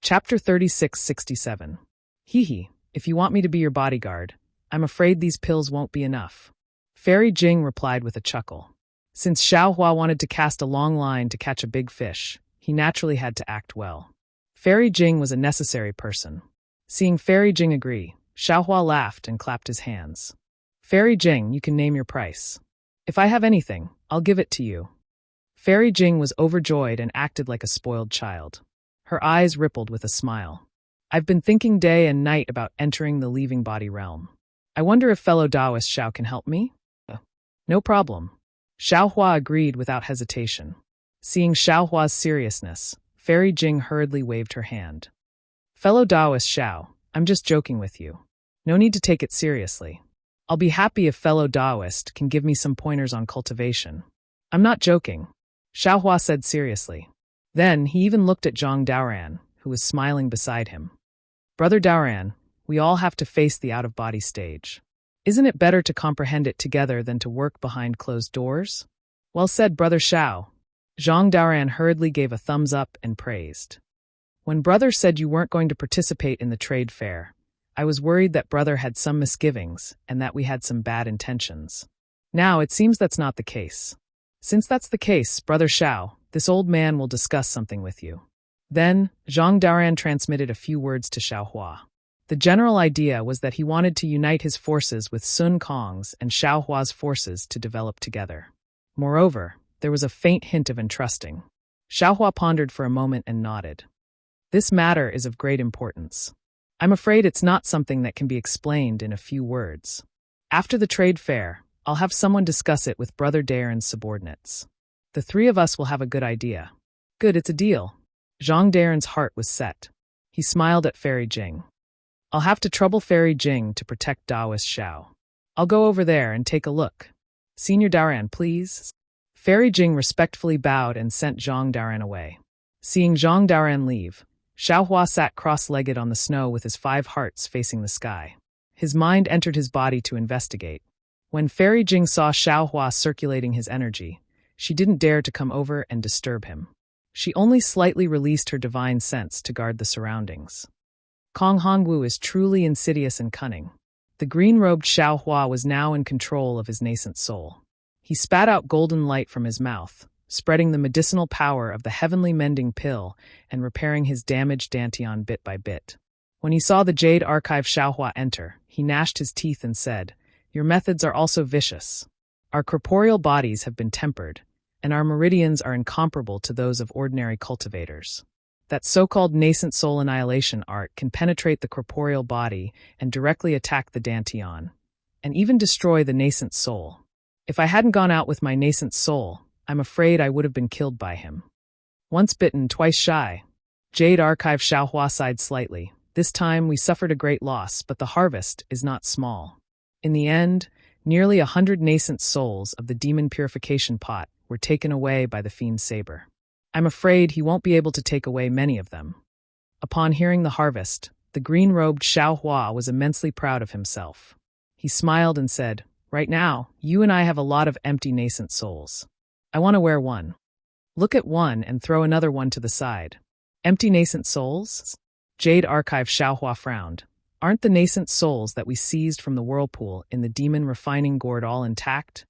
Chapter 3667. Hee, if you want me to be your bodyguard, I'm afraid these pills won't be enough. Fairy Jing replied with a chuckle. Since Xiaohua wanted to cast a long line to catch a big fish, he naturally had to act well. Fairy Jing was a necessary person. Seeing Fairy Jing agree, Xiaohua laughed and clapped his hands. Fairy Jing, you can name your price. If I have anything, I'll give it to you. Fairy Jing was overjoyed and acted like a spoiled child. Her eyes rippled with a smile. I've been thinking day and night about entering the leaving body realm. I wonder if fellow Taoist Xiao can help me? No problem. Xiaohua agreed without hesitation. Seeing Xiaohua's seriousness, Fairy Jing hurriedly waved her hand. Fellow Taoist Xiao, I'm just joking with you. No need to take it seriously. I'll be happy if fellow Taoist can give me some pointers on cultivation. I'm not joking, Xiaohua said seriously. Then he even looked at Zhang Daoran, who was smiling beside him. Brother Daoran, we all have to face the out-of-body stage. Isn't it better to comprehend it together than to work behind closed doors? Well said, Brother Xiao. Zhang Daoran hurriedly gave a thumbs up and praised. When Brother said you weren't going to participate in the trade fair, I was worried that Brother had some misgivings and that we had some bad intentions. Now it seems that's not the case. Since that's the case, Brother Xiao, this old man will discuss something with you. Then, Zhang Daoran transmitted a few words to Xiaohua. The general idea was that he wanted to unite his forces with Sun Kong's and Xiaohua's forces to develop together. Moreover, there was a faint hint of entrusting. Xiaohua pondered for a moment and nodded. This matter is of great importance. I'm afraid it's not something that can be explained in a few words. After the trade fair, I'll have someone discuss it with Brother Daoran's subordinates. The three of us will have a good idea. Good, it's a deal. Zhang Daoran's heart was set. He smiled at Fairy Jing. I'll have to trouble Fairy Jing to protect Taoist Xiao. I'll go over there and take a look. Senior Daoran, please. Fairy Jing respectfully bowed and sent Zhang Daoran away. Seeing Zhang Daoran leave, Xiaohua sat cross-legged on the snow with his 5 hearts facing the sky. His mind entered his body to investigate. When Fairy Jing saw Xiaohua circulating his energy, she didn't dare to come over and disturb him. She only slightly released her divine sense to guard the surroundings. Kong Hongwu is truly insidious and cunning. The green-robed Xiaohua was now in control of his nascent soul. He spat out golden light from his mouth, spreading the medicinal power of the heavenly mending pill and repairing his damaged dantian bit by bit. When he saw the Jade Archive Xiaohua enter, he gnashed his teeth and said, Your methods are also vicious. Our corporeal bodies have been tempered, and our meridians are incomparable to those of ordinary cultivators. That so-called nascent soul annihilation art can penetrate the corporeal body and directly attack the dantian, and even destroy the nascent soul. If I hadn't gone out with my nascent soul, I'm afraid I would have been killed by him. Once bitten, twice shy. Jade Archive Xiaohua sighed slightly. This time we suffered a great loss, but the harvest is not small. In the end, nearly 100 nascent souls of the demon purification pot were taken away by the fiend's saber. I'm afraid he won't be able to take away many of them. Upon hearing the harvest, the green-robed Xiaohua was immensely proud of himself. He smiled and said, Right now, you and I have a lot of empty nascent souls. I want to wear one. Look at one and throw another one to the side. Empty nascent souls? Jade Archive Xiaohua frowned. Aren't the nascent souls that we seized from the whirlpool in the demon refining gourd all intact?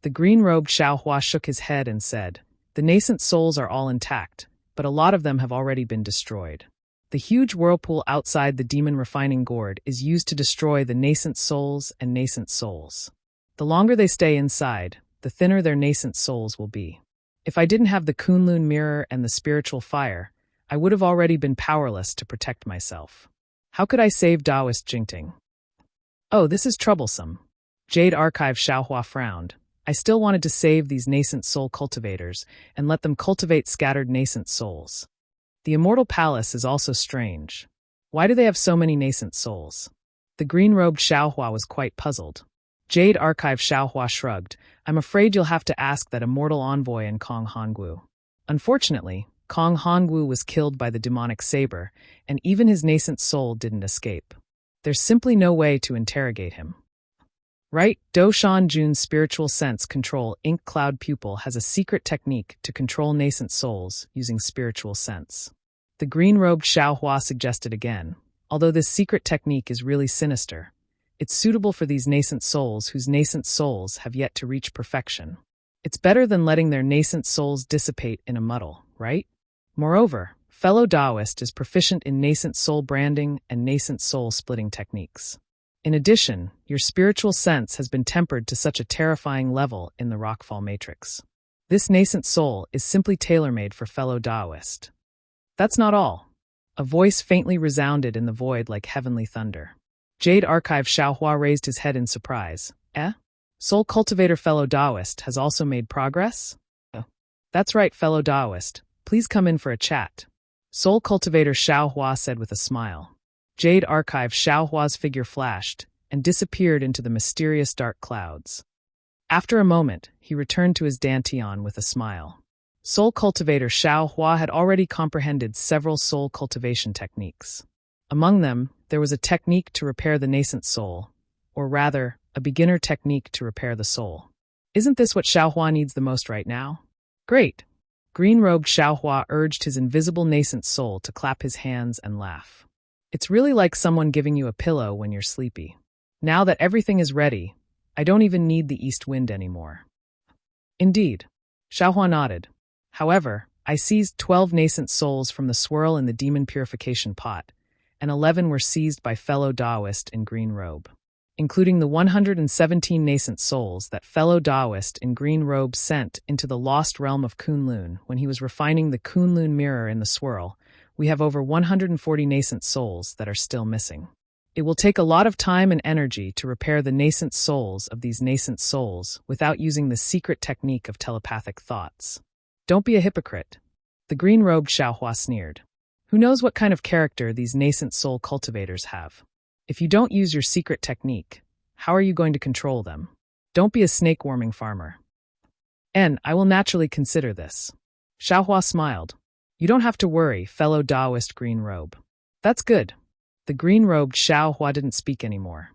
The green-robed Xiaohua shook his head and said, The nascent souls are all intact, but a lot of them have already been destroyed. The huge whirlpool outside the demon refining gourd is used to destroy the nascent souls and nascent souls. The longer they stay inside, the thinner their nascent souls will be. If I didn't have the Kunlun mirror and the spiritual fire, I would have already been powerless to protect myself. How could I save Taoist Jingting? Oh, this is troublesome. Jade Archive Xiaohua frowned. I still wanted to save these nascent soul cultivators and let them cultivate scattered nascent souls. The Immortal Palace is also strange. Why do they have so many nascent souls? The green-robed Xiaohua was quite puzzled. Jade Archive Xiaohua shrugged. I'm afraid you'll have to ask that immortal envoy in Kong Hongwu. Unfortunately, Kong Hongwu was killed by the demonic saber, and even his nascent soul didn't escape. There's simply no way to interrogate him. Right, Do Shan Jun's spiritual sense control ink cloud pupil has a secret technique to control nascent souls using spiritual sense. The green-robed Xiaohua suggested again. Although this secret technique is really sinister, it's suitable for these nascent souls whose nascent souls have yet to reach perfection. It's better than letting their nascent souls dissipate in a muddle, right? Moreover, fellow Taoist is proficient in nascent soul branding and nascent soul splitting techniques. In addition, your spiritual sense has been tempered to such a terrifying level in the Rockfall Matrix. This nascent soul is simply tailor-made for fellow Taoist. That's not all. A voice faintly resounded in the void like heavenly thunder. Jade Archive Xiaohua raised his head in surprise. Soul Cultivator fellow Taoist has also made progress? That's right, fellow Taoist. Please come in for a chat. Soul Cultivator Xiaohua said with a smile. Jade Archive Xiaohua's figure flashed and disappeared into the mysterious dark clouds. After a moment, he returned to his dantian with a smile. Soul Cultivator Xiaohua had already comprehended several soul cultivation techniques. Among them, there was a technique to repair the nascent soul, or rather, a beginner technique to repair the soul. Isn't this what Xiaohua needs the most right now? Great! Green-robed Xiaohua urged his invisible nascent soul to clap his hands and laugh. It's really like someone giving you a pillow when you're sleepy. Now that everything is ready, I don't even need the east wind anymore. Indeed. Xiaohua nodded. However, I seized 12 nascent souls from the swirl in the demon purification pot, and 11 were seized by fellow Taoist in green robe, including the 117 nascent souls that fellow Taoist in green robe sent into the lost realm of Kunlun when he was refining the Kunlun mirror in the swirl. We have over 140 nascent souls that are still missing. It will take a lot of time and energy to repair the nascent souls of these nascent souls without using the secret technique of telepathic thoughts. Don't be a hypocrite. The green-robed Xiaohua sneered. Who knows what kind of character these nascent soul cultivators have? If you don't use your secret technique, how are you going to control them? Don't be a snake-warming farmer. I will naturally consider this. Xiaohua smiled. You don't have to worry, fellow Taoist green robe. That's good. The green-robed Xiaohua didn't speak anymore.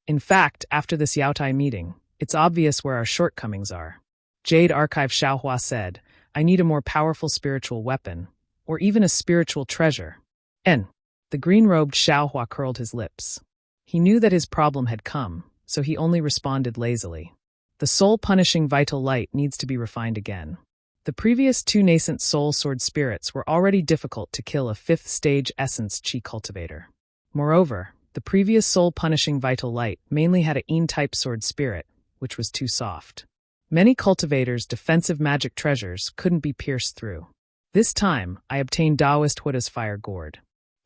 In fact, after this Yaotai meeting, it's obvious where our shortcomings are. Jade Archive Xiaohua said, I need a more powerful spiritual weapon, or even a spiritual treasure. The green-robed Xiaohua curled his lips. He knew that his problem had come, so he only responded lazily. The soul-punishing vital light needs to be refined again. The previous 2 nascent soul sword spirits were already difficult to kill a 5th stage essence chi cultivator. Moreover, the previous soul-punishing vital light mainly had a Yin-type sword spirit, which was too soft. Many cultivators' defensive magic treasures couldn't be pierced through. This time, I obtained Taoist Huda's fire gourd.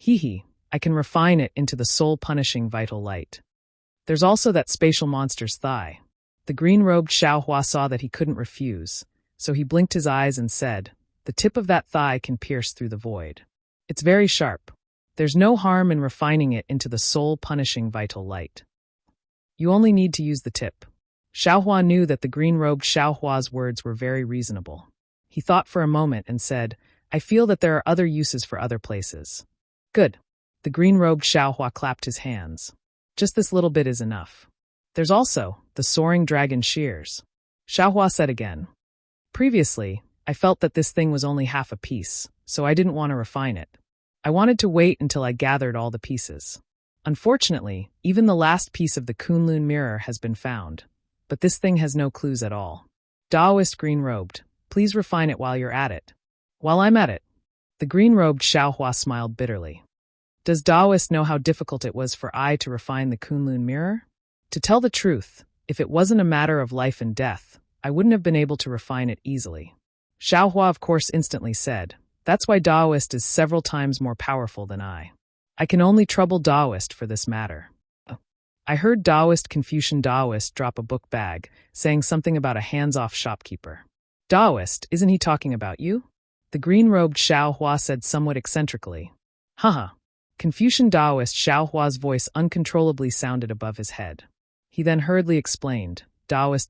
I can refine it into the soul-punishing vital light. There's also that spatial monster's thigh. The green-robed Xiaohua saw that he couldn't refuse, so he blinked his eyes and said, the tip of that thigh can pierce through the void. It's very sharp. There's no harm in refining it into the soul-punishing vital light. You only need to use the tip. Xiaohua knew that the green-robed Xiaohua's words were very reasonable. He thought for a moment and said, I feel that there are other uses for other places. Good. The green-robed Xiaohua clapped his hands. Just this little bit is enough. There's also the soaring dragon shears. Xiaohua said again. Previously, I felt that this thing was only half a piece, so I didn't want to refine it. I wanted to wait until I gathered all the pieces. Unfortunately, even the last piece of the Kunlun mirror has been found. But this thing has no clues at all. Taoist green-robed, please refine it while you're at it. While I'm at it. The green-robed Xiaohua smiled bitterly. Does Taoist know how difficult it was for I to refine the Kunlun mirror? To tell the truth, if it wasn't a matter of life and death, I wouldn't have been able to refine it easily. Xiaohua of course instantly said, that's why Taoist is several times more powerful than I. I can only trouble Taoist for this matter. I heard Confucian Taoist drop a book bag, saying something about a hands-off shopkeeper. Taoist, isn't he talking about you? The green-robed Xiaohua said somewhat eccentrically. Haha. Confucian Taoist Xiaohua's voice uncontrollably sounded above his head. He then hurriedly explained, Taoist,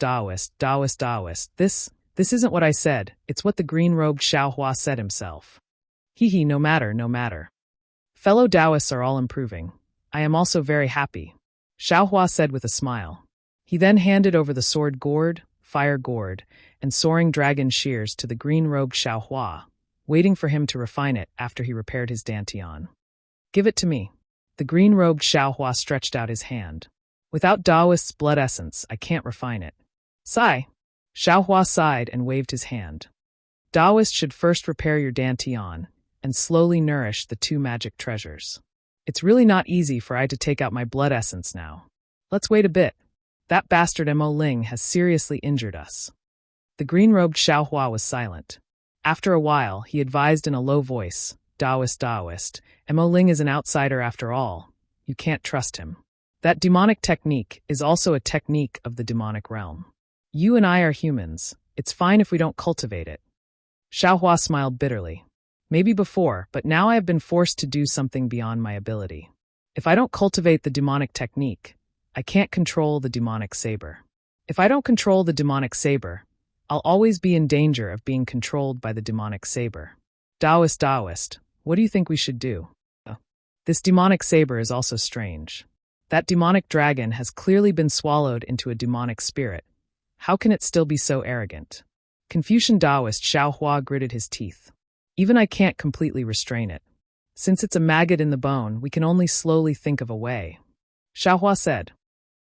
this isn't what I said, it's what the green-robed Xiaohua said himself. No matter. Fellow Taoists are all improving. I am also very happy. Xiaohua said with a smile. He then handed over the sword gourd, fire gourd, and soaring dragon shears to the green-robed Xiaohua, waiting for him to refine it after he repaired his dantian. Give it to me. The green-robed Xiaohua stretched out his hand. Without Taoist's blood essence, I can't refine it. Sigh. Xiaohua sighed and waved his hand. Taoist should first repair your dantian and slowly nourish the two magic treasures. It's really not easy for I to take out my blood essence now. Let's wait a bit. That bastard Mo Ling has seriously injured us. The green-robed Xiaohua was silent. After a while, he advised in a low voice, Taoist, Mo Ling is an outsider after all. You can't trust him. That demonic technique is also a technique of the demonic realm. You and I are humans. It's fine if we don't cultivate it. Xiaohua smiled bitterly. Maybe before, but now I have been forced to do something beyond my ability. If I don't cultivate the demonic technique, I can't control the demonic saber. If I don't control the demonic saber, I'll always be in danger of being controlled by the demonic saber. Taoist, what do you think we should do? This demonic saber is also strange. That demonic dragon has clearly been swallowed into a demonic spirit. How can it still be so arrogant? Confucian Taoist Xiaohua gritted his teeth. Even I can't completely restrain it. Since it's a maggot in the bone, we can only slowly think of a way. Xiaohua said,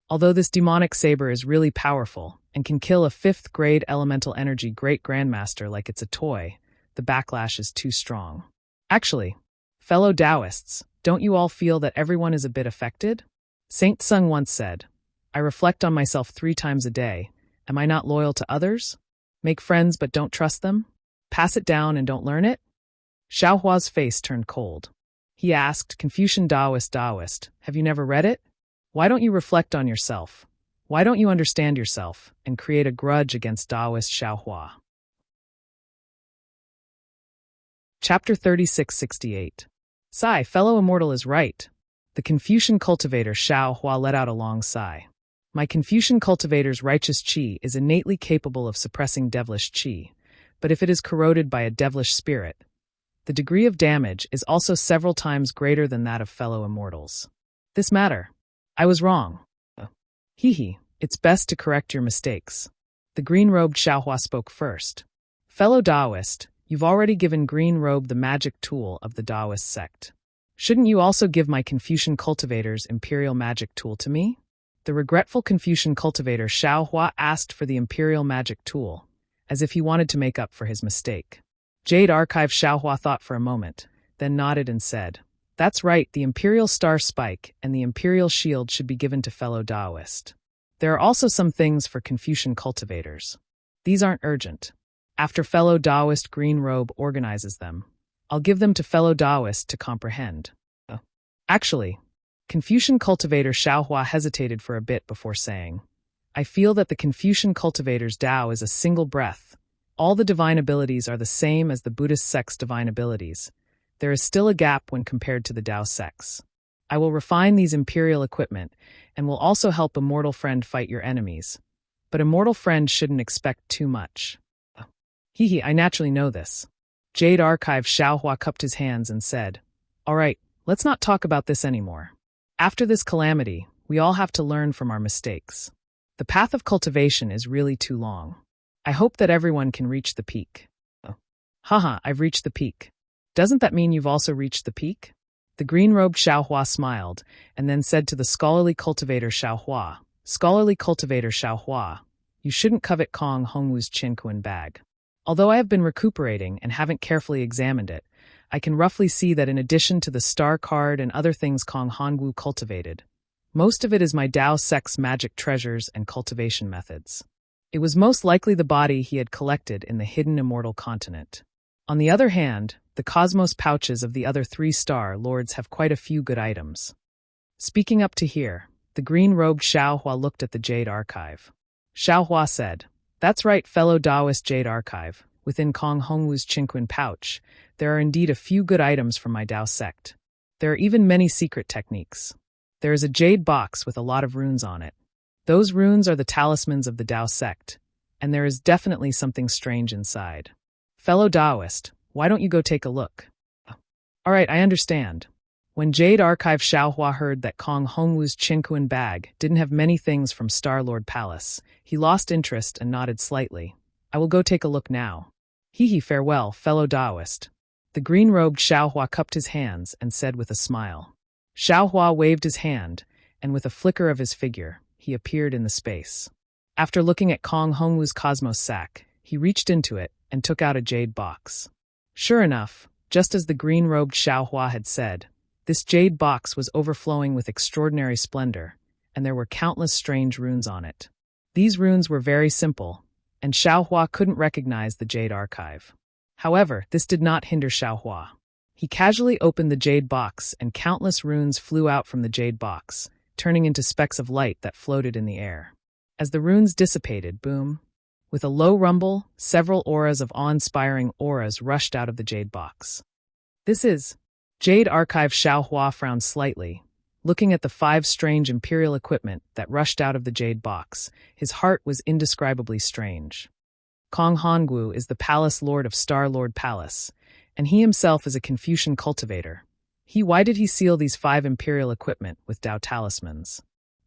although this demonic saber is really powerful and can kill a 5th grade elemental energy great grandmaster like it's a toy, the backlash is too strong. Actually, fellow Taoists, don't you all feel that everyone is a bit affected? Saint Sung once said, I reflect on myself 3 times a day. Am I not loyal to others? Make friends but don't trust them? Pass it down and don't learn it? Xiaohua's face turned cold. He asked, Confucian Taoist, have you never read it? Why don't you reflect on yourself? Why don't you understand yourself and create a grudge against Taoist Xiaohua? Chapter 3668. Sigh, fellow immortal is right. The Confucian cultivator Xiaohua let out a long sigh. My Confucian cultivator's righteous qi is innately capable of suppressing devilish qi, but if it is corroded by a devilish spirit, the degree of damage is also several times greater than that of fellow immortals. This matter. I was wrong. It's best to correct your mistakes. The green-robed Xiaohua spoke first. Fellow Taoist, you've already given Green Robe the magic tool of the Taoist sect. Shouldn't you also give my Confucian cultivator's imperial magic tool to me? The regretful Confucian cultivator Xiaohua asked for the imperial magic tool, as if he wanted to make up for his mistake. Jade Archive Xiaohua thought for a moment, then nodded and said, That's right, the imperial star spike and the imperial shield should be given to fellow Taoist. There are also some things for Confucian cultivators. These aren't urgent. After fellow Taoist Green Robe organizes them, I'll give them to fellow Taoist to comprehend. Actually, Confucian cultivator Xiaohua hesitated for a bit before saying, I feel that the Confucian cultivator's Tao is a single breath. All the divine abilities are the same as the Buddhist sect's divine abilities. There is still a gap when compared to the Tao sects. I will refine these imperial equipment and will also help Immortal Friend fight your enemies. But Immortal Friend shouldn't expect too much. I naturally know this. Jade Archive Xiaohua cupped his hands and said, All right, let's not talk about this anymore. After this calamity, we all have to learn from our mistakes. The path of cultivation is really too long. I hope that everyone can reach the peak. I've reached the peak. Doesn't that mean you've also reached the peak? The green-robed Xiaohua smiled, and then said to the scholarly cultivator Xiaohua, you shouldn't covet Kong Hongwu's Qinquan bag. Although I have been recuperating and haven't carefully examined it, I can roughly see that in addition to the star card and other things Kong Hongwu cultivated, most of it is my Tao sect's magic treasures and cultivation methods. It was most likely the body he had collected in the hidden immortal continent. On the other hand, the cosmos pouches of the other 3-star lords have quite a few good items. Speaking up to here, the green-robed Xiaohua looked at the Jade Archive. Xiaohua said, That's right, fellow Taoist Jade Archive. Within Kong Hongwu's Qinquan pouch, there are indeed a few good items from my Tao sect. There are even many secret techniques. There is a jade box with a lot of runes on it. Those runes are the talismans of the Tao sect, and there is definitely something strange inside. Fellow Taoist, why don't you go take a look? All right, I understand. When Jade Archive Xiaohua heard that Kong Hongwu's Qinquan bag didn't have many things from Star-Lord Palace, he lost interest and nodded slightly. I will go take a look now. Farewell, fellow Taoist. The green-robed Xiaohua cupped his hands and said with a smile. Xiaohua waved his hand, and with a flicker of his figure, he appeared in the space. After looking at Kong Hongwu's cosmos sack, he reached into it and took out a jade box. Sure enough, just as the green-robed Xiaohua had said, this jade box was overflowing with extraordinary splendor, and there were countless strange runes on it. These runes were very simple, and Xiaohua couldn't recognize the jade archive. However, this did not hinder Xiaohua. He casually opened the jade box and countless runes flew out from the jade box, turning into specks of light that floated in the air. As the runes dissipated, boom! With a low rumble, several auras of awe-inspiring auras rushed out of the jade box. This is Jade Archive. Xiaohua frowned slightly. Looking at the 5 strange imperial equipment that rushed out of the jade box, his heart was indescribably strange. Kong Hongwu is the Palace Lord of Star Lord Palace, and he himself is a Confucian cultivator. Why did he seal these 5 imperial equipment with Dao talismans?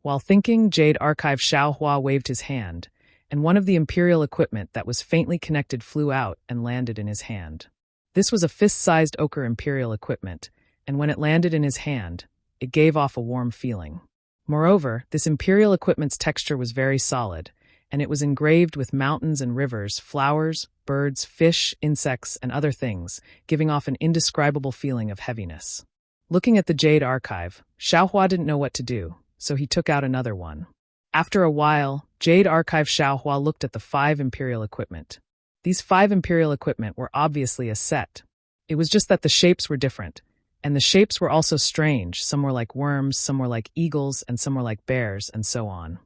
While thinking, Jade Archive Xiaohua waved his hand, and one of the imperial equipment that was faintly connected flew out and landed in his hand. This was a fist-sized ochre imperial equipment, and when it landed in his hand, it gave off a warm feeling. Moreover, this imperial equipment's texture was very solid, and it was engraved with mountains and rivers, flowers, birds, fish, insects, and other things, giving off an indescribable feeling of heaviness. Looking at the Jade Archive, Xiaohua didn't know what to do, so he took out another one. After a while, Jade Archive Xiaohua looked at the 5 imperial equipment. These 5 imperial equipment were obviously a set. It was just that the shapes were different, and the shapes were also strange. Some were like worms, some were like eagles, and some were like bears, and so on.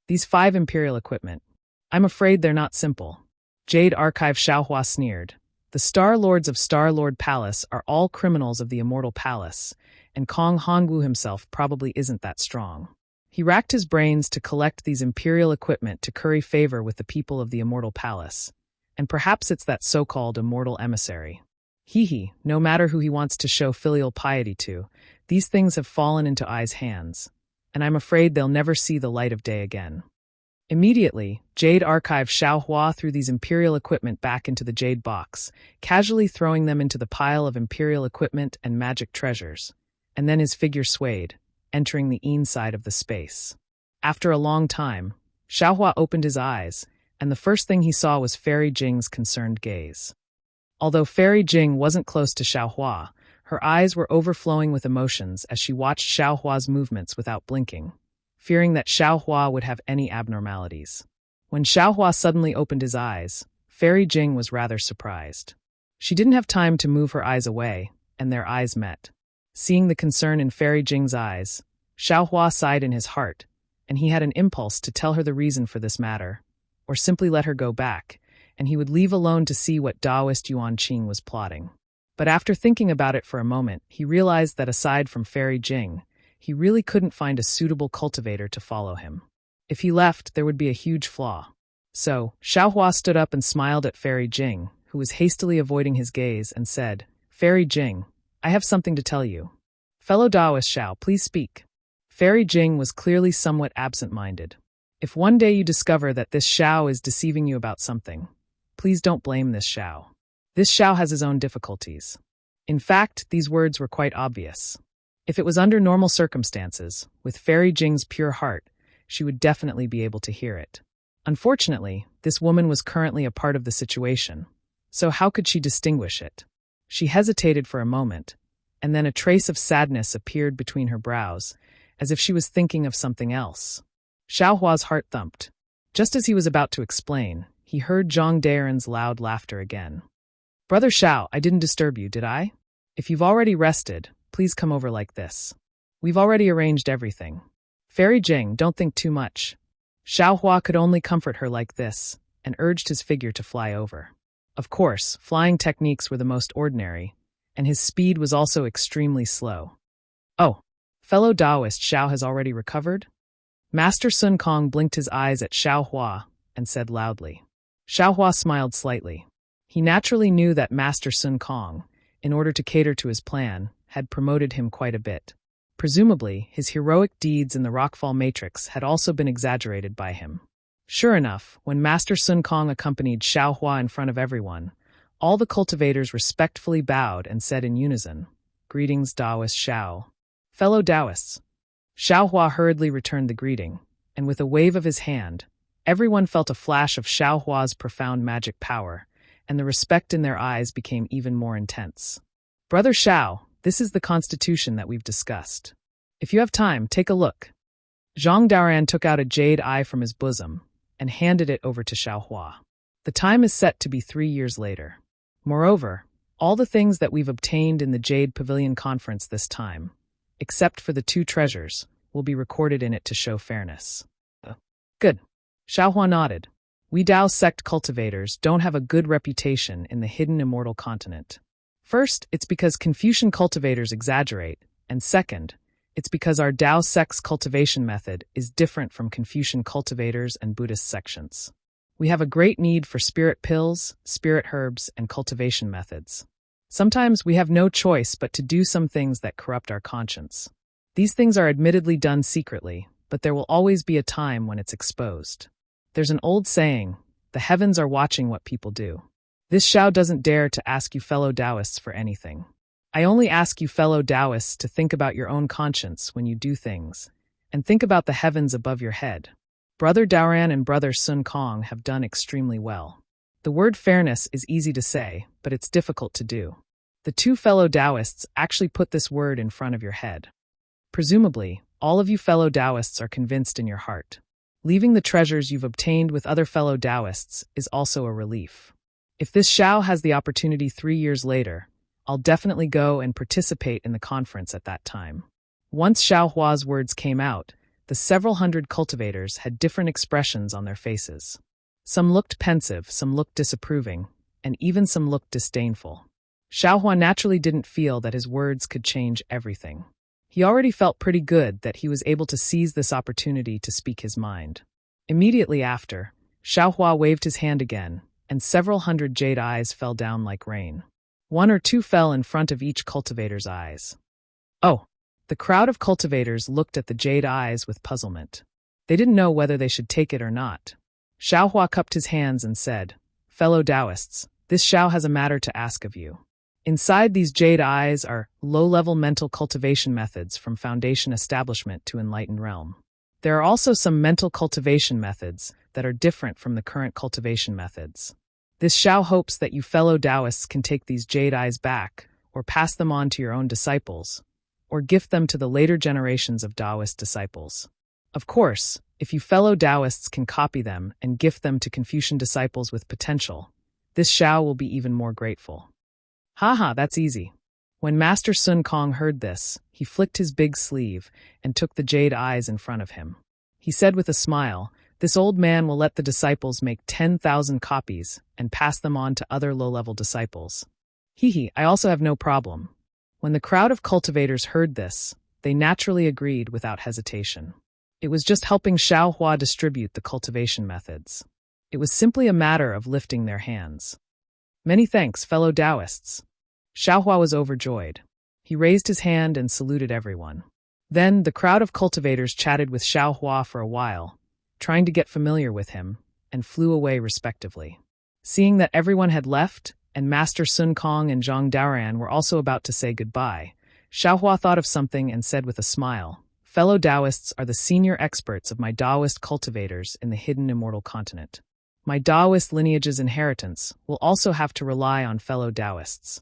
These 5 imperial equipment. I'm afraid they're not simple. Jade Archive Xiaohua sneered. The Star Lords of Star Lord Palace are all criminals of the Immortal Palace, and Kong Hongwu himself probably isn't that strong. He racked his brains to collect these imperial equipment to curry favor with the people of the Immortal Palace, and perhaps it's that so-called immortal emissary. No matter who he wants to show filial piety to, these things have fallen into Ai's hands, and I'm afraid they'll never see the light of day again. Immediately, Jade Archive Xiaohua threw these imperial equipment back into the jade box, casually throwing them into the pile of imperial equipment and magic treasures, and then his figure swayed, entering the inside of the space. After a long time, Xiaohua opened his eyes, and the first thing he saw was Fairy Jing's concerned gaze. Although Fairy Jing wasn't close to Xiaohua, her eyes were overflowing with emotions as she watched Xiaohua's movements without blinking, fearing that Xiaohua would have any abnormalities. When Xiaohua suddenly opened his eyes, Fairy Jing was rather surprised. She didn't have time to move her eyes away, and their eyes met. Seeing the concern in Fairy Jing's eyes, Xiaohua sighed in his heart, and he had an impulse to tell her the reason for this matter, or simply let her go back, and he would leave alone to see what Taoist Yuan Qing was plotting. But after thinking about it for a moment, he realized that aside from Fairy Jing, he really couldn't find a suitable cultivator to follow him. If he left, there would be a huge flaw. So, Xiaohua stood up and smiled at Fairy Jing, who was hastily avoiding his gaze, and said, "Fairy Jing, I have something to tell you." "Fellow Taoist Xiao, please speak." Fairy Jing was clearly somewhat absent-minded. "If one day you discover that this Xiao is deceiving you about something, please don't blame this Xiao. This Xiao has his own difficulties." In fact, these words were quite obvious. If it was under normal circumstances, with Fairy Jing's pure heart, she would definitely be able to hear it. Unfortunately, this woman was currently a part of the situation, so how could she distinguish it? She hesitated for a moment, and then a trace of sadness appeared between her brows, as if she was thinking of something else. Xiaohua's heart thumped. Just as he was about to explain, he heard Zhang Daren's loud laughter again. "Brother Xiao, I didn't disturb you, did I? If you've already rested, please come over like this. We've already arranged everything." "Fairy Jing, don't think too much." Xiaohua could only comfort her like this, and urged his figure to fly over. Of course, flying techniques were the most ordinary, and his speed was also extremely slow. "Oh, fellow Taoist Xiao has already recovered?" Master Sun Kong blinked his eyes at Xiaohua and said loudly. Xiaohua smiled slightly. He naturally knew that Master Sun Kong, in order to cater to his plan, had promoted him quite a bit. Presumably, his heroic deeds in the Rockfall Matrix had also been exaggerated by him. Sure enough, when Master Sun Kong accompanied Xiaohua in front of everyone, All the cultivators respectfully bowed and said in unison, "Greetings, Taoist Xiao." Fellow Taoists. Xiao Hua hurriedly returned the greeting, and with a wave of his hand, everyone felt a flash of Xiao Hua's profound magic power, and the respect in their eyes became even more intense. "Brother Xiao, this is the constitution that we've discussed. If you have time, take a look." Zhang Daoran took out a jade eye from his bosom and handed it over to Xiao Hua. "The time is set to be 3 years later. Moreover, all the things that we've obtained in the Jade Pavilion Conference this time, except for the 2 treasures, will be recorded in it to show fairness." "Good." Xiao Hua nodded. "We Dao sect cultivators don't have a good reputation in the hidden immortal continent. First, it's because Confucian cultivators exaggerate, and second, it's because our Dao sect's cultivation method is different from Confucian cultivators and Buddhist sections. We have a great need for spirit pills, spirit herbs, and cultivation methods. Sometimes we have no choice but to do some things that corrupt our conscience. These things are admittedly done secretly, but there will always be a time when it's exposed. There's an old saying, the heavens are watching what people do. This Xiao doesn't dare to ask you fellow Taoists for anything. I only ask you fellow Taoists to think about your own conscience when you do things, and think about the heavens above your head. Brother Daoran and Brother Sun Kong have done extremely well. The word fairness is easy to say, but it's difficult to do. The 2 fellow Taoists actually put this word in front of your head. Presumably, all of you fellow Taoists are convinced in your heart. Leaving the treasures you've obtained with other fellow Taoists is also a relief. If this Xiao has the opportunity 3 years later, I'll definitely go and participate in the conference at that time." Once Xiao Hua's words came out, the several hundred cultivators had different expressions on their faces. Some looked pensive, some looked disapproving, and even some looked disdainful. Xiao Hua naturally didn't feel that his words could change everything. He already felt pretty good that he was able to seize this opportunity to speak his mind. Immediately after, Xiao Hua waved his hand again, and several hundred jade eyes fell down like rain. 1 or 2 fell in front of each cultivator's eyes. Oh! The crowd of cultivators looked at the jade eyes with puzzlement. They didn't know whether they should take it or not. Xiao Hua cupped his hands and said, "Fellow Taoists, this Xiao has a matter to ask of you. Inside these jade eyes are low-level mental cultivation methods from Foundation Establishment to Enlightened Realm. There are also some mental cultivation methods that are different from the current cultivation methods. This Xiao hopes that you fellow Taoists can take these jade eyes back, or pass them on to your own disciples, or gift them to the later generations of Taoist disciples. Of course, if you fellow Taoists can copy them and gift them to Confucian disciples with potential, this Xiao will be even more grateful." "Haha, that's easy." When Master Sun Kong heard this, he flicked his big sleeve and took the jade eyes in front of him. He said with a smile, "This old man will let the disciples make 10,000 copies and pass them on to other low-level disciples. I also have no problem." When the crowd of cultivators heard this, they naturally agreed without hesitation. It was just helping Xiao Hua distribute the cultivation methods. It was simply a matter of lifting their hands. "Many thanks, fellow Taoists." Xiao Hua was overjoyed. He raised his hand and saluted everyone. Then the crowd of cultivators chatted with Xiao Hua for a while, trying to get familiar with him, and flew away respectively. Seeing that everyone had left, and Master Sun Kong and Zhang Daoran were also about to say goodbye, Xiao Hua thought of something and said with a smile, "Fellow Taoists are the senior experts of my Taoist cultivators in the hidden immortal continent. My Taoist lineage's inheritance will also have to rely on fellow Taoists."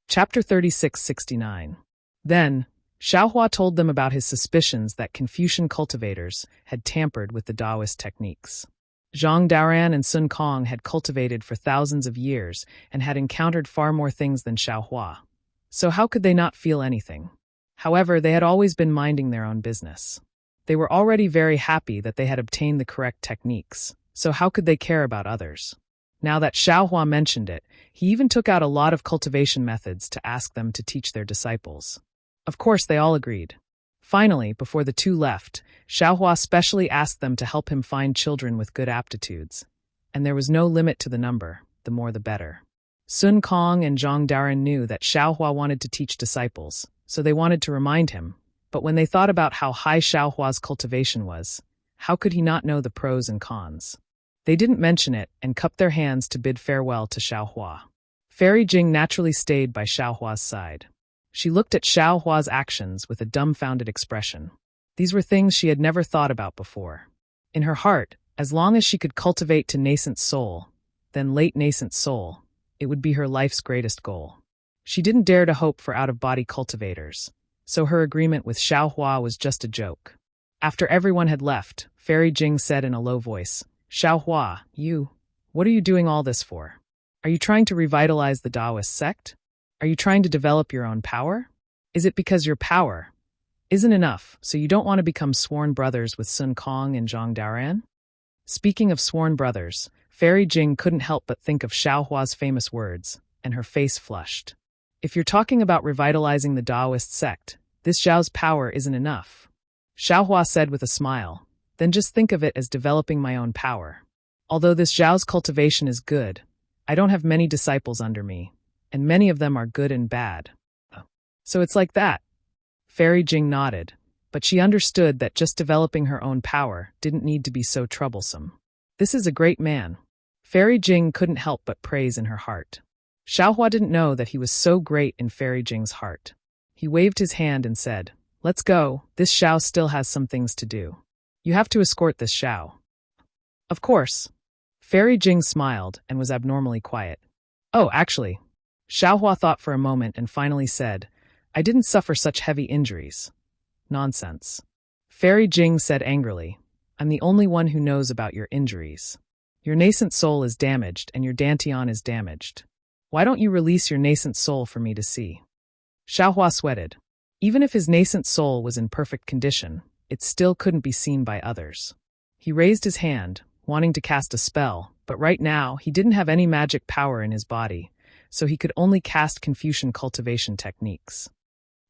Chapter 3669. Then, Xiao Hua told them about his suspicions that Confucian cultivators had tampered with the Taoist techniques. Zhang Daoran and Sun Kong had cultivated for thousands of years and had encountered far more things than Xiao Hua. So how could they not feel anything? However, they had always been minding their own business. They were already very happy that they had obtained the correct techniques, so how could they care about others? Now that Xiao Hua mentioned it, he even took out a lot of cultivation methods to ask them to teach their disciples. Of course, they all agreed. Finally, before the 2 left, Xiao Hua specially asked them to help him find children with good aptitudes, and there was no limit to the number, the more the better. Sun Kong and Zhang Daoran knew that Xiao Hua wanted to teach disciples, so they wanted to remind him, but when they thought about how high Xiao Hua's cultivation was, how could he not know the pros and cons? They didn't mention it and cupped their hands to bid farewell to Xiaohua. Fairy Jing naturally stayed by Xiaohua's side. She looked at Xiaohua's actions with a dumbfounded expression. These were things she had never thought about before. In her heart, as long as she could cultivate to nascent soul, then late nascent soul, it would be her life's greatest goal. She didn't dare to hope for out-of-body cultivators, so her agreement with Xiaohua was just a joke. After everyone had left, Fairy Jing said in a low voice, "Xiaohua, what are you doing all this for? Are you trying to revitalize the Taoist sect? Are you trying to develop your own power? Is it because your power isn't enough, so you don't want to become sworn brothers with Sun Kong and Zhang Daoran?" Speaking of sworn brothers, Fairy Jing couldn't help but think of Xiaohua's famous words, and her face flushed. If you're talking about revitalizing the Taoist sect, this Zhao's power isn't enough. Xiaohua said with a smile, then just think of it as developing my own power. Although this Zhao's cultivation is good, I don't have many disciples under me, and many of them are good and bad. So it's like that. Fairy Jing nodded, but she understood that just developing her own power didn't need to be so troublesome. This is a great man. Fairy Jing couldn't help but praise in her heart. Xiaohua didn't know that he was so great in Fairy Jing's heart. He waved his hand and said, "Let's go, this Xiao still has some things to do. You have to escort this Xiao." "Of course." Fairy Jing smiled and was abnormally quiet. "Oh, actually." Xiaohua thought for a moment and finally said, "I didn't suffer such heavy injuries." "Nonsense." Fairy Jing said angrily, "I'm the only one who knows about your injuries. Your nascent soul is damaged and your dantian is damaged. Why don't you release your nascent soul for me to see?" Xiaohua sweated. Even if his nascent soul was in perfect condition, it still couldn't be seen by others. He raised his hand, wanting to cast a spell, but right now he didn't have any magic power in his body, so he could only cast Confucian cultivation techniques.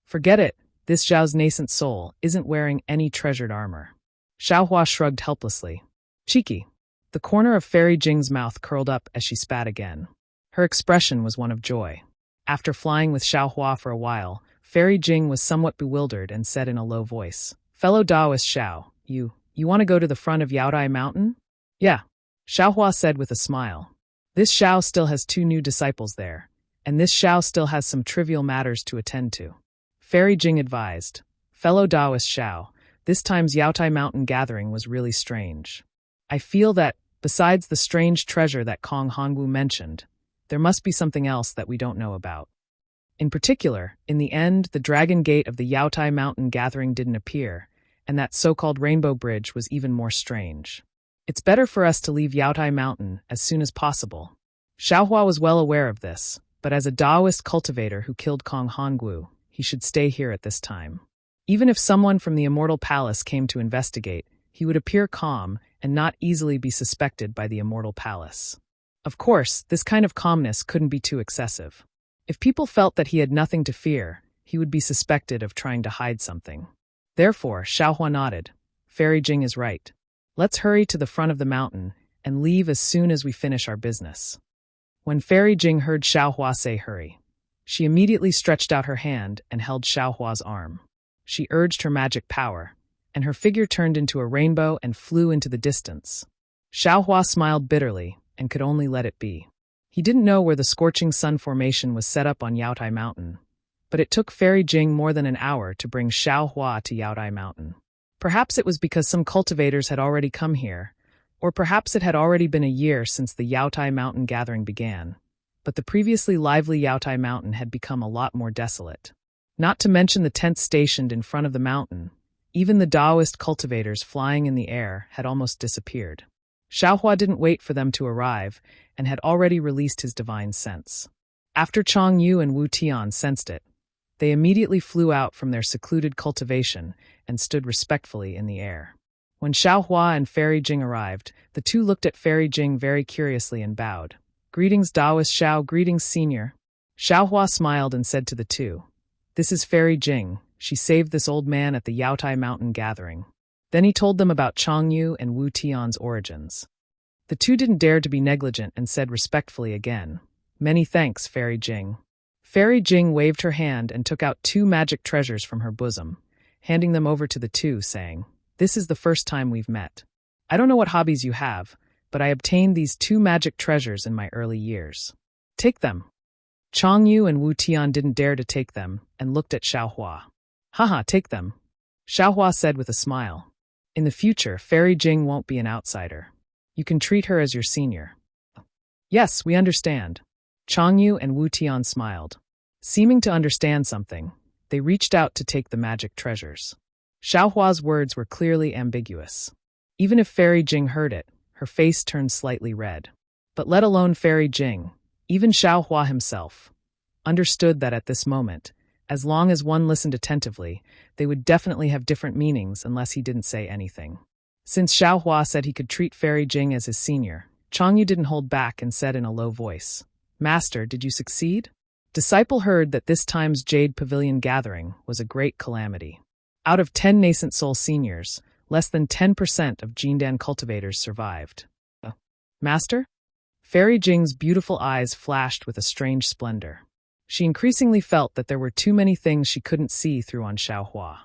Forget it, this Zhao's nascent soul isn't wearing any treasured armor. Xiaohua shrugged helplessly. Cheeky. The corner of Fairy Jing's mouth curled up as she spat again. Her expression was one of joy. After flying with Xiaohua for a while, Fairy Jing was somewhat bewildered and said in a low voice, "Fellow Taoist Xiao, you want to go to the front of Yaodai Mountain?" "Yeah," Xiaohua said with a smile. "This Xiao still has 2 new disciples there, and this Xiao still has some trivial matters to attend to." Fairy Jing advised, "Fellow Taoist Xiao, this time's Yaotai Mountain gathering was really strange. I feel that, besides the strange treasure that Kong Hongwu mentioned, there must be something else that we don't know about. In particular, in the end, the Dragon Gate of the Yaotai Mountain gathering didn't appear, and that so-called Rainbow Bridge was even more strange. It's better for us to leave Yaotai Mountain as soon as possible." Xiaohua was well aware of this, but as a Taoist cultivator who killed Kong Hongwu, he should stay here at this time. Even if someone from the Immortal Palace came to investigate, he would appear calm and not easily be suspected by the Immortal Palace. Of course, this kind of calmness couldn't be too excessive. If people felt that he had nothing to fear, he would be suspected of trying to hide something. Therefore, Xiaohua nodded. Fairy Jing is right. Let's hurry to the front of the mountain and leave as soon as we finish our business. When Fairy Jing heard Xiaohua say hurry, she immediately stretched out her hand and held Xiaohua's arm. She urged her magic power, and her figure turned into a rainbow and flew into the distance. Xiaohua smiled bitterly and could only let it be. He didn't know where the scorching sun formation was set up on Yaotai Mountain, but it took Fairy Jing more than an hour to bring Xiaohua to Yaotai Mountain. Perhaps it was because some cultivators had already come here, or perhaps it had already been a year since the Yaotai Mountain gathering began, but the previously lively Yaotai Mountain had become a lot more desolate. Not to mention the tents stationed in front of the mountain, even the Taoist cultivators flying in the air had almost disappeared. Xiaohua didn't wait for them to arrive and had already released his divine sense. After Chang Yu and Wu Tian sensed it, they immediately flew out from their secluded cultivation and stood respectfully in the air. When Xiaohua and Fairy Jing arrived, the two looked at Fairy Jing very curiously and bowed. "Greetings, Taoist Xiao, greetings, senior." Xiaohua smiled and said to the two, "This is Fairy Jing. She saved this old man at the Yaotai Mountain gathering." Then he told them about Chang Yu and Wu Tian's origins. The two didn't dare to be negligent and said respectfully again, "Many thanks, Fairy Jing." Fairy Jing waved her hand and took out 2 magic treasures from her bosom, handing them over to the two, saying, "This is the first time we've met. I don't know what hobbies you have, but I obtained these two magic treasures in my early years. Take them. Chang Yu and Wu Tian didn't dare to take them and looked at Xiaohua. Haha, take them. Xiaohua said with a smile. In the future, Fairy Jing won't be an outsider. You can treat her as your senior. Yes, we understand. Chang Yu and Wu Tian smiled. Seeming to understand something, they reached out to take the magic treasures. Xiaohua's words were clearly ambiguous. Even if Fairy Jing heard it, her face turned slightly red. But let alone Fairy Jing, even Xiaohua himself understood that at this moment, as long as one listened attentively, they would definitely have different meanings unless he didn't say anything. Since Xiaohua said he could treat Fairy Jing as his senior, Chang Yu didn't hold back and said in a low voice, Master, did you succeed? Disciple heard that this time's Jade Pavilion gathering was a great calamity. Out of 10 nascent soul seniors, less than 10% of Jindan cultivators survived. Master? Fairy Jing's beautiful eyes flashed with a strange splendor. She increasingly felt that there were too many things she couldn't see through on Xiaohua.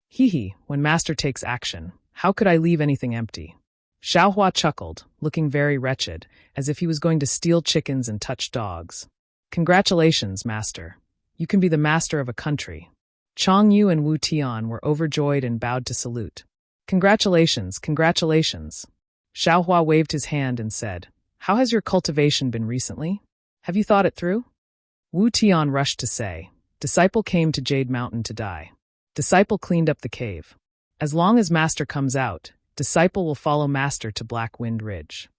Hee, when Master takes action, how could I leave anything empty? Xiaohua chuckled, looking very wretched, as if he was going to steal chickens and touch dogs. Congratulations, Master. You can be the master of a country. Chang Yu and Wu Tian were overjoyed and bowed to salute. Congratulations, congratulations. Xiaohua waved his hand and said, How has your cultivation been recently? Have you thought it through? Wu Tian rushed to say, Disciple came to Jade Mountain to die. Disciple cleaned up the cave. As long as Master comes out, Disciple will follow Master to Black Wind Ridge.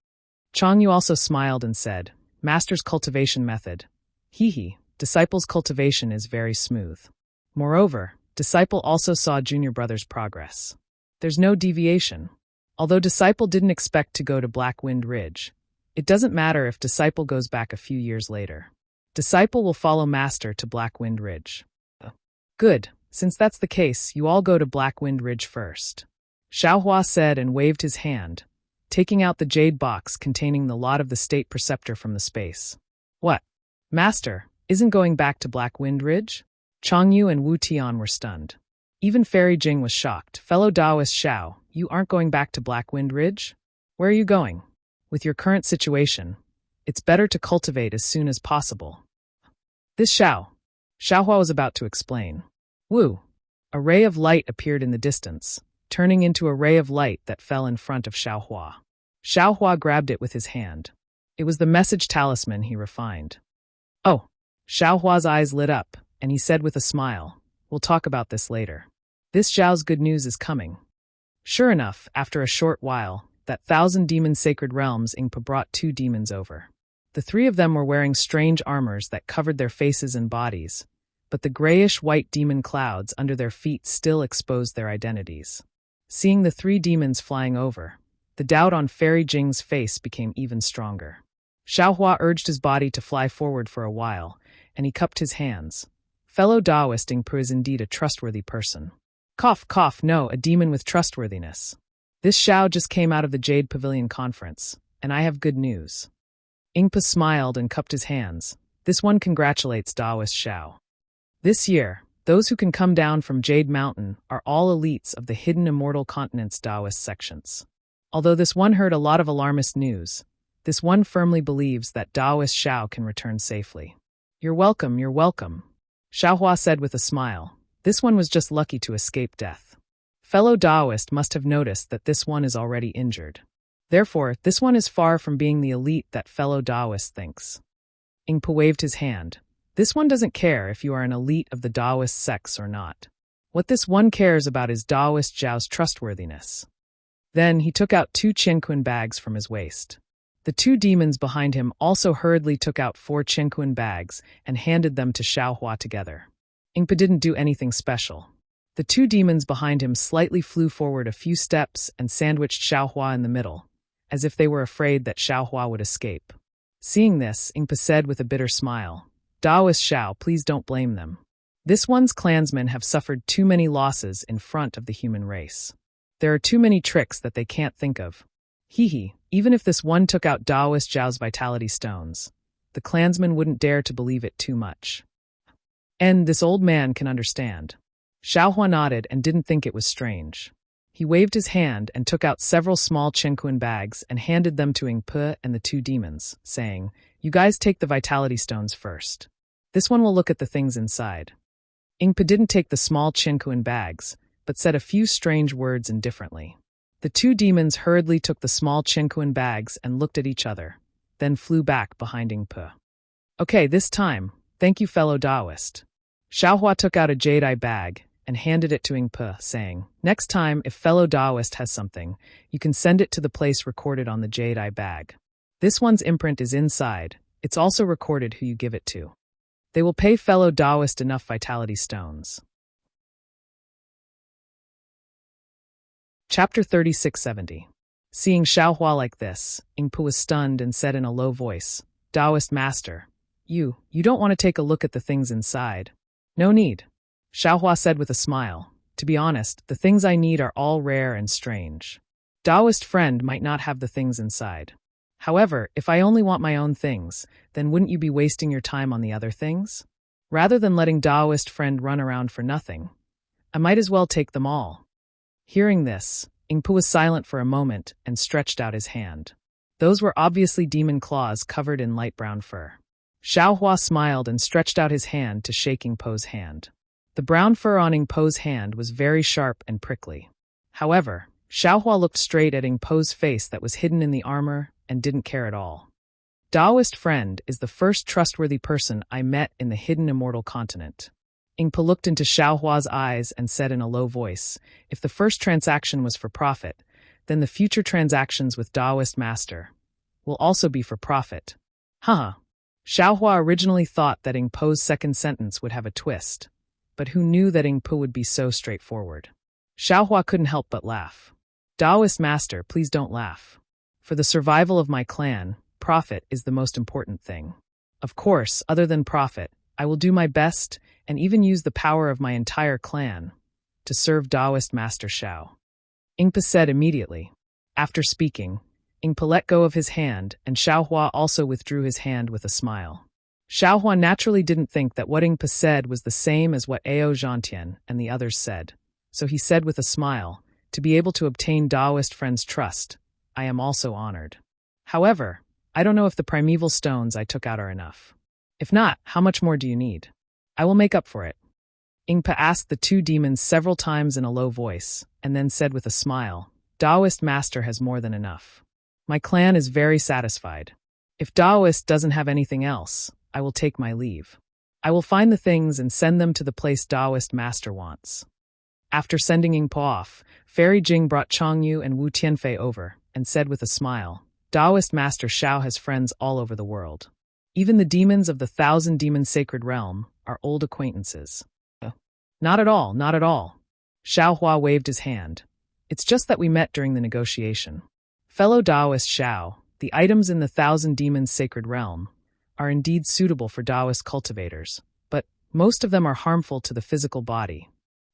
Chang Yu also smiled and said, Master's cultivation method. Hee, Disciple's cultivation is very smooth. Moreover, Disciple also saw Junior Brother's progress. There's no deviation. Although Disciple didn't expect to go to Black Wind Ridge, it doesn't matter if Disciple goes back a few years later. Disciple will follow Master to Black Wind Ridge. Good, since that's the case, you all go to Black Wind Ridge first. Xiaohua said and waved his hand, taking out the jade box containing the lot of the state preceptor from the space. What? Master, isn't going back to Black Wind Ridge? Chang Yu and Wu Tian were stunned. Even Fairy Jing was shocked. Fellow Taoist Xiao, you aren't going back to Black Wind Ridge? Where are you going? With your current situation, it's better to cultivate as soon as possible. This Xiaohua was about to explain. Wu! A ray of light appeared in the distance, turning into a ray of light that fell in front of Xiaohua. Xiaohua grabbed it with his hand. It was the message talisman he refined. Oh! Xiaohua's eyes lit up, and he said with a smile, We'll talk about this later. This Zhao's good news is coming. Sure enough, after a short while, that 1,000 demon sacred realms Ingpa brought 2 demons over. The 3 of them were wearing strange armors that covered their faces and bodies, but the grayish-white demon clouds under their feet still exposed their identities. Seeing the 3 demons flying over, the doubt on Fairy Jing's face became even stronger. Xiaohua urged his body to fly forward for a while, and he cupped his hands. Fellow Taoist Ingpa is indeed a trustworthy person. Cough, cough, no, a demon with trustworthiness. This Xiao just came out of the Jade Pavilion conference, and I have good news. Ingpa smiled and cupped his hands. This one congratulates Taoist Xiao. This year, those who can come down from Jade Mountain are all elites of the Hidden Immortal Continent's Taoist sections. Although this one heard a lot of alarmist news, this one firmly believes that Taoist Xiao can return safely. You're welcome, you're welcome. Xiaohua said with a smile. This one was just lucky to escape death. Fellow Taoist must have noticed that this one is already injured. Therefore, this one is far from being the elite that fellow Taoist thinks. Ingpa waved his hand. This one doesn't care if you are an elite of the Taoist sects or not. What this one cares about is Taoist Zhao's trustworthiness. Then he took out 2 Qianquan bags from his waist. The 2 demons behind him also hurriedly took out 4 Qianquan bags and handed them to Xiaohua together. Ingpa didn't do anything special. The 2 demons behind him slightly flew forward a few steps and sandwiched Xiaohua in the middle, as if they were afraid that Xiaohua would escape. Seeing this, Ingpa said with a bitter smile, Taoist Xiao, please don't blame them. This one's clansmen have suffered too many losses in front of the human race. There are too many tricks that they can't think of. Hee, even if this one took out Taoist Zhao's vitality stones, the clansmen wouldn't dare to believe it too much. And this old man can understand. Xiaohua nodded and didn't think it was strange. He waved his hand and took out several small Chinquan bags and handed them to Ingpe and the two demons, saying, "You guys take the vitality stones first. This one will look at the things inside." Ingpe didn't take the small Chinquan bags, but said a few strange words indifferently. The two demons hurriedly took the small Chinquan bags and looked at each other, then flew back behind Ingpe. "Okay, this time, thank you, fellow Taoist." Xiaohua took out a jade-eye bag and handed it to Ingpe, saying, "Next time, if fellow Taoist has something, you can send it to the place recorded on the jade-eye bag. This one's imprint is inside. It's also recorded who you give it to. They will pay fellow Taoist enough vitality stones." Chapter 3670. Seeing Xiaohua like this, Ingpe was stunned and said in a low voice, "Taoist master, you don't want to take a look at the things inside." "No need," Xiaohua said with a smile. "To be honest, the things I need are all rare and strange. Taoist friend might not have the things inside. However, if I only want my own things, then wouldn't you be wasting your time on the other things? Rather than letting Taoist friend run around for nothing, I might as well take them all." Hearing this, Ingpe was silent for a moment and stretched out his hand. Those were obviously demon claws covered in light brown fur. Xiaohua smiled and stretched out his hand to shake Ingpe's hand. The brown fur on Ingpe's hand was very sharp and prickly. However, Xiaohua looked straight at Ingpe's face that was hidden in the armor and didn't care at all. "Taoist friend is the first trustworthy person I met in the hidden immortal continent." Ingpe looked into Xiaohua's eyes and said in a low voice, "If the first transaction was for profit, then the future transactions with Taoist master will also be for profit." Haha. Xiaohua originally thought that Ingpe's second sentence would have a twist, but who knew that Ingpe would be so straightforward? Xiaohua couldn't help but laugh. "Taoist master, please don't laugh. For the survival of my clan, profit is the most important thing. Of course, other than profit, I will do my best and even use the power of my entire clan to serve Taoist Master Xiao." Ingpe said immediately. After speaking, Ingpe let go of his hand, and Xiaohua also withdrew his hand with a smile. Xiaohua naturally didn't think that what Ingpe said was the same as what Ao Zhantian and the others said, so he said with a smile, "To be able to obtain Taoist friends' trust, I am also honored. However, I don't know if the primeval stones I took out are enough. If not, how much more do you need? I will make up for it." Ingpe asked the two demons several times in a low voice, and then said with a smile, "Taoist master has more than enough. My clan is very satisfied. If Taoist doesn't have anything else, I will take my leave. I will find the things and send them to the place Taoist master wants." After sending Ingpe off, Fairy Jing brought Changyu and Wu Tianfei over, and said with a smile, "Taoist master Xiao has friends all over the world. Even the demons of the 1,000-demon sacred realm are old acquaintances." Not at all, not at all." Xiaohua waved his hand. "It's just that we met during the negotiation. Fellow Taoist Xiao, the items in the 1,000-demon sacred realm are indeed suitable for Taoist cultivators, but most of them are harmful to the physical body."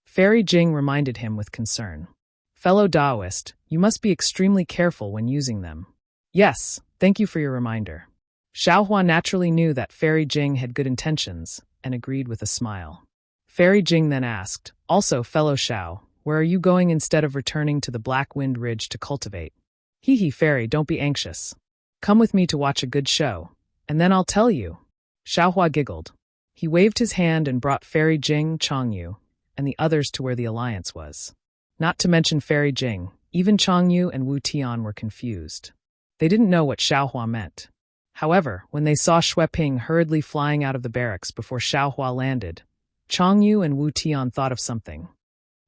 Fairy Jing reminded him with concern. "Fellow Taoist, you must be extremely careful when using them." "Yes, thank you for your reminder." Xiaohua naturally knew that Fairy Jing had good intentions, and agreed with a smile. Fairy Jing then asked, "Also, fellow Xiao, where are you going instead of returning to the Black Wind Ridge to cultivate?" "Hee, Fairy, don't be anxious. Come with me to watch a good show, and then I'll tell you." Xiaohua giggled. He waved his hand and brought Fairy Jing, Changyu, and the others to where the alliance was. Not to mention Fairy Jing, even Changyu and Wu Tian were confused. They didn't know what Xiaohua meant. However, when they saw Xueping hurriedly flying out of the barracks before Xiaohua landed, Changyu and Wu Tian thought of something.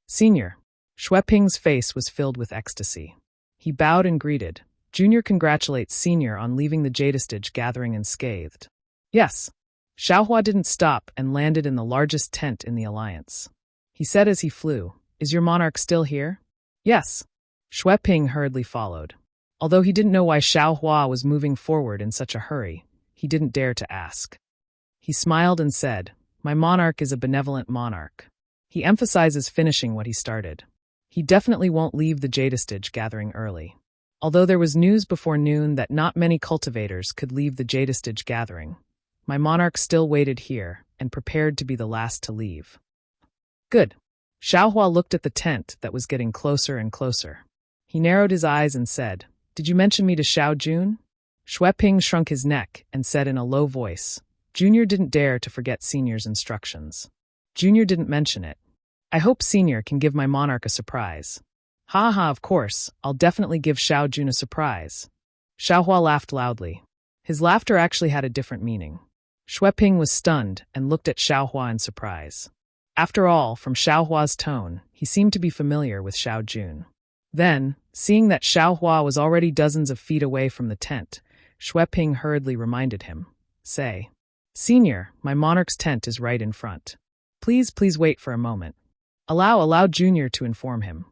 "Senior." Xueping's face was filled with ecstasy. He bowed and greeted. Junior congratulates Senior on leaving the Jadestage gathering unscathed. "Yes." Xiaohua didn't stop and landed in the largest tent in the alliance. He said as he flew, "Is your monarch still here?" "Yes." Xueping hurriedly followed. Although he didn't know why Xiaohua was moving forward in such a hurry, he didn't dare to ask. He smiled and said, "My monarch is a benevolent monarch." He emphasizes finishing what he started. He definitely won't leave the Jadestage gathering early. Although there was news before noon that not many cultivators could leave the Jadestage gathering, my monarch still waited here and prepared to be the last to leave. "Good." Xiaohua looked at the tent that was getting closer and closer. He narrowed his eyes and said, "Did you mention me to Xiao Jun?" Shui Ping shrunk his neck and said in a low voice, "Junior didn't dare to forget Senior's instructions. Junior didn't mention it. I hope Senior can give my monarch a surprise." "Ha ha, of course, I'll definitely give Xiao Jun a surprise." Xiaohua laughed loudly. His laughter actually had a different meaning. Shui Ping was stunned and looked at Xiaohua in surprise. After all, from Xiaohua's tone, he seemed to be familiar with Xiao Jun. Then, seeing that Xiaohua was already dozens of feet away from the tent, Shui Ping hurriedly reminded him, "Say, Senior, my monarch's tent is right in front. Please wait for a moment. Allow Junior to inform him."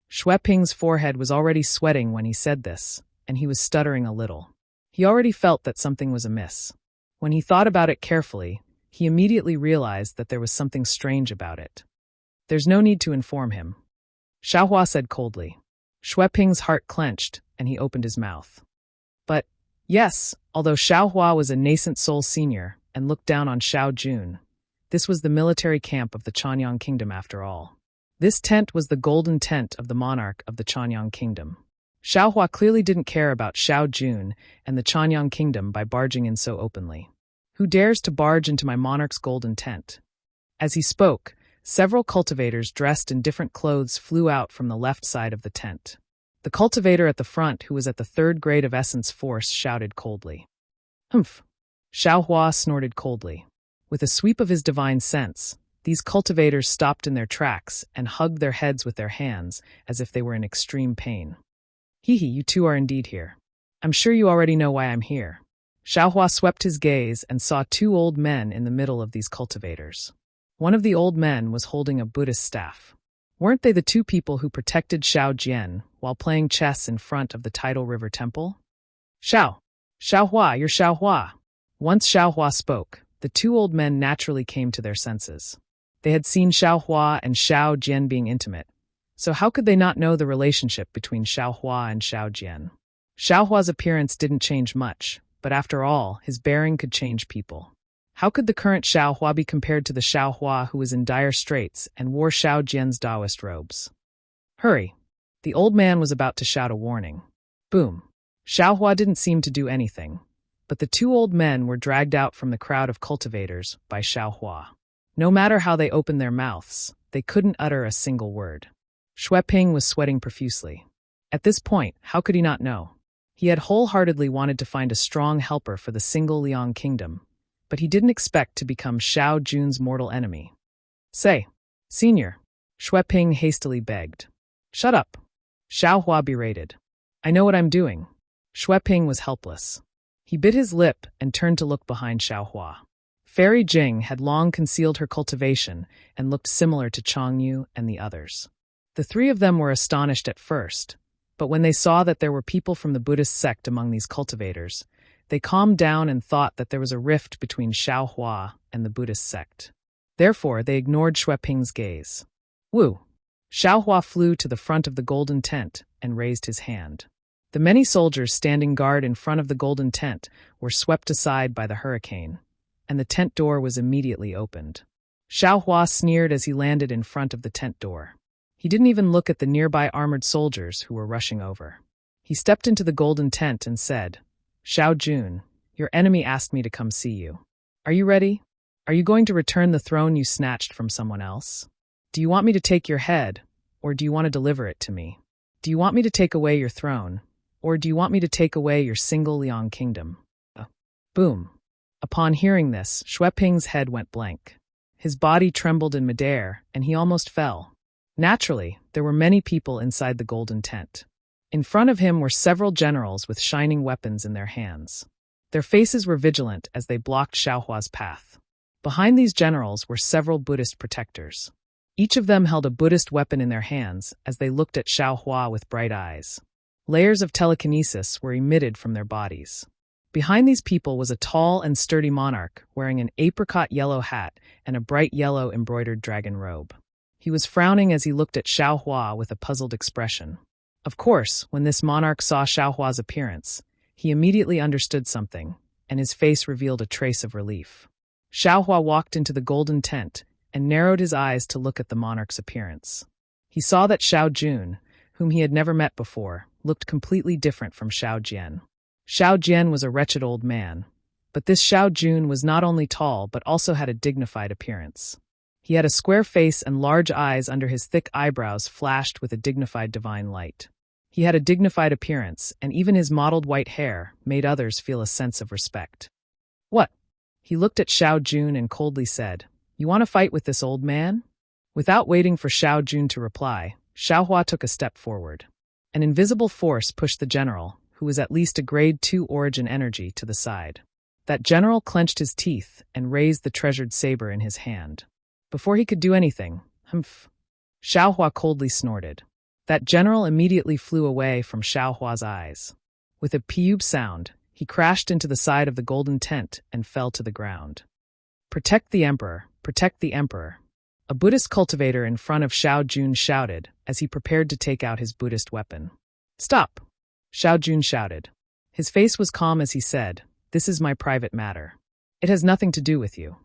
Shui Ping's forehead was already sweating when he said this, and he was stuttering a little. He already felt that something was amiss. When he thought about it carefully, he immediately realized that there was something strange about it. "There's no need to inform him," Xiaohua said coldly. Shui Ping's heart clenched, and he opened his mouth. But, yes, although Xiaohua was a nascent soul senior and looked down on Xiao Jun, this was the military camp of the Chanyang Kingdom after all. This tent was the golden tent of the monarch of the Chanyang Kingdom. Xiaohua clearly didn't care about Xiao Jun and the Chanyang Kingdom by barging in so openly. "Who dares to barge into my monarch's golden tent?" As he spoke, several cultivators dressed in different clothes flew out from the left side of the tent. The cultivator at the front, who was at the 3rd grade of essence force, shouted coldly. "Humph!" Xiaohua snorted coldly. With a sweep of his divine sense, these cultivators stopped in their tracks and hugged their heads with their hands as if they were in extreme pain. "Hee, you two are indeed here. I'm sure you already know why I'm here." Xiaohua swept his gaze and saw 2 old men in the middle of these cultivators. One of the old men was holding a Buddhist staff. Weren't they the 2 people who protected Xiao Jian while playing chess in front of the Tidal River Temple? Xiaohua, you're Xiaohua." Once Xiaohua spoke, the 2 old men naturally came to their senses. They had seen Xiaohua and Xiao Jian being intimate, so how could they not know the relationship between Xiaohua and Xiao Jian? Xiaohua's appearance didn't change much, but after all, his bearing could change people. How could the current Xiaohua be compared to the Xiaohua who was in dire straits and wore Xiao Jian's Taoist robes? "Hurry!" The old man was about to shout a warning. Boom! Xiaohua didn't seem to do anything, but the 2 old men were dragged out from the crowd of cultivators by Xiaohua. No matter how they opened their mouths, they couldn't utter a single word. Shui Ping was sweating profusely. At this point, how could he not know? He had wholeheartedly wanted to find a strong helper for the single Liang kingdom, but he didn't expect to become Xiao Jun's mortal enemy. "Say, Senior," Shui Ping hastily begged. "Shut up," Xiaohua berated. "I know what I'm doing." Shui Ping was helpless. He bit his lip and turned to look behind Xiaohua. Fairy Jing had long concealed her cultivation and looked similar to Changyu and the others. The 3 of them were astonished at first, but when they saw that there were people from the Buddhist sect among these cultivators, they calmed down and thought that there was a rift between Xiaohua and the Buddhist sect. Therefore, they ignored Shui Ping's gaze. "Woo!" Xiaohua flew to the front of the golden tent and raised his hand. The many soldiers standing guard in front of the golden tent were swept aside by the hurricane, and the tent door was immediately opened. Xiaohua sneered as he landed in front of the tent door. He didn't even look at the nearby armored soldiers who were rushing over. He stepped into the golden tent and said, "Xiao Jun, your enemy asked me to come see you. Are you ready? Are you going to return the throne you snatched from someone else? Do you want me to take your head, or do you want to deliver it to me? Do you want me to take away your throne, or do you want me to take away your single Liang kingdom?" Boom. Upon hearing this, Shui Ping's head went blank. His body trembled in midair, and he almost fell. Naturally, there were many people inside the golden tent. In front of him were several generals with shining weapons in their hands. Their faces were vigilant as they blocked Xiaohua's path. Behind these generals were several Buddhist protectors. Each of them held a Buddhist weapon in their hands as they looked at Xiaohua with bright eyes. Layers of telekinesis were emitted from their bodies. Behind these people was a tall and sturdy monarch wearing an apricot yellow hat and a bright yellow embroidered dragon robe. He was frowning as he looked at Xiaohua with a puzzled expression. Of course, when this monarch saw Xiaohua's appearance, he immediately understood something, and his face revealed a trace of relief. Xiaohua walked into the golden tent and narrowed his eyes to look at the monarch's appearance. He saw that Xiao Jun, whom he had never met before, looked completely different from Xiao Jian. Xiao Jian was a wretched old man, but this Xiao Jun was not only tall but also had a dignified appearance. He had a square face and large eyes under his thick eyebrows flashed with a dignified divine light. He had a dignified appearance, and even his mottled white hair made others feel a sense of respect. "What?" He looked at Xiao Jun and coldly said, "You want to fight with this old man?" Without waiting for Xiao Jun to reply, Xiao Hua took a step forward. An invisible force pushed the general, who was at least a grade 2 origin energy, to the side. That general clenched his teeth and raised the treasured saber in his hand. Before he could do anything, humph, Xiao Hua coldly snorted. That general immediately flew away from Xiao Hua's eyes. With a peub sound, he crashed into the side of the golden tent and fell to the ground. "Protect the emperor, protect the emperor," a Buddhist cultivator in front of Xiao Jun shouted as he prepared to take out his Buddhist weapon. "Stop!" Xiao Jun shouted. His face was calm as he said, "This is my private matter. It has nothing to do with you.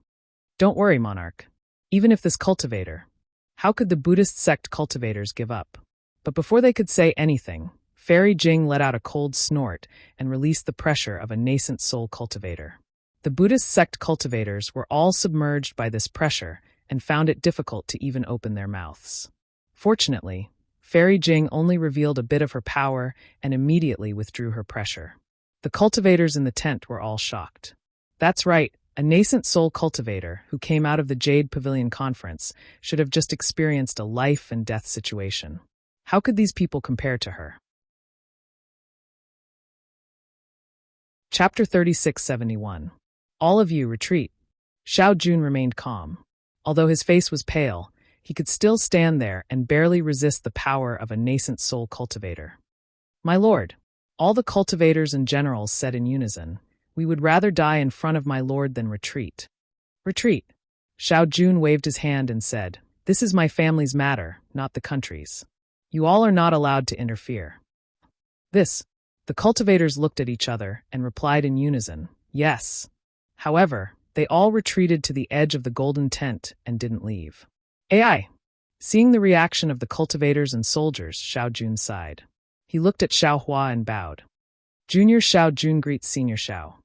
Don't worry, monarch. Even if this cultivator..." How could the Buddhist sect cultivators give up? But before they could say anything, Fairy Jing let out a cold snort and released the pressure of a nascent soul cultivator. The Buddhist sect cultivators were all submerged by this pressure and found it difficult to even open their mouths. Fortunately, Fairy Jing only revealed a bit of her power and immediately withdrew her pressure. The cultivators in the tent were all shocked. That's right, a nascent soul cultivator who came out of the Jade Pavilion conference should have just experienced a life and death situation. How could these people compare to her? Chapter 3671. All of you retreat. Xiao Jun remained calm. Although his face was pale, he could still stand there and barely resist the power of a nascent soul cultivator. "My lord," all the cultivators and generals said in unison, "we would rather die in front of my lord than retreat." "Retreat." Xiao Jun waved his hand and said, "This is my family's matter, not the country's. You all are not allowed to interfere." "This." The cultivators looked at each other and replied in unison, "Yes." However, they all retreated to the edge of the golden tent and didn't leave. AI. Seeing the reaction of the cultivators and soldiers, Xiao Jun sighed. He looked at Xiao Hua and bowed. "Junior Xiao Jun greets Senior Xiao."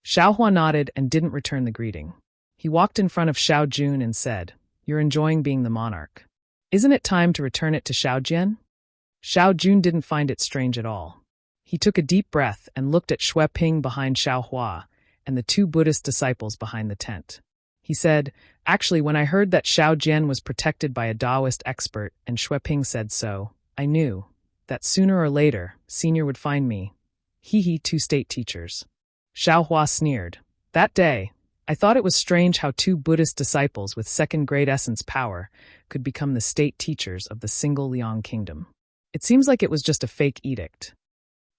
Xiao Hua nodded and didn't return the greeting. He walked in front of Xiao Jun and said, "You're enjoying being the monarch. Isn't it time to return it to Xiao Jian?" Xiao Jun didn't find it strange at all. He took a deep breath and looked at Shui Ping behind Xiao Hua and the two Buddhist disciples behind the tent. He said, "Actually, when I heard that Xiao Jian was protected by a Taoist expert and Shui Ping said so, I knew that sooner or later, Senior would find me. Hee, two state teachers." Xiao Hua sneered. "That day, I thought it was strange how two Buddhist disciples with second-grade essence power could become the state teachers of the single Liang kingdom. It seems like it was just a fake edict."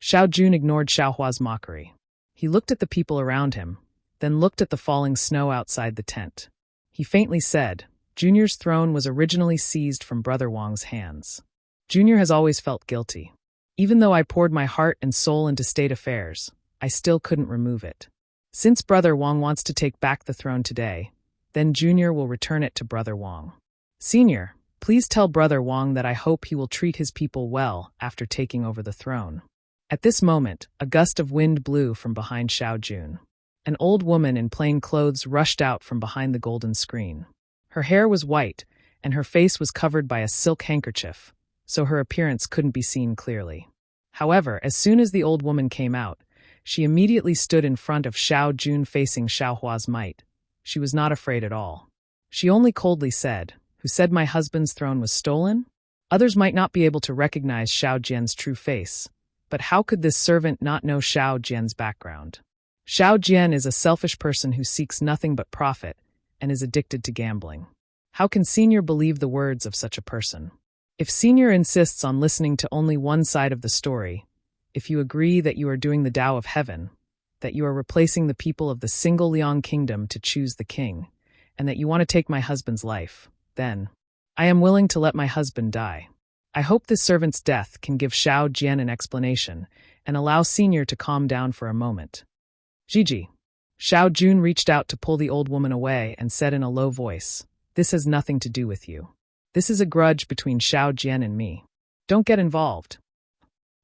Xiao Jun ignored Xiao Hua's mockery. He looked at the people around him, then looked at the falling snow outside the tent. He faintly said, "Junior's throne was originally seized from Brother Wang's hands. Junior has always felt guilty. Even though I poured my heart and soul into state affairs, I still couldn't remove it. Since Brother Wang wants to take back the throne today, then Junior will return it to Brother Wang. Senior, please tell Brother Wang that I hope he will treat his people well after taking over the throne." At this moment, a gust of wind blew from behind Xiao Jun. An old woman in plain clothes rushed out from behind the golden screen. Her hair was white, and her face was covered by a silk handkerchief, so her appearance couldn't be seen clearly. However, as soon as the old woman came out, she immediately stood in front of Xiao Jun facing Xiao Hua's might. She was not afraid at all. She only coldly said, "Who said my husband's throne was stolen?" Others might not be able to recognize Xiao Jian's true face, but how could this servant not know Xiao Jian's background? Xiao Jian is a selfish person who seeks nothing but profit and is addicted to gambling. How can Senior believe the words of such a person? If Senior insists on listening to only one side of the story, if you agree that you are doing the Tao of Heaven, that you are replacing the people of the single Liang kingdom to choose the king, and that you want to take my husband's life, then I am willing to let my husband die. I hope this servant's death can give Xiao Jian an explanation and allow Senior to calm down for a moment." Gigi. Xiao Jun reached out to pull the old woman away and said in a low voice, "This has nothing to do with you. This is a grudge between Xiao Jian and me. Don't get involved."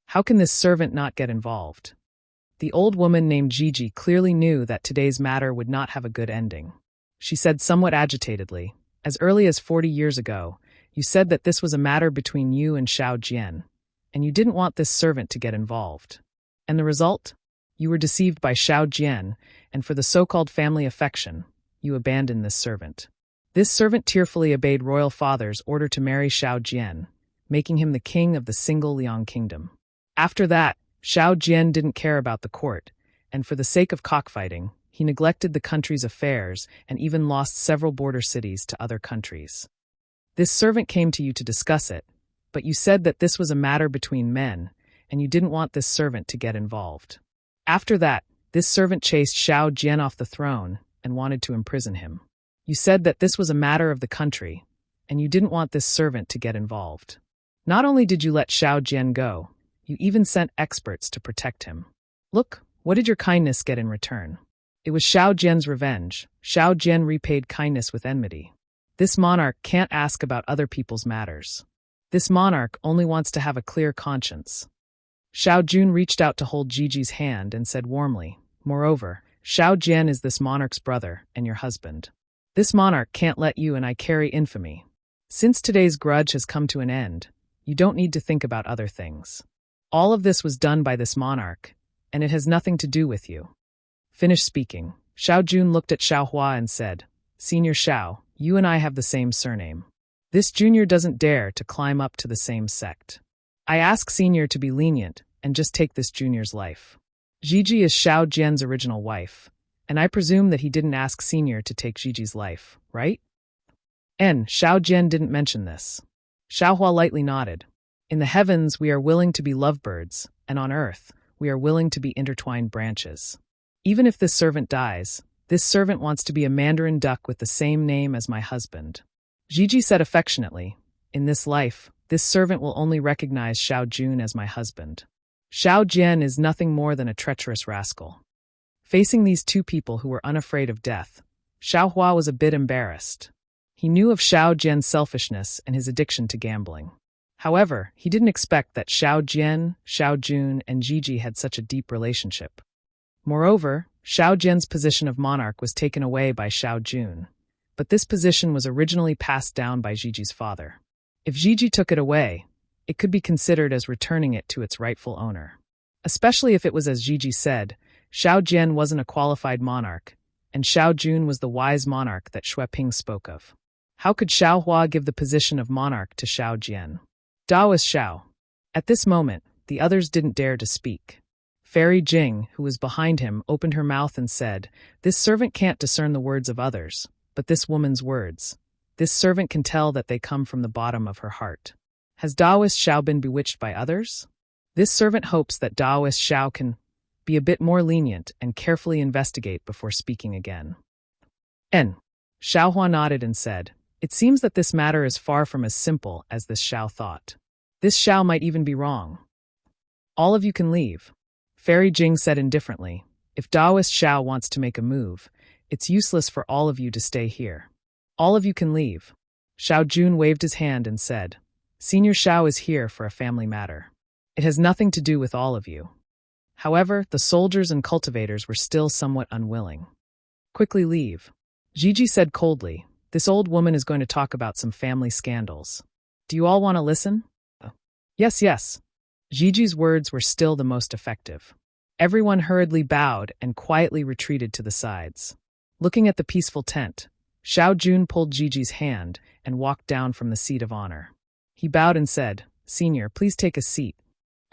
How can this servant not get involved? The old woman named Gigi clearly knew that today's matter would not have a good ending. She said somewhat agitatedly, "As early as 40 years ago, you said that this was a matter between you and Xiao Jian, and you didn't want this servant to get involved. And the result? You were deceived by Xiao Jian, and for the so-called family affection, you abandoned this servant. This servant tearfully obeyed royal father's order to marry Xiao Jian, making him the king of the single Liang kingdom. After that, Xiao Jian didn't care about the court, and for the sake of cockfighting, he neglected the country's affairs and even lost several border cities to other countries. This servant came to you to discuss it, but you said that this was a matter between men, and you didn't want this servant to get involved. After that, this servant chased Xiao Jian off the throne and wanted to imprison him. You said that this was a matter of the country, and you didn't want this servant to get involved. Not only did you let Xiao Jian go, you even sent experts to protect him. Look, what did your kindness get in return? It was Xiao Jian's revenge. Xiao Jian repaid kindness with enmity. This monarch can't ask about other people's matters. This monarch only wants to have a clear conscience." Xiao Jun reached out to hold Gigi's hand and said warmly, "Moreover, Xiao Jian is this monarch's brother and your husband. This monarch can't let you and I carry infamy. Since today's grudge has come to an end, you don't need to think about other things. All of this was done by this monarch, and it has nothing to do with you." Finished speaking, Xiao Jun looked at Xiao Hua and said, "Senior Xiao, you and I have the same surname. This junior doesn't dare to climb up to the same sect. I ask Senior to be lenient and just take this junior's life. Gigi is Xiao Jian's original wife, and I presume that he didn't ask Senior to take Gigi's life, right?" Xiao Jian didn't mention this. Xiao Hua lightly nodded. "In the heavens we are willing to be lovebirds, and on earth we are willing to be intertwined branches. Even if this servant dies, this servant wants to be a mandarin duck with the same name as my husband." Gigi said affectionately, "In this life, this servant will only recognize Xiao Jun as my husband. Xiao Jian is nothing more than a treacherous rascal." Facing these two people who were unafraid of death, Xiao Hua was a bit embarrassed. He knew of Xiao Jian's selfishness and his addiction to gambling. However, he didn't expect that Xiao Jian, Xiao Jun, and Gigi had such a deep relationship. Moreover, Xiao Jian's position of monarch was taken away by Xiao Jun, but this position was originally passed down by Gigi's father. If Gigi took it away, it could be considered as returning it to its rightful owner. Especially if it was as Gigi said, Xiao Jian wasn't a qualified monarch, and Xiao Jun was the wise monarch that Xue Ping spoke of. How could Xiao Hua give the position of monarch to Xiao Jian? Daoist Xiao. At this moment, the others didn't dare to speak. Fairy Jing, who was behind him, opened her mouth and said, "This servant can't discern the words of others, but this woman's words. This servant can tell that they come from the bottom of her heart. Has Daoist Xiao been bewitched by others? This servant hopes that Daoist Xiao can be a bit more lenient and carefully investigate before speaking again." Xiao Hua nodded and said, "It seems that this matter is far from as simple as this Xiao thought. This Xiao might even be wrong. All of you can leave." Fairy Jing said indifferently, "If Daoist Xiao wants to make a move, it's useless for all of you to stay here. All of you can leave." Xiao Jun waved his hand and said, "Senior Xiao is here for a family matter. It has nothing to do with all of you." However, the soldiers and cultivators were still somewhat unwilling. "Quickly leave." Gigi said coldly, "This old woman is going to talk about some family scandals. Do you all want to listen?" Yes, yes. Gigi's words were still the most effective. Everyone hurriedly bowed and quietly retreated to the sides. Looking at the peaceful tent, Xiao Jun pulled Gigi's hand and walked down from the seat of honor. He bowed and said, "Senior, please take a seat."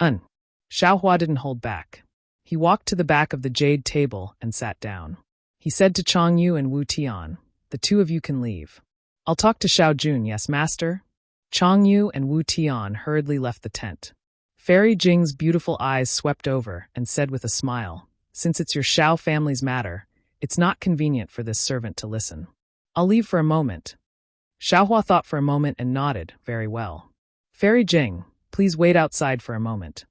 Xiao Hua didn't hold back. He walked to the back of the jade table and sat down. He said to Chang Yu and Wu Tian, "The two of you can leave. I'll talk to Xiao Jun, yes, master?" Chang Yu and Wu Tian hurriedly left the tent. Fairy Jing's beautiful eyes swept over and said with a smile, "Since it's your Xiao family's matter, it's not convenient for this servant to listen. I'll leave for a moment." Xiao Hua thought for a moment and nodded, "Very well. Fairy Jing, please wait outside for a moment."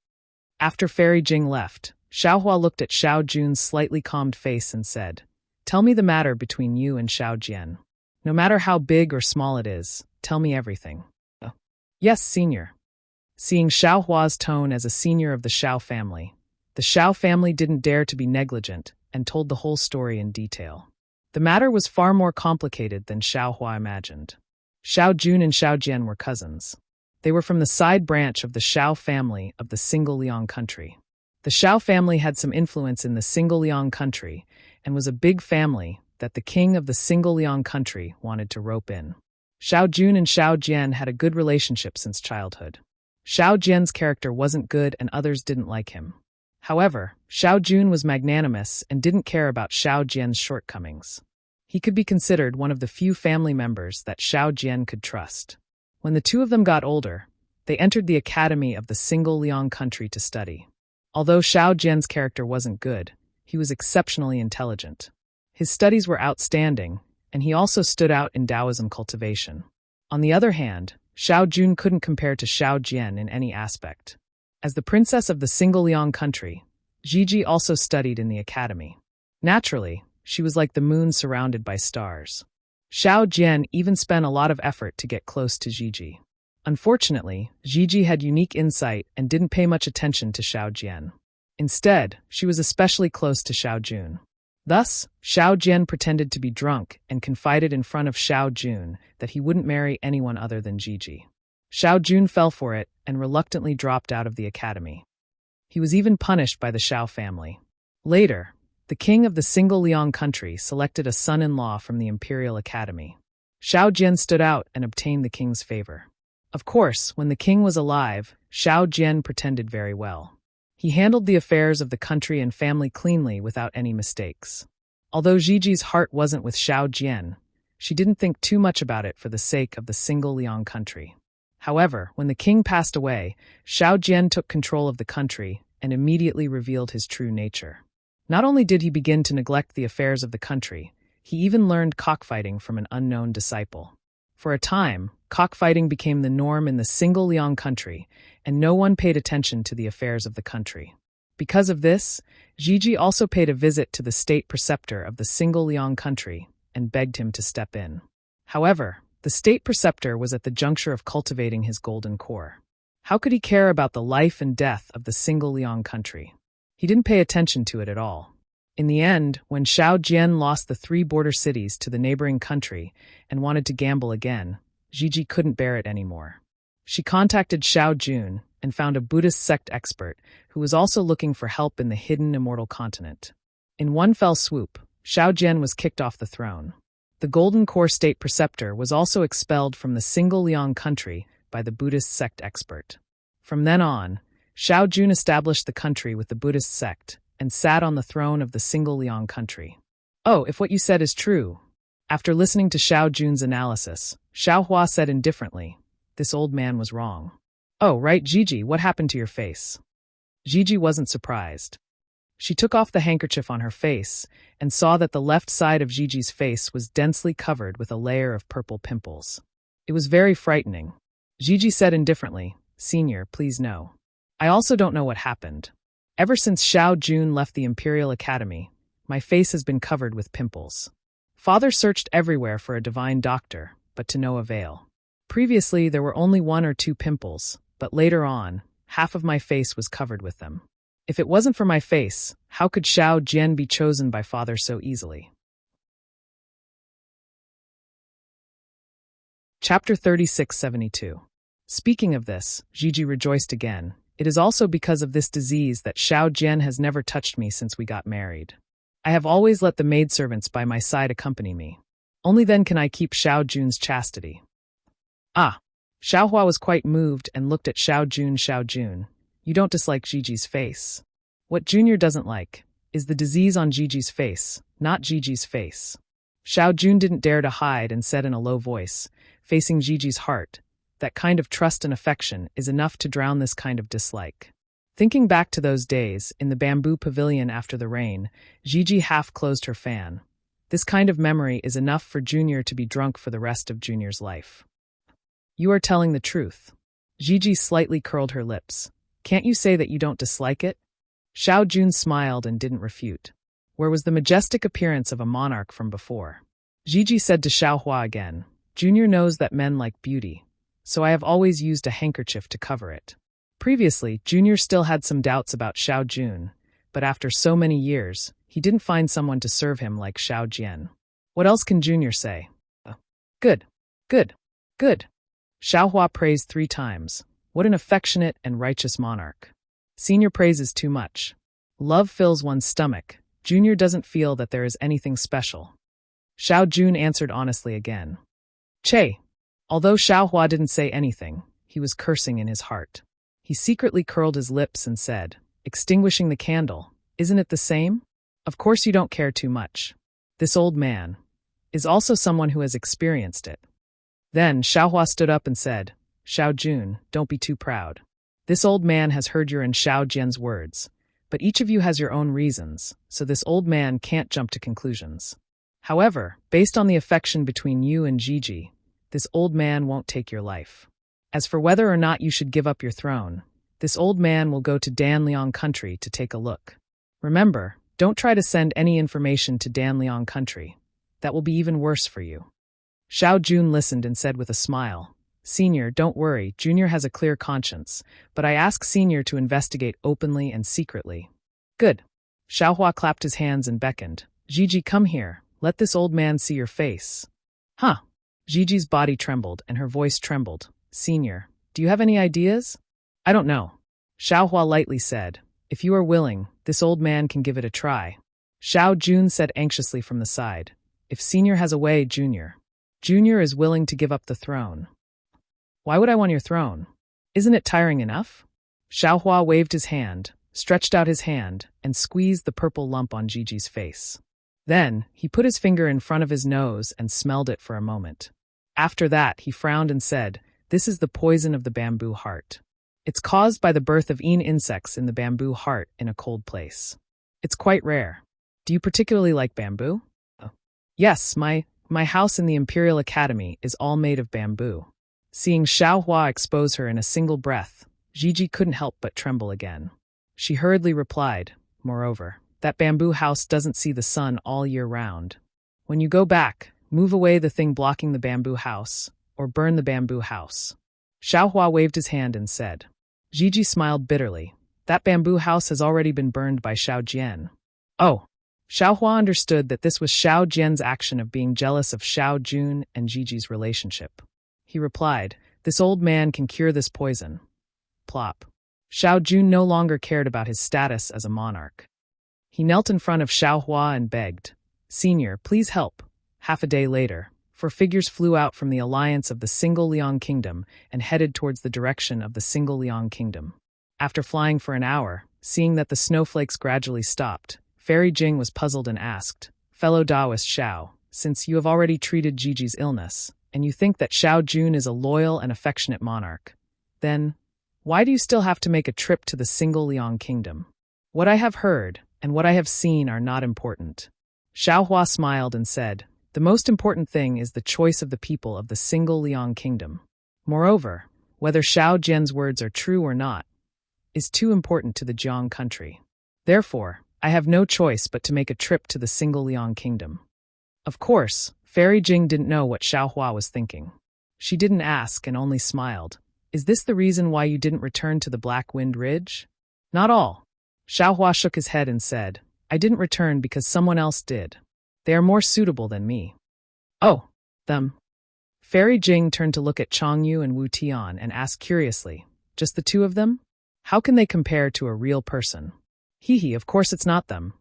After Fairy Jing left, Xiaohua looked at Xiao Jun's slightly calmed face and said, "Tell me the matter between you and Xiao Jian. No matter how big or small it is, tell me everything." "Yes, senior." Seeing Xiaohua's tone as a senior of the Xiao family, the Xiao family didn't dare to be negligent and told the whole story in detail. The matter was far more complicated than Xiaohua imagined. Xiao Jun and Xiao Jian were cousins. They were from the side branch of the Xiao family of the Single Liang country. The Xiao family had some influence in the Single Liang country and was a big family that the king of the Single Liang country wanted to rope in. Xiao Jun and Xiao Jian had a good relationship since childhood. Xiao Jian's character wasn't good and others didn't like him. However, Xiao Jun was magnanimous and didn't care about Xiao Jian's shortcomings. He could be considered one of the few family members that Xiao Jian could trust. When the two of them got older, they entered the academy of the Single Liang country to study. Although Xiao Jian's character wasn't good, he was exceptionally intelligent. His studies were outstanding, and he also stood out in Taoism cultivation. On the other hand, Xiao Jun couldn't compare to Xiao Jian in any aspect. As the princess of the Single Liang country, Gigi also studied in the academy. Naturally, she was like the moon surrounded by stars. Xiao Jian even spent a lot of effort to get close to Gigi. Unfortunately, Gigi had unique insight and didn't pay much attention to Xiao Jian. Instead, she was especially close to Xiao Jun. Thus, Xiao Jian pretended to be drunk and confided in front of Xiao Jun that he wouldn't marry anyone other than Gigi. Xiao Jun fell for it and reluctantly dropped out of the academy. He was even punished by the Xiao family. Later, the king of the Single Liang country selected a son-in-law from the Imperial Academy. Xiao Jian stood out and obtained the king's favor. Of course, when the king was alive, Xiao Jian pretended very well. He handled the affairs of the country and family cleanly without any mistakes. Although Gigi's heart wasn't with Xiao Jian, she didn't think too much about it for the sake of the Single Liang country. However, when the king passed away, Xiao Jian took control of the country and immediately revealed his true nature. Not only did he begin to neglect the affairs of the country, he even learned cockfighting from an unknown disciple. For a time, cockfighting became the norm in the Single Liang country, and no one paid attention to the affairs of the country. Because of this, Gigi also paid a visit to the state preceptor of the Single Liang country and begged him to step in. However, the state preceptor was at the juncture of cultivating his golden core. How could he care about the life and death of the Single Liang country? He didn't pay attention to it at all. In the end, when Xiao Jian lost the 3 border cities to the neighboring country and wanted to gamble again, Gigi couldn't bear it anymore. She contacted Xiao Jun and found a Buddhist sect expert who was also looking for help in the hidden immortal continent. In one fell swoop, Xiao Jian was kicked off the throne. The Golden Core State Preceptor was also expelled from the Single Liang country by the Buddhist sect expert. From then on, Xiao Jun established the country with the Buddhist sect and sat on the throne of the Single Liang country. "Oh, if what you said is true." After listening to Xiao Jun's analysis, Xiaohua said indifferently, "This old man was wrong." "Oh, right, Gigi, what happened to your face?" Gigi wasn't surprised. She took off the handkerchief on her face and saw that the left side of Gigi's face was densely covered with a layer of purple pimples. It was very frightening. Gigi said indifferently, "Senior, please no. I also don't know what happened. Ever since Xiao Jun left the Imperial Academy, my face has been covered with pimples. Father searched everywhere for a divine doctor, but to no avail. Previously, there were only 1 or 2 pimples, but later on, half of my face was covered with them. If it wasn't for my face, how could Xiao Jian be chosen by Father so easily?" Chapter 3672. Speaking of this, Gigi rejoiced again. "It is also because of this disease that Xiao Jian has never touched me since we got married. I have always let the maidservants by my side accompany me. Only then can I keep Xiao Jun's chastity." "Ah." Xiaohua was quite moved and looked at Xiao Jun. "Xiao Jun, you don't dislike Gigi's face. What Junior doesn't like is the disease on Gigi's face, not Gigi's face." Xiao Jun didn't dare to hide and said in a low voice, facing Gigi's heart, "That kind of trust and affection is enough to drown this kind of dislike." Thinking back to those days in the bamboo pavilion after the rain, Gigi half closed her fan. This kind of memory is enough for Junior to be drunk for the rest of Junior's life. "You are telling the truth." Gigi slightly curled her lips. "Can't you say that you don't dislike it?" Xiao Jun smiled and didn't refute. Where was the majestic appearance of a monarch from before? Gigi said to Xiao Hua again, Junior knows that men like beauty, so I have always used a handkerchief to cover it. Previously, Junior still had some doubts about Xiao Jun, but after so many years, he didn't find someone to serve him like Xiao Jian. What else can Junior say? Good, good, good. Xiao Hua praised 3 times. What an affectionate and righteous monarch. Senior praises too much. Love fills one's stomach. Junior doesn't feel that there is anything special. Xiao Jun answered honestly again. Che. Although Xiao Hua didn't say anything, he was cursing in his heart. He secretly curled his lips and said, extinguishing the candle, isn't it the same? Of course you don't care too much. This old man is also someone who has experienced it. Then Xiao Hua stood up and said, Xiao Jun, don't be too proud. This old man has heard your and Xiao Jian's words, but each of you has your own reasons, so this old man can't jump to conclusions. However, based on the affection between you and Gigi, this old man won't take your life. As for whether or not you should give up your throne, this old man will go to Danliang country to take a look. Remember, don't try to send any information to Danliang country. That will be even worse for you. Xiao Jun listened and said with a smile, Senior, don't worry, Junior has a clear conscience, but I ask Senior to investigate openly and secretly. Good. Xiao Hua clapped his hands and beckoned. Gigi, come here, let this old man see your face. Huh. Gigi's body trembled and her voice trembled. Senior, do you have any ideas? I don't know. Xiao Hua lightly said, if you are willing, this old man can give it a try. Xiao Jun said anxiously from the side, if Senior has a way, Junior is willing to give up the throne. Why would I want your throne? Isn't it tiring enough? Xiao Hua waved his hand, stretched out his hand, and squeezed the purple lump on Gigi's face. Then, he put his finger in front of his nose and smelled it for a moment. After that, he frowned and said, this is the poison of the bamboo heart. It's caused by the birth of insects in the bamboo heart in a cold place. It's quite rare. Do you particularly like bamboo? Yes, my house in the Imperial Academy is all made of bamboo. Seeing Xiao Hua expose her in a single breath, Gigi couldn't help but tremble again. She hurriedly replied, moreover, that bamboo house doesn't see the sun all year round. When you go back, move away the thing blocking the bamboo house, or burn the bamboo house. Xiao Hua waved his hand and said. Gigi smiled bitterly. That bamboo house has already been burned by Xiao Jian. Oh. Xiao Hua understood that this was Xiao Jian's action of being jealous of Xiao Jun and Gigi's relationship. He replied, this old man can cure this poison. Plop. Xiao Jun no longer cared about his status as a monarch. He knelt in front of Xiao Hua and begged, Senior, please help. Half a day later, 4 figures flew out from the alliance of the Single Liang Kingdom and headed towards the direction of the Single Liang Kingdom. After flying for an hour, seeing that the snowflakes gradually stopped, Fairy Jing was puzzled and asked, Fellow Taoist Xiao, since you have already treated Gigi's illness, and you think that Xiao Jun is a loyal and affectionate monarch, then why do you still have to make a trip to the Single Liang Kingdom? What I have heard and what I have seen are not important. Xiao Hua smiled and said, the most important thing is the choice of the people of the Single Liang Kingdom. Moreover, whether Xiao Jian's words are true or not, is too important to the Jiang country. Therefore, I have no choice but to make a trip to the Single Liang Kingdom. Of course, Fairy Jing didn't know what Xiao Hua was thinking. She didn't ask and only smiled. Is this the reason why you didn't return to the Black Wind Ridge? Not all. Xiao Hua shook his head and said, I didn't return because someone else did. They are more suitable than me. Oh, them. Fairy Jing turned to look at Chong Yu and Wu Tian and asked curiously, just the 2 of them? How can they compare to a real person? Hee, of course it's not them.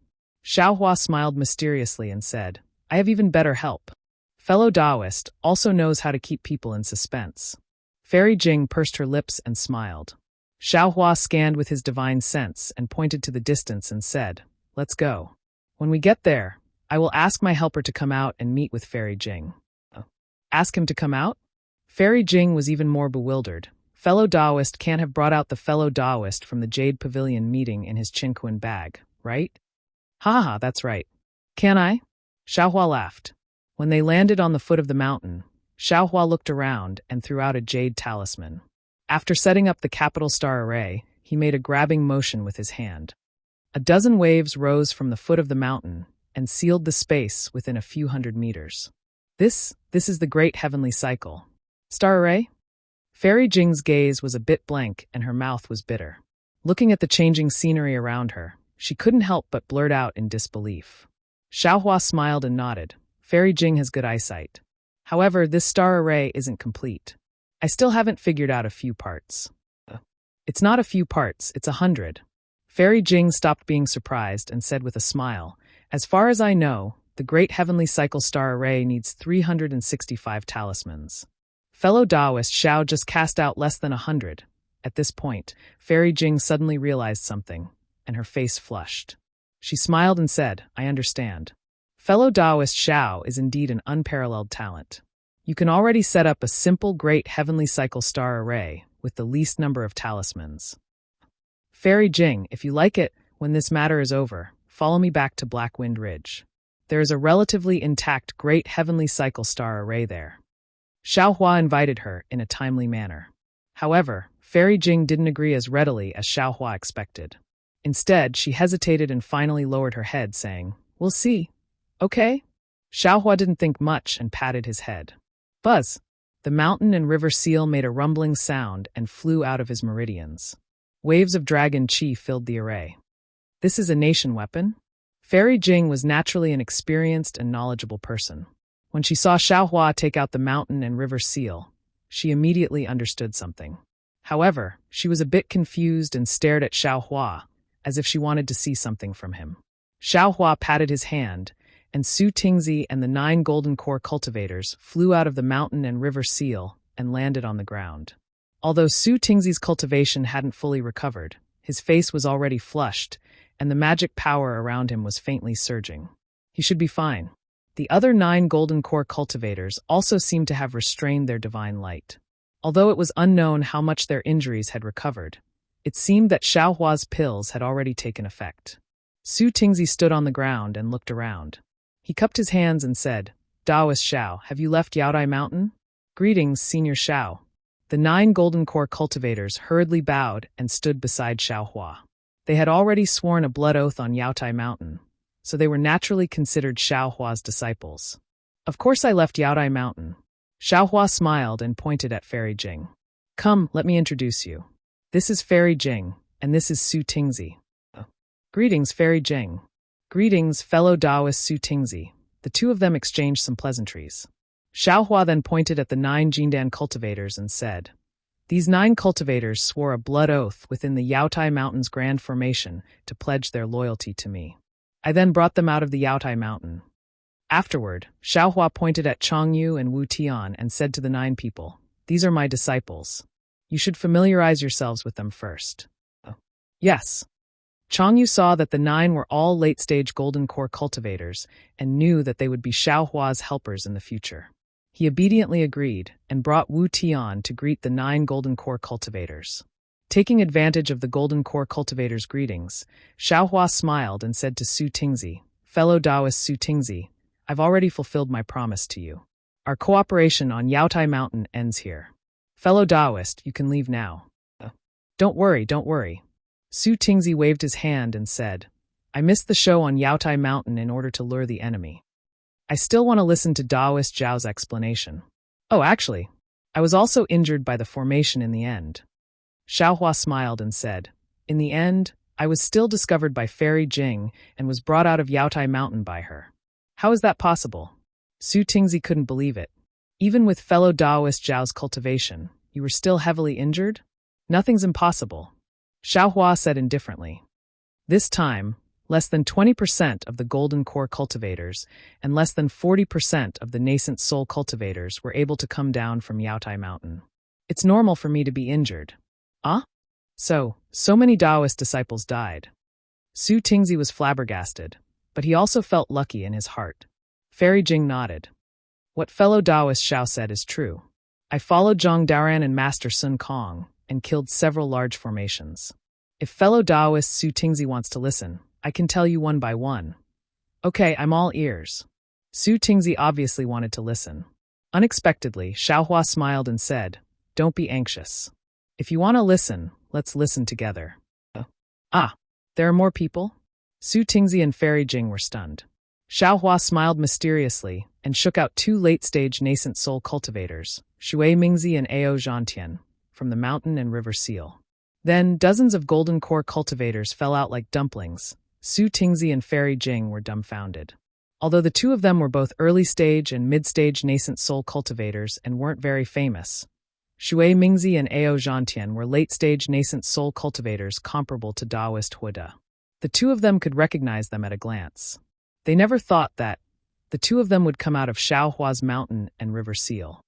Xiao Hua smiled mysteriously and said, I have even better help. Fellow Taoist also knows how to keep people in suspense. Fairy Jing pursed her lips and smiled. Xiao Hua scanned with his divine sense and pointed to the distance and said, let's go. When we get there, I will ask my helper to come out and meet with Fairy Jing. Ask him to come out? Fairy Jing was even more bewildered. Fellow Taoist can't have brought out the fellow Taoist from the Jade Pavilion meeting in his Qinquan bag, right? Ha, that's right. Can I? Xiao Hua laughed. When they landed on the foot of the mountain, Xiao Hua looked around and threw out a jade talisman. After setting up the capital star array, he made a grabbing motion with his hand. A dozen waves rose from the foot of the mountain and sealed the space within a few hundred meters. This is the great heavenly cycle. Star array? Fairy Jing's gaze was a bit blank and her mouth was bitter. Looking at the changing scenery around her, she couldn't help but blurt out in disbelief. Xiaohua smiled and nodded. Fairy Jing has good eyesight. However, this star array isn't complete. I still haven't figured out a few parts. It's not a few parts, it's 100. Fairy Jing stopped being surprised and said with a smile, as far as I know, the Great Heavenly Cycle Star Array needs 365 talismans. Fellow Taoist Xiao just cast out less than 100. At this point, Fairy Jing suddenly realized something, and her face flushed. She smiled and said, I understand. Fellow Taoist Xiao is indeed an unparalleled talent. You can already set up a simple Great Heavenly Cycle Star Array with the least number of talismans. Fairy Jing, if you like it, when this matter is over, follow me back to Blackwind Ridge. There is a relatively intact Great Heavenly Cycle Star Array there. Xiaohua invited her in a timely manner. However, Fairy Jing didn't agree as readily as Xiaohua expected. Instead, she hesitated and finally lowered her head, saying, We'll see. Okay? Xiaohua didn't think much and patted his head. Buzz! The mountain and river seal made a rumbling sound and flew out of his meridians. Waves of dragon chi filled the array. This is a nation weapon? Fairy Jing was naturally an experienced and knowledgeable person. When she saw Xiaohua take out the mountain and river seal, she immediately understood something. However, she was a bit confused and stared at Xiaohua, as if she wanted to see something from him. Xiaohua patted his hand, and Su Tingzi and the 9 golden core cultivators flew out of the mountain and river seal and landed on the ground. Although Su Tingzi's cultivation hadn't fully recovered, his face was already flushed, and the magic power around him was faintly surging. He should be fine. The other 9 golden core cultivators also seemed to have restrained their divine light. Although it was unknown how much their injuries had recovered, it seemed that Xiaohua's pills had already taken effect. Su Tingzi stood on the ground and looked around. He cupped his hands and said, Taoist Xiao, have you left Yaotai Mountain? Greetings, Senior Xiao. The 9 golden core cultivators hurriedly bowed and stood beside Xiaohua. They had already sworn a blood oath on Yaotai Mountain, so they were naturally considered Xiaohua's disciples. Of course I left Yaotai Mountain. Xiaohua smiled and pointed at Fairy Jing. Come, let me introduce you. This is Fairy Jing, and this is Su Tingzi. Greetings, Fairy Jing. Greetings, fellow Taoist Su Tingzi. The two of them exchanged some pleasantries. Xiaohua then pointed at the 9 Jindan cultivators and said, These 9 cultivators swore a blood oath within the Yaotai Mountain's Grand Formation to pledge their loyalty to me. I then brought them out of the Yaotai Mountain. Afterward, Xiaohua pointed at Changyu and Wu Tian and said to the 9 people, These are my disciples. You should familiarize yourselves with them first. Yes. Changyu saw that the 9 were all late-stage golden core cultivators and knew that they would be Xiaohua's helpers in the future. He obediently agreed and brought Wu Tian to greet the 9 golden core cultivators. Taking advantage of the golden core cultivators' greetings, Xiaohua smiled and said to Su Tingzi, Fellow Taoist Su Tingzi, I've already fulfilled my promise to you. Our cooperation on Yaotai Mountain ends here. Fellow Taoist, you can leave now. Don't worry. Su Tingzi waved his hand and said, I missed the show on Yaotai Mountain in order to lure the enemy. I still want to listen to Taoist Zhao's explanation. Oh, actually, I was also injured by the formation in the end. Xiaohua smiled and said, In the end, I was still discovered by Fairy Jing and was brought out of Yaotai Mountain by her. How is that possible? Su Tingzi couldn't believe it. Even with fellow Taoist Zhao's cultivation, you were still heavily injured? Nothing's impossible. Xiaohua said indifferently. This time, less than 20% of the golden core cultivators and less than 40% of the nascent soul cultivators were able to come down from Yaotai Mountain. It's normal for me to be injured. Ah? So many Taoist disciples died. Su Tingzi was flabbergasted, but he also felt lucky in his heart. Fairy Jing nodded. What fellow Taoist Xiao said is true. I followed Zhang Daoran and Master Sun Kong and killed several large formations. If fellow Taoist Su Tingzi wants to listen, I can tell you one by one. Okay, I'm all ears. Su Tingzi obviously wanted to listen. Unexpectedly, Xiaohua smiled and said, Don't be anxious. If you want to listen, let's listen together. There are more people? Su Tingzi and Fairy Jing were stunned. Xiaohua smiled mysteriously and shook out two late-stage nascent soul cultivators, Shui Mingzi and Ao Zhantian, from the mountain and river seal. Then dozens of golden core cultivators fell out like dumplings. Su Tingzi and Fairy Jing were dumbfounded. Although the two of them were both early-stage and mid-stage nascent soul cultivators and weren't very famous, Shui Mingzi and Ao Zhantian were late-stage nascent soul cultivators comparable to Taoist Huida. The two of them could recognize them at a glance. They never thought that the two of them would come out of Xiaohua's mountain and river seal.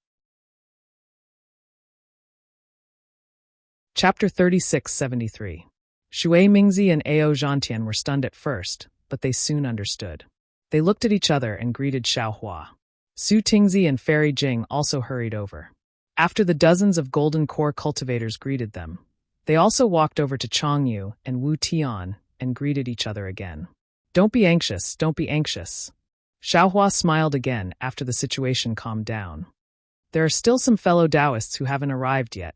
Chapter 3673. Shui Mingzi and Ao Zhantian were stunned at first, but they soon understood. They looked at each other and greeted Xiaohua. Su Tingzi and Fairy Jing also hurried over. After the dozens of golden core cultivators greeted them, they also walked over to Changyu and Wu Tian and greeted each other again. Don't be anxious, don't be anxious. Xiaohua smiled again after the situation calmed down. There are still some fellow Taoists who haven't arrived yet.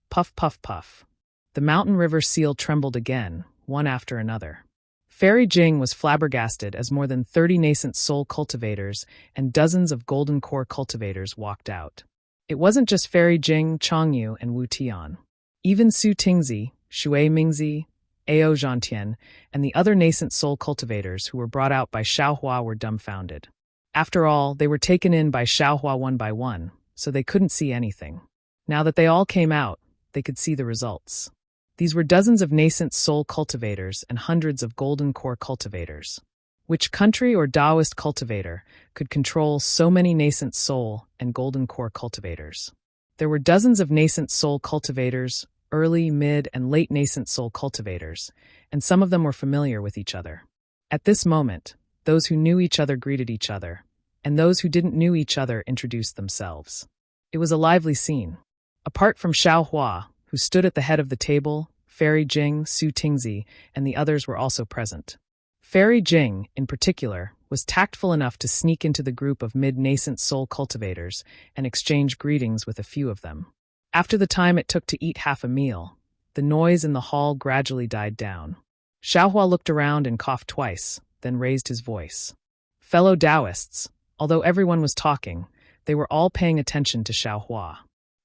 Puff, puff, puff. The mountain river seal trembled again, one after another. Fairy Jing was flabbergasted as more than 30 nascent soul cultivators and dozens of golden core cultivators walked out. It wasn't just Fairy Jing, Changyu, and Wu Tian. Even Su Tingzi, Shui Mingzi, Ao Zhantian, and the other nascent soul cultivators who were brought out by Xiaohua were dumbfounded. After all, they were taken in by Xiaohua one by one, so they couldn't see anything. Now that they all came out, they could see the results. These were dozens of nascent soul cultivators and hundreds of golden core cultivators. Which country or Taoist cultivator could control so many nascent soul and golden core cultivators? There were dozens of nascent soul cultivators, early, mid, and late nascent soul cultivators, and some of them were familiar with each other. At this moment, those who knew each other greeted each other, and those who didn't know each other introduced themselves. It was a lively scene. Apart from Xiaohua, who stood at the head of the table, Fairy Jing, Su Tingzi, and the others were also present. Fairy Jing, in particular, was tactful enough to sneak into the group of mid-nascent soul cultivators and exchange greetings with a few of them. After the time it took to eat half a meal, the noise in the hall gradually died down. Xiaohua looked around and coughed twice, then raised his voice. Fellow Taoists, although everyone was talking, they were all paying attention to Xiaohua.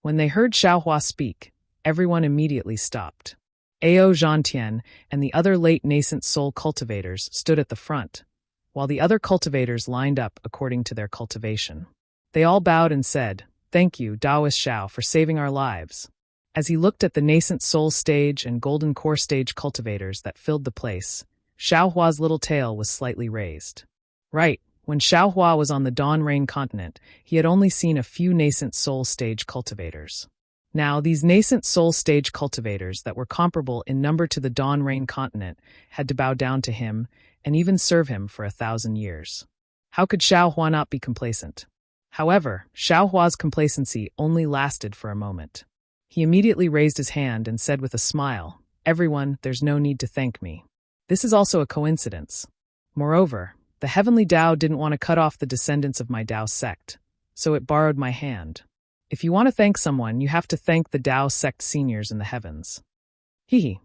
When they heard Xiaohua speak, everyone immediately stopped. Ao Zhantian and the other late nascent soul cultivators stood at the front, while the other cultivators lined up according to their cultivation. They all bowed and said, "Thank you, Taoist Xiao, for saving our lives." As he looked at the nascent soul stage and golden core stage cultivators that filled the place, Xiaohua's little tail was slightly raised. Right, when Xiaohua was on the Dawn Rain continent, he had only seen a few nascent soul stage cultivators. Now, these nascent soul stage cultivators that were comparable in number to the Dawn Rain continent had to bow down to him and even serve him for 1,000 years. How could Xiaohua not be complacent? However, Xiaohua's complacency only lasted for a moment. He immediately raised his hand and said with a smile, "Everyone, there's no need to thank me. This is also a coincidence. Moreover, the heavenly Tao didn't want to cut off the descendants of my Tao sect, so it borrowed my hand. If you want to thank someone, you have to thank the Tao sect seniors in the heavens." Hee.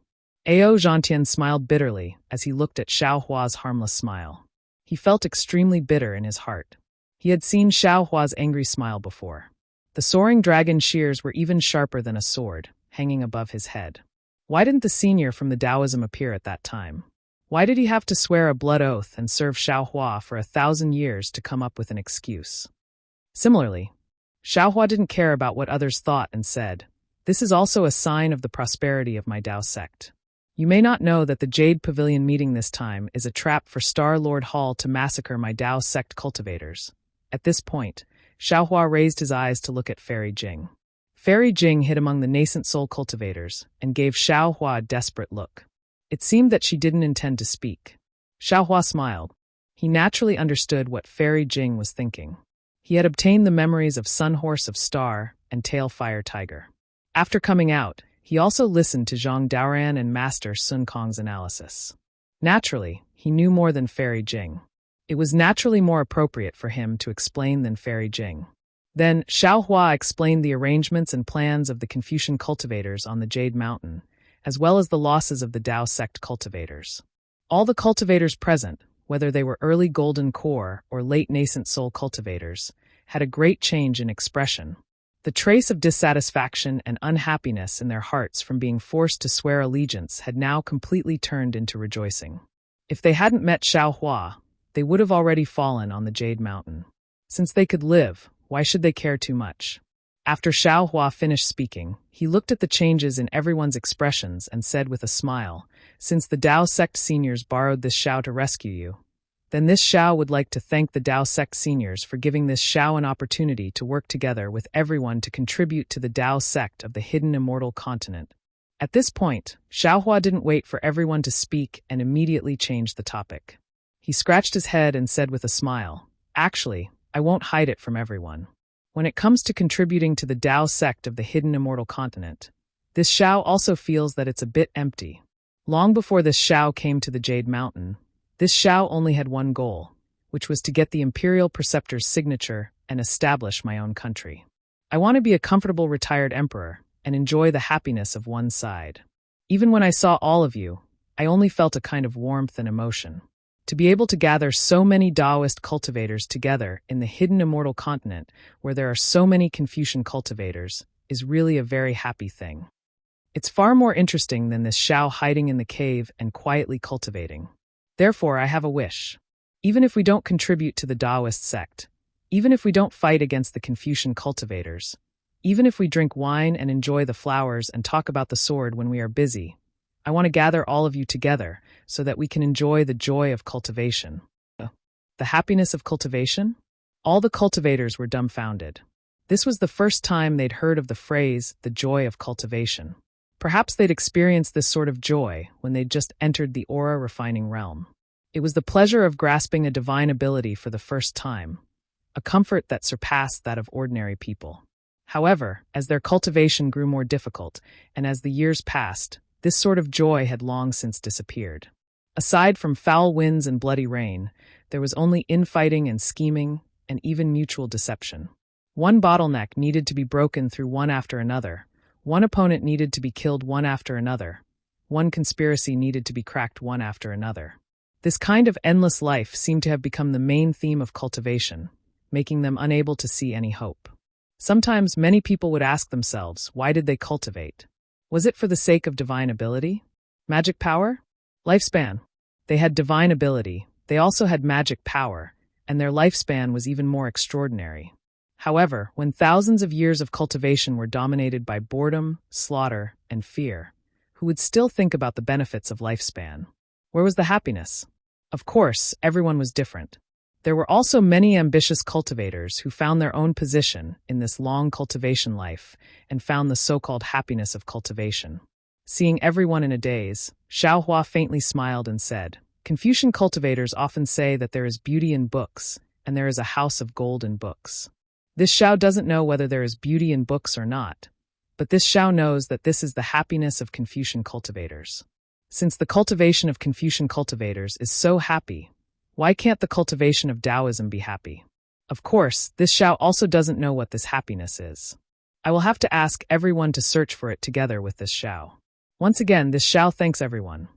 Ao Zhantian smiled bitterly as he looked at Xiaohua's harmless smile. He felt extremely bitter in his heart. He had seen Xiaohua's angry smile before. The soaring dragon shears were even sharper than a sword, hanging above his head. Why didn't the senior from the Taoism appear at that time? Why did he have to swear a blood oath and serve Xiaohua for 1,000 years to come up with an excuse? Similarly, Xiaohua didn't care about what others thought and said, "This is also a sign of the prosperity of my Tao sect. You may not know that the Jade Pavilion meeting this time is a trap for Star Lord Hall to massacre my Tao sect cultivators." At this point, Xiaohua raised his eyes to look at Fairy Jing. Fairy Jing hid among the nascent soul cultivators and gave Xiaohua a desperate look. It seemed that she didn't intend to speak. Xiaohua smiled. He naturally understood what Fairy Jing was thinking. He had obtained the memories of Sun Horse of Star and Tail Fire Tiger. After coming out, he also listened to Zhang Daoran and Master Sun Kong's analysis. Naturally, he knew more than Fairy Jing. It was naturally more appropriate for him to explain than Fairy Jing. Then, Xiaohua explained the arrangements and plans of the Confucian cultivators on the Jade Mountain, as well as the losses of the Tao sect cultivators. All the cultivators present, whether they were early golden core or late nascent soul cultivators, had a great change in expression. The trace of dissatisfaction and unhappiness in their hearts from being forced to swear allegiance had now completely turned into rejoicing. If they hadn't met Xiao Hua, they would have already fallen on the Jade Mountain. Since they could live, why should they care too much? After Xiao Hua finished speaking, he looked at the changes in everyone's expressions and said with a smile, "Since the Dao sect seniors borrowed this Xiao to rescue you, then this Xiao would like to thank the Dao sect seniors for giving this Xiao an opportunity to work together with everyone to contribute to the Dao sect of the hidden immortal continent." At this point, Xiao Hua didn't wait for everyone to speak and immediately changed the topic. He scratched his head and said with a smile, "Actually, I won't hide it from everyone. When it comes to contributing to the Dao sect of the hidden immortal continent, this Xiao also feels that it's a bit empty. Long before this Xiao came to the Jade Mountain, this Xiao only had one goal, which was to get the Imperial Preceptor's signature and establish my own country. I want to be a comfortable retired emperor and enjoy the happiness of one side. Even when I saw all of you, I only felt a kind of warmth and emotion. To be able to gather so many Taoist cultivators together in the hidden immortal continent where there are so many Confucian cultivators is really a very happy thing. It's far more interesting than this Xiao hiding in the cave and quietly cultivating. Therefore, I have a wish. Even if we don't contribute to the Taoist sect, even if we don't fight against the Confucian cultivators, even if we drink wine and enjoy the flowers and talk about the sword when we are busy, I want to gather all of you together so that we can enjoy the joy of cultivation." The happiness of cultivation? All the cultivators were dumbfounded. This was the first time they'd heard of the phrase, the joy of cultivation. Perhaps they'd experienced this sort of joy when they'd just entered the aura refining realm. It was the pleasure of grasping a divine ability for the first time, a comfort that surpassed that of ordinary people. However, as their cultivation grew more difficult, and as the years passed, this sort of joy had long since disappeared. Aside from foul winds and bloody rain, there was only infighting and scheming, and even mutual deception. One bottleneck needed to be broken through one after another, one opponent needed to be killed one after another, one conspiracy needed to be cracked one after another. This kind of endless life seemed to have become the main theme of cultivation, making them unable to see any hope. Sometimes many people would ask themselves, why did they cultivate? Was it for the sake of divine ability? Magic power? Lifespan. They had divine ability, they also had magic power, and their lifespan was even more extraordinary. However, when thousands of years of cultivation were dominated by boredom, slaughter, and fear, who would still think about the benefits of lifespan? Where was the happiness? Of course, everyone was different. There were also many ambitious cultivators who found their own position in this long cultivation life and found the so-called happiness of cultivation. Seeing everyone in a daze, Xiao Hua faintly smiled and said, "Confucian cultivators often say that there is beauty in books, and there is a house of gold in books. This Xiao doesn't know whether there is beauty in books or not, but this Xiao knows that this is the happiness of Confucian cultivators. Since the cultivation of Confucian cultivators is so happy, why can't the cultivation of Taoism be happy? Of course, this Xiao also doesn't know what this happiness is. I will have to ask everyone to search for it together with this Xiao." Once again, this Xiao thanks everyone.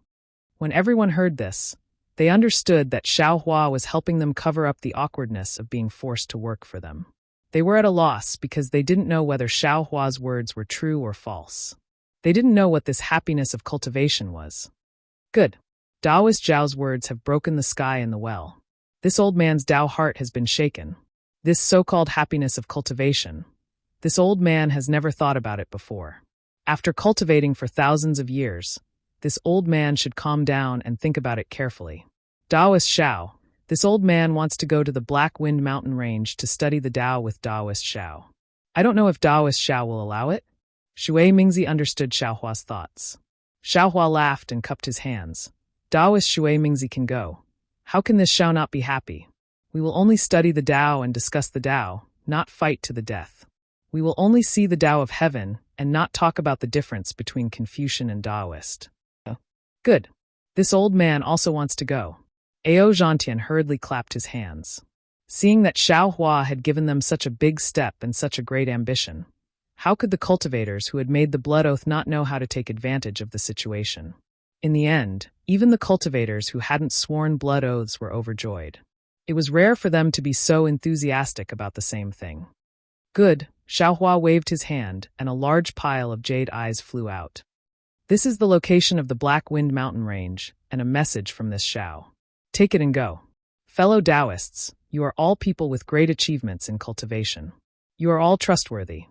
When everyone heard this, they understood that Xiao Hua was helping them cover up the awkwardness of being forced to work for them. They were at a loss because they didn't know whether Xiao Hua's words were true or false. They didn't know what this happiness of cultivation was. Good. Taoist Zhao's words have broken the sky and the well. This old man's Tao heart has been shaken. This so-called happiness of cultivation. This old man has never thought about it before. After cultivating for thousands of years, this old man should calm down and think about it carefully. Taoist Xiao, this old man wants to go to the Black Wind Mountain Range to study the Tao with Taoist Xiao. I don't know if Taoist Xiao will allow it. Shui Mingzi understood Xiao Hua's thoughts. Xiao Hua laughed and cupped his hands. Taoist Shui Mingzi can go. How can this Xiao not be happy? We will only study the Tao and discuss the Tao, not fight to the death. We will only see the Tao of heaven and not talk about the difference between Confucian and Taoist. Good. This old man also wants to go. Ao Zhantian hurriedly clapped his hands. Seeing that Xiao Hua had given them such a big step and such a great ambition, how could the cultivators who had made the blood oath not know how to take advantage of the situation? In the end, even the cultivators who hadn't sworn blood oaths were overjoyed. It was rare for them to be so enthusiastic about the same thing. Good, Xiaohua waved his hand, and a large pile of jade eyes flew out. This is the location of the Black Wind Mountain Range, and a message from this Xiao. Take it and go. Fellow Taoists, you are all people with great achievements in cultivation. You are all trustworthy.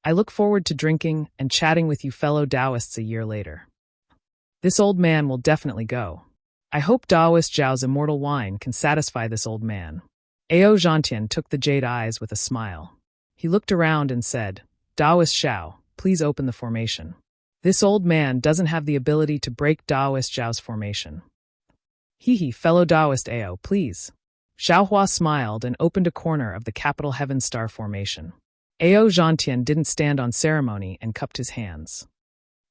I look forward to drinking and chatting with you fellow Taoists a year later. This old man will definitely go. I hope Taoist Zhao's immortal wine can satisfy this old man. Ao Zhantian took the jade eyes with a smile. He looked around and said, Taoist Zhao, please open the formation. This old man doesn't have the ability to break Taoist Zhao's formation. Hee, fellow Taoist Ao, please. Xiaohua smiled and opened a corner of the capital Heaven Star formation. Ao Zhantian didn't stand on ceremony and cupped his hands.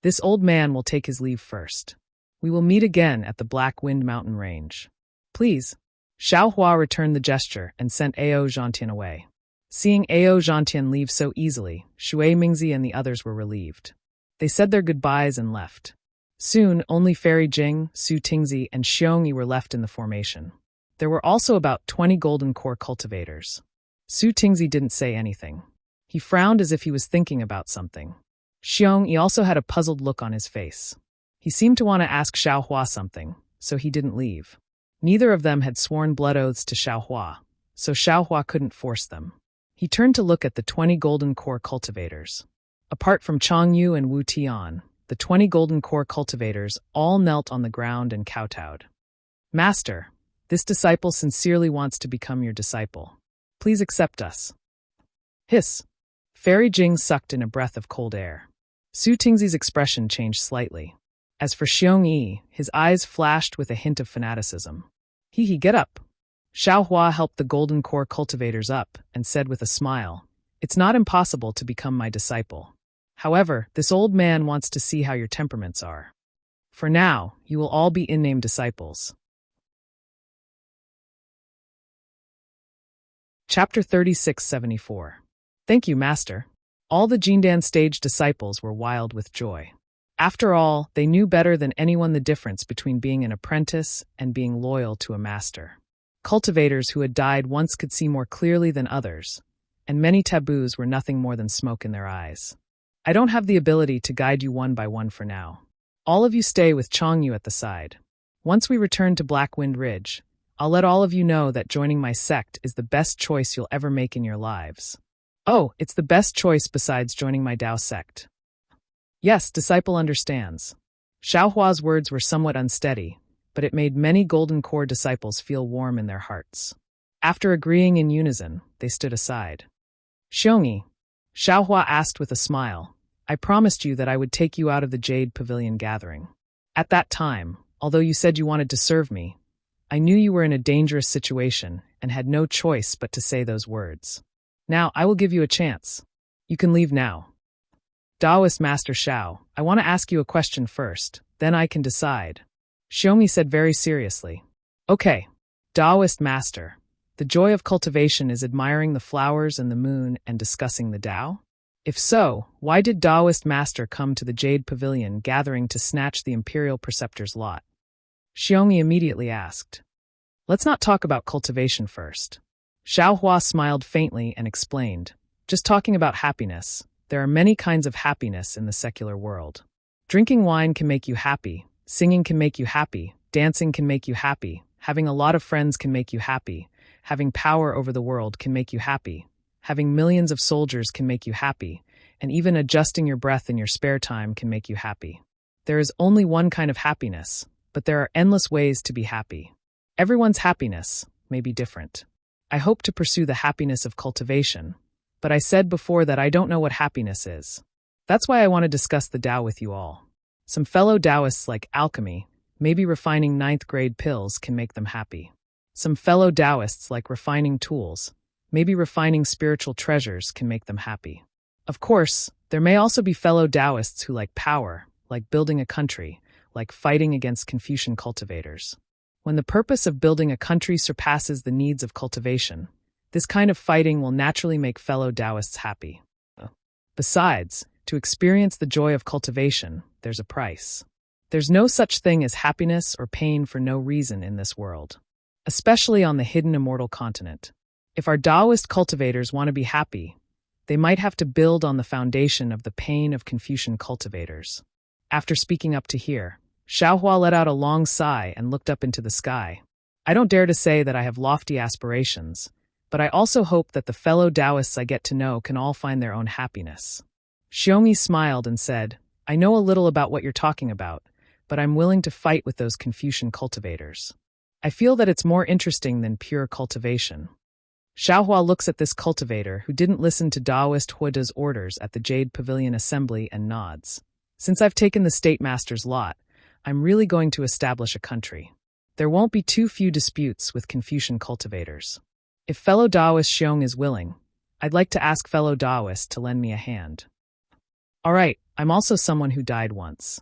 This old man will take his leave first. We will meet again at the Black Wind Mountain Range. Please. Xiaohua returned the gesture and sent Ao Zhantian away. Seeing Ao Zhantian leave so easily, Shui Mingzi and the others were relieved. They said their goodbyes and left. Soon, only Fairy Jing, Su Tingzi, and Xiongyi were left in the formation. There were also about 20 golden core cultivators. Su Tingzi didn't say anything. He frowned as if he was thinking about something. Xiongyi also had a puzzled look on his face. He seemed to want to ask Xiaohua something, so he didn't leave. Neither of them had sworn blood oaths to Xiaohua, so Xiaohua couldn't force them. He turned to look at the 20 golden core cultivators. Apart from Changyu and Wu Tian, the 20 golden core cultivators all knelt on the ground and kowtowed. Master, this disciple sincerely wants to become your disciple. Please accept us. Hiss. Fairy Jing sucked in a breath of cold air. Su Tingzi's expression changed slightly. As for Xiongyi, his eyes flashed with a hint of fanaticism. Get up. Xiaohua helped the golden core cultivators up and said with a smile, It's not impossible to become my disciple. However, this old man wants to see how your temperaments are. For now, you will all be in-name disciples. Chapter 3674. Thank you, Master. All the Jindan stage disciples were wild with joy. After all, they knew better than anyone the difference between being an apprentice and being loyal to a master. Cultivators who had died once could see more clearly than others, and many taboos were nothing more than smoke in their eyes. I don't have the ability to guide you one by one for now. All of you stay with Changyu at the side. Once we return to Black Wind Ridge, I'll let all of you know that joining my sect is the best choice you'll ever make in your lives. Oh, it's the best choice besides joining my Dao sect. Yes, disciple understands. Xiaohua's words were somewhat unsteady, but it made many golden core disciples feel warm in their hearts. After agreeing in unison, they stood aside. Xiongyi, Xiaohua asked with a smile, I promised you that I would take you out of the Jade Pavilion gathering. At that time, although you said you wanted to serve me, I knew you were in a dangerous situation and had no choice but to say those words. Now, I will give you a chance. You can leave now. Taoist Master Xiao, I want to ask you a question first, then I can decide. Xiongyi said very seriously. Okay, Taoist Master, the joy of cultivation is admiring the flowers and the moon and discussing the Tao? If so, why did Taoist Master come to the Jade Pavilion gathering to snatch the Imperial Preceptor's lot? Xiongyi immediately asked. Let's not talk about cultivation first. Xiaohua smiled faintly and explained. Just talking about happiness. There are many kinds of happiness in the secular world. Drinking wine can make you happy, singing can make you happy, dancing can make you happy, having a lot of friends can make you happy, having power over the world can make you happy, having millions of soldiers can make you happy, and even adjusting your breath in your spare time can make you happy. There is only one kind of happiness, but there are endless ways to be happy. Everyone's happiness may be different. I hope to pursue the happiness of cultivation, but I said before that I don't know what happiness is. That's why I want to discuss the Tao with you all. Some fellow Taoists like alchemy, maybe refining 9th grade pills can make them happy. Some fellow Taoists like refining tools, maybe refining spiritual treasures can make them happy. Of course, there may also be fellow Taoists who like power, like building a country, like fighting against Confucian cultivators. When the purpose of building a country surpasses the needs of cultivation, this kind of fighting will naturally make fellow Taoists happy. Besides, to experience the joy of cultivation, there's a price. There's no such thing as happiness or pain for no reason in this world, especially on the hidden immortal continent. If our Taoist cultivators want to be happy, they might have to build on the foundation of the pain of Confucian cultivators. After speaking up to here, Xiaohua let out a long sigh and looked up into the sky. I don't dare to say that I have lofty aspirations, but I also hope that the fellow Taoists I get to know can all find their own happiness. Xiongyi smiled and said, I know a little about what you're talking about, but I'm willing to fight with those Confucian cultivators. I feel that it's more interesting than pure cultivation. Xiaohua looks at this cultivator who didn't listen to Taoist Huida's orders at the Jade Pavilion Assembly and nods. Since I've taken the State Master's lot, I'm really going to establish a country. There won't be too few disputes with Confucian cultivators. If fellow Taoist Xiong is willing, I'd like to ask fellow Taoist to lend me a hand. All right, I'm also someone who died once.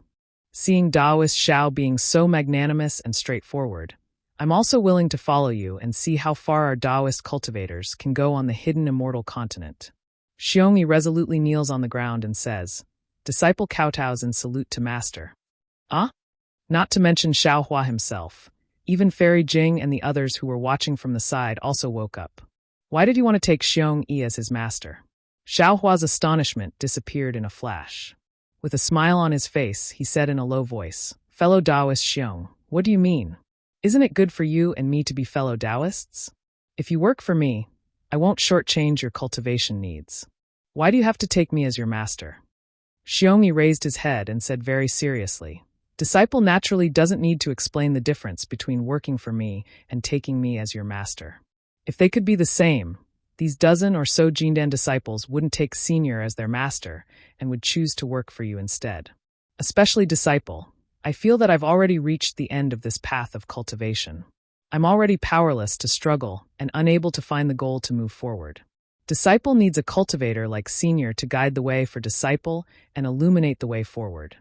Seeing Taoist Xiao being so magnanimous and straightforward, I'm also willing to follow you and see how far our Taoist cultivators can go on the hidden immortal continent. Xiongyi resolutely kneels on the ground and says, Disciple kowtows in salute to master. Not to mention Xiaohua himself. Even Fairy Jing and the others who were watching from the side also woke up. Why did he want to take Xiongyi as his master? Xiaohua's astonishment disappeared in a flash. With a smile on his face, he said in a low voice, Fellow Taoist Xiong, what do you mean? Isn't it good for you and me to be fellow Taoists? If you work for me, I won't shortchange your cultivation needs. Why do you have to take me as your master? Xiongyi raised his head and said very seriously, Disciple naturally doesn't need to explain the difference between working for me and taking me as your master. If they could be the same, these dozen or so Jindan disciples wouldn't take senior as their master and would choose to work for you instead. Especially disciple, I feel that I've already reached the end of this path of cultivation. I'm already powerless to struggle and unable to find the goal to move forward. Disciple needs a cultivator like senior to guide the way for disciple and illuminate the way forward.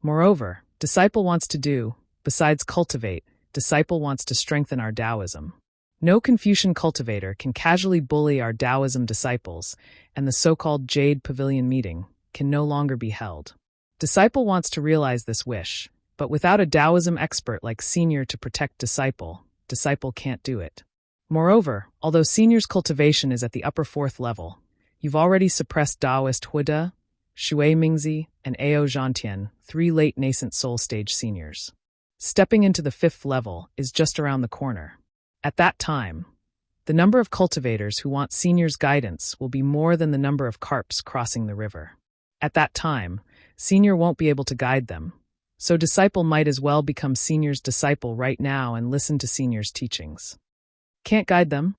Moreover, disciple wants to do, besides cultivate, disciple wants to strengthen our Taoism. No Confucian cultivator can casually bully our Taoism disciples, and the so-called Jade Pavilion meeting can no longer be held. Disciple wants to realize this wish, but without a Taoism expert like senior to protect disciple, disciple can't do it. Moreover, although senior's cultivation is at the upper 4th level, you've already suppressed Taoist Huida, Shui Mingzi, and Ao Zhantian, 3 late nascent soul stage seniors. Stepping into the 5th level is just around the corner. At that time, the number of cultivators who want senior's guidance will be more than the number of carps crossing the river. At that time, senior won't be able to guide them, so disciple might as well become senior's disciple right now and listen to senior's teachings. Can't guide them?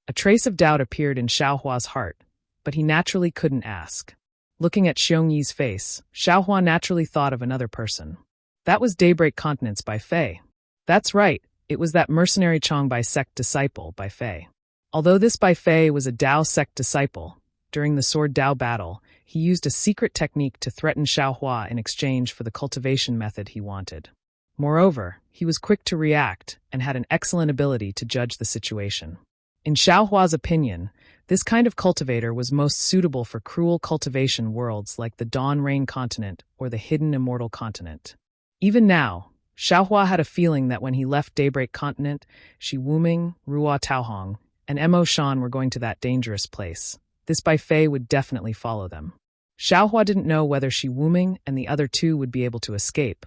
A trace of doubt appeared in Xiaohua's heart, but he naturally couldn't ask. Looking at Xiongyi's face, Xiaohua naturally thought of another person. That was Daybreak Continents by Fei. That's right, it was that mercenary Chong Bai sect disciple by Fei. Although this Bai Fei was a Dao sect disciple, during the Sword Dao battle, he used a secret technique to threaten Xiaohua in exchange for the cultivation method he wanted. Moreover, he was quick to react and had an excellent ability to judge the situation. In Xiaohua's opinion, this kind of cultivator was most suitable for cruel cultivation worlds like the Dawn Rain continent or the hidden immortal continent. Even now, Xiaohua had a feeling that when he left Daybreak Continent, Shi Wuming, Ruo Taohong, and Mo Shan were going to that dangerous place. This Bai Fei would definitely follow them. Xiaohua didn't know whether Shi Wuming and the other 2 would be able to escape,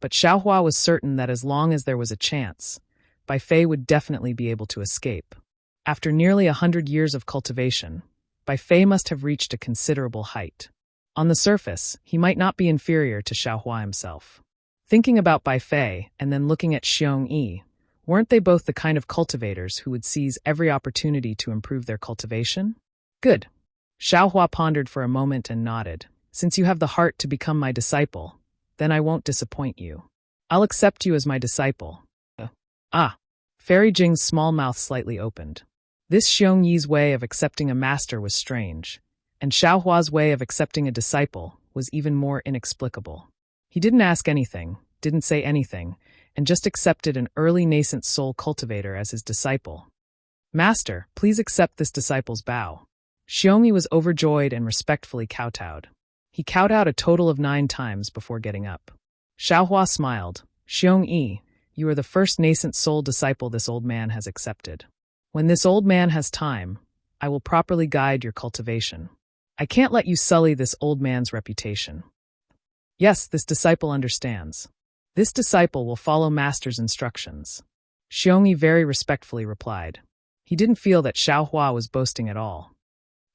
but Xiaohua was certain that as long as there was a chance, Bai Fei would definitely be able to escape. After nearly 100 years of cultivation, Bai Fei must have reached a considerable height. On the surface, he might not be inferior to Xiaohua himself. Thinking about Bai Fei and then looking at Xiongyi, weren't they both the kind of cultivators who would seize every opportunity to improve their cultivation? Good. Xiaohua pondered for a moment and nodded. Since you have the heart to become my disciple, then I won't disappoint you. I'll accept you as my disciple. Fairy Jing's small mouth slightly opened. This Xiongyi's way of accepting a master was strange, and Xiaohua's way of accepting a disciple was even more inexplicable. He didn't ask anything, didn't say anything, and just accepted an early nascent soul cultivator as his disciple. Master, please accept this disciple's bow. Xiongyi was overjoyed and respectfully kowtowed. He kowtowed a total of 9 times before getting up. Xiaohua smiled. Xiong-yi, you are the first nascent soul disciple this old man has accepted. When this old man has time, I will properly guide your cultivation. I can't let you sully this old man's reputation. Yes, this disciple understands. This disciple will follow master's instructions. Xiongyi very respectfully replied. He didn't feel that Xiaohua was boasting at all.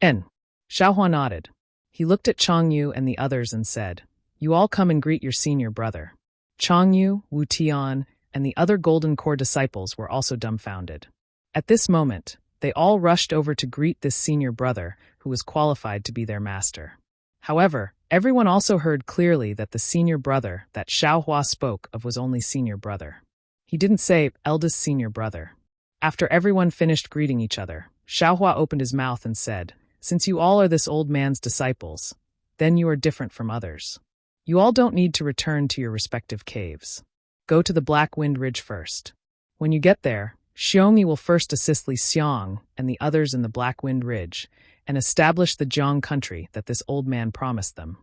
Xiaohua nodded. He looked at Changyu and the others and said, You all come and greet your senior brother. Changyu, Wu Tian, and the other Golden Core disciples were also dumbfounded. At this moment, they all rushed over to greet this senior brother who was qualified to be their master. However, everyone also heard clearly that the senior brother that Xiaohua spoke of was only senior brother. He didn't say eldest senior brother. After everyone finished greeting each other, Xiaohua opened his mouth and said, Since you all are this old man's disciples, then you are different from others. You all don't need to return to your respective caves. Go to the Black Wind Ridge first. When you get there, Xiongyi will first assist Li Xiong and the others in the Black Wind Ridge and establish the Jiang country that this old man promised them.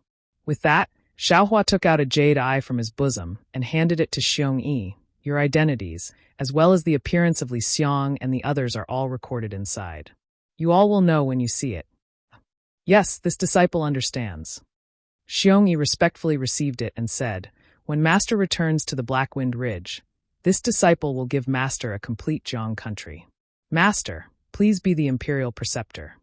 With that, Xiaohua took out a jade eye from his bosom and handed it to Xiong-yi. Your identities, as well as the appearance of Li Xiong and the others, are all recorded inside. You all will know when you see it. Yes, this disciple understands. Xiongyi respectfully received it and said, When Master returns to the Black Wind Ridge, this disciple will give Master a complete Jiang country. Master, please be the imperial preceptor.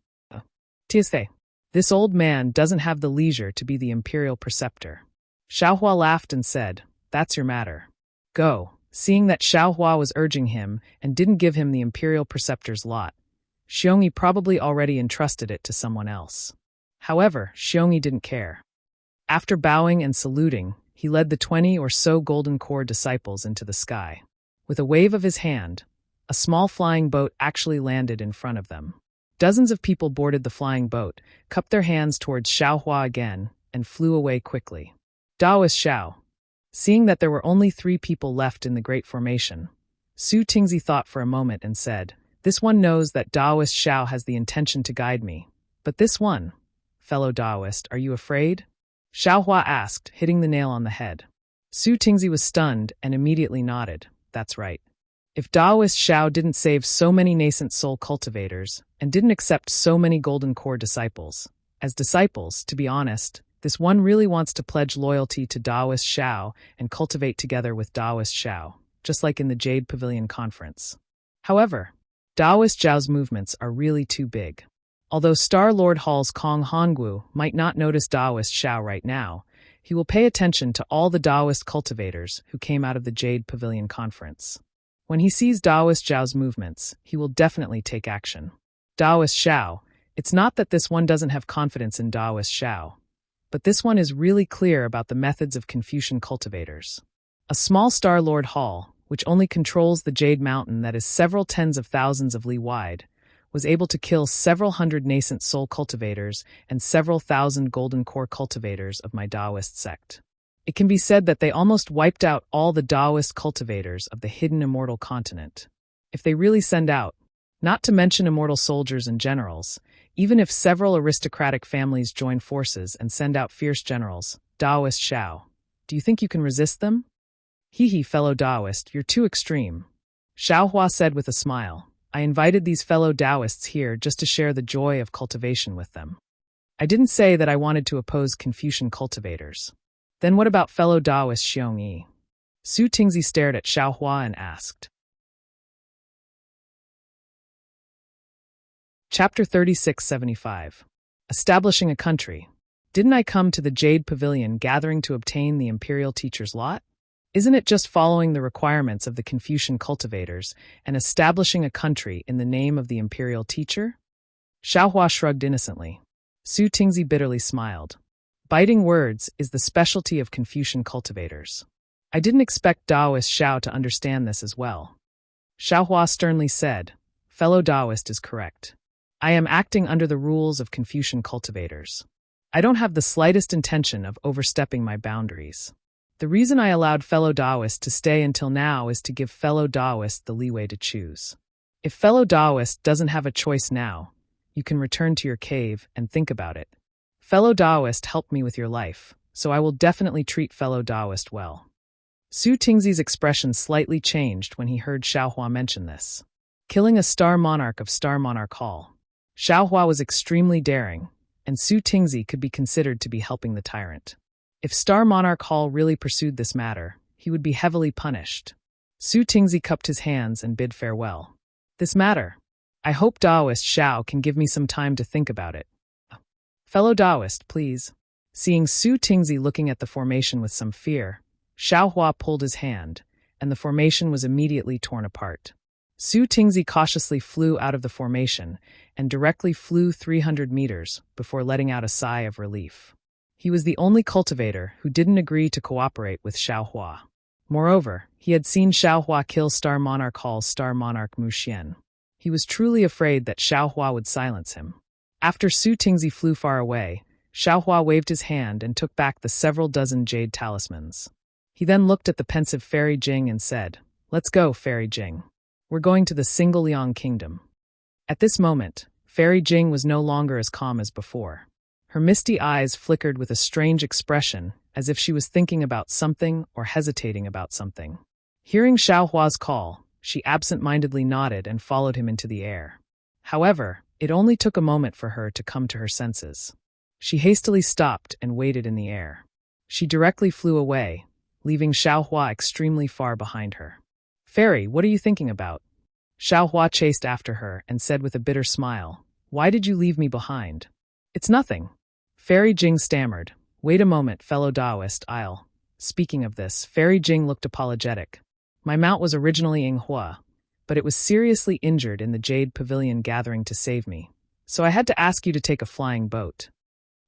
Tieste, this old man doesn't have the leisure to be the imperial preceptor. Xiaohua laughed and said, That's your matter. Go. Seeing that Xiaohua was urging him and didn't give him the imperial preceptor's lot, Xiongyi probably already entrusted it to someone else. However, Xiongyi didn't care. After bowing and saluting, he led the 20 or so Golden Core disciples into the sky. With a wave of his hand, a small flying boat actually landed in front of them. Dozens of people boarded the flying boat, cupped their hands towards Xiaohua again, and flew away quickly. Daoist Xiao. Seeing that there were only 3 people left in the Great Formation, Su Tingzi thought for a moment and said, This one knows that Daoist Xiao has the intention to guide me. But this one, fellow Daoist, are you afraid? Xiaohua asked, hitting the nail on the head. Su Tingzi was stunned and immediately nodded. That's right. If Daoist Xiao didn't save so many nascent soul cultivators and didn't accept so many Golden Core disciples, as disciples, to be honest, this one really wants to pledge loyalty to Daoist Xiao and cultivate together with Daoist Xiao, just like in the Jade Pavilion conference. However, Daoist Xiao's movements are really too big. Although Star Lord Hall's Kong Hongwu might not notice Daoist Xiao right now, he will pay attention to all the Daoist cultivators who came out of the Jade Pavilion conference. When he sees Daoist Xiao's movements, he will definitely take action. Daoist Xiao, it's not that this one doesn't have confidence in Daoist Xiao, but this one is really clear about the methods of Confucian cultivators. A small Star Lord Hall, which only controls the Jade Mountain that is several tens of thousands of li wide, was able to kill several hundred nascent soul cultivators and several thousand Golden Core cultivators of my Daoist sect. It can be said that they almost wiped out all the Daoist cultivators of the hidden immortal continent. If they really send out, not to mention immortal soldiers and generals, even if several aristocratic families join forces and send out fierce generals, Daoist Xiao, do you think you can resist them? Hee, fellow Daoist, you're too extreme. Xiaohua said with a smile. I invited these fellow Daoists here just to share the joy of cultivation with them. I didn't say that I wanted to oppose Confucian cultivators. Then what about fellow Daoist Xiongyi? Su Tingzi stared at Xiaohua and asked. Chapter 3675. Establishing a country. Didn't I come to the Jade Pavilion gathering to obtain the imperial teacher's lot? Isn't it just following the requirements of the Confucian cultivators and establishing a country in the name of the imperial teacher? Xiaohua shrugged innocently. Su Tingzi bitterly smiled. Biting words is the specialty of Confucian cultivators. I didn't expect Daoist Xiao to understand this as well. Xiaohua sternly said, Fellow Daoist is correct. I am acting under the rules of Confucian cultivators. I don't have the slightest intention of overstepping my boundaries. The reason I allowed fellow Daoist to stay until now is to give fellow Daoist the leeway to choose. If fellow Daoist doesn't have a choice now, you can return to your cave and think about it. Fellow Daoist helped me with your life, so I will definitely treat fellow Daoist well. Su Tingzi's expression slightly changed when he heard Xiaohua mention this. Killing a star monarch of Star Monarch Hall. Xiaohua was extremely daring, and Su Tingzi could be considered to be helping the tyrant. If Star Monarch Hall really pursued this matter, he would be heavily punished. Su Tingzi cupped his hands and bid farewell. This matter. I hope Daoist Xiao can give me some time to think about it. Fellow Daoist, please. Seeing Su Tingzi looking at the formation with some fear, Xiaohua pulled his hand, and the formation was immediately torn apart. Su Tingzi cautiously flew out of the formation and directly flew 300 meters before letting out a sigh of relief. He was the only cultivator who didn't agree to cooperate with Xiaohua. Moreover, he had seen Xiaohua kill Star Monarch Hall's Star Monarch Mu Xian. He was truly afraid that Xiaohua would silence him. After Su Tingzi flew far away, Xiaohua waved his hand and took back the several dozen jade talismans. He then looked at the pensive Fairy Jing and said, "Let's go, Fairy Jing. We're going to the Single Liang Kingdom." At this moment, Fairy Jing was no longer as calm as before. Her misty eyes flickered with a strange expression, as if she was thinking about something or hesitating about something. Hearing Xiaohua's call, she absent-mindedly nodded and followed him into the air. However, it only took a moment for her to come to her senses. She hastily stopped and waited in the air. She directly flew away, leaving Xiaohua extremely far behind her. "Fairy, what are you thinking about?" Xiaohua chased after her and said with a bitter smile, "Why did you leave me behind?" "It's nothing." Fairy Jing stammered. "Wait a moment, fellow Daoist, I'll..." Speaking of this, Fairy Jing looked apologetic. "My mount was originally Yinghua, but it was seriously injured in the Jade Pavilion gathering to save me, so I had to ask you to take a flying boat."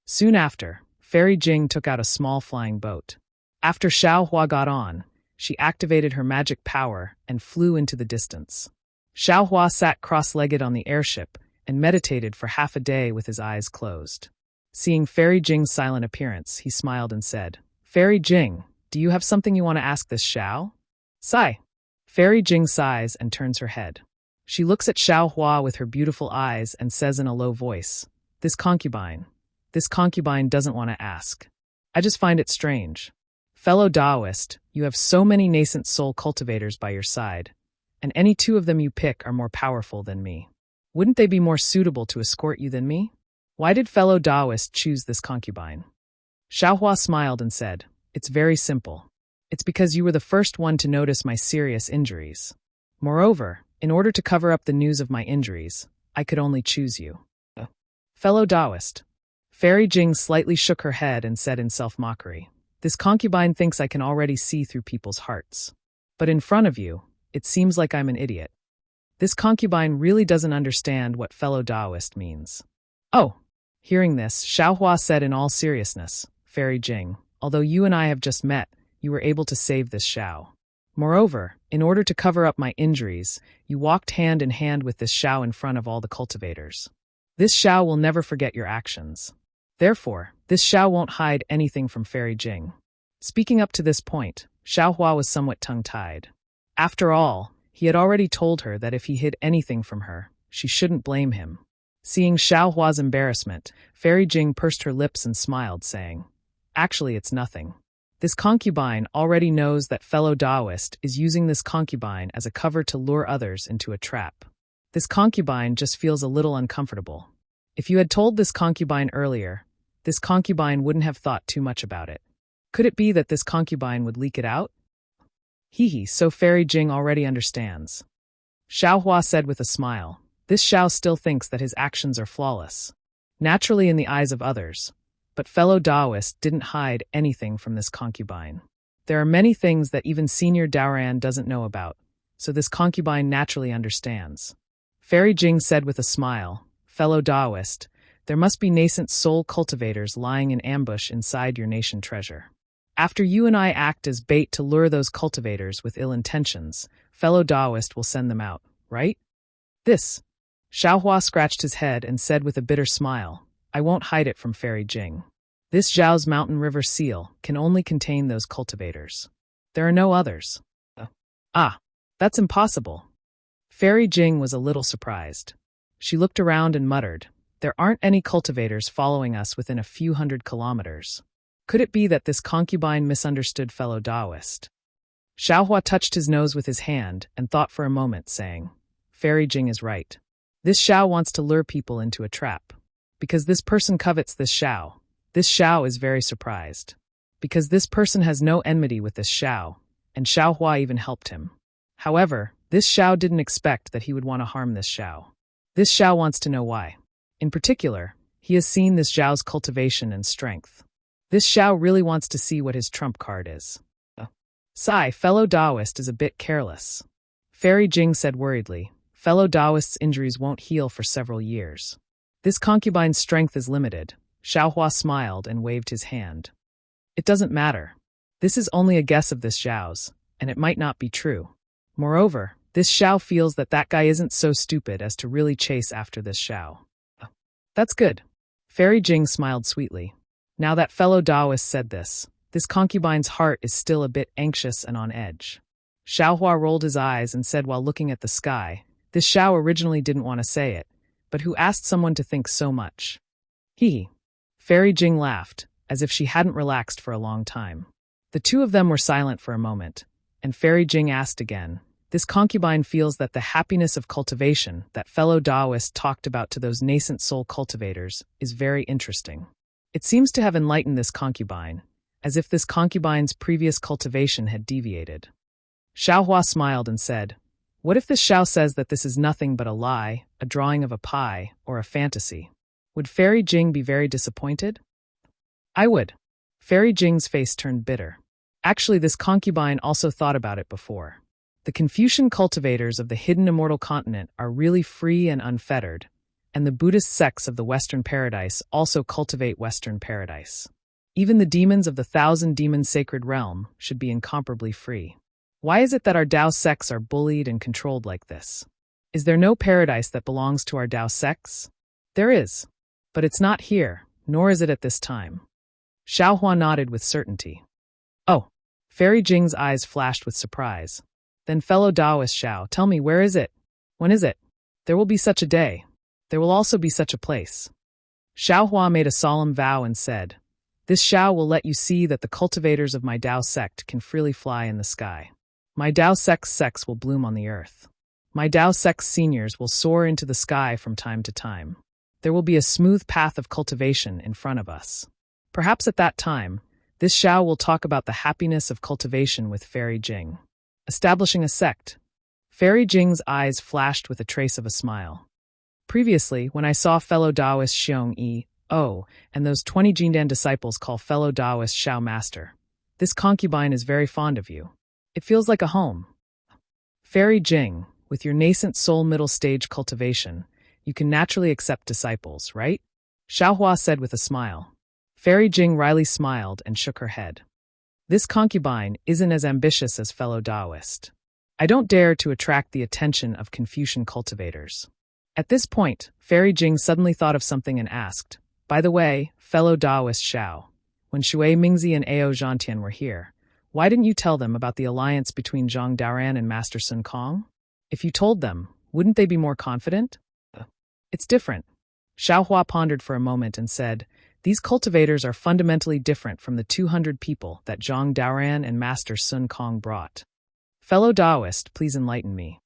Soon after, Fairy Jing took out a small flying boat. After Xiaohua got on, she activated her magic power and flew into the distance. Xiaohua sat cross-legged on the airship and meditated for half a day with his eyes closed. Seeing Fairy Jing's silent appearance, he smiled and said, "Fairy Jing, do you have something you want to ask this Xiao?" "Sigh." Fairy Jing sighs and turns her head. She looks at Xiaohua with her beautiful eyes and says in a low voice, This concubine doesn't want to ask. I just find it strange. Fellow Daoist, you have so many nascent soul cultivators by your side, and any two of them you pick are more powerful than me. Wouldn't they be more suitable to escort you than me? Why did fellow Daoist choose this concubine?" Xiaohua smiled and said, "It's very simple. It's because you were the first one to notice my serious injuries. Moreover, in order to cover up the news of my injuries, I could only choose you." Fellow Daoist. Fairy Jing slightly shook her head and said in self-mockery, "This concubine thinks I can already see through people's hearts. But in front of you, it seems like I'm an idiot. This concubine really doesn't understand what fellow Daoist means." "Oh." Hearing this, Xiaohua said in all seriousness, "Fairy Jing, although you and I have just met, you were able to save this Xiao. Moreover, in order to cover up my injuries, you walked hand in hand with this Xiao in front of all the cultivators. This Xiao will never forget your actions. Therefore, this Xiao won't hide anything from Fairy Jing." Speaking up to this point, Xiaohua was somewhat tongue-tied. After all, he had already told her that if he hid anything from her, she shouldn't blame him. Seeing Xiaohua's embarrassment, Fairy Jing pursed her lips and smiled, saying, "Actually, it's nothing. This concubine already knows that fellow Daoist is using this concubine as a cover to lure others into a trap. This concubine just feels a little uncomfortable. If you had told this concubine earlier, this concubine wouldn't have thought too much about it. Could it be that this concubine would leak it out?" So Fairy Jing already understands." Xiaohua said with a smile, "This Xiao still thinks that his actions are flawless. Naturally in the eyes of others, but fellow Daoist didn't hide anything from this concubine. There are many things that even Senior Daoran doesn't know about, so this concubine naturally understands." Fairy Jing said with a smile, "Fellow Daoist, there must be nascent soul cultivators lying in ambush inside your nation treasure. After you and I act as bait to lure those cultivators with ill intentions, fellow Daoist will send them out, right?" "This." Xiaohua scratched his head and said with a bitter smile, "I won't hide it from Fairy Jing. This Zhao's Mountain River seal can only contain those cultivators. There are no others." "Ah, that's impossible." Fairy Jing was a little surprised. She looked around and muttered, "There aren't any cultivators following us within a few 100 kilometers. Could it be that this concubine misunderstood fellow Daoist?" Xiaohua touched his nose with his hand and thought for a moment, saying, Fairy Jing is right. This Xiao wants to lure people into a trap. Because this person covets this Xiao is very surprised. Because this person has no enmity with this Xiao, and Xiaohua even helped him. However, this Xiao didn't expect that he would want to harm this Xiao. This Xiao wants to know why. In particular, he has seen this Xiao's cultivation and strength. This Xiao really wants to see what his trump card is. Sigh, fellow Taoist is a bit careless. Fairy Jing said worriedly, fellow Taoist's injuries won't heal for several years. This concubine's strength is limited. Xiaohua smiled and waved his hand. It doesn't matter. This is only a guess of this Xiao's, and it might not be true. Moreover, this Xiao feels that that guy isn't so stupid as to really chase after this Xiao. That's good. Fairy Jing smiled sweetly. Now that fellow Taoist said this concubine's heart is still a bit anxious and on edge. Xiaohua rolled his eyes and said while looking at the sky, this Xiao originally didn't want to say it, but who asked someone to think so much? He. Fairy Jing laughed, as if she hadn't relaxed for a long time. The two of them were silent for a moment, and Fairy Jing asked again, this concubine feels that the happiness of cultivation that fellow Taoist talked about to those nascent soul cultivators is very interesting. It seems to have enlightened this concubine, as if this concubine's previous cultivation had deviated. Xiaohua smiled and said, what if this Xiao says that this is nothing but a lie, a drawing of a pie, or a fantasy? Would Fairy Jing be very disappointed? I would. Fairy Jing's face turned bitter. Actually, this concubine also thought about it before. The Confucian cultivators of the hidden immortal continent are really free and unfettered, and the Buddhist sects of the Western Paradise also cultivate Western Paradise. Even the demons of the thousand-demon sacred realm should be incomparably free. Why is it that our Tao sects are bullied and controlled like this? Is there no paradise that belongs to our Tao sects? There is. But it's not here, nor is it at this time. Xiaohua nodded with certainty. Oh. Fairy Jing's eyes flashed with surprise. Then fellow Taoist Xiao, tell me, where is it? When is it? There will be such a day. There will also be such a place. Xiaohua made a solemn vow and said, this Xiao will let you see that the cultivators of my Tao sect can freely fly in the sky. My Tao sects will bloom on the earth. My Tao sect's seniors will soar into the sky from time to time. There will be a smooth path of cultivation in front of us. Perhaps at that time, this Xiao will talk about the happiness of cultivation with Fairy Jing. Establishing a sect. Fairy Jing's eyes flashed with a trace of a smile. Previously, when I saw fellow Taoist Xiong Yi, and those 20 Jindan disciples call fellow Taoist Xiao Master, this concubine is very fond of you. It feels like a home. Fairy Jing, with your nascent soul middle stage cultivation, you can naturally accept disciples, right? Xiaohua said with a smile. Fairy Jing wryly smiled and shook her head. This concubine isn't as ambitious as fellow Taoist. I don't dare to attract the attention of Confucian cultivators. At this point, Fairy Jing suddenly thought of something and asked, by the way, fellow Taoist Xiao, when Shui Mingzi and Ao Zhantian were here, why didn't you tell them about the alliance between Zhang Daoran and Master Sun Kong? If you told them, wouldn't they be more confident? It's different. Xiaohua pondered for a moment and said, these cultivators are fundamentally different from the 200 people that Zhang Daoran and Master Sun Kong brought. Fellow Taoist, please enlighten me.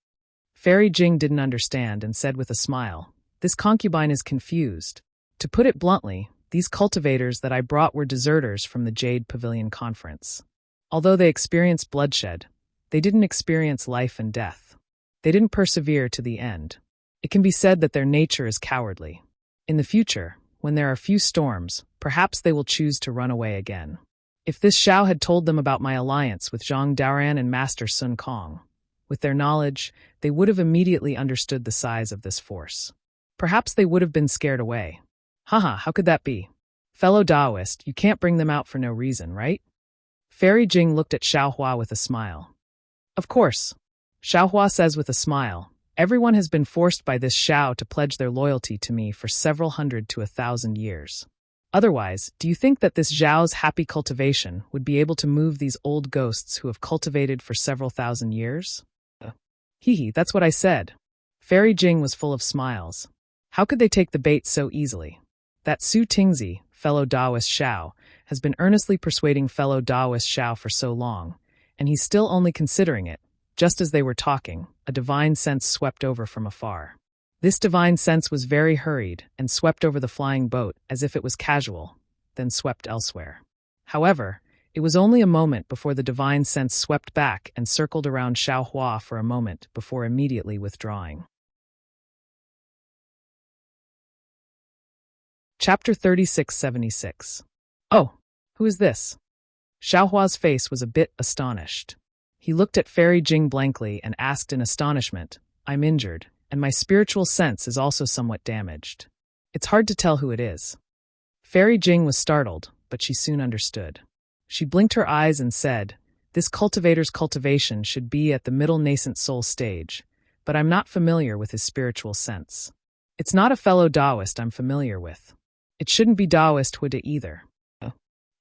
Fairy Jing didn't understand and said with a smile, this concubine is confused. To put it bluntly, these cultivators that I brought were deserters from the Jade Pavilion Conference. Although they experienced bloodshed, they didn't experience life and death. They didn't persevere to the end. It can be said that their nature is cowardly. In the future, when there are few storms, perhaps they will choose to run away again. If this Xiao had told them about my alliance with Zhang Daoran and Master Sun Kong, with their knowledge, they would have immediately understood the size of this force. Perhaps they would have been scared away. Haha, how could that be? Fellow Taoist, you can't bring them out for no reason, right? Fairy Jing looked at Xiaohua with a smile. Of course. Xiaohua says with a smile, everyone has been forced by this Xiao to pledge their loyalty to me for several hundred to 1,000 years. Otherwise, do you think that this Zhao's happy cultivation would be able to move these old ghosts who have cultivated for several thousand years? That's what I said. Fairy Jing was full of smiles. How could they take the bait so easily? That Su Tingzi, fellow Taoist Xiao, has been earnestly persuading fellow Taoist Xiao for so long, and he's still only considering it. Just as they were talking, a divine sense swept over from afar. This divine sense was very hurried and swept over the flying boat as if it was casual, then swept elsewhere. However, it was only a moment before the divine sense swept back and circled around Xiaohua for a moment before immediately withdrawing. Chapter 3676. Oh, who is this? Xiaohua's face was a bit astonished. He looked at Fairy Jing blankly and asked in astonishment, "I'm injured, and my spiritual sense is also somewhat damaged. It's hard to tell who it is." Fairy Jing was startled, but she soon understood. She blinked her eyes and said, "This cultivator's cultivation should be at the middle nascent soul stage, but I'm not familiar with his spiritual sense. It's not a fellow Taoist I'm familiar with. It shouldn't be Taoist Huida either."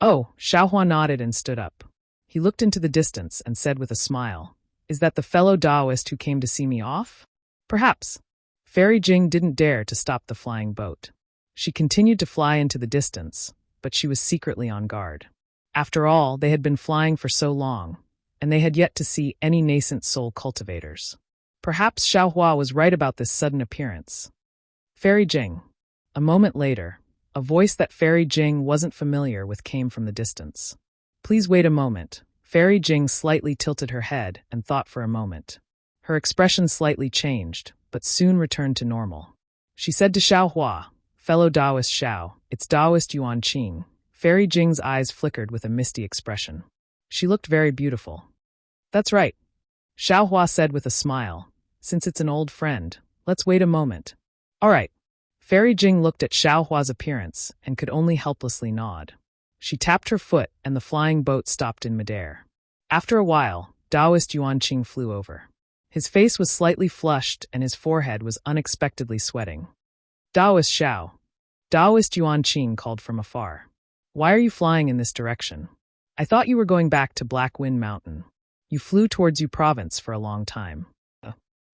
Oh, Xiaohua nodded and stood up. He looked into the distance and said with a smile, "Is that the fellow Taoist who came to see me off?" "Perhaps." Fairy Jing didn't dare to stop the flying boat. She continued to fly into the distance, but she was secretly on guard. After all, they had been flying for so long, and they had yet to see any nascent soul cultivators. Perhaps Xiaohua was right about this sudden appearance. Fairy Jing. A moment later, a voice that Fairy Jing wasn't familiar with came from the distance. "Please wait a moment." Fairy Jing slightly tilted her head and thought for a moment. Her expression slightly changed, but soon returned to normal. She said to Xiaohua, "Fellow Taoist Xiao, it's Taoist Yuan Qing." Fairy Jing's eyes flickered with a misty expression. She looked very beautiful. "That's right," Xiaohua said with a smile. "Since it's an old friend, let's wait a moment." "All right." Fairy Jing looked at Xiaohua's appearance and could only helplessly nod. She tapped her foot and the flying boat stopped in midair. After a while, Taoist Yuan Qing flew over. His face was slightly flushed and his forehead was unexpectedly sweating. "Taoist Xiao." Taoist Yuan Qing called from afar. "Why are you flying in this direction? I thought you were going back to Black Wind Mountain. You flew towards Yu Province for a long time."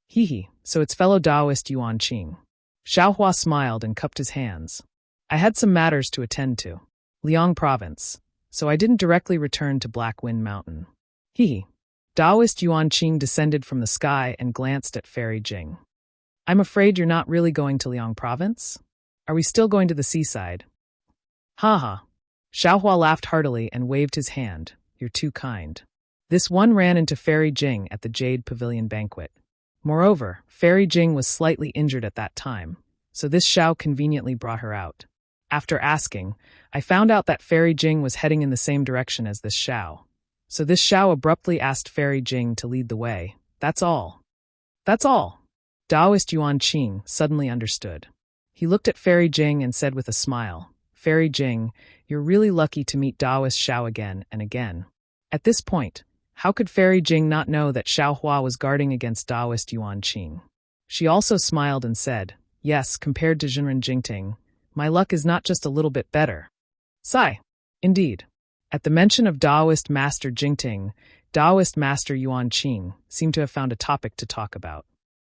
Hee, so it's fellow Taoist Yuan Qing." Xiaohua smiled and cupped his hands. "I had some matters to attend to. Liang Province, so I didn't directly return to Black Wind Mountain." Hee. Taoist Yuan Qing descended from the sky and glanced at Fairy Jing. "I'm afraid you're not really going to Liang Province? Are we still going to the seaside?" "Ha." Xiaohua laughed heartily and waved his hand. "You're too kind." This one ran into Fairy Jing at the Jade Pavilion banquet. Moreover, Fairy Jing was slightly injured at that time, so this Xiao conveniently brought her out. After asking, I found out that Fairy Jing was heading in the same direction as this Xiao. So this Xiao abruptly asked Fairy Jing to lead the way. "That's all." "That's all." Taoist Yuan Qing suddenly understood. He looked at Fairy Jing and said with a smile, "Fairy Jing, you're really lucky to meet Taoist Xiao again and again." At this point, how could Fairy Jing not know that Xiaohua was guarding against Taoist Yuan Qing? She also smiled and said, "Yes, compared to Jinren Jingting, my luck is not just a little bit better." Sigh. Indeed. At the mention of Taoist Master Jingting, Taoist Master Yuan Qing seemed to have found a topic to talk about.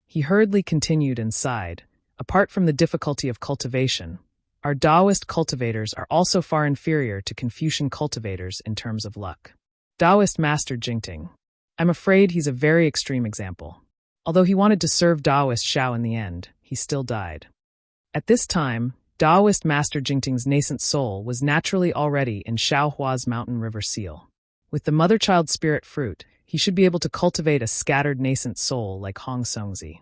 He hurriedly continued and sighed. "Apart from the difficulty of cultivation, our Taoist cultivators are also far inferior to Confucian cultivators in terms of luck. Taoist Master Jingting. I'm afraid he's a very extreme example. Although he wanted to serve Taoist Xiao in the end, he still died." At this time, Taoist Master Jingting's nascent soul was naturally already in Xiaohua's mountain river seal. With the mother-child spirit fruit, he should be able to cultivate a scattered nascent soul like Hong Songzi.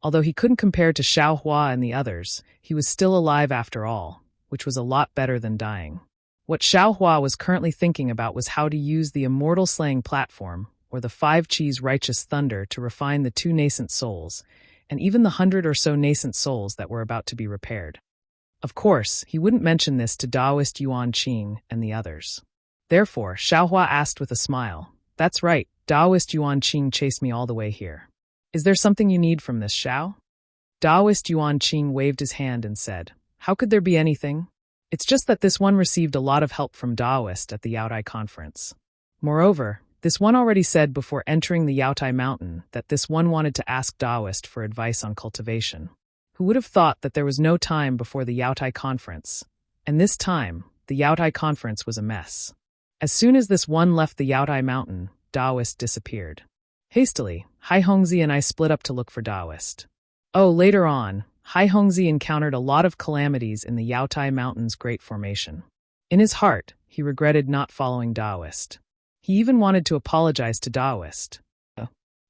Although he couldn't compare to Xiaohua and the others, he was still alive after all, which was a lot better than dying. What Xiaohua was currently thinking about was how to use the immortal slaying platform, or the 5 Qis righteous thunder, to refine the 2 nascent souls, and even the 100 or so nascent souls that were about to be repaired. Of course, he wouldn't mention this to Taoist Yuan Qing and the others. Therefore, Xiaohua asked with a smile, "That's right, Taoist Yuan Qing chased me all the way here. Is there something you need from this Xiao?" Taoist Yuan Qing waved his hand and said, "How could there be anything? It's just that this one received a lot of help from Taoist at the Yaotai conference. Moreover, this one already said before entering the Yaotai mountain that this one wanted to ask Taoist for advice on cultivation. Who would have thought that there was no time before the Yaotai conference? And this time, the Yaotai conference was a mess. As soon as this one left the Yaotai mountain, Taoist disappeared. Hastily, Hai Hongzi and I split up to look for Taoist. Oh, later on, Hai Hongzi encountered a lot of calamities in the Yaotai Mountains Great Formation. In his heart, he regretted not following Taoist. He even wanted to apologize to Taoist.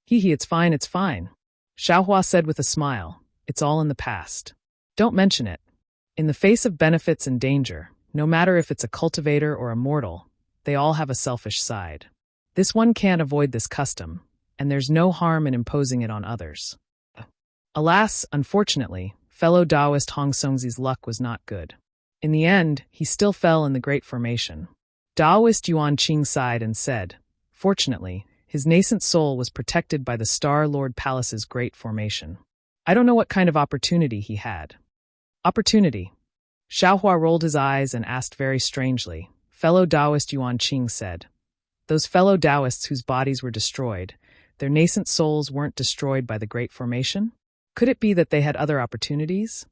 It's fine, it's fine. Xiaohua said with a smile, it's all in the past. Don't mention it. In the face of benefits and danger, no matter if it's a cultivator or a mortal, they all have a selfish side. This one can't avoid this custom, and there's no harm in imposing it on others. Alas, unfortunately, fellow Taoist Hong Songzi's luck was not good. In the end, he still fell in the Great Formation. Taoist Yuan Qing sighed and said, fortunately, his nascent soul was protected by the Star Lord Palace's Great Formation. I don't know what kind of opportunity he had. Opportunity. Xiaohua rolled his eyes and asked very strangely. Fellow Taoist Yuan Qing said, those fellow Taoists whose bodies were destroyed, their nascent souls weren't destroyed by the Great Formation? Could it be that they had other opportunities?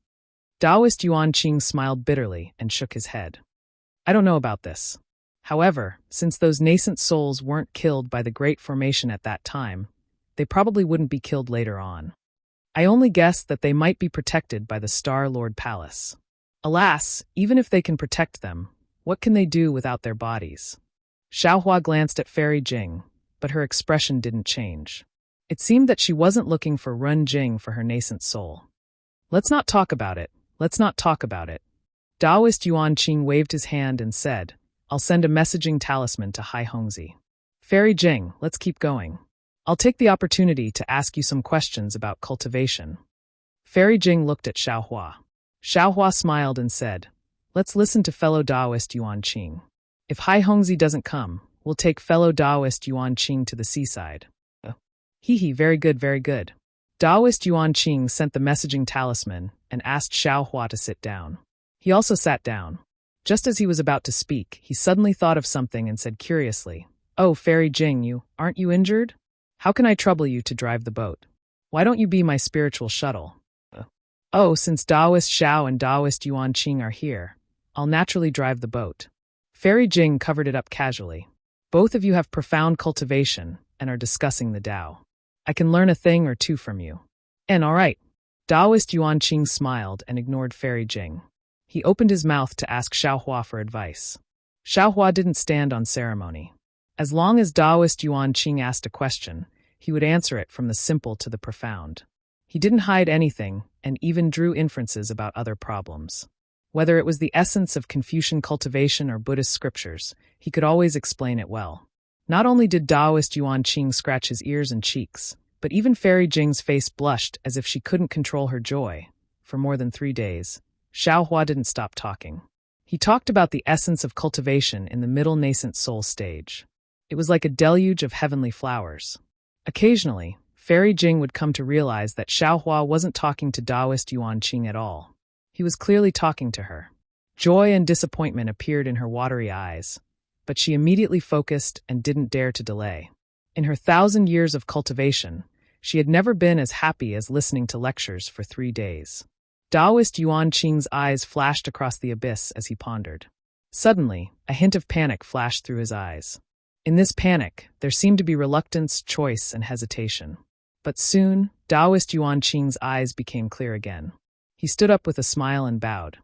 Taoist Yuan Qing smiled bitterly and shook his head. I don't know about this. However, since those nascent souls weren't killed by the Great Formation at that time, they probably wouldn't be killed later on. I only guessed that they might be protected by the Star Lord Palace. Alas, even if they can protect them, what can they do without their bodies? Xiaohua glanced at Fairy Jing, but her expression didn't change. It seemed that she wasn't looking for Run Jing for her nascent soul. Let's not talk about it. Let's not talk about it. Taoist Yuan Qing waved his hand and said, I'll send a messaging talisman to Hai Hongzi. Fairy Jing, let's keep going. I'll take the opportunity to ask you some questions about cultivation. Fairy Jing looked at Xiaohua. Xiaohua smiled and said, let's listen to fellow Taoist Yuan Qing. If Hai Hongzi doesn't come, we'll take fellow Taoist Yuan Qing to the seaside. Very good, very good. Taoist Yuan Qing sent the messaging talisman and asked Xiaohua to sit down. He also sat down. Just as he was about to speak, he suddenly thought of something and said curiously, oh, Fairy Jing, aren't you injured? How can I trouble you to drive the boat? Why don't you be my spiritual shuttle? Oh, since Taoist Xiao and Taoist Yuan Qing are here, I'll naturally drive the boat. Fairy Jing covered it up casually. Both of you have profound cultivation and are discussing the Tao. I can learn a thing or two from you. And all right. Taoist Yuan Qing smiled and ignored Fairy Jing. He opened his mouth to ask Xiaohua for advice. Xiaohua didn't stand on ceremony. As long as Taoist Yuan Qing asked a question, he would answer it from the simple to the profound. He didn't hide anything and even drew inferences about other problems. Whether it was the essence of Confucian cultivation or Buddhist scriptures, he could always explain it well. Not only did Taoist Yuan Qing scratch his ears and cheeks, but even Fairy Jing's face blushed as if she couldn't control her joy. For more than 3 days, Xiaohua didn't stop talking. He talked about the essence of cultivation in the middle nascent soul stage. It was like a deluge of heavenly flowers. Occasionally, Fairy Jing would come to realize that Xiaohua wasn't talking to Taoist Yuan Qing at all. He was clearly talking to her. Joy and disappointment appeared in her watery eyes, but she immediately focused and didn't dare to delay. In her 1,000 years of cultivation, she had never been as happy as listening to lectures for 3 days. Taoist Yuan Qing's eyes flashed across the abyss as he pondered. Suddenly, a hint of panic flashed through his eyes. In this panic, there seemed to be reluctance, choice, and hesitation. But soon, Taoist Yuan Qing's eyes became clear again. He stood up with a smile and bowed.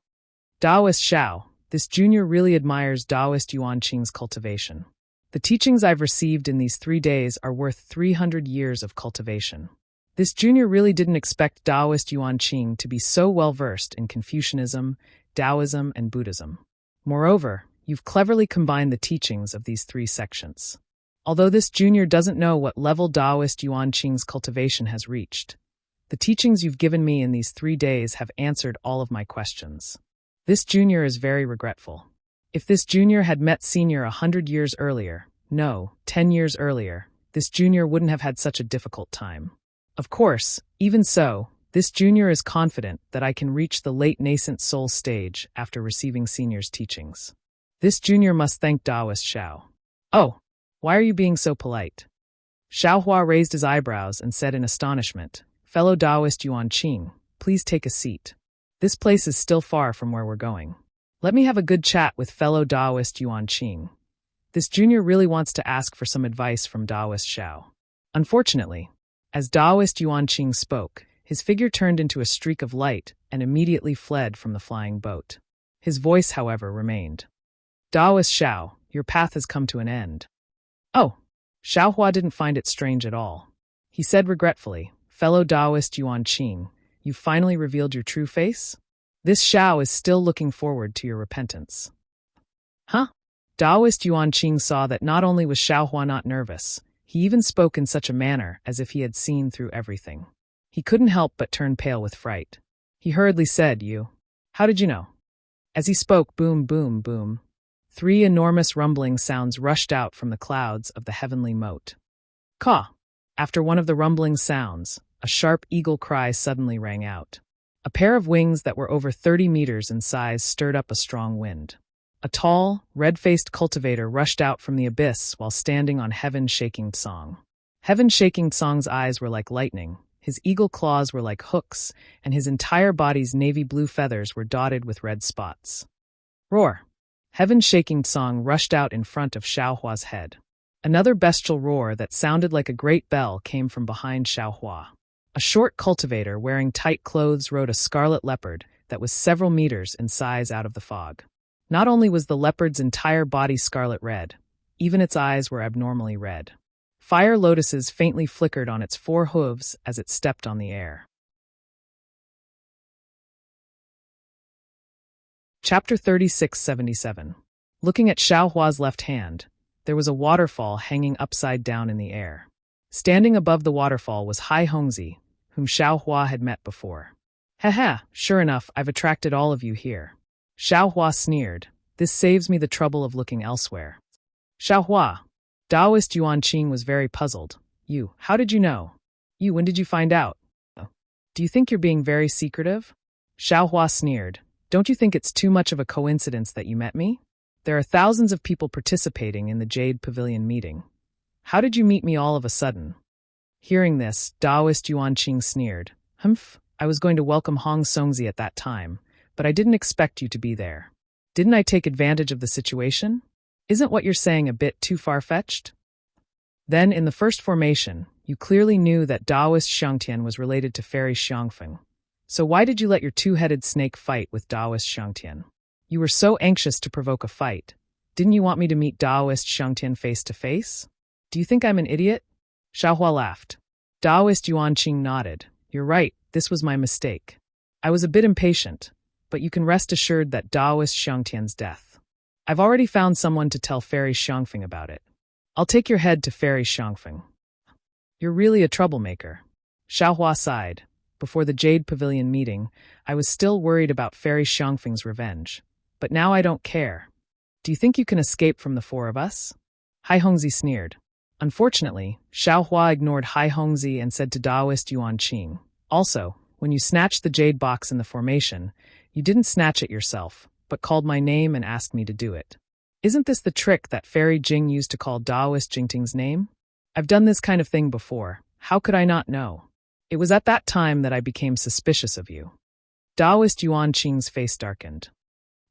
Taoist Xiao, this junior really admires Taoist Yuan Qing's cultivation. The teachings I've received in these 3 days are worth 300 years of cultivation. This junior really didn't expect Taoist Yuan Qing to be so well-versed in Confucianism, Taoism, and Buddhism. Moreover, you've cleverly combined the teachings of these 3 sections. Although this junior doesn't know what level Taoist Yuan Qing's cultivation has reached, the teachings you've given me in these 3 days have answered all of my questions. This junior is very regretful. If this junior had met senior 100 years earlier, no, 10 years earlier, this junior wouldn't have had such a difficult time. Of course, even so, this junior is confident that I can reach the late nascent soul stage after receiving senior's teachings. This junior must thank Taoist Xiao. Oh, why are you being so polite? Xiaohua raised his eyebrows and said in astonishment, fellow Taoist Yuan Qing, please take a seat. This place is still far from where we're going. Let me have a good chat with fellow Taoist Yuan Qing. This junior really wants to ask for some advice from Taoist Xiao. Unfortunately, as Taoist Yuanqing spoke, his figure turned into a streak of light and immediately fled from the flying boat. His voice, however, remained. Taoist Xiao, your path has come to an end. Oh, Xiaohua didn't find it strange at all. He said regretfully, fellow Taoist Yuanqing, you've finally revealed your true face? This Xiao is still looking forward to your repentance. Huh? Taoist Yuanqing saw that not only was Xiaohua not nervous, he even spoke in such a manner as if he had seen through everything. He couldn't help but turn pale with fright. He hurriedly said, how did you know? As he spoke, boom, boom, boom. 3 enormous rumbling sounds rushed out from the clouds of the heavenly moat. Caw! After one of the rumbling sounds, a sharp eagle cry suddenly rang out. A pair of wings that were over 30 meters in size stirred up a strong wind. A tall, red-faced cultivator rushed out from the abyss while standing on Heaven-Shaking Tsong. Heaven-Shaking Tsong's eyes were like lightning, his eagle claws were like hooks, and his entire body's navy blue feathers were dotted with red spots. Roar! Heaven-Shaking Tsong rushed out in front of Xiaohua's head. Another bestial roar that sounded like a great bell came from behind Xiaohua. A short cultivator wearing tight clothes rode a scarlet leopard that was several meters in size out of the fog. Not only was the leopard's entire body scarlet red, even its eyes were abnormally red. Fire lotuses faintly flickered on its 4 hooves as it stepped on the air. Chapter 3677. Looking at Xiaohua's left hand, there was a waterfall hanging upside down in the air. Standing above the waterfall was Hai Hongzi, whom Xiaohua had met before. Ha, sure enough, I've attracted all of you here. Xiaohua sneered, this saves me the trouble of looking elsewhere. Xiaohua. Taoist Yuanqing was very puzzled. How did you know? When did you find out? Do you think you're being very secretive? Xiaohua sneered, don't you think it's too much of a coincidence that you met me? There are thousands of people participating in the Jade Pavilion meeting. How did you meet me all of a sudden? Hearing this, Taoist Yuanqing sneered, I was going to welcome Hong Songzi at that time, but I didn't expect you to be there. Didn't I take advantage of the situation? Isn't what you're saying a bit too far-fetched? Then, in the first formation, you clearly knew that Taoist Xiangtian was related to Fairy Xiangfeng. So why did you let your 2-headed snake fight with Taoist Xiangtian? You were so anxious to provoke a fight. Didn't you want me to meet Taoist Xiangtian face to face? Do you think I'm an idiot? Xiaohua laughed. Taoist Yuanqing nodded. You're right, this was my mistake. I was a bit impatient, but you can rest assured that Taoist Xiangtian's death. I've already found someone to tell Fairy Xiangfeng about it. I'll take your head to Fairy Xiangfeng. You're really a troublemaker. Xiaohua sighed. Before the Jade Pavilion meeting, I was still worried about Fairy Xiangfeng's revenge. But now I don't care. Do you think you can escape from the 4 of us? Hai Hongzi sneered. Unfortunately, Xiaohua ignored Hai Hongzi and said to Taoist Yuanqing, also, when you snatched the jade box in the formation, you didn't snatch it yourself, but called my name and asked me to do it. Isn't this the trick that Fairy Jing used to call Taoist Jingting's name? I've done this kind of thing before. How could I not know? It was at that time that I became suspicious of you. Taoist Yuanqing's face darkened.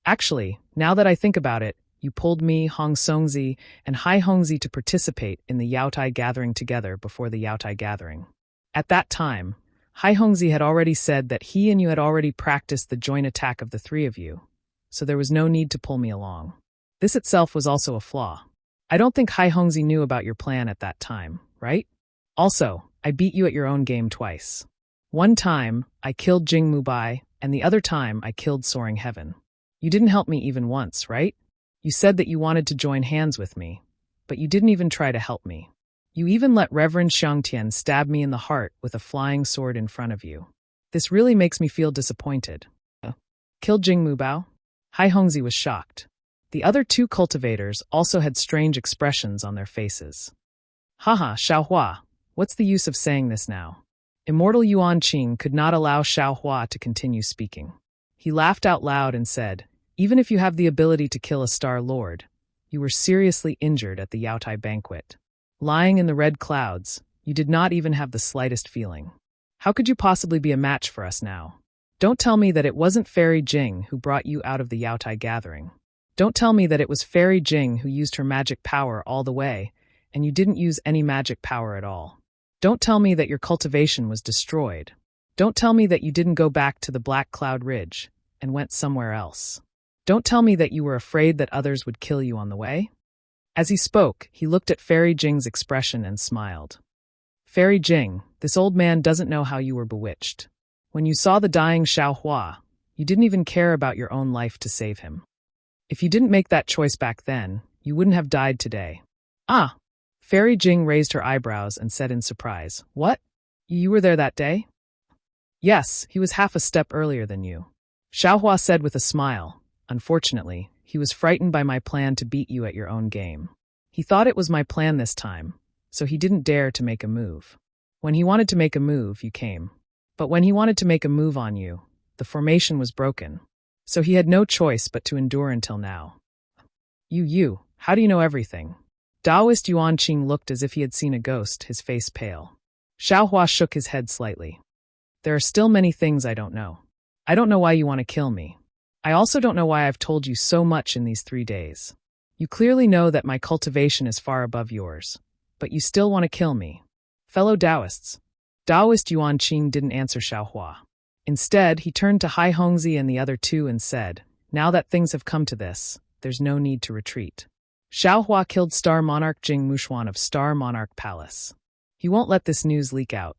Actually, now that I think about it, you pulled me, Hong Songzi, and Hai Hongzi to participate in the Yaotai gathering together before the Yaotai gathering. At that time, Hai Hongzi had already said that he and you had already practiced the joint attack of the 3 of you, so there was no need to pull me along. This itself was also a flaw. I don't think Hai Hongzi knew about your plan at that time, right? Also, I beat you at your own game twice. One time, I killed Jing Mubai, and the other time I killed Soaring Heaven. You didn't help me even once, right? You said that you wanted to join hands with me, but you didn't even try to help me. You even let Reverend Xiangtian stab me in the heart with a flying sword in front of you. This really makes me feel disappointed. Killed Jing Mubao? Hai Hongzi was shocked. The other 2 cultivators also had strange expressions on their faces. Haha, Xiaohua, what's the use of saying this now? Immortal Yuanqing could not allow Xiaohua to continue speaking. He laughed out loud and said, even if you have the ability to kill a Star Lord, you were seriously injured at the Yaotai banquet. Lying in the red clouds, you did not even have the slightest feeling. How could you possibly be a match for us now? Don't tell me that it wasn't Fairy Jing who brought you out of the Yaotai gathering. Don't tell me that it was Fairy Jing who used her magic power all the way, and you didn't use any magic power at all. Don't tell me that your cultivation was destroyed. Don't tell me that you didn't go back to the Black Cloud Ridge and went somewhere else. Don't tell me that you were afraid that others would kill you on the way. As he spoke, he looked at Fairy Jing's expression and smiled. Fairy Jing, this old man doesn't know how you were bewitched. When you saw the dying Xiaohua, you didn't even care about your own life to save him. If you didn't make that choice back then, you wouldn't have died today. Ah! Fairy Jing raised her eyebrows and said in surprise, What? You were there that day? Yes, he was half a step earlier than you. Xiaohua said with a smile. Unfortunately, he was frightened by my plan to beat you at your own game. He thought it was my plan this time, so he didn't dare to make a move. When he wanted to make a move, you came. But when he wanted to make a move on you, the formation was broken. So he had no choice but to endure until now. You, how do you know everything? Taoist Yuan Qing looked as if he had seen a ghost, his face pale. Xiaohua shook his head slightly. There are still many things I don't know. I don't know why you want to kill me. I also don't know why I've told you so much in these 3 days. You clearly know that my cultivation is far above yours, but you still want to kill me. Fellow Taoists. Taoist Yuan Qing didn't answer Xiaohua. Instead, he turned to Hai Hongzi and the other two and said, Now that things have come to this, there's no need to retreat. Xiaohua killed Star Monarch Jing Mushuan of Star Monarch Palace. He won't let this news leak out.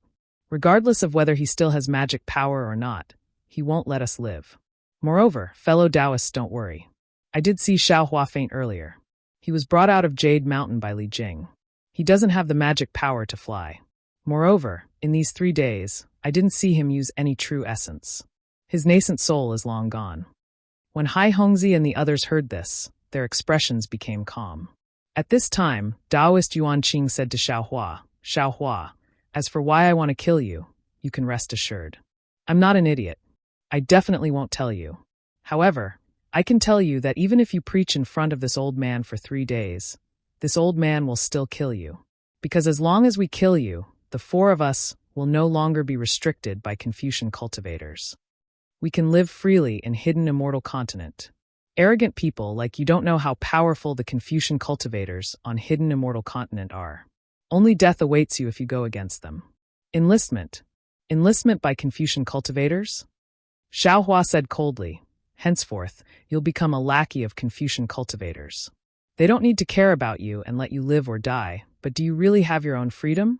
Regardless of whether he still has magic power or not, he won't let us live. Moreover, fellow Taoists, don't worry. I did see Xiaohua faint earlier. He was brought out of Jade Mountain by Li Jing. He doesn't have the magic power to fly. Moreover, in these 3 days, I didn't see him use any true essence. His nascent soul is long gone. When Hai Hongzi and the others heard this, their expressions became calm. At this time, Taoist Yuan Qing said to Xiaohua, as for why I want to kill you, you can rest assured. I'm not an idiot. I definitely won't tell you. However, I can tell you that even if you preach in front of this old man for 3 days, this old man will still kill you. Because as long as we kill you, the 4 of us will no longer be restricted by Confucian cultivators. We can live freely in hidden immortal continent. Arrogant people like you don't know how powerful the Confucian cultivators on hidden immortal continent are. Only death awaits you if you go against them. Enlistment. Enlistment by Confucian cultivators? Xiaohua said coldly, henceforth, you'll become a lackey of Confucian cultivators. They don't need to care about you and let you live or die, but do you really have your own freedom?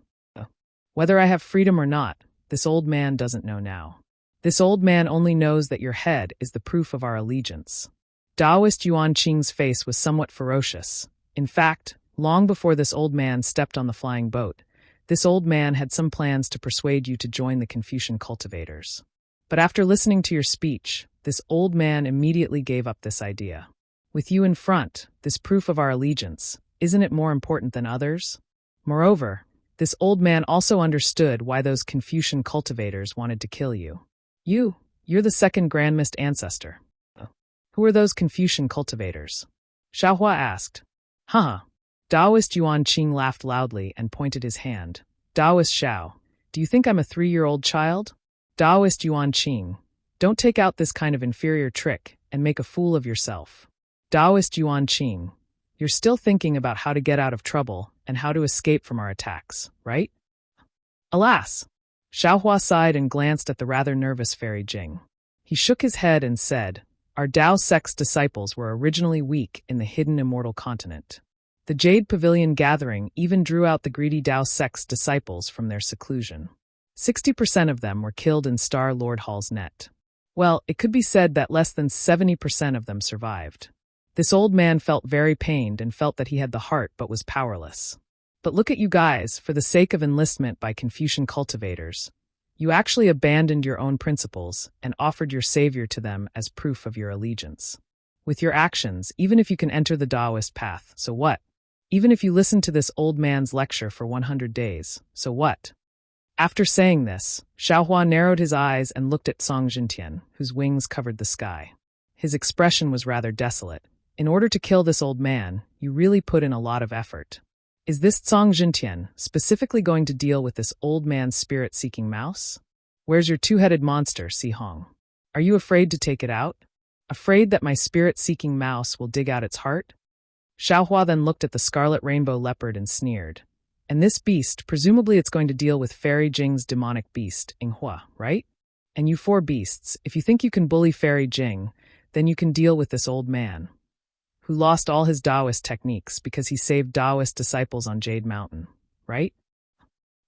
Whether I have freedom or not, this old man doesn't know now. This old man only knows that your head is the proof of our allegiance. Taoist Yuan Qing's face was somewhat ferocious. In fact, long before this old man stepped on the flying boat, this old man had some plans to persuade you to join the Confucian cultivators. But after listening to your speech, this old man immediately gave up this idea. With you in front, this proof of our allegiance, isn't it more important than others? Moreover, this old man also understood why those Confucian cultivators wanted to kill you. You're the second grandmist ancestor. Who are those Confucian cultivators? Xiaohua asked. Taoist Yuan Qing laughed loudly and pointed his hand. Taoist Xiao, do you think I'm a 3-year-old child? Taoist Yuan Qing, don't take out this kind of inferior trick and make a fool of yourself. Taoist Yuan Qing, you're still thinking about how to get out of trouble and how to escape from our attacks, right? Alas! Xiaohua sighed and glanced at the rather nervous Fairy Jing. He shook his head and said, Our Tao sect's disciples were originally weak in the hidden immortal continent. The Jade Pavilion gathering even drew out the greedy Tao sect's disciples from their seclusion. 60% of them were killed in Star Lord Hall's net. Well, it could be said that less than 70% of them survived. This old man felt very pained and felt that he had the heart but was powerless. But look at you guys, for the sake of enlistment by Confucian cultivators. You actually abandoned your own principles and offered your savior to them as proof of your allegiance. With your actions, even if you can enter the Taoist path, so what? Even if you listen to this old man's lecture for 100 days, so what? After saying this, Xiaohua narrowed his eyes and looked at Song Jintian, whose wings covered the sky. His expression was rather desolate. In order to kill this old man, you really put in a lot of effort. Is this Song Jintian specifically going to deal with this old man's spirit-seeking mouse? Where's your 2-headed monster, Si Hong? Are you afraid to take it out? Afraid that my spirit-seeking mouse will dig out its heart? Xiaohua then looked at the scarlet rainbow leopard and sneered. And this beast, presumably it's going to deal with Fairy Jing's demonic beast, Inghua, right? And you four beasts, if you think you can bully Fairy Jing, then you can deal with this old man, who lost all his Taoist techniques because he saved Taoist disciples on Jade Mountain, right?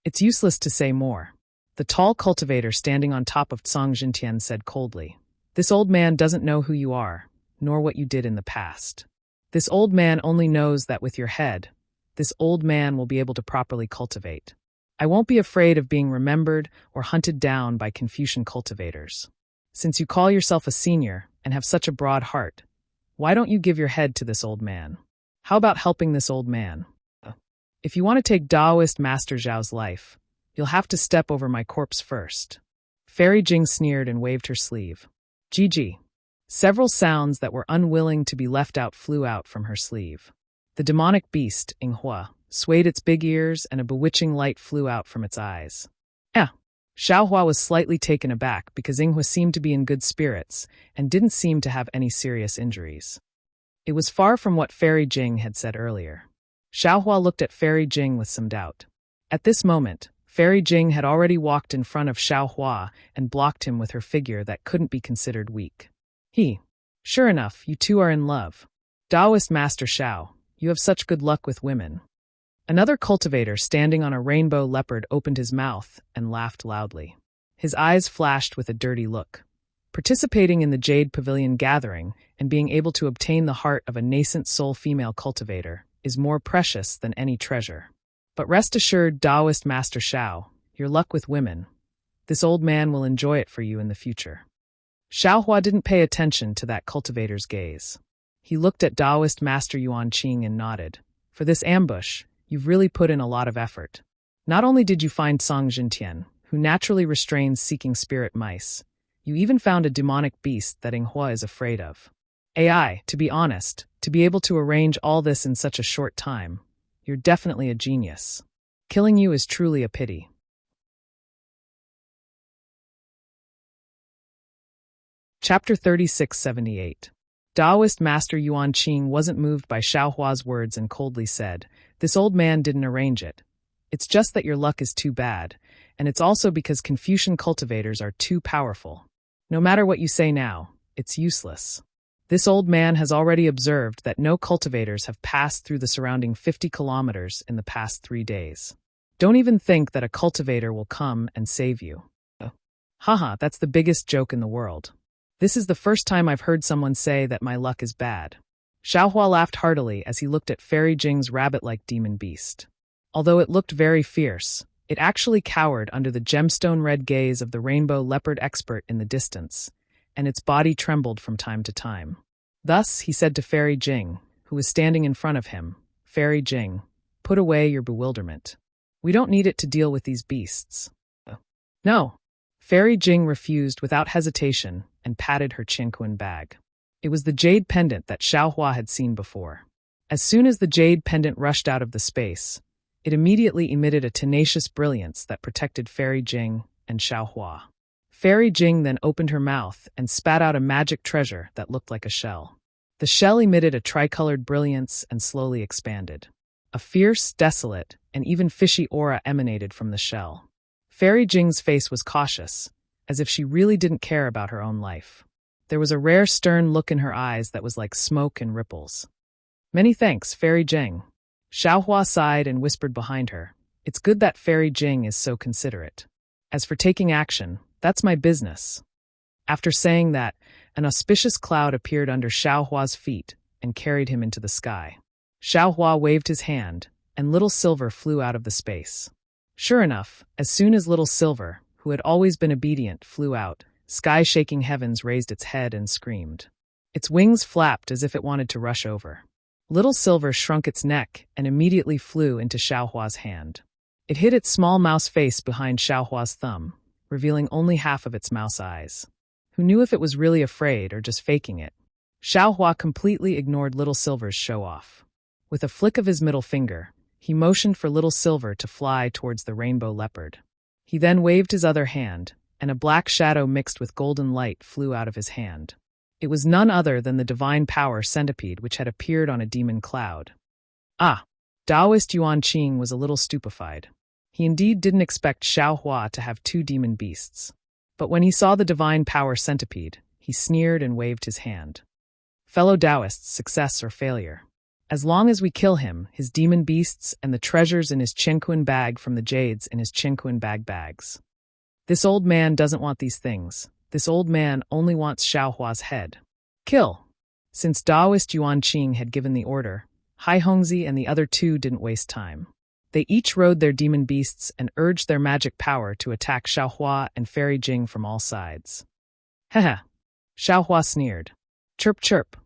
It's useless to say more. The tall cultivator standing on top of Tsang Jintian said coldly. This old man doesn't know who you are, nor what you did in the past. This old man only knows that with your head, this old man will be able to properly cultivate. I won't be afraid of being remembered or hunted down by Confucian cultivators. Since you call yourself a senior and have such a broad heart, why don't you give your head to this old man? How about helping this old man? If you want to take Taoist Master Zhao's life, you'll have to step over my corpse first. Fairy Jing sneered and waved her sleeve. GG. Several sounds that were unwilling to be left out flew out from her sleeve. The demonic beast, Inghua, swayed its big ears and a bewitching light flew out from its eyes. Xiaohua was slightly taken aback because Inghua seemed to be in good spirits and didn't seem to have any serious injuries. It was far from what Fairy Jing had said earlier. Xiaohua looked at Fairy Jing with some doubt. At this moment, Fairy Jing had already walked in front of Xiaohua and blocked him with her figure that couldn't be considered weak. Sure enough, you two are in love. Taoist Master Xiao, you have such good luck with women. Another cultivator standing on a rainbow leopard opened his mouth and laughed loudly. His eyes flashed with a dirty look. Participating in the Jade Pavilion gathering and being able to obtain the heart of a nascent soul female cultivator is more precious than any treasure. But rest assured, Taoist Master Xiao, your luck with women. This old man will enjoy it for you in the future. Xiaohua didn't pay attention to that cultivator's gaze. He looked at Taoist Master Yuan Qing and nodded. For this ambush, you've really put in a lot of effort. Not only did you find Tsang Jintian, who naturally restrains seeking spirit mice, you even found a demonic beast that Inghua is afraid of. AI, to be honest, to be able to arrange all this in such a short time, you're definitely a genius. Killing you is truly a pity. Chapter 3678. Taoist Master Yuan Qing wasn't moved by Xiaohua's words and coldly said, "This old man didn't arrange it. It's just that your luck is too bad, and it's also because Confucian cultivators are too powerful. No matter what you say now, it's useless. This old man has already observed that no cultivators have passed through the surrounding 50 kilometers in the past 3 days. Don't even think that a cultivator will come and save you." Haha, that's the biggest joke in the world. This is the first time I've heard someone say that my luck is bad. Xiaohua laughed heartily as he looked at Fairy Jing's rabbit-like demon beast. Although it looked very fierce, it actually cowered under the gemstone-red gaze of the rainbow leopard expert in the distance, and its body trembled from time to time. Thus, he said to Fairy Jing, who was standing in front of him, "Fairy Jing, put away your bewilderment. We don't need it to deal with these beasts." No. Fairy Jing refused without hesitation and patted her Qinquan bag. It was the jade pendant that Xiaohua had seen before. As soon as the jade pendant rushed out of the space, it immediately emitted a tenacious brilliance that protected Fairy Jing and Xiaohua. Fairy Jing then opened her mouth and spat out a magic treasure that looked like a shell. The shell emitted a tricolored brilliance and slowly expanded. A fierce, desolate, and even fishy aura emanated from the shell. Fairy Jing's face was cautious, as if she really didn't care about her own life. There was a rare stern look in her eyes that was like smoke and ripples. "Many thanks, Fairy Jing." Xiaohua sighed and whispered behind her, "It's good that Fairy Jing is so considerate. As for taking action, that's my business." After saying that, an auspicious cloud appeared under Xiaohua's feet and carried him into the sky. Xiaohua waved his hand, and Little Silver flew out of the space. Sure enough, as soon as Little Silver, who had always been obedient, flew out, sky-shaking heavens raised its head and screamed. Its wings flapped as if it wanted to rush over. Little Silver shrunk its neck and immediately flew into Xiaohua's hand. It hid its small mouse face behind Xiaohua's thumb, revealing only half of its mouse eyes. Who knew if it was really afraid or just faking it? Xiaohua completely ignored Little Silver's show-off. With a flick of his middle finger, he motioned for Little Silver to fly towards the rainbow leopard. He then waved his other hand, and a black shadow mixed with golden light flew out of his hand. It was none other than the divine power centipede which had appeared on a demon cloud. Ah! Taoist Yuan Qing was a little stupefied. He indeed didn't expect Xiao Hua to have two demon beasts. But when he saw the divine power centipede, he sneered and waved his hand. Fellow Taoists, success or failure. As long as we kill him, his demon beasts and the treasures in his Qinquan bag from the jades in his Qinquan bags. This old man doesn't want these things. This old man only wants Xiao Hua's head. Kill! Since Taoist Yuan Qing had given the order, Hai Hongzi and the other two didn't waste time. They each rode their demon beasts and urged their magic power to attack Xiao Hua and Fairy Jing from all sides. Heh. Xiao Hua sneered. Chirp chirp.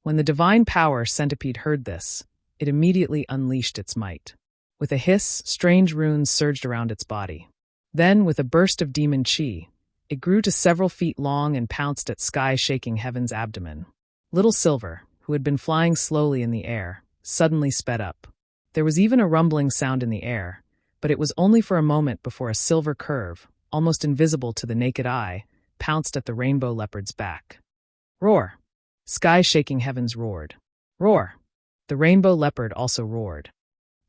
When the divine power centipede heard this, it immediately unleashed its might. With a hiss, strange runes surged around its body. Then, with a burst of demon chi, it grew to several feet long and pounced at sky-shaking heaven's abdomen. Little Silver, who had been flying slowly in the air, suddenly sped up. There was even a rumbling sound in the air, but it was only for a moment before a silver curve, almost invisible to the naked eye, pounced at the rainbow leopard's back. Roar! Sky-shaking heavens roared. Roar! The rainbow leopard also roared.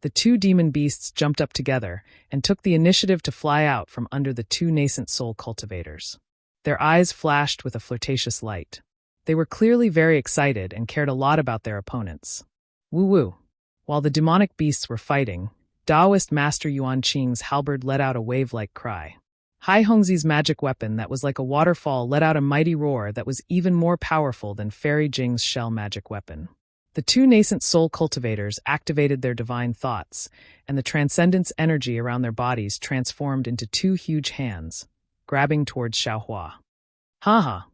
The two demon beasts jumped up together and took the initiative to fly out from under the two nascent soul cultivators. Their eyes flashed with a flirtatious light. They were clearly very excited and cared a lot about their opponents. Woo-woo. While the demonic beasts were fighting, Taoist Master Yuan Qing's halberd let out a wave-like cry. Hai Hongzi's magic weapon that was like a waterfall let out a mighty roar that was even more powerful than Fairy Jing's shell magic weapon. The two nascent soul cultivators activated their divine thoughts, and the transcendence energy around their bodies transformed into two huge hands, grabbing towards Xiao Hua. Ha!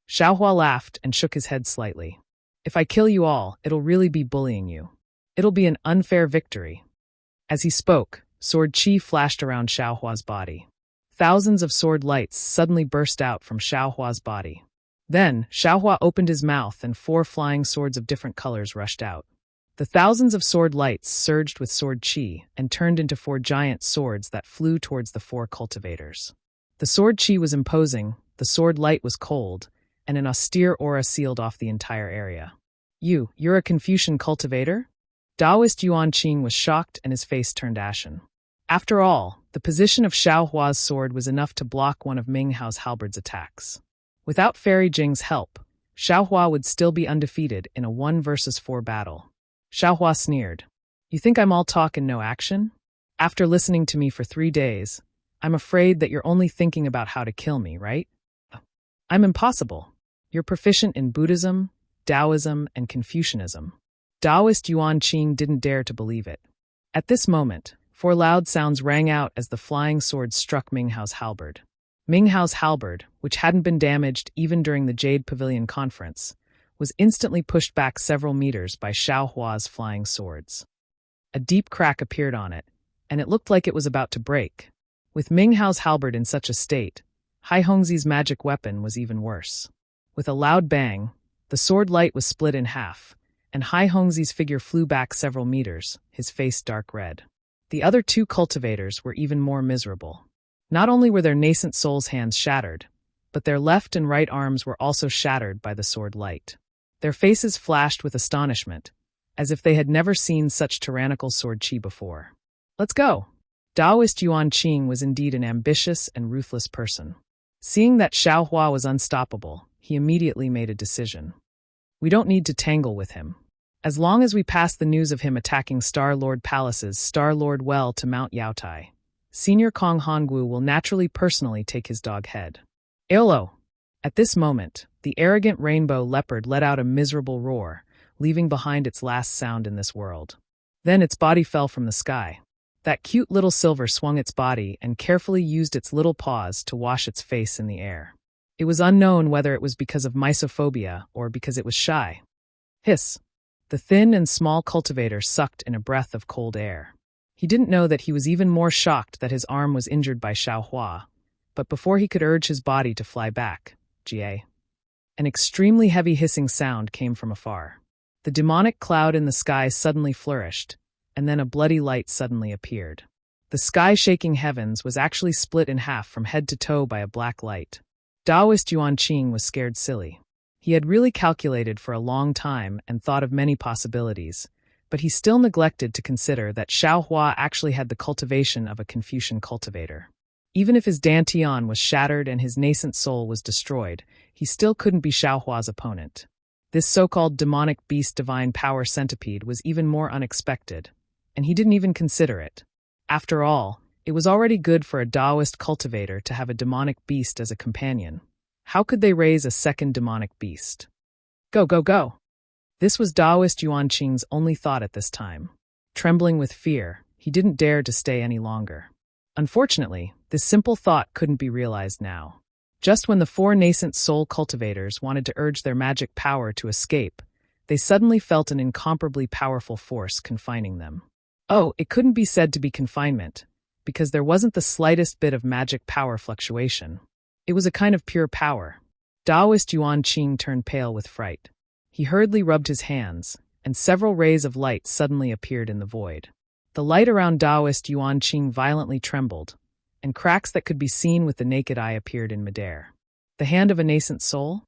Xiao Hua laughed and shook his head slightly. If I kill you all, it'll really be bullying you. It'll be an unfair victory. As he spoke, sword chi flashed around Xiao Hua's body. Thousands of sword lights suddenly burst out from Xiao Hua's body. Then, Xiao Hua opened his mouth and 4 flying swords of different colors rushed out. The thousands of sword lights surged with sword chi and turned into 4 giant swords that flew towards the 4 cultivators. The sword chi was imposing, the sword light was cold, and an austere aura sealed off the entire area. You're a Confucian cultivator? Taoist Yuan Qing was shocked and his face turned ashen. After all, the position of Xiao Hua's sword was enough to block one of Ming Hao's halberd's attacks. Without Fairy Jing's help, Xiao Hua would still be undefeated in a 1 versus 4 battle. Xiao Hua sneered. You think I'm all talk and no action? After listening to me for 3 days, I'm afraid that you're only thinking about how to kill me, right? I'm impossible. You're proficient in Buddhism, Taoism, and Confucianism. Taoist Yuan Qing didn't dare to believe it. At this moment, 4 loud sounds rang out as the flying swords struck Ming Hao's halberd. Ming Hao's halberd, which hadn't been damaged even during the Jade Pavilion conference, was instantly pushed back several meters by Xiao Hua's flying swords. A deep crack appeared on it, and it looked like it was about to break. With Ming Hao's halberd in such a state, Hai Hongzi's magic weapon was even worse. With a loud bang, the sword light was split in half, and Hai Hongzi's figure flew back several meters, his face dark red. The other 2 cultivators were even more miserable. Not only were their nascent soul's hands shattered, but their left and right arms were also shattered by the sword light. Their faces flashed with astonishment, as if they had never seen such tyrannical sword chi before. Let's go! Taoist Yuan Qing was indeed an ambitious and ruthless person. Seeing that Xiao Hua was unstoppable, he immediately made a decision. We don't need to tangle with him. As long as we pass the news of him attacking Star Lord Palace's Star Lord Well to Mount Yaotai, Senior Kong Hongwu will naturally personally take his dog head. Aolo! At this moment, the arrogant rainbow leopard let out a miserable roar, leaving behind its last sound in this world. Then its body fell from the sky. That cute little Silver swung its body and carefully used its little paws to wash its face in the air. It was unknown whether it was because of mysophobia or because it was shy. Hiss! The thin and small cultivator sucked in a breath of cold air. He didn't know that he was even more shocked that his arm was injured by Xiao Hua, but before he could urge his body to fly back, an extremely heavy hissing sound came from afar. The demonic cloud in the sky suddenly flourished, and then a bloody light suddenly appeared. The sky-shaking heavens was actually split in half from head to toe by a black light. Taoist Yuan Qing was scared silly. He had really calculated for a long time and thought of many possibilities, but he still neglected to consider that Xiaohua actually had the cultivation of a Confucian cultivator. Even if his dantian was shattered and his nascent soul was destroyed, he still couldn't be Xiaohua's opponent. This so-called demonic beast divine power centipede was even more unexpected, and he didn't even consider it. After all, it was already good for a Taoist cultivator to have a demonic beast as a companion. How could they raise a second demonic beast? Go, go, go! This was Taoist Yuanqing's only thought at this time. Trembling with fear, he didn't dare to stay any longer. Unfortunately, this simple thought couldn't be realized now. Just when the 4 nascent soul cultivators wanted to urge their magic power to escape, they suddenly felt an incomparably powerful force confining them. Oh, it couldn't be said to be confinement, because there wasn't the slightest bit of magic power fluctuation. It was a kind of pure power. Taoist Yuanqing turned pale with fright. He hurriedly rubbed his hands, and several rays of light suddenly appeared in the void. The light around Taoist Yuanqing violently trembled, and cracks that could be seen with the naked eye appeared in midair. The hand of a nascent soul?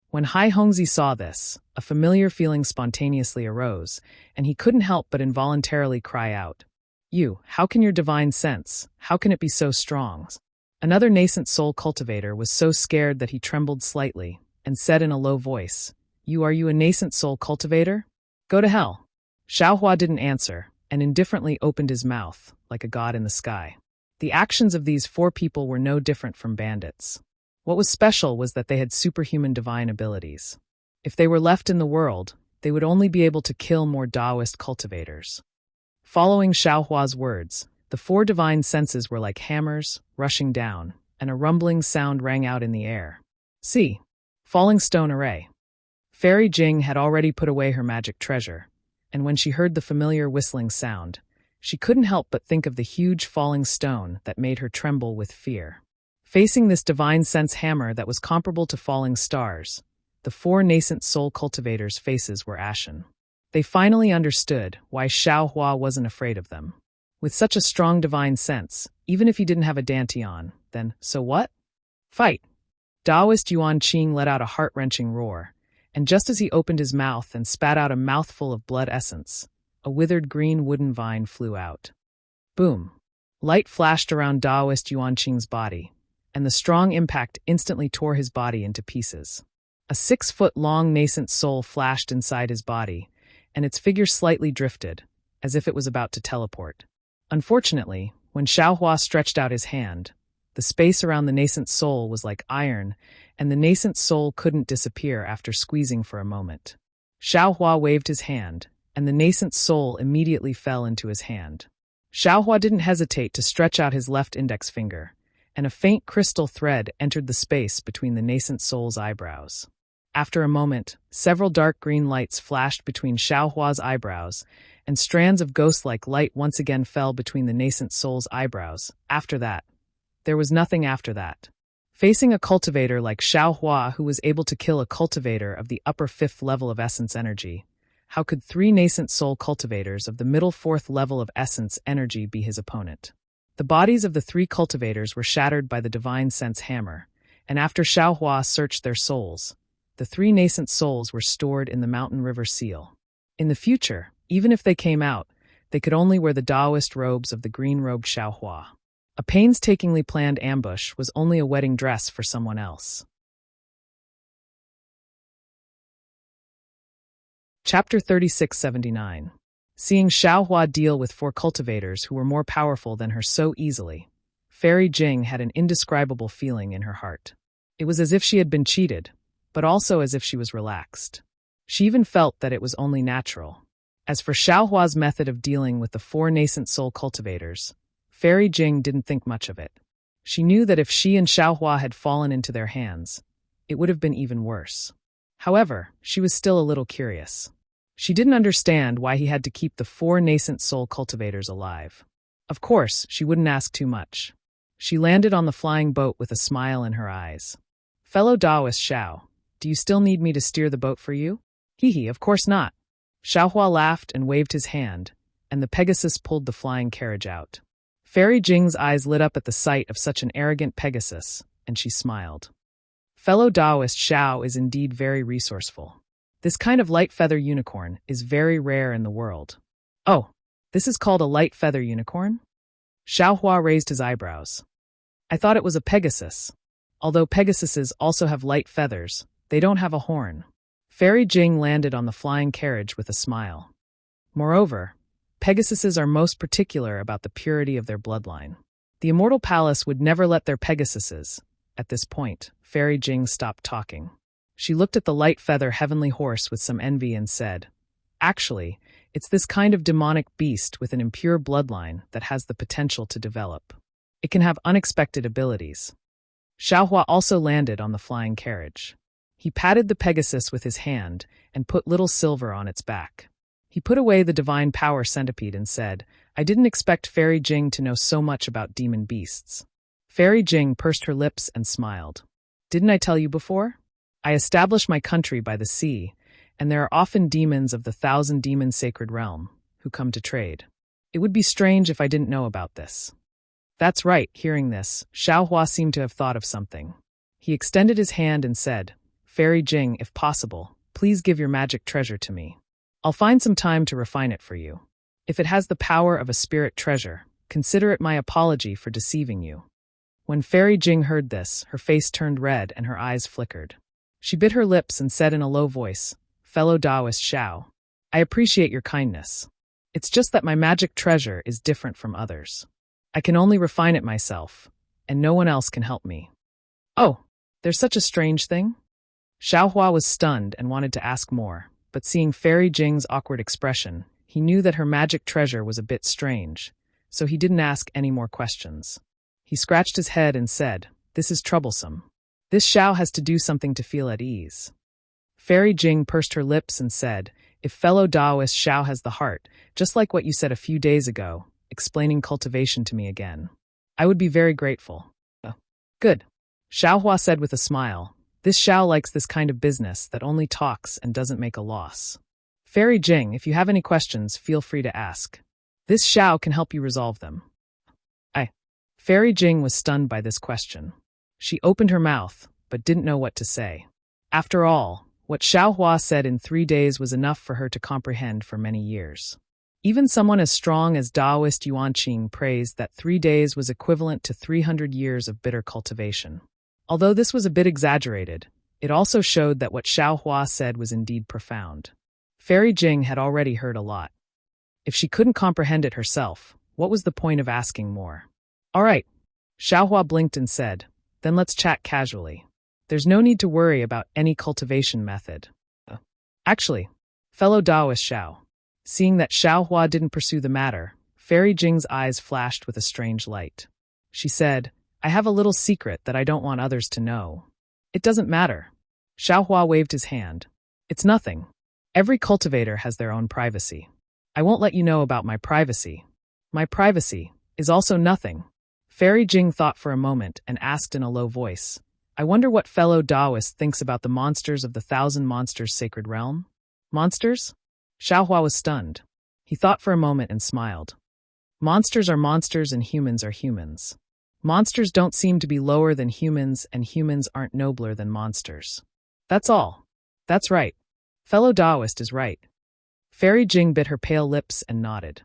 When Hai Hongzi saw this, a familiar feeling spontaneously arose, and he couldn't help but involuntarily cry out, "You, how can your divine sense, how can it be so strong?" Another nascent soul cultivator was so scared that he trembled slightly, and said in a low voice, Are you a nascent soul cultivator? Go to hell." Xiaohua didn't answer, and indifferently opened his mouth, like a god in the sky. The actions of these 4 people were no different from bandits. What was special was that they had superhuman divine abilities. If they were left in the world, they would only be able to kill more Taoist cultivators. Following Xiaohua's words, the 4 divine senses were like hammers, rushing down, and a rumbling sound rang out in the air. See, falling stone array. Fairy Jing had already put away her magic treasure, and when she heard the familiar whistling sound, she couldn't help but think of the huge falling stone that made her tremble with fear. Facing this divine sense hammer that was comparable to falling stars, the 4 nascent soul cultivators' faces were ashen. They finally understood why Xiaohua wasn't afraid of them. With such a strong divine sense, even if he didn't have a dantian, then so what? Fight! Taoist Yuanqing let out a heart-wrenching roar, and just as he opened his mouth and spat out a mouthful of blood essence, a withered green wooden vine flew out. Boom! Light flashed around Taoist Yuanqing's body, and the strong impact instantly tore his body into pieces. A 6-foot-long nascent soul flashed inside his body, and its figure slightly drifted, as if it was about to teleport. Unfortunately, when Xiaohua stretched out his hand, the space around the nascent soul was like iron, and the nascent soul couldn't disappear after squeezing for a moment. Xiaohua waved his hand, and the nascent soul immediately fell into his hand. Xiaohua didn't hesitate to stretch out his left index finger, and a faint crystal thread entered the space between the nascent soul's eyebrows. After a moment, several dark green lights flashed between Xiaohua's eyebrows, and strands of ghost-like light once again fell between the nascent soul's eyebrows. After that, there was nothing after that. Facing a cultivator like Xiaohua who was able to kill a cultivator of the upper 5th level of essence energy, how could 3 nascent soul cultivators of the middle 4th level of essence energy be his opponent? The bodies of the 3 cultivators were shattered by the divine sense hammer, and after Xiaohua searched their souls, the 3 nascent souls were stored in the mountain river seal. In the future, even if they came out, they could only wear the Taoist robes of the green-robed Xiaohua. A painstakingly planned ambush was only a wedding dress for someone else. Chapter 3679. Seeing Xiaohua deal with 4 cultivators who were more powerful than her so easily, Fairy Jing had an indescribable feeling in her heart. It was as if she had been cheated, but also as if she was relaxed. She even felt that it was only natural. As for Xiaohua's method of dealing with the 4 nascent soul cultivators, Fairy Jing didn't think much of it. She knew that if she and Xiaohua had fallen into their hands, it would have been even worse. However, she was still a little curious. She didn't understand why he had to keep the 4 nascent soul cultivators alive. Of course, she wouldn't ask too much. She landed on the flying boat with a smile in her eyes. "Fellow Taoist Xiao, do you still need me to steer the boat for you?" "Hee, of course not." Xiaohua laughed and waved his hand, and the Pegasus pulled the flying carriage out. Fairy Jing's eyes lit up at the sight of such an arrogant Pegasus, and she smiled. Fellow Taoist Xiao is indeed very resourceful. This kind of light feather unicorn is very rare in the world. Oh, this is called a light feather unicorn? Xiaohua raised his eyebrows. I thought it was a Pegasus. Although Pegasuses also have light feathers, they don't have a horn. Fairy Jing landed on the flying carriage with a smile. Moreover, Pegasuses are most particular about the purity of their bloodline. The Immortal Palace would never let their Pegasuses. At this point, Fairy Jing stopped talking. She looked at the light feather heavenly horse with some envy and said, "Actually, it's this kind of demonic beast with an impure bloodline that has the potential to develop. It can have unexpected abilities." Xiaohua also landed on the flying carriage. He patted the Pegasus with his hand and put little silver on its back. He put away the divine power centipede and said, "I didn't expect Fairy Jing to know so much about demon beasts." Fairy Jing pursed her lips and smiled. "Didn't I tell you before? I established my country by the sea, and there are often demons of the 1,000-demon sacred realm who come to trade. It would be strange if I didn't know about this." That's right. Hearing this, Xiaohua seemed to have thought of something. He extended his hand and said, "Fairy Jing, if possible, please give your magic treasure to me. I'll find some time to refine it for you. If it has the power of a spirit treasure, consider it my apology for deceiving you." When Fairy Jing heard this, her face turned red and her eyes flickered. She bit her lips and said in a low voice, "Fellow Taoist Xiao, I appreciate your kindness. It's just that my magic treasure is different from others. I can only refine it myself, and no one else can help me." "Oh, there's such a strange thing?" Xiaohua was stunned and wanted to ask more, but seeing Fairy Jing's awkward expression, he knew that her magic treasure was a bit strange, so he didn't ask any more questions. He scratched his head and said, "This is troublesome. This Xiao has to do something to feel at ease." Fairy Jing pursed her lips and said, "If fellow Taoist Xiao has the heart, just like what you said a few days ago, explaining cultivation to me again, I would be very grateful." "Good," Xiaohua said with a smile. "This Xiao likes this kind of business that only talks and doesn't make a loss. Fairy Jing, if you have any questions, feel free to ask. This Xiao can help you resolve them." Fairy Jing was stunned by this question. She opened her mouth, but didn't know what to say. After all, what Xiaohua said in 3 days was enough for her to comprehend for many years. Even someone as strong as Taoist Yuanqing praised that 3 days was equivalent to 300 years of bitter cultivation. Although this was a bit exaggerated, it also showed that what Xiaohua said was indeed profound. Fairy Jing had already heard a lot. If she couldn't comprehend it herself, what was the point of asking more? "All right," Xiaohua blinked and said, "then let's chat casually. There's no need to worry about any cultivation method. Actually, fellow Taoist Xiao." Seeing that Xiaohua didn't pursue the matter, Fairy Jing's eyes flashed with a strange light. She said, "I have a little secret that I don't want others to know." "It doesn't matter." Xiaohua waved his hand. "It's nothing. Every cultivator has their own privacy. I won't let you know about my privacy. My privacy is also nothing." Fairy Jing thought for a moment and asked in a low voice, "I wonder what fellow Taoist thinks about the monsters of the 1,000 monsters sacred realm?" "Monsters?" Xiaohua was stunned. He thought for a moment and smiled. "Monsters are monsters and humans are humans. Monsters don't seem to be lower than humans and humans aren't nobler than monsters. That's all." "That's right. Fellow Taoist is right." Fairy Jing bit her pale lips and nodded.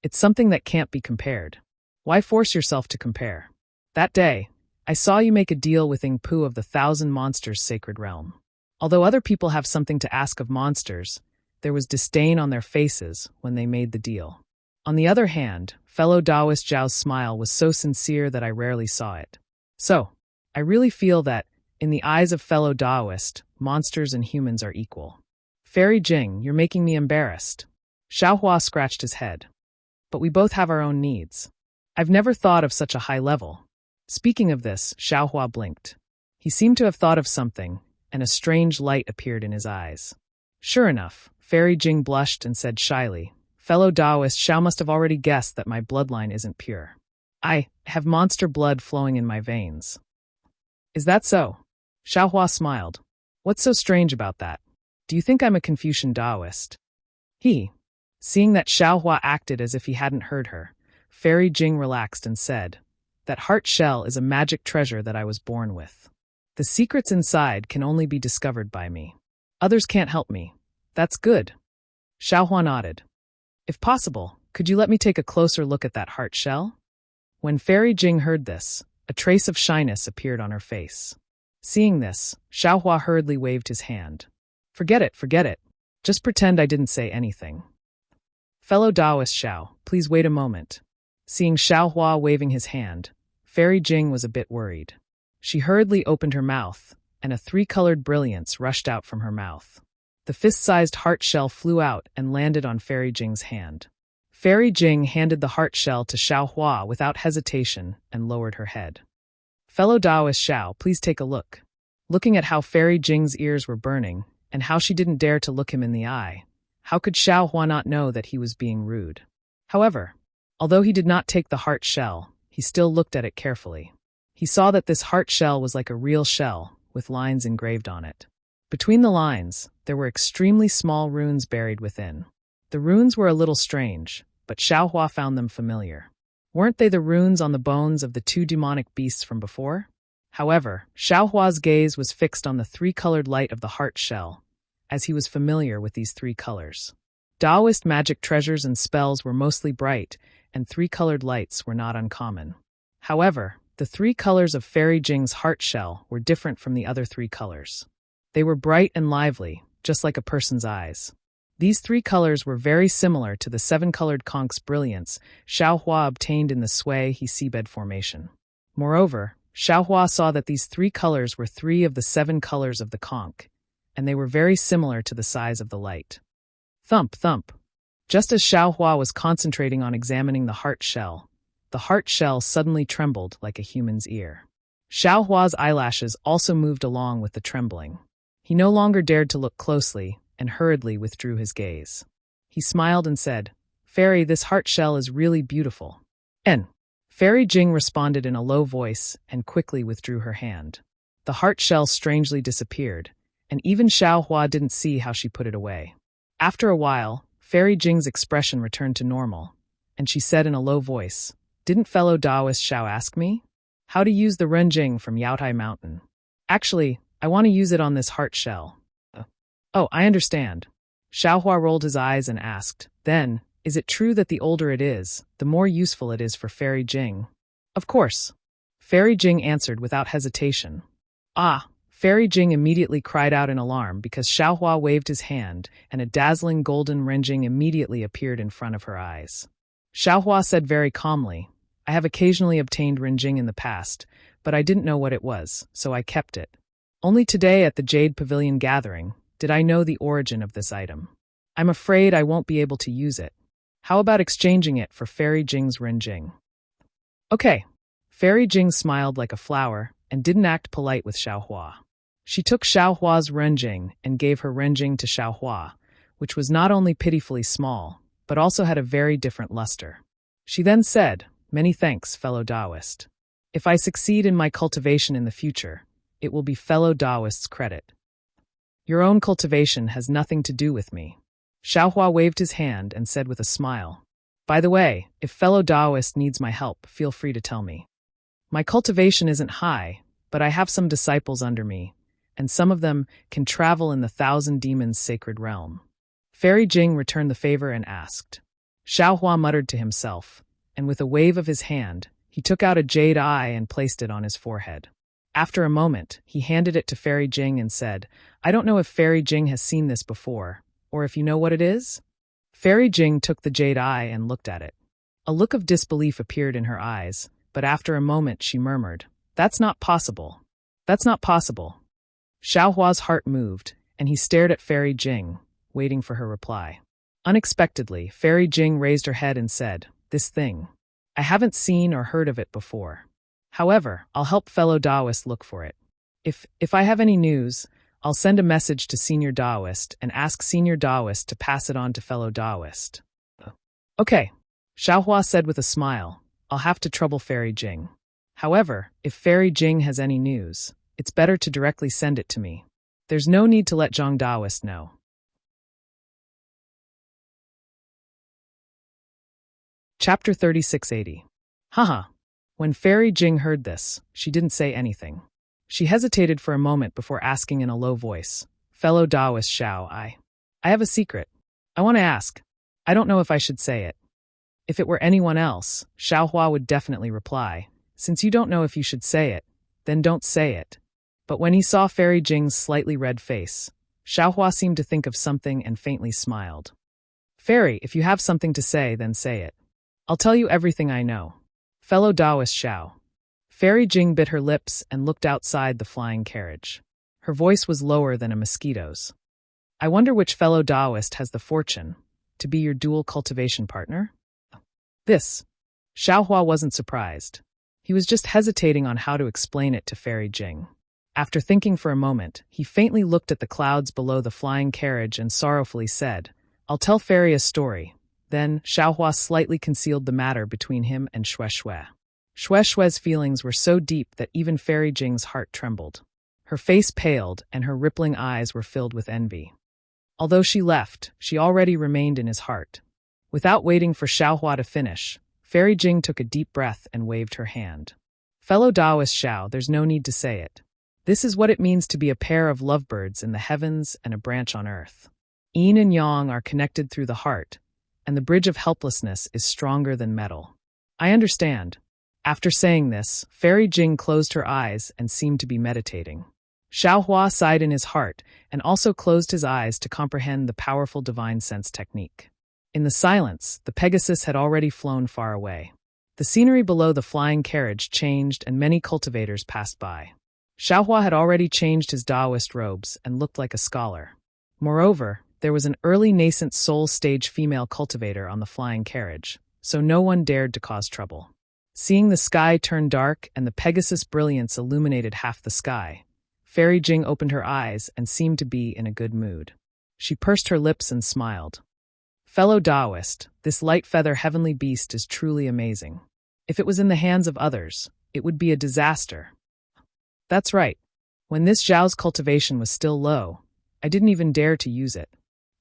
"It's something that can't be compared. Why force yourself to compare? That day, I saw you make a deal with Ing Pu of the 1,000 monsters sacred realm. Although other people have something to ask of monsters, there was disdain on their faces when they made the deal. On the other hand, fellow Taoist Zhao's smile was so sincere that I rarely saw it. So, I really feel that, in the eyes of fellow Taoist, monsters and humans are equal." "Fairy Jing, you're making me embarrassed." Xiaohua scratched his head. "But we both have our own needs. I've never thought of such a high level." Speaking of this, Xiaohua blinked. He seemed to have thought of something, and a strange light appeared in his eyes. Sure enough, Fairy Jing blushed and said shyly, "Fellow Taoist Xiao must have already guessed that my bloodline isn't pure. I have monster blood flowing in my veins." "Is that so?" Xiaohua smiled. "What's so strange about that? Do you think I'm a Confucian Taoist?" Seeing that Xiaohua acted as if he hadn't heard her, Fairy Jing relaxed and said, "That heart shell is a magic treasure that I was born with. The secrets inside can only be discovered by me. Others can't help me. That's good. Xiaohua nodded. If possible, could you let me take a closer look at that heart shell? When Fairy Jing heard this, a trace of shyness appeared on her face. Seeing this, Xiaohua hurriedly waved his hand. Forget it, forget it. Just pretend I didn't say anything. Fellow Taoist Xiao, please wait a moment. Seeing Xiaohua waving his hand, Fairy Jing was a bit worried. She hurriedly opened her mouth, and a three-colored brilliance rushed out from her mouth. The fist-sized heart shell flew out and landed on Fairy Jing's hand. Fairy Jing handed the heart shell to Xiaohua without hesitation and lowered her head. Fellow Taoist Xiao, please take a look. Looking at how Fairy Jing's ears were burning, and how she didn't dare to look him in the eye, how could Xiaohua not know that he was being rude? However, although he did not take the heart shell, he still looked at it carefully. He saw that this heart shell was like a real shell, with lines engraved on it. Between the lines, there were extremely small runes buried within. The runes were a little strange, but Xiaohua found them familiar. Weren't they the runes on the bones of the two demonic beasts from before? However, Xiaohua's gaze was fixed on the three-colored light of the heart shell, as he was familiar with these three colors. Taoist magic treasures and spells were mostly bright, and three-colored lights were not uncommon. However, the three colors of Fairy Jing's heart shell were different from the other three colors. They were bright and lively, just like a person's eyes. These three colors were very similar to the seven-colored conch's brilliance Xiaohua obtained in the Sui He seabed formation. Moreover, Xiaohua saw that these three colors were three of the seven colors of the conch, and they were very similar to the size of the light. Thump, thump. Just as Xiaohua was concentrating on examining the heart shell suddenly trembled like a human's ear. Xiaohua's eyelashes also moved along with the trembling. He no longer dared to look closely, and hurriedly withdrew his gaze. He smiled and said, "Fairy, this heart shell is really beautiful." Fairy Jing responded in a low voice and quickly withdrew her hand. The heart shell strangely disappeared, and even Xiaohua didn't see how she put it away. After a while, Fairy Jing's expression returned to normal, and she said in a low voice, "Didn't fellow Taoist Xiao ask me how to use the Renjing from Yaotai Mountain? Actually, I want to use it on this heart shell." "Oh, I understand." Xiaohua rolled his eyes and asked, "Then, is it true that the older it is, the more useful it is for Fairy Jing?" "Of course." Fairy Jing answered without hesitation. "Ah!" Fairy Jing immediately cried out in alarm because Xiaohua waved his hand and a dazzling golden Renjing immediately appeared in front of her eyes. Xiaohua said very calmly, "I have occasionally obtained Renjing in the past, but I didn't know what it was, so I kept it. Only today at the Jade Pavilion gathering did I know the origin of this item. I'm afraid I won't be able to use it. How about exchanging it for Fairy Jing's Renjing?" "Okay." Fairy Jing smiled like a flower and didn't act polite with Xiaohua. She took Xiaohua's Renjing and gave her Renjing to Xiaohua, which was not only pitifully small, but also had a very different luster. She then said, "Many thanks, fellow Taoist. If I succeed in my cultivation in the future, it will be fellow Taoist's credit. Your own cultivation has nothing to do with me." Xiaohua waved his hand and said with a smile, "By the way, if fellow Taoist needs my help, feel free to tell me. My cultivation isn't high, but I have some disciples under me, and some of them can travel in the Thousand Demons' sacred realm." Fairy Jing returned the favor and asked. Xiaohua muttered to himself, and with a wave of his hand, he took out a jade eye and placed it on his forehead. After a moment, he handed it to Fairy Jing and said, "I don't know if Fairy Jing has seen this before, or if you know what it is?" Fairy Jing took the jade eye and looked at it. A look of disbelief appeared in her eyes, but after a moment she murmured, "That's not possible. That's not possible." Xiaohua's heart moved, and he stared at Fairy Jing, waiting for her reply. Unexpectedly, Fairy Jing raised her head and said, "This thing. I haven't seen or heard of it before. However, I'll help fellow Taoist look for it. If I have any news, I'll send a message to Senior Taoist and ask Senior Taoist to pass it on to fellow Taoist." "Okay," Xiaohua said with a smile. "I'll have to trouble Fairy Jing. However, if Fairy Jing has any news, it's better to directly send it to me. There's no need to let Zhang Taoist know." Chapter 3680. Haha. When Fairy Jing heard this, she didn't say anything. She hesitated for a moment before asking in a low voice, "Fellow Taoist Xiao, I have a secret. I want to ask. I don't know if I should say it." If it were anyone else, Xiao Hua would definitely reply, "Since you don't know if you should say it, then don't say it." But when he saw Fairy Jing's slightly red face, Xiao Hua seemed to think of something and faintly smiled. "Fairy, if you have something to say, then say it. I'll tell you everything I know. Fellow Taoist Xiao." Fairy Jing bit her lips and looked outside the flying carriage. Her voice was lower than a mosquito's. "I wonder which fellow Taoist has the fortune to be your dual cultivation partner?" This. Xiao Hua wasn't surprised. He was just hesitating on how to explain it to Fairy Jing. After thinking for a moment, he faintly looked at the clouds below the flying carriage and sorrowfully said, "I'll tell Fairy a story." Then, Xiao Hua slightly concealed the matter between him and Xue Xue. Xue Xue's feelings were so deep that even Fairy Jing's heart trembled. Her face paled and her rippling eyes were filled with envy. Although she left, she already remained in his heart. Without waiting for Xiao Hua to finish, Fairy Jing took a deep breath and waved her hand. "Fellow Taoist Xiao, there's no need to say it. This is what it means to be a pair of lovebirds in the heavens and a branch on earth. Yin and yang are connected through the heart, and the bridge of helplessness is stronger than metal. I understand." After saying this, Fairy Jing closed her eyes and seemed to be meditating. Xiao Hua sighed in his heart and also closed his eyes to comprehend the powerful divine sense technique. In the silence, the Pegasus had already flown far away. The scenery below the flying carriage changed and many cultivators passed by. Xiao Hua had already changed his Taoist robes and looked like a scholar. Moreover, there was an early nascent soul stage female cultivator on the flying carriage, so no one dared to cause trouble. Seeing the sky turn dark and the Pegasus' brilliance illuminated half the sky, Fairy Jing opened her eyes and seemed to be in a good mood. She pursed her lips and smiled. "Fellow Taoist, this light feather heavenly beast is truly amazing. If it was in the hands of others, it would be a disaster." "That's right. When this Zhao's cultivation was still low, I didn't even dare to use it."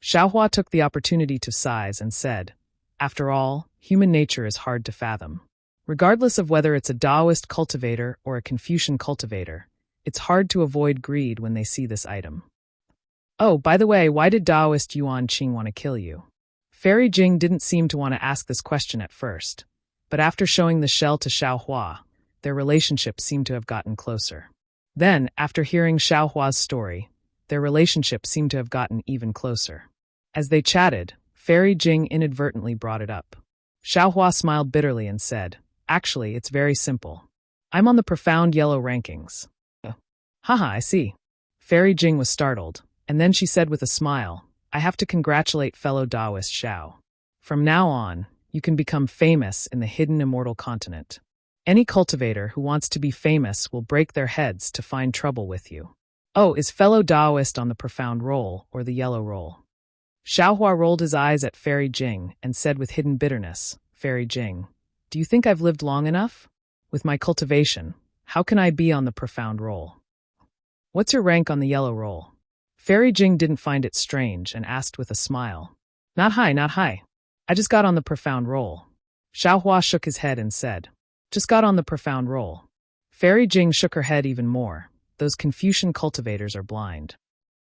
Xiao Hua took the opportunity to sigh and said, "After all, human nature is hard to fathom. Regardless of whether it's a Taoist cultivator or a Confucian cultivator, it's hard to avoid greed when they see this item. Oh, by the way, why did Taoist Yuan Qing want to kill you?" Fairy Jing didn't seem to want to ask this question at first, but after showing the shell to Xiao Hua, their relationship seemed to have gotten closer. Then, after hearing Xiao Hua's story, their relationship seemed to have gotten even closer. As they chatted, Fairy Jing inadvertently brought it up. Xiao Hua smiled bitterly and said, "Actually, it's very simple. I'm on the profound yellow rankings." Haha, I see. Fairy Jing was startled, and then she said with a smile, "I have to congratulate fellow Taoist Xiao. From now on, you can become famous in the hidden immortal continent. Any cultivator who wants to be famous will break their heads to find trouble with you." "Oh, is fellow Taoist on the profound roll or the yellow roll?" Xiao Hua rolled his eyes at Fairy Jing and said with hidden bitterness, "Fairy Jing, do you think I've lived long enough? With my cultivation, how can I be on the profound roll? What's your rank on the yellow roll?" Fairy Jing didn't find it strange and asked with a smile, Not high, not high. I just got on the profound roll." Xiao Hua shook his head and said, "Just got on the profound roll." Fairy Jing shook her head even more. Those Confucian cultivators are blind.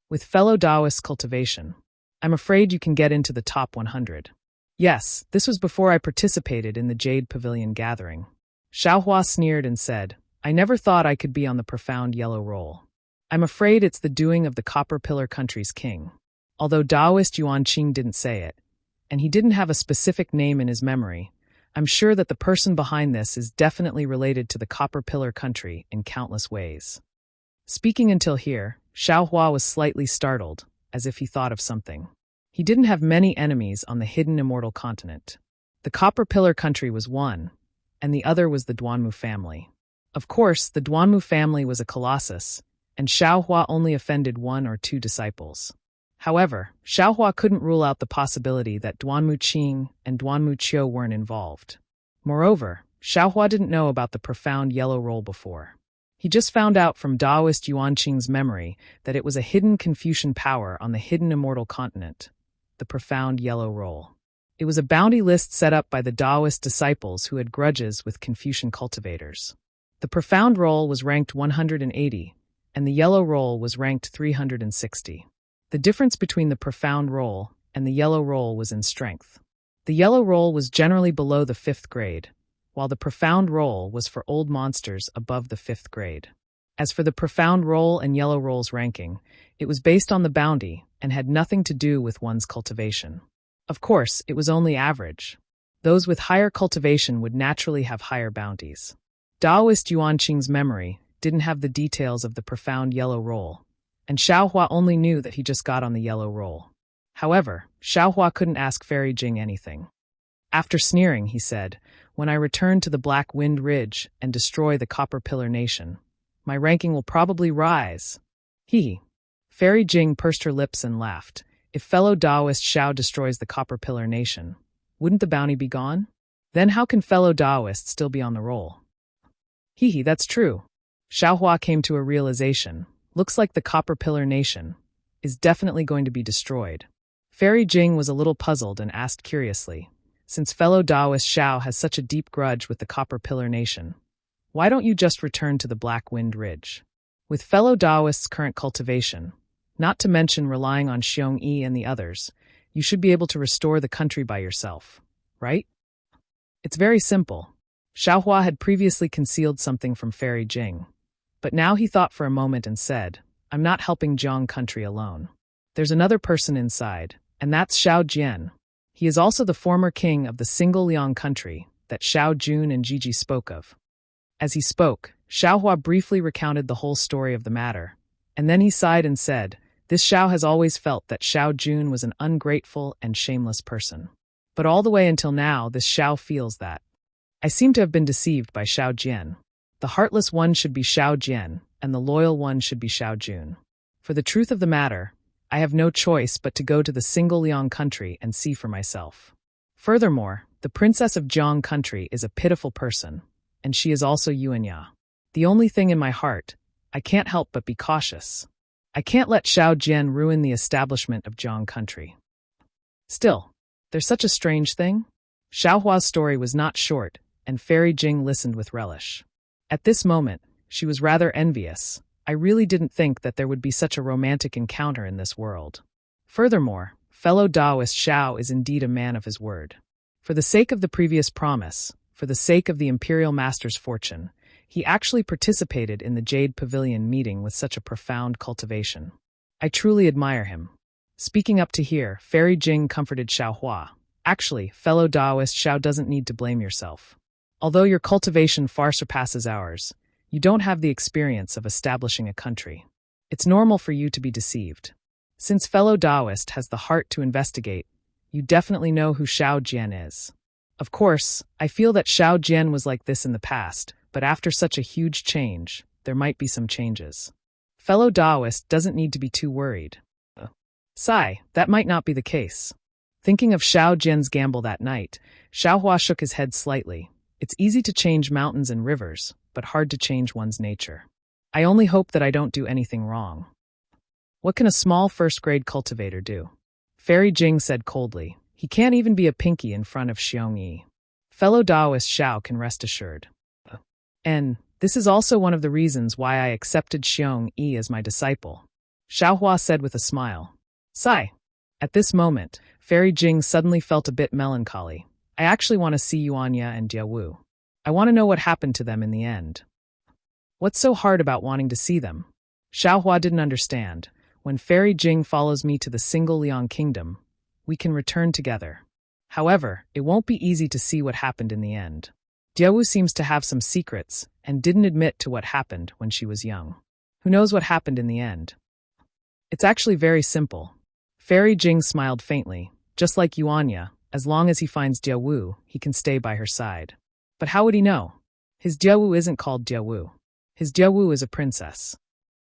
With fellow Taoist cultivation, I'm afraid you can get into the top 100. Yes, this was before I participated in the Jade Pavilion gathering. Xiao Hua sneered and said, "I never thought I could be on the profound yellow roll. I'm afraid it's the doing of the Copper Pillar Country's king." Although Taoist Yuan Qing didn't say it, and he didn't have a specific name in his memory, I'm sure that the person behind this is definitely related to the Copper Pillar Country in countless ways. Speaking until here, Xiao Hua was slightly startled, as if he thought of something. He didn't have many enemies on the hidden immortal continent. The Copper Pillar Country was one, and the other was the Duanmu family. Of course, the Duanmu family was a colossus, and Xiao Hua only offended 1 or 2 disciples. However, Xiao Hua couldn't rule out the possibility that Duanmu Qing and Duanmu Qiu weren't involved. Moreover, Xiao Hua didn't know about the profound yellow roll before. He just found out from Taoist Yuan Qing's memory that it was a hidden Confucian power on the hidden immortal continent, the profound yellow roll. It was a bounty list set up by the Taoist disciples who had grudges with Confucian cultivators. The profound roll was ranked 180, and the yellow roll was ranked 360. The difference between the profound roll and the yellow roll was in strength. The yellow roll was generally below the 5th grade, while the profound roll was for old monsters above the 5th grade. As for the profound roll and yellow roll's ranking, it was based on the bounty and had nothing to do with one's cultivation. Of course, it was only average. Those with higher cultivation would naturally have higher bounties. Daoist Yuanqing's memory didn't have the details of the profound yellow roll, and Xiaohua only knew that he just got on the yellow roll. However, Xiaohua couldn't ask Fairy Jing anything. After sneering, he said, "When I return to the Black Wind Ridge and destroy the Copper Pillar Nation, my ranking will probably rise." Hee. Fairy Jing pursed her lips and laughed. If fellow Daoist Xiao destroys the Copper Pillar Nation, wouldn't the bounty be gone? Then how can fellow Daoist still be on the roll? Hee, that's true. Xiaohua came to a realization. Looks like the Copper Pillar Nation is definitely going to be destroyed. Fairy Jing was a little puzzled and asked curiously, since fellow Daoist Xiao has such a deep grudge with the Copper Pillar Nation, why don't you just return to the Black Wind Ridge? With fellow Daoist's current cultivation, not to mention relying on Xiong Yi and the others, you should be able to restore the country by yourself, right? It's very simple. Xiaohua had previously concealed something from Fairy Jing, but now he thought for a moment and said, "I'm not helping Jiang country alone. There's another person inside, and that's Xiao Jian. He is also the former king of the single Liang country that Xiao Jun and Jiji spoke of." As he spoke, Xiaohua briefly recounted the whole story of the matter, and then he sighed and said, "This Xiao has always felt that Xiao Jun was an ungrateful and shameless person. But all the way until now, this Xiao feels that. I seem to have been deceived by Xiao Jian. The heartless one should be Xiao Jian, and the loyal one should be Xiao Jun. For the truth of the matter, I have no choice but to go to the single Liang country and see for myself. Furthermore, the princess of Jiang country is a pitiful person, and she is also Yuanya. The only thing in my heart, I can't help but be cautious. I can't let Xiao Jian ruin the establishment of Jiang country." Still, there's such a strange thing. Xiaohua's story was not short, and Fairy Jing listened with relish. At this moment, she was rather envious. I really didn't think that there would be such a romantic encounter in this world. Furthermore, fellow Daoist Xiao is indeed a man of his word. For the sake of the previous promise, for the sake of the Imperial Master's fortune, he actually participated in the Jade Pavilion meeting with such a profound cultivation. I truly admire him. Speaking up to here, Fairy Jing comforted Xiaohua. Actually, fellow Daoist Xiao doesn't need to blame yourself. Although your cultivation far surpasses ours, you don't have the experience of establishing a country. It's normal for you to be deceived. Since fellow Daoist has the heart to investigate, you definitely know who Xiao Jian is. Of course, I feel that Xiao Jian was like this in the past, but after such a huge change, there might be some changes. Fellow Daoist doesn't need to be too worried. Sigh, that might not be the case. Thinking of Xiao Jian's gamble that night, Xiaohua shook his head slightly. It's easy to change mountains and rivers, but hard to change one's nature. I only hope that I don't do anything wrong. What can a small first-grade cultivator do? Fairy Jing said coldly. He can't even be a pinky in front of Xiong Yi. Fellow Daoist Xiao can rest assured. And this is also one of the reasons why I accepted Xiong Yi as my disciple, Xiaohua said with a smile. Sigh. At this moment, Fairy Jing suddenly felt a bit melancholy. I actually want to see Yuanya and Diawu. I want to know what happened to them in the end. What's so hard about wanting to see them? Xiaohua didn't understand. When Fairy Jing follows me to the single Liang kingdom, we can return together. However, it won't be easy to see what happened in the end. Diawu seems to have some secrets and didn't admit to what happened when she was young. Who knows what happened in the end? It's actually very simple. Fairy Jing smiled faintly. Just like Yuanya, as long as he finds Diawu, he can stay by her side. But how would he know? His Diawu isn't called Diawu. His Diawu is a princess.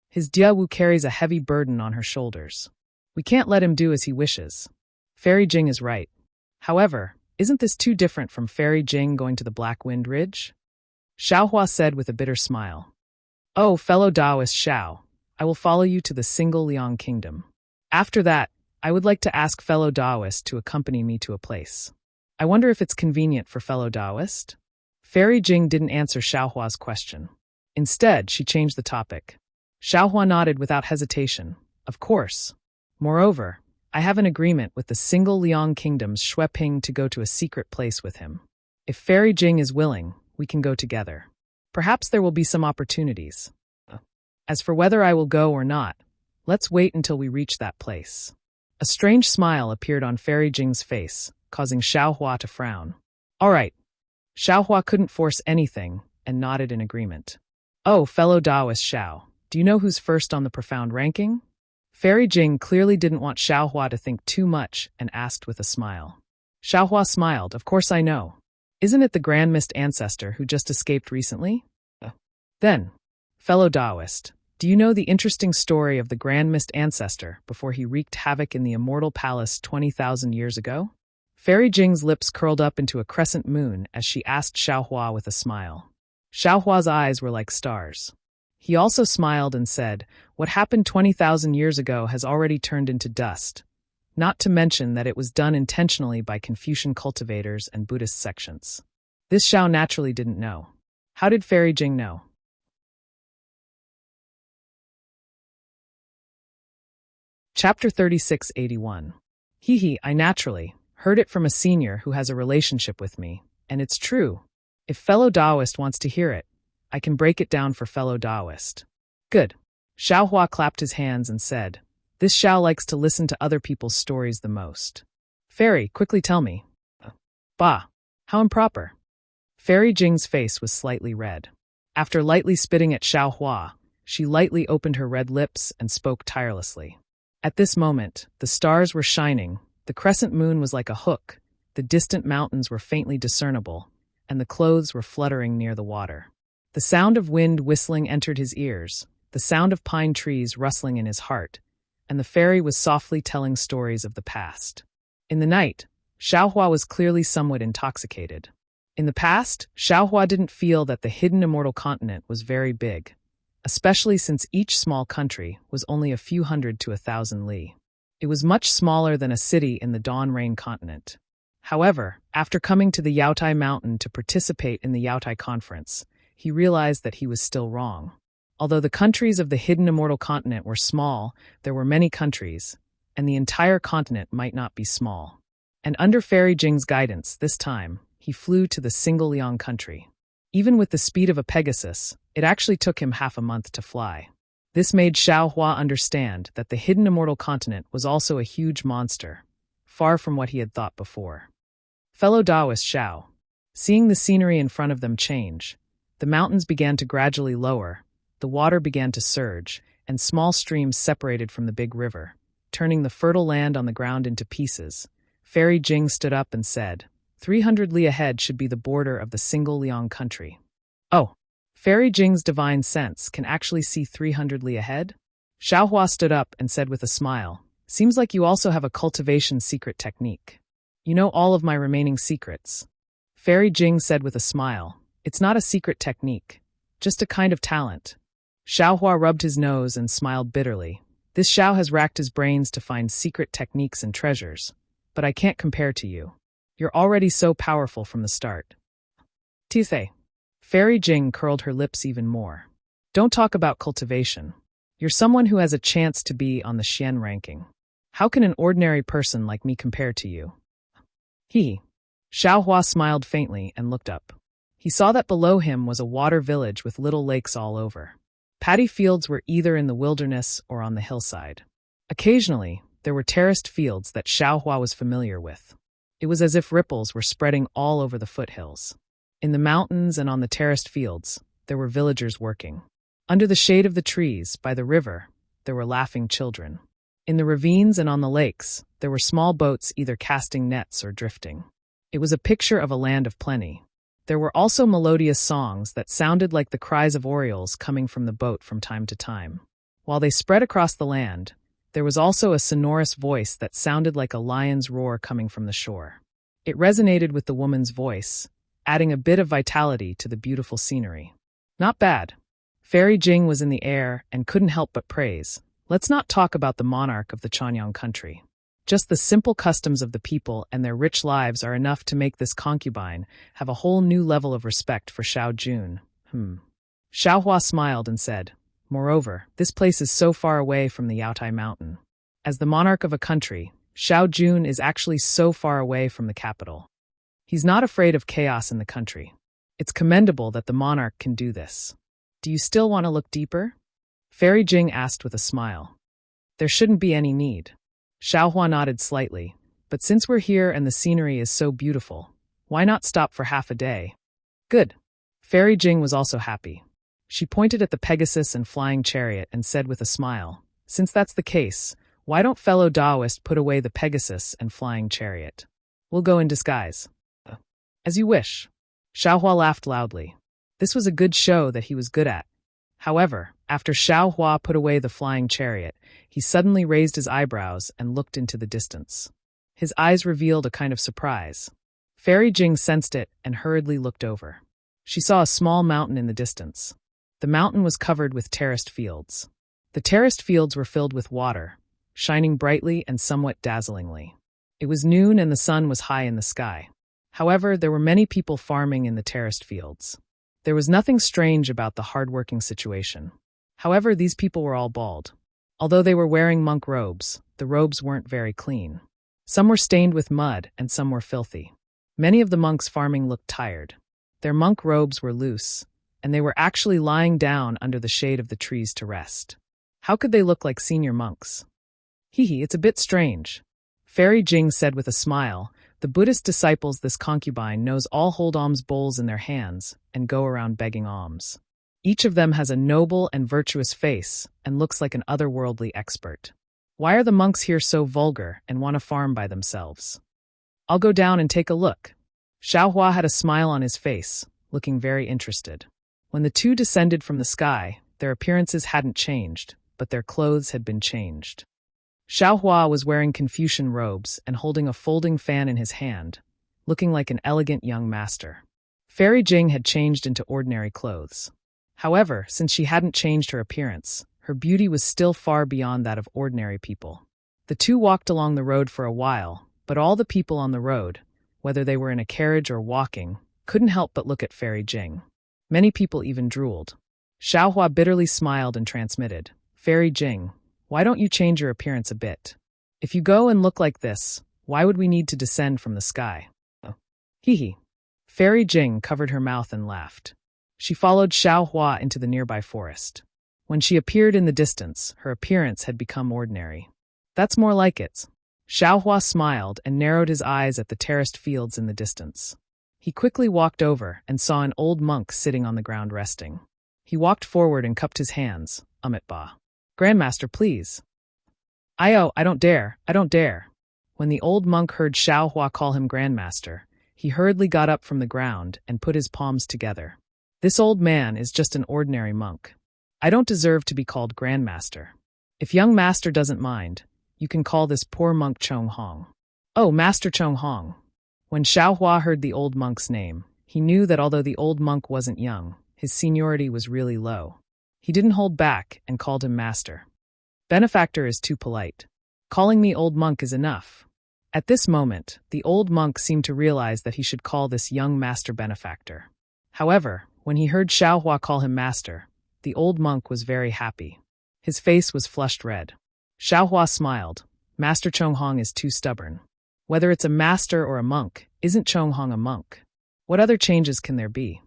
His Diawu carries a heavy burden on her shoulders. We can't let him do as he wishes. Fairy Jing is right. However, isn't this too different from Fairy Jing going to the Black Wind Ridge? Xiaohua said with a bitter smile. Oh, fellow Daoist Xiao, I will follow you to the single Liang kingdom. After that, I would like to ask fellow Daoist to accompany me to a place. I wonder if it's convenient for fellow Daoist? Fairy Jing didn't answer Xiaohua's question. Instead, she changed the topic. Xiaohua nodded without hesitation. Of course. Moreover, I have an agreement with the single Liang Kingdom's Shueping to go to a secret place with him. If Fairy Jing is willing, we can go together. Perhaps there will be some opportunities. As for whether I will go or not, let's wait until we reach that place. A strange smile appeared on Fairy Jing's face, causing Xiaohua to frown. All right. Xiaohua couldn't force anything and nodded in agreement. Oh, fellow Taoist Xiao, do you know who's first on the profound ranking? Fairy Jing clearly didn't want Xiaohua to think too much and asked with a smile. Xiaohua smiled. Of course I know. Isn't it the Grand Mist Ancestor who just escaped recently? Then, fellow Taoist, do you know the interesting story of the Grand Mist Ancestor before he wreaked havoc in the Immortal Palace 20,000 years ago? Fairy Jing's lips curled up into a crescent moon as she asked Xiaohua with a smile. Xiaohua's eyes were like stars. He also smiled and said, what happened 20,000 years ago has already turned into dust, not to mention that it was done intentionally by Confucian cultivators and Buddhist sections. This Xiao naturally didn't know. How did Fairy Jing know? Chapter 3681. I naturally heard it from a senior who has a relationship with me, and it's true. If fellow Taoist wants to hear it, I can break it down for fellow Taoist. Good. Xiaohua clapped his hands and said, this Xiao likes to listen to other people's stories the most. Fairy, quickly tell me. Bah, how improper. Fairy Jing's face was slightly red. After lightly spitting at Xiaohua, she lightly opened her red lips and spoke tirelessly. At this moment, the stars were shining, the crescent moon was like a hook, the distant mountains were faintly discernible, and the clothes were fluttering near the water. The sound of wind whistling entered his ears, the sound of pine trees rustling in his heart, and the fairy was softly telling stories of the past. In the night, Xiaohua was clearly somewhat intoxicated. In the past, Xiaohua didn't feel that the hidden immortal continent was very big, especially since each small country was only a few hundred to 1,000 li. It was much smaller than a city in the Dawn Rain continent. However, after coming to the Yaotai Mountain to participate in the Yaotai Conference, he realized that he was still wrong. Although the countries of the hidden immortal continent were small, there were many countries, and the entire continent might not be small. And under Fairy Jing's guidance, this time, he flew to the single Liang country. Even with the speed of a Pegasus, it actually took him half a month to fly. This made Xiaohua understand that the hidden immortal continent was also a huge monster, far from what he had thought before. Fellow Taoist Xiao, seeing the scenery in front of them change, the mountains began to gradually lower, the water began to surge, and small streams separated from the big river, turning the fertile land on the ground into pieces. Fairy Jing stood up and said, 300 li ahead should be the border of the single Liang country. Oh, Fairy Jing's divine sense can actually see 300 li ahead? Xiaohua stood up and said with a smile, seems like you also have a cultivation secret technique. You know all of my remaining secrets. Fairy Jing said with a smile, it's not a secret technique, just a kind of talent. Xiaohua rubbed his nose and smiled bitterly. This Xiao has racked his brains to find secret techniques and treasures, but I can't compare to you. You're already so powerful from the start. Tithe. Fairy Jing curled her lips even more. Don't talk about cultivation. You're someone who has a chance to be on the Xian ranking. How can an ordinary person like me compare to you? Xiaohua smiled faintly and looked up. He saw that below him was a water village with little lakes all over. Paddy fields were either in the wilderness or on the hillside. Occasionally, there were terraced fields that Xiaohua was familiar with. It was as if ripples were spreading all over the foothills. In the mountains and on the terraced fields, there were villagers working. Under the shade of the trees, by the river, there were laughing children. In the ravines and on the lakes, there were small boats either casting nets or drifting. It was a picture of a land of plenty. There were also melodious songs that sounded like the cries of orioles coming from the boat from time to time. While they spread across the land, there was also a sonorous voice that sounded like a lion's roar coming from the shore. It resonated with the woman's voice, adding a bit of vitality to the beautiful scenery. Not bad. Fairy Jing was in the air and couldn't help but praise. Let's not talk about the monarch of the Chanyang country. Just the simple customs of the people and their rich lives are enough to make this concubine have a whole new level of respect for Xiao Jun. Xiaohua smiled and said, "Moreover, this place is so far away from the Yaotai mountain. As the monarch of a country, Xiao Jun is actually so far away from the capital. He's not afraid of chaos in the country. It's commendable that the monarch can do this. Do you still want to look deeper?" Fairy Jing asked with a smile. "There shouldn't be any need." Xiaohua nodded slightly, "But since we're here and the scenery is so beautiful, why not stop for half a day?" "Good." Fairy Jing was also happy. She pointed at the Pegasus and flying chariot and said with a smile, "Since that's the case, why don't fellow Daoist put away the Pegasus and flying chariot? We'll go in disguise." "As you wish." Xiaohua laughed loudly. This was a good show that he was good at. However, after Xiaohua put away the flying chariot, he suddenly raised his eyebrows and looked into the distance. His eyes revealed a kind of surprise. Fairy Jing sensed it and hurriedly looked over. She saw a small mountain in the distance. The mountain was covered with terraced fields. The terraced fields were filled with water, shining brightly and somewhat dazzlingly. It was noon and the sun was high in the sky. However, there were many people farming in the terraced fields. There was nothing strange about the hard-working situation. However, these people were all bald. Although they were wearing monk robes, the robes weren't very clean. Some were stained with mud and some were filthy. Many of the monks farming looked tired. Their monk robes were loose, and they were actually lying down under the shade of the trees to rest. How could they look like senior monks? It's a bit strange. Fairy Jing said with a smile, "The Buddhist disciples this concubine knows all hold alms bowls in their hands and go around begging alms. Each of them has a noble and virtuous face and looks like an otherworldly expert. Why are the monks here so vulgar and want to farm by themselves? I'll go down and take a look." Xiaohua had a smile on his face, looking very interested. When the two descended from the sky, their appearances hadn't changed, but their clothes had been changed. Xiaohua was wearing Confucian robes and holding a folding fan in his hand, looking like an elegant young master. Fairy Jing had changed into ordinary clothes. However, since she hadn't changed her appearance, her beauty was still far beyond that of ordinary people. The two walked along the road for a while, but all the people on the road, whether they were in a carriage or walking, couldn't help but look at Fairy Jing. Many people even drooled. Xiaohua bitterly smiled and transmitted, "Fairy Jing, why don't you change your appearance a bit? If you go and look like this, why would we need to descend from the sky?" Fairy Jing covered her mouth and laughed. She followed Xiaohua into the nearby forest. When she appeared in the distance, her appearance had become ordinary. "That's more like it." Xiaohua smiled and narrowed his eyes at the terraced fields in the distance. He quickly walked over and saw an old monk sitting on the ground resting. He walked forward and cupped his hands. "Ba. Grandmaster, please." I don't dare. When the old monk heard Xiaohua call him Grandmaster, he hurriedly got up from the ground and put his palms together. "This old man is just an ordinary monk. I don't deserve to be called Grandmaster. If young master doesn't mind, you can call this poor monk Chong Hong." "Oh, Master Chong Hong." When Xiaohua heard the old monk's name, he knew that although the old monk wasn't young, his seniority was really low. He didn't hold back and called him master. "Benefactor is too polite. Calling me old monk is enough." At this moment, the old monk seemed to realize that he should call this young master benefactor. However, when he heard Xiaohua call him master, the old monk was very happy. His face was flushed red. Xiaohua smiled. "Master Chong Hong is too stubborn. Whether it's a master or a monk, isn't Chong Hong a monk? What other changes can there be?"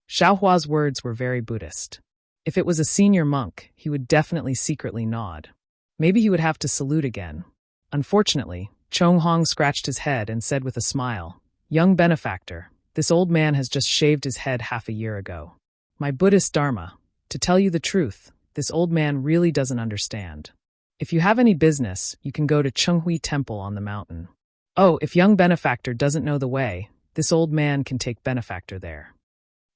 Xiaohua's words were very Buddhist. If it was a senior monk, he would definitely secretly nod. Maybe he would have to salute again. Unfortunately, Chong Hong scratched his head and said with a smile, "Young benefactor, this old man has just shaved his head half a year ago. My Buddhist Dharma, to tell you the truth, this old man really doesn't understand. If you have any business, you can go to Chenghui Temple on the mountain. Oh, if young benefactor doesn't know the way, this old man can take benefactor there."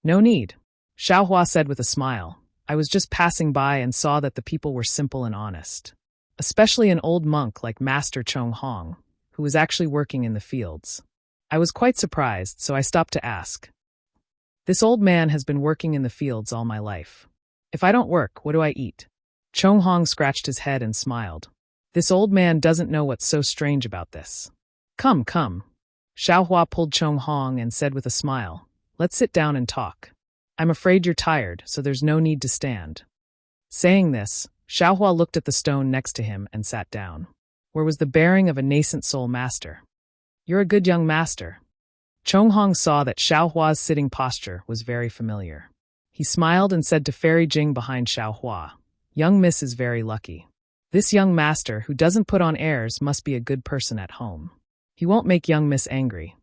"No need," Xiaohua said with a smile. "I was just passing by and saw that the people were simple and honest. Especially an old monk like Master Chong Hong, who was actually working in the fields. I was quite surprised, so I stopped to ask. This old man has been working in the fields all my life. If I don't work, what do I eat?" Chong Hong scratched his head and smiled. This old man doesn't know what's so strange about this. Come. Xiaohua pulled Chong Hong and said with a smile, "Let's sit down and talk." I'm afraid you're tired, so there's no need to stand. Saying this, Xiaohua looked at the stone next to him and sat down, where was the bearing of a nascent soul master. You're a good young master. Chonghong saw that Xiaohua's sitting posture was very familiar. He smiled and said to Fairy Jing behind Xiaohua, young miss is very lucky. This young master who doesn't put on airs must be a good person at home. He won't make young miss angry.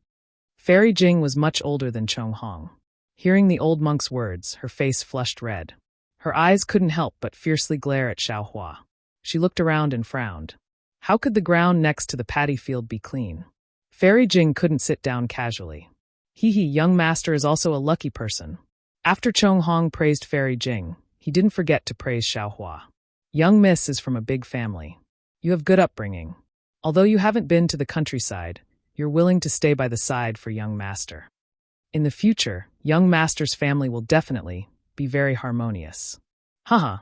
Fairy Jing was much older than Chonghong. Hearing the old monk's words, her face flushed red. Her eyes couldn't help but fiercely glare at Xiaohua. She looked around and frowned. How could the ground next to the paddy field be clean? Fairy Jing couldn't sit down casually. Young master is also a lucky person. After Chonghong praised Fairy Jing, he didn't forget to praise Xiaohua. Young miss is from a big family. You have good upbringing. Although you haven't been to the countryside, you're willing to stay by the side for young master. In the future, young master's family will definitely be very harmonious. Haha.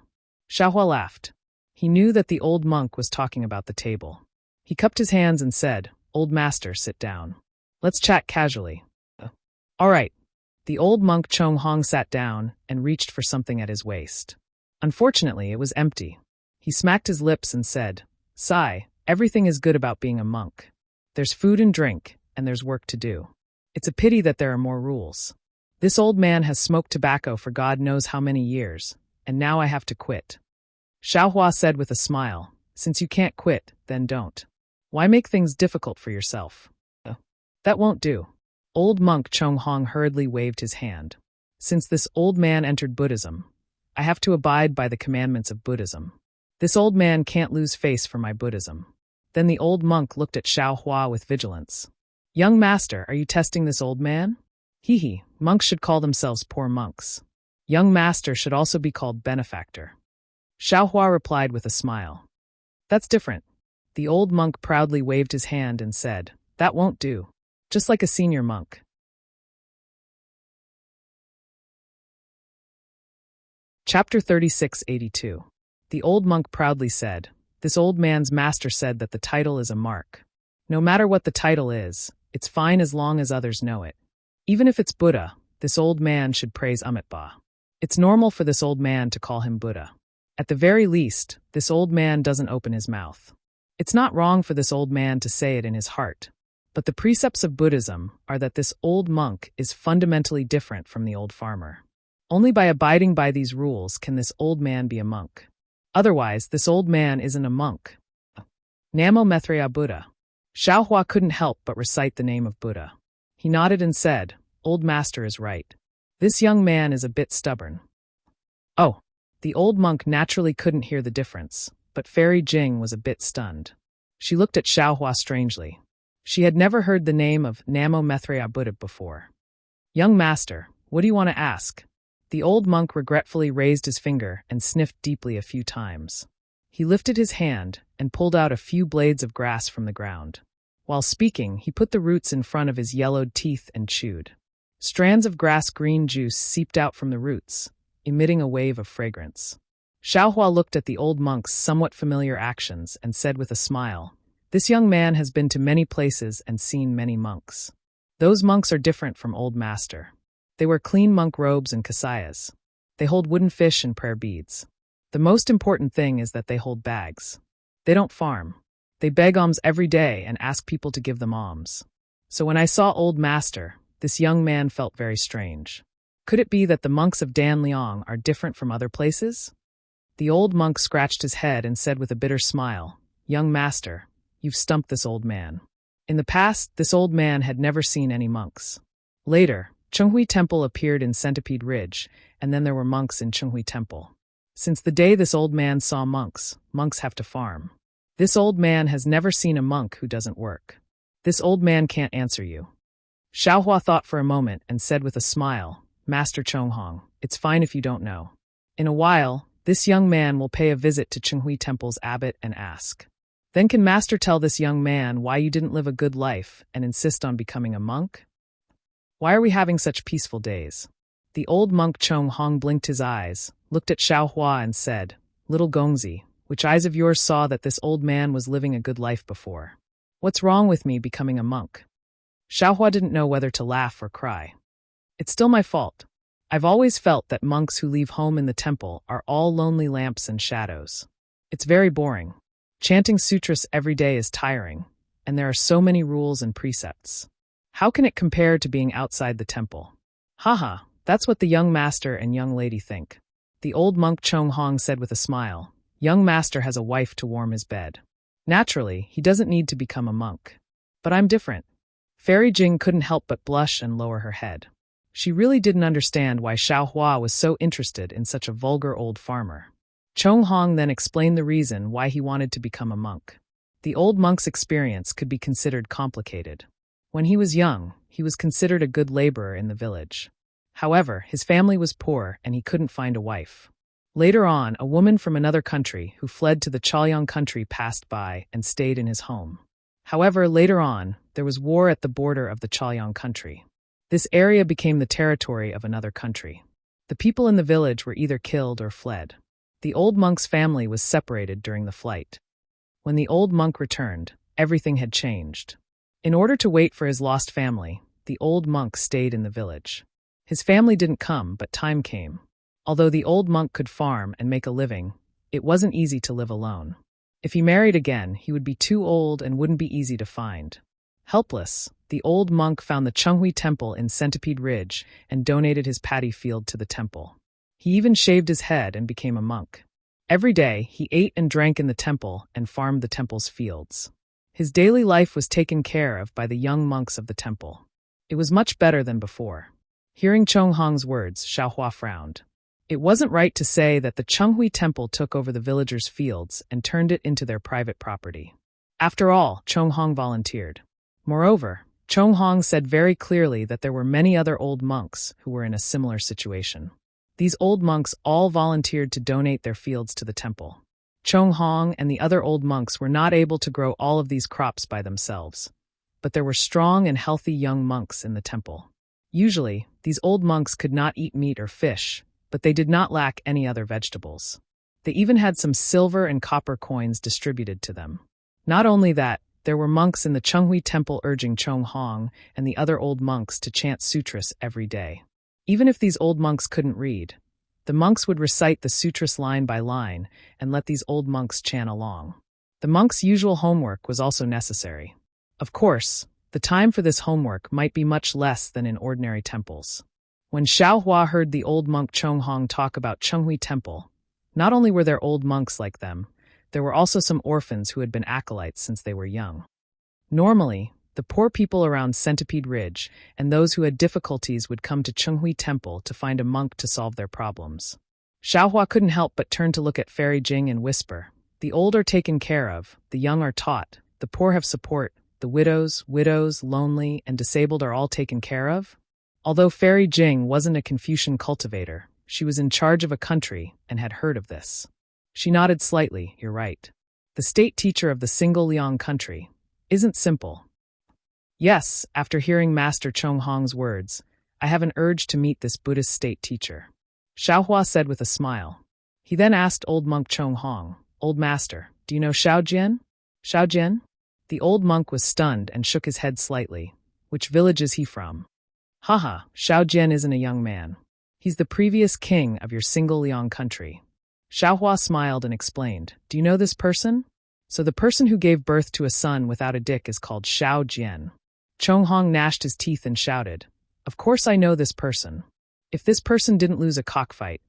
Xiaohua laughed. He knew that the old monk was talking about the table. He cupped his hands and said, Old master, sit down. Let's chat casually. All right. The old monk Chonghong sat down and reached for something at his waist. Unfortunately, it was empty. He smacked his lips and said, Sigh, everything is good about being a monk. There's food and drink, and there's work to do. It's a pity that there are more rules. This old man has smoked tobacco for God knows how many years, and now I have to quit. Xiaohua said with a smile, Since you can't quit, then don't. Why make things difficult for yourself? That won't do. Old monk Chonghong hurriedly waved his hand. Since this old man entered Buddhism, I have to abide by the commandments of Buddhism. This old man can't lose face for my Buddhism. Then the old monk looked at Xiaohua with vigilance. Young master, are you testing this old man? Monks should call themselves poor monks. Young master should also be called benefactor. Xiaohua replied with a smile. That's different. The old monk proudly waved his hand and said, That won't do. Just like a senior monk. Chapter 3682. The old monk proudly said, This old man's master said that the title is a mark. No matter what the title is, it's fine as long as others know it. Even if it's Buddha, this old man should praise Amitabha. It's normal for this old man to call him Buddha. At the very least, this old man doesn't open his mouth. It's not wrong for this old man to say it in his heart. But the precepts of Buddhism are that this old monk is fundamentally different from the old farmer. Only by abiding by these rules can this old man be a monk. Otherwise, this old man isn't a monk. Namo Maitreya Buddha. Xiaohua couldn't help but recite the name of Buddha. He nodded and said, Old master is right. This young man is a bit stubborn. Oh, the old monk naturally couldn't hear the difference, but Fairy Jing was a bit stunned. She looked at Xiaohua strangely. She had never heard the name of Namo Maitreya Buddha before. Young master, what do you want to ask? The old monk regretfully raised his finger and sniffed deeply a few times. He lifted his hand and pulled out a few blades of grass from the ground. While speaking, he put the roots in front of his yellowed teeth and chewed. Strands of grass-green juice seeped out from the roots, emitting a wave of fragrance. Xiaohua looked at the old monk's somewhat familiar actions and said with a smile, This young man has been to many places and seen many monks. Those monks are different from old master. They wear clean monk robes and kasayas. They hold wooden fish and prayer beads. The most important thing is that they hold bags. They don't farm. They beg alms every day and ask people to give them alms. So when I saw old master, this young man felt very strange. Could it be that the monks of Danliang are different from other places? The old monk scratched his head and said with a bitter smile, Young master, you've stumped this old man. In the past, this old man had never seen any monks. Later, Chenghui Temple appeared in Centipede Ridge, and then there were monks in Chenghui Temple. Since the day this old man saw monks, monks have to farm. This old man has never seen a monk who doesn't work. This old man can't answer you. Xiaohua thought for a moment and said with a smile, Master Chonghong, it's fine if you don't know. In a while, this young man will pay a visit to Chenghui Temple's abbot and ask. Then can Master tell this young man why you didn't live a good life and insist on becoming a monk? Why are we having such peaceful days? The old monk Chonghong blinked his eyes, looked at Xiaohua and said, Little Gongzi, which eyes of yours saw that this old man was living a good life before? What's wrong with me becoming a monk? Xiaohua didn't know whether to laugh or cry. It's still my fault. I've always felt that monks who leave home in the temple are all lonely lamps and shadows. It's very boring. Chanting sutras every day is tiring, and there are so many rules and precepts. How can it compare to being outside the temple? Haha, that's what the young master and young lady think. The old monk Chong Hong said with a smile. Young master has a wife to warm his bed. Naturally, he doesn't need to become a monk. But I'm different. Fairy Jing couldn't help but blush and lower her head. She really didn't understand why Xiao Hua was so interested in such a vulgar old farmer. Chong Hong then explained the reason why he wanted to become a monk. The old monk's experience could be considered complicated. When he was young, he was considered a good laborer in the village. However, his family was poor and he couldn't find a wife. Later on, a woman from another country who fled to the Chaoyang country passed by and stayed in his home. However, later on, there was war at the border of the Chaoyang country. This area became the territory of another country. The people in the village were either killed or fled. The old monk's family was separated during the flight. When the old monk returned, everything had changed. In order to wait for his lost family, the old monk stayed in the village. His family didn't come, but time came. Although the old monk could farm and make a living, it wasn't easy to live alone. If he married again, he would be too old and wouldn't be easy to find. Helpless, the old monk found the Chenghui Temple in Centipede Ridge and donated his paddy field to the temple. He even shaved his head and became a monk. Every day, he ate and drank in the temple and farmed the temple's fields. His daily life was taken care of by the young monks of the temple. It was much better than before. Hearing Chong Hong's words, Xiao Hua frowned. It wasn't right to say that the Chenghui Temple took over the villagers' fields and turned it into their private property. After all, Chong Hong volunteered. Moreover, Chong Hong said very clearly that there were many other old monks who were in a similar situation. These old monks all volunteered to donate their fields to the temple. Chong Hong and the other old monks were not able to grow all of these crops by themselves, but there were strong and healthy young monks in the temple. Usually, these old monks could not eat meat or fish, but they did not lack any other vegetables. They even had some silver and copper coins distributed to them. Not only that, there were monks in the Chenghui Temple urging Chong Hong and the other old monks to chant sutras every day. Even if these old monks couldn't read, the monks would recite the sutras line by line and let these old monks chant along. The monks' usual homework was also necessary. Of course, the time for this homework might be much less than in ordinary temples. When Xiao Hua heard the old monk Chong Hong talk about Chenghui Temple, not only were there old monks like them, there were also some orphans who had been acolytes since they were young. Normally, the poor people around Centipede Ridge and those who had difficulties would come to Chenghui Temple to find a monk to solve their problems. Xiao Hua couldn't help but turn to look at Fairy Jing and whisper, "The old are taken care of, the young are taught, the poor have support, the widows, lonely, and disabled are all taken care of?" Although Fairy Jing wasn't a Confucian cultivator, she was in charge of a country and had heard of this. She nodded slightly. "You're right. The state teacher of the single Liang country isn't simple." Yes, after hearing Master Chong Hong's words, I have an urge to meet this Buddhist state teacher, Xiao Hua said with a smile. He then asked old monk Chong Hong, "Old master, do you know Xiao Jian?" "Xiao Jian?" The old monk was stunned and shook his head slightly. "Which village is he from?" "Haha, Xiao Jian isn't a young man. He's the previous king of your single Liang country." Xiao Hua smiled and explained, "Do you know this person?" "So the person who gave birth to a son without a dick is called Xiao Jian." Chong Hong gnashed his teeth and shouted, "Of course I know this person. If this person didn't lose a cockfight,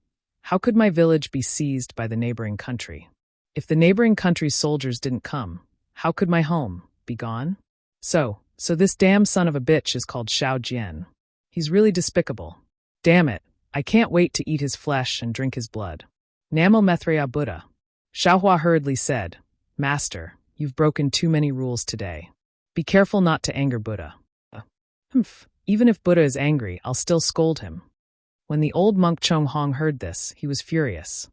how could my village be seized by the neighboring country? If the neighboring country's soldiers didn't come, how could my home be gone? So this damn son of a bitch is called Xiao Jian. He's really despicable. Damn it, I can't wait to eat his flesh and drink his blood." "Namo Mithriya Buddha." Xiao Hua hurriedly said, "Master, you've broken too many rules today. Be careful not to anger Buddha." Even if Buddha is angry, I'll still scold him." When the old monk Chong Hong heard this, he was furious.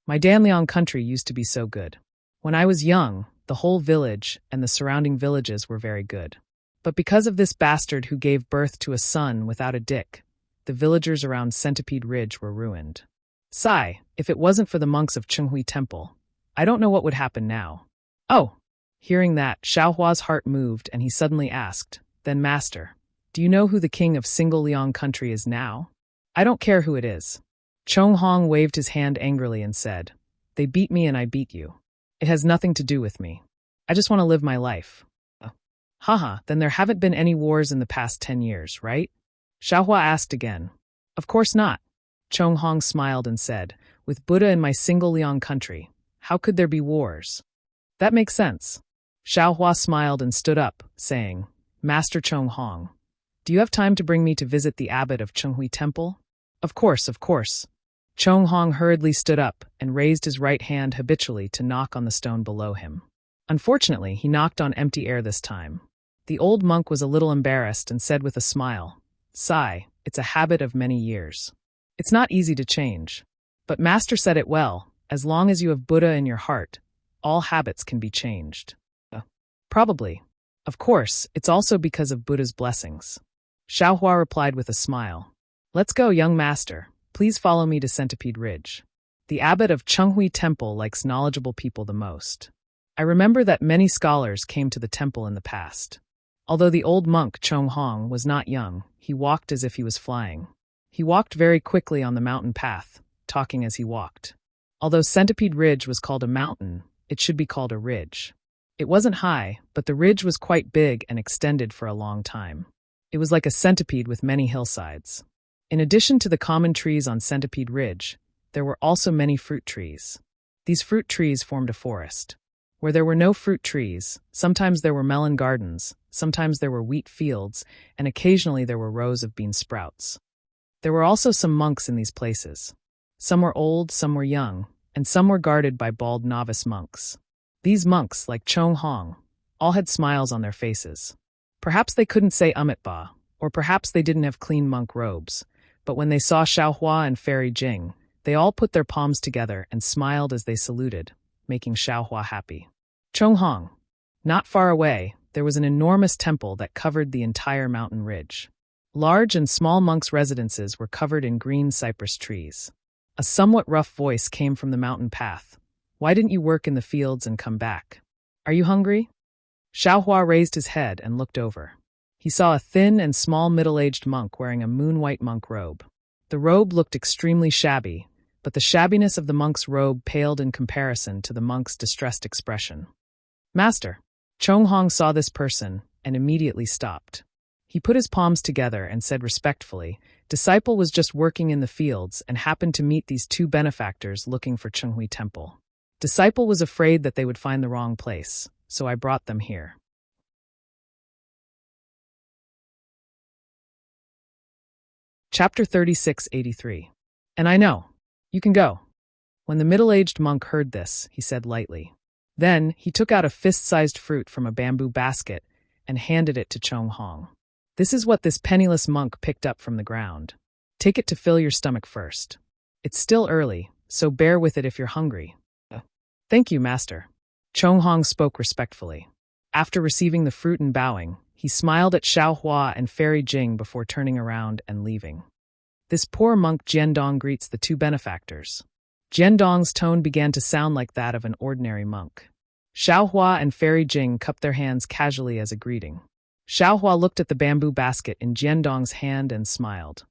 "My Danliang country used to be so good. When I was young, the whole village and the surrounding villages were very good. But because of this bastard who gave birth to a son without a dick, the villagers around Centipede Ridge were ruined. Sigh, if it wasn't for the monks of Chenghui Temple, I don't know what would happen now." "Oh!" Hearing that, Xiao Hua's heart moved and he suddenly asked, "Then master, do you know who the king of single Liang country is now?" I don't care who it is. Chong Hong waved his hand angrily and said, They beat me and I beat you. It has nothing to do with me. I just want to live my life. Haha, then there haven't been any wars in the past 10 years, right? Xiaohua asked again. Of course not. Chong Hong smiled and said, With Buddha in my single Liang country, how could there be wars? That makes sense. Xiaohua smiled and stood up, saying, Master Chong Hong, do you have time to bring me to visit the abbot of Chenghui Temple? Of course, of course. Chong Hong hurriedly stood up and raised his right hand habitually to knock on the stone below him. Unfortunately, he knocked on empty air this time. The old monk was a little embarrassed and said with a smile, Sigh, it's a habit of many years. It's not easy to change. But Master said it well, as long as you have Buddha in your heart, all habits can be changed. Probably. Of course, it's also because of Buddha's blessings. Xiaohua replied with a smile. Let's go, young master. Please follow me to Centipede Ridge. The abbot of Chenghui Temple likes knowledgeable people the most. I remember that many scholars came to the temple in the past. Although the old monk Chong Hong was not young, he walked as if he was flying. He walked very quickly on the mountain path, talking as he walked. Although Centipede Ridge was called a mountain, it should be called a ridge. It wasn't high, but the ridge was quite big and extended for a long time. It was like a centipede with many hillsides. In addition to the common trees on Centipede Ridge, there were also many fruit trees. These fruit trees formed a forest. Where there were no fruit trees, sometimes there were melon gardens, sometimes there were wheat fields, and occasionally there were rows of bean sprouts. There were also some monks in these places. Some were old, some were young, and some were guarded by bald novice monks. These monks, like Chong Hong, all had smiles on their faces. Perhaps they couldn't say Ba, or perhaps they didn't have clean monk robes, but when they saw Xiaohua and Fairy Jing, they all put their palms together and smiled as they saluted, making Xiaohua happy. Chong Hong. Not far away, there was an enormous temple that covered the entire mountain ridge. Large and small monks' residences were covered in green cypress trees. A somewhat rough voice came from the mountain path. Why didn't you work in the fields and come back? Are you hungry? Xiaohua raised his head and looked over. He saw a thin and small middle-aged monk wearing a moon-white monk robe. The robe looked extremely shabby, but the shabbiness of the monk's robe paled in comparison to the monk's distressed expression. Master. Chong Hong saw this person and immediately stopped. He put his palms together and said respectfully, Disciple was just working in the fields and happened to meet these two benefactors looking for Chenghui Temple. Disciple was afraid that they would find the wrong place, so I brought them here. Chapter 3683. And I know. You can go. When the middle-aged monk heard this, he said lightly. Then, he took out a fist-sized fruit from a bamboo basket and handed it to Chong Hong. This is what this penniless monk picked up from the ground. Take it to fill your stomach first. It's still early, so bear with it if you're hungry. Thank you, Master. Chong Hong spoke respectfully. After receiving the fruit and bowing, he smiled at Xiaohua and Fairy Jing before turning around and leaving. This poor monk Jiandong greets the two benefactors. Jiandong's tone began to sound like that of an ordinary monk. Xiaohua and Fairy Jing cupped their hands casually as a greeting. Xiaohua looked at the bamboo basket in Jiandong's hand and smiled.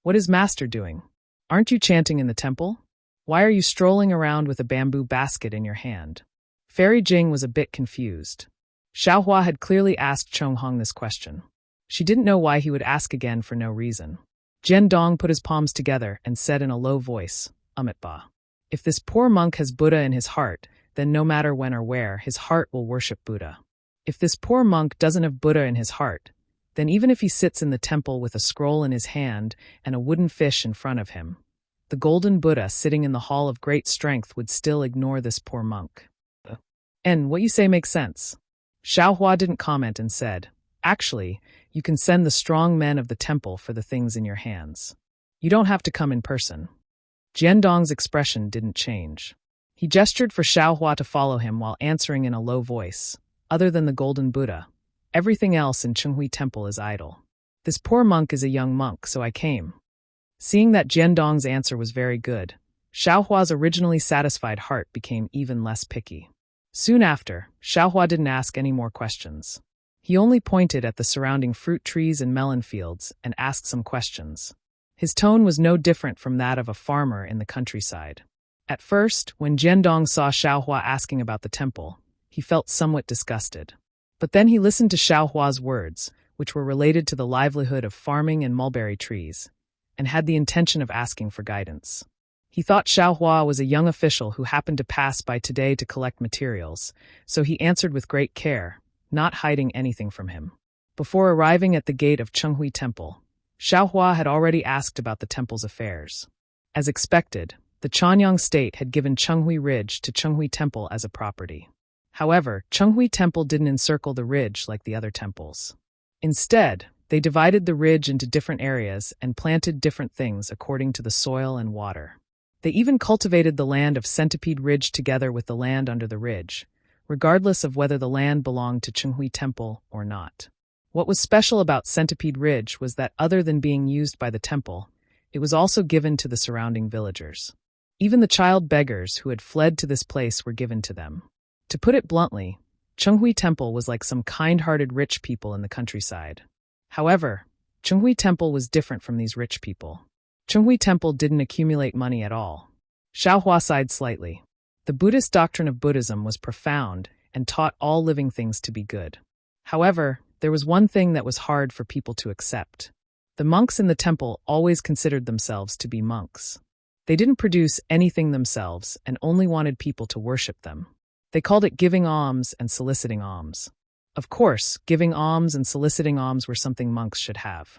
What is Master doing? Aren't you chanting in the temple? Why are you strolling around with a bamboo basket in your hand? Fairy Jing was a bit confused. Xiaohua had clearly asked Chong Hong this question. She didn't know why he would ask again for no reason. Jiandong put his palms together and said in a low voice, Ba. If this poor monk has Buddha in his heart, then no matter when or where, his heart will worship Buddha. If this poor monk doesn't have Buddha in his heart, then even if he sits in the temple with a scroll in his hand and a wooden fish in front of him, the golden Buddha sitting in the hall of great strength would still ignore this poor monk. And what you say makes sense. Xiaohua didn't comment and said, Actually, you can send the strong men of the temple for the things in your hands. You don't have to come in person. Jiandong's expression didn't change. He gestured for Xiaohua to follow him while answering in a low voice, Other than the golden Buddha, everything else in Chenghui Temple is idle. This poor monk is a young monk, so I came. Seeing that Jiandong's answer was very good, Xiaohua's originally satisfied heart became even less picky. Soon after, Xiaohua didn't ask any more questions. He only pointed at the surrounding fruit trees and melon fields and asked some questions. His tone was no different from that of a farmer in the countryside. At first, when Jiandong saw Xiaohua asking about the temple, he felt somewhat disgusted. But then he listened to Xiaohua's words, which were related to the livelihood of farming and mulberry trees, and had the intention of asking for guidance. He thought Xiaohua was a young official who happened to pass by today to collect materials, so he answered with great care, not hiding anything from him. Before arriving at the gate of Chenghui Temple, Xiaohua had already asked about the temple's affairs. As expected, the Chanyang state had given Chenghui Ridge to Chenghui Temple as a property. However, Chenghui Temple didn't encircle the ridge like the other temples. Instead, they divided the ridge into different areas and planted different things according to the soil and water. They even cultivated the land of Centipede Ridge together with the land under the ridge, regardless of whether the land belonged to Chenghui Temple or not. What was special about Centipede Ridge was that other than being used by the temple, it was also given to the surrounding villagers. Even the child beggars who had fled to this place were given to them. To put it bluntly, Chenghui Temple was like some kind-hearted rich people in the countryside. However, Chenghui Temple was different from these rich people. Chenghui Temple didn't accumulate money at all. Xiaohua sighed slightly. The Buddhist doctrine of Buddhism was profound and taught all living things to be good. However, there was one thing that was hard for people to accept. The monks in the temple always considered themselves to be monks. They didn't produce anything themselves and only wanted people to worship them. They called it giving alms and soliciting alms. Of course, giving alms and soliciting alms were something monks should have.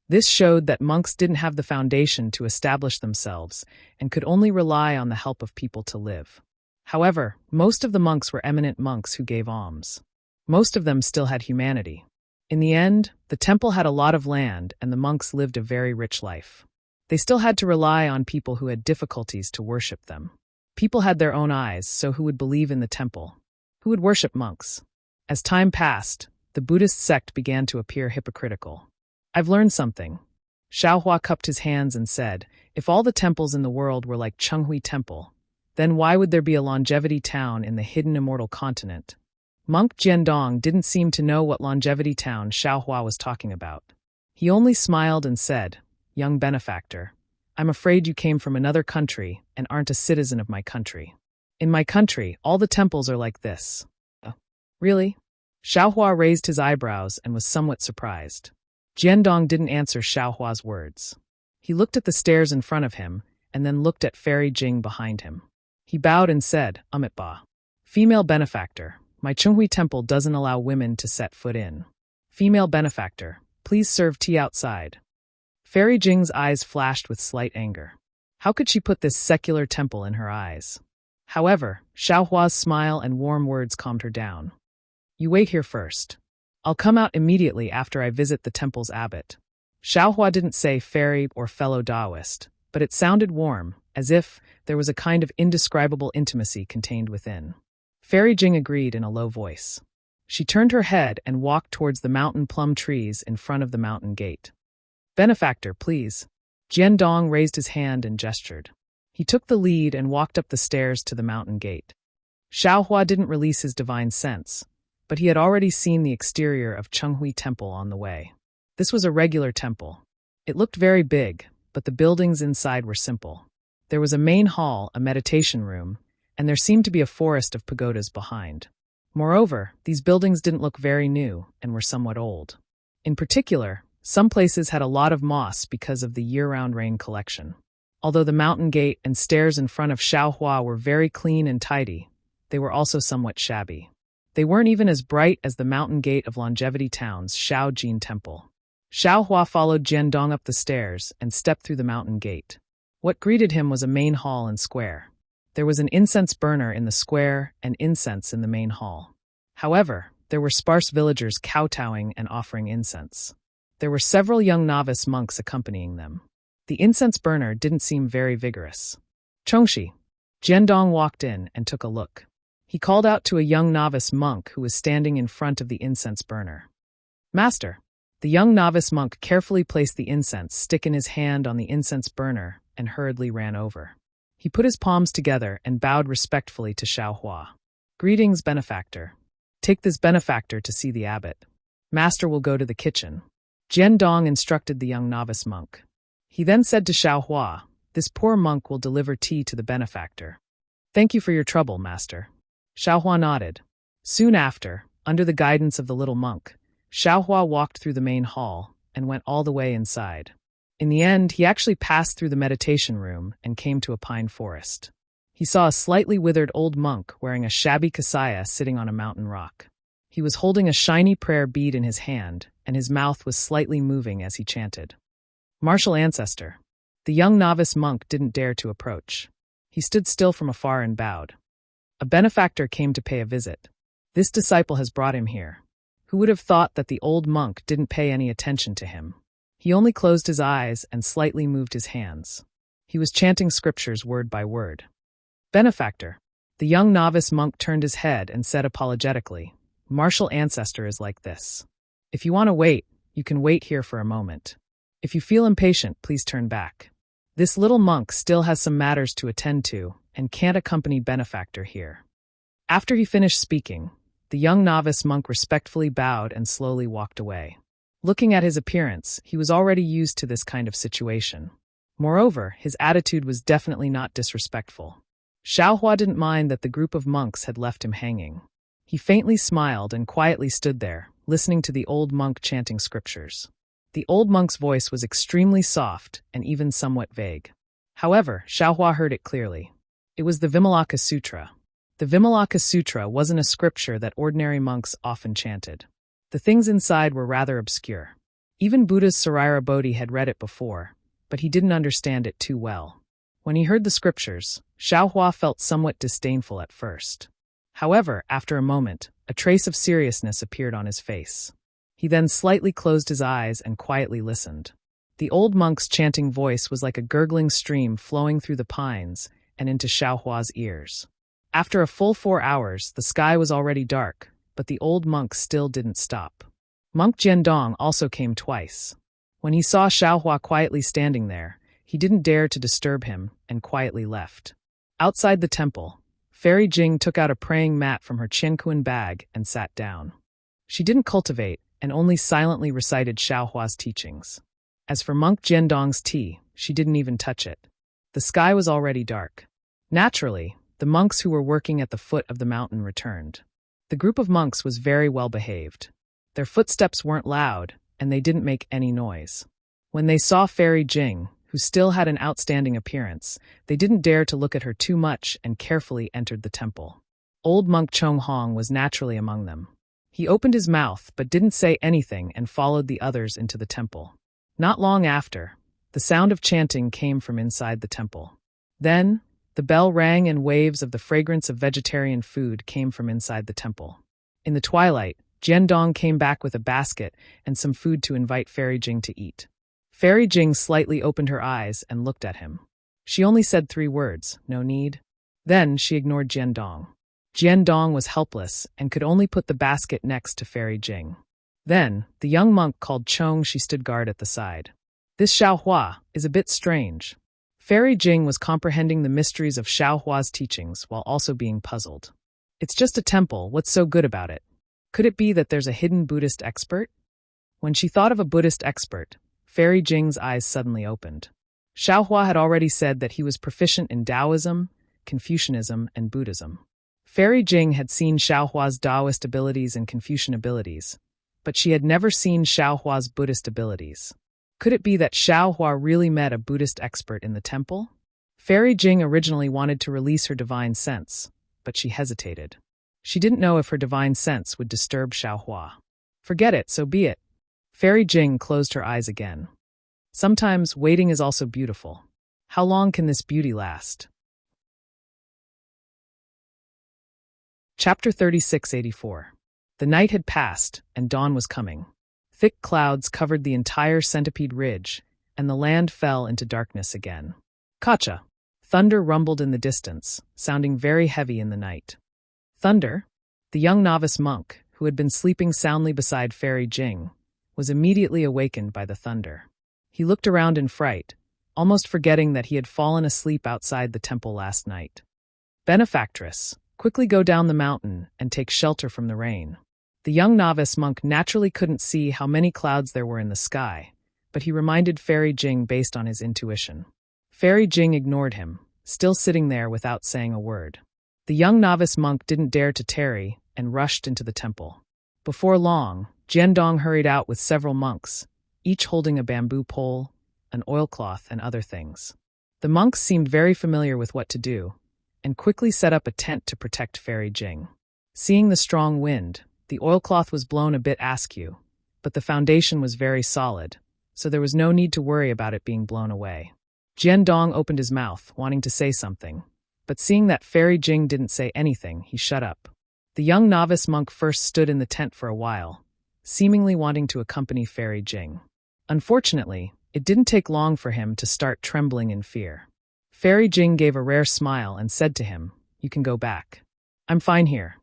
This showed that monks didn't have the foundation to establish themselves and could only rely on the help of people to live. However, most of the monks were eminent monks who gave alms. Most of them still had humanity. In the end, the temple had a lot of land and the monks lived a very rich life. They still had to rely on people who had difficulties to worship them. People had their own eyes, so who would believe in the temple? Who would worship monks? As time passed, the Buddhist sect began to appear hypocritical. I've learned something. Xiaohua cupped his hands and said, if all the temples in the world were like Chenghui Temple, then why would there be a longevity town in the hidden immortal continent? Monk Jiandong didn't seem to know what longevity town Xiaohua was talking about. He only smiled and said, young benefactor, I'm afraid you came from another country and aren't a citizen of my country. In my country, all the temples are like this. Really? Xiaohua raised his eyebrows and was somewhat surprised. Jiandong didn't answer Xiaohua's words. He looked at the stairs in front of him and then looked at Fairy Jing behind him. He bowed and said, Ba. Female benefactor, my Chenghui Temple doesn't allow women to set foot in. Female benefactor, please serve tea outside. Fairy Jing's eyes flashed with slight anger. How could she put this secular temple in her eyes? However, Xiaohua's smile and warm words calmed her down. You wait here first. I'll come out immediately after I visit the temple's abbot. Xiaohua didn't say fairy or fellow Taoist, but it sounded warm, as if there was a kind of indescribable intimacy contained within. Fairy Jing agreed in a low voice. She turned her head and walked towards the mountain plum trees in front of the mountain gate. Benefactor, please. Jiandong raised his hand and gestured. He took the lead and walked up the stairs to the mountain gate. Xiaohua didn't release his divine sense, but he had already seen the exterior of Chenghui Temple on the way. This was a regular temple. It looked very big, but the buildings inside were simple. There was a main hall, a meditation room, and there seemed to be a forest of pagodas behind. Moreover, these buildings didn't look very new and were somewhat old. In particular, some places had a lot of moss because of the year-round rain collection. Although the mountain gate and stairs in front of Xiaohua were very clean and tidy, they were also somewhat shabby. They weren't even as bright as the mountain gate of Longevity Town's Shaojin Temple. Xiaohua followed Jiandong up the stairs and stepped through the mountain gate. What greeted him was a main hall and square. There was an incense burner in the square and incense in the main hall. However, there were sparse villagers kowtowing and offering incense. There were several young novice monks accompanying them. The incense burner didn't seem very vigorous. Chongshi. Jiandong walked in and took a look. He called out to a young novice monk who was standing in front of the incense burner. Master. The young novice monk carefully placed the incense stick in his hand on the incense burner and hurriedly ran over. He put his palms together and bowed respectfully to Xiaohua. Greetings, benefactor. Take this benefactor to see the abbot. Master will go to the kitchen. Jiandong instructed the young novice monk. He then said to Xiaohua, "This poor monk will deliver tea to the benefactor." "Thank you for your trouble, master." Xiaohua nodded. Soon after, under the guidance of the little monk, Xiaohua walked through the main hall and went all the way inside. In the end, he actually passed through the meditation room and came to a pine forest. He saw a slightly withered old monk wearing a shabby kasaya sitting on a mountain rock. He was holding a shiny prayer bead in his hand, and his mouth was slightly moving as he chanted. "Martial ancestor." The young novice monk didn't dare to approach. He stood still from afar and bowed. "A benefactor came to pay a visit. This disciple has brought him here." Who would have thought that the old monk didn't pay any attention to him? He only closed his eyes and slightly moved his hands. He was chanting scriptures word by word. "Benefactor." The young novice monk turned his head and said apologetically, "Martial ancestor is like this. If you want to wait, you can wait here for a moment. If you feel impatient, please turn back. This little monk still has some matters to attend to and can't accompany benefactor here." After he finished speaking, the young novice monk respectfully bowed and slowly walked away. Looking at his appearance, he was already used to this kind of situation. Moreover, his attitude was definitely not disrespectful. Xiaohua didn't mind that the group of monks had left him hanging. He faintly smiled and quietly stood there, listening to the old monk chanting scriptures. The old monk's voice was extremely soft and even somewhat vague. However, Xiaohua heard it clearly. It was the Vimalaka Sutra. The Vimalaka Sutra wasn't a scripture that ordinary monks often chanted. The things inside were rather obscure. Even Buddha's Sarira Bodhi had read it before, but he didn't understand it too well. When he heard the scriptures, Xiaohua felt somewhat disdainful at first. However, after a moment, a trace of seriousness appeared on his face. He then slightly closed his eyes and quietly listened. The old monk's chanting voice was like a gurgling stream flowing through the pines and into Xiaohua's ears. After a full 4 hours, the sky was already dark, but the old monk still didn't stop. Monk Jiandong also came twice. When he saw Xiaohua quietly standing there, he didn't dare to disturb him and quietly left. Outside the temple, Fairy Jing took out a praying mat from her Qianquan bag and sat down. She didn't cultivate and only silently recited Xiaohua's teachings. As for Monk Jiandong's tea, she didn't even touch it. The sky was already dark. Naturally, the monks who were working at the foot of the mountain returned. The group of monks was very well behaved. Their footsteps weren't loud, and they didn't make any noise. When they saw Fairy Jing, who still had an outstanding appearance, they didn't dare to look at her too much and carefully entered the temple. Old monk Chong Hong was naturally among them. He opened his mouth but didn't say anything and followed the others into the temple. Not long after, the sound of chanting came from inside the temple. Then, the bell rang and waves of the fragrance of vegetarian food came from inside the temple. In the twilight, Jiandong came back with a basket and some food to invite Fairy Jing to eat. Fairy Jing slightly opened her eyes and looked at him. She only said 3 words, "No need." Then she ignored Jiandong. Jiandong was helpless and could only put the basket next to Fairy Jing. Then, the young monk called Chong she stood guard at the side. "This Xiaohua is a bit strange." Fairy Jing was comprehending the mysteries of Xiaohua's teachings while also being puzzled. "It's just a temple, what's so good about it? Could it be that there's a hidden Buddhist expert?" When she thought of a Buddhist expert, Fairy Jing's eyes suddenly opened. Xiaohua had already said that he was proficient in Taoism, Confucianism, and Buddhism. Fairy Jing had seen Xiaohua's Taoist abilities and Confucian abilities, but she had never seen Xiaohua's Buddhist abilities. Could it be that Xiaohua really met a Buddhist expert in the temple? Fairy Jing originally wanted to release her divine sense, but she hesitated. She didn't know if her divine sense would disturb Xiaohua. Forget it, so be it. Fairy Jing closed her eyes again. Sometimes waiting is also beautiful. How long can this beauty last? Chapter 3684. The night had passed, and dawn was coming. Thick clouds covered the entire Centipede Ridge, and the land fell into darkness again. Kacha! Thunder rumbled in the distance, sounding very heavy in the night. Thunder? The young novice monk, who had been sleeping soundly beside Fairy Jing, was immediately awakened by the thunder. He looked around in fright, almost forgetting that he had fallen asleep outside the temple last night. "Benefactress, quickly go down the mountain and take shelter from the rain." The young novice monk naturally couldn't see how many clouds there were in the sky, but he reminded Fairy Jing based on his intuition. Fairy Jing ignored him, still sitting there without saying a word. The young novice monk didn't dare to tarry and rushed into the temple. Before long, Jiandong hurried out with several monks, each holding a bamboo pole, an oilcloth, and other things. The monks seemed very familiar with what to do, and quickly set up a tent to protect Fairy Jing. Seeing the strong wind, the oilcloth was blown a bit askew, but the foundation was very solid, so there was no need to worry about it being blown away. Jiandong opened his mouth, wanting to say something, but seeing that Fairy Jing didn't say anything, he shut up. The young novice monk first stood in the tent for a while, seemingly wanting to accompany Fairy Jing. Unfortunately, it didn't take long for him to start trembling in fear. Fairy Jing gave a rare smile and said to him, "You can go back. I'm fine here."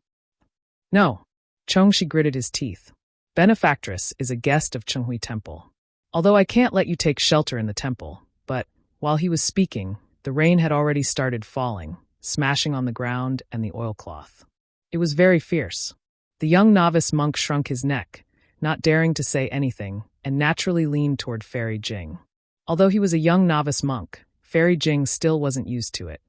"No." Chongshi gritted his teeth. "Benefactress is a guest of Chenghui Temple. Although I can't let you take shelter in the temple," but, while he was speaking, the rain had already started falling, smashing on the ground and the oilcloth. It was very fierce. The young novice monk shrunk his neck, not daring to say anything, and naturally leaned toward Fairy Jing. Although he was a young novice monk, Fairy Jing still wasn't used to it.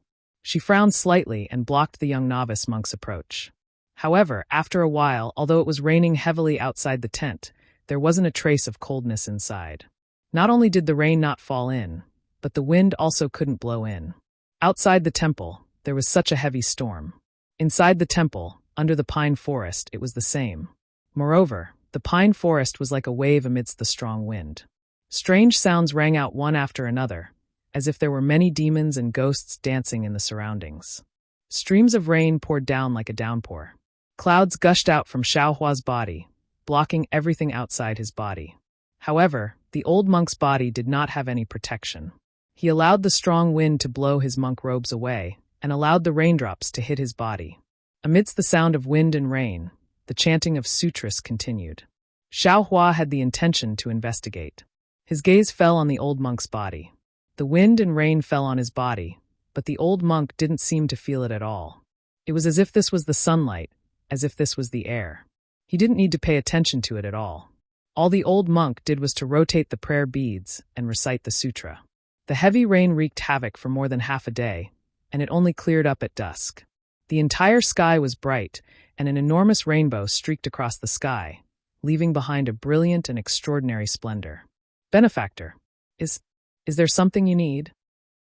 She frowned slightly and blocked the young novice monk's approach. However, after a while, although it was raining heavily outside the tent, there wasn't a trace of coldness inside. Not only did the rain not fall in, but the wind also couldn't blow in. Outside the temple, there was such a heavy storm. Inside the temple, under the pine forest, it was the same. Moreover, the pine forest was like a wave amidst the strong wind. Strange sounds rang out one after another, as if there were many demons and ghosts dancing in the surroundings. Streams of rain poured down like a downpour. Clouds gushed out from Xiaohua's body, blocking everything outside his body. However, the old monk's body did not have any protection. He allowed the strong wind to blow his monk robes away, and allowed the raindrops to hit his body. Amidst the sound of wind and rain, the chanting of sutras continued. Xiaohua had the intention to investigate. His gaze fell on the old monk's body. The wind and rain fell on his body, but the old monk didn't seem to feel it at all. It was as if this was the sunlight, as if this was the air. He didn't need to pay attention to it at all. All the old monk did was to rotate the prayer beads and recite the sutra. The heavy rain wreaked havoc for more than half a day, and it only cleared up at dusk. The entire sky was bright, and an enormous rainbow streaked across the sky, leaving behind a brilliant and extraordinary splendor. "Benefactor, is there something you need?"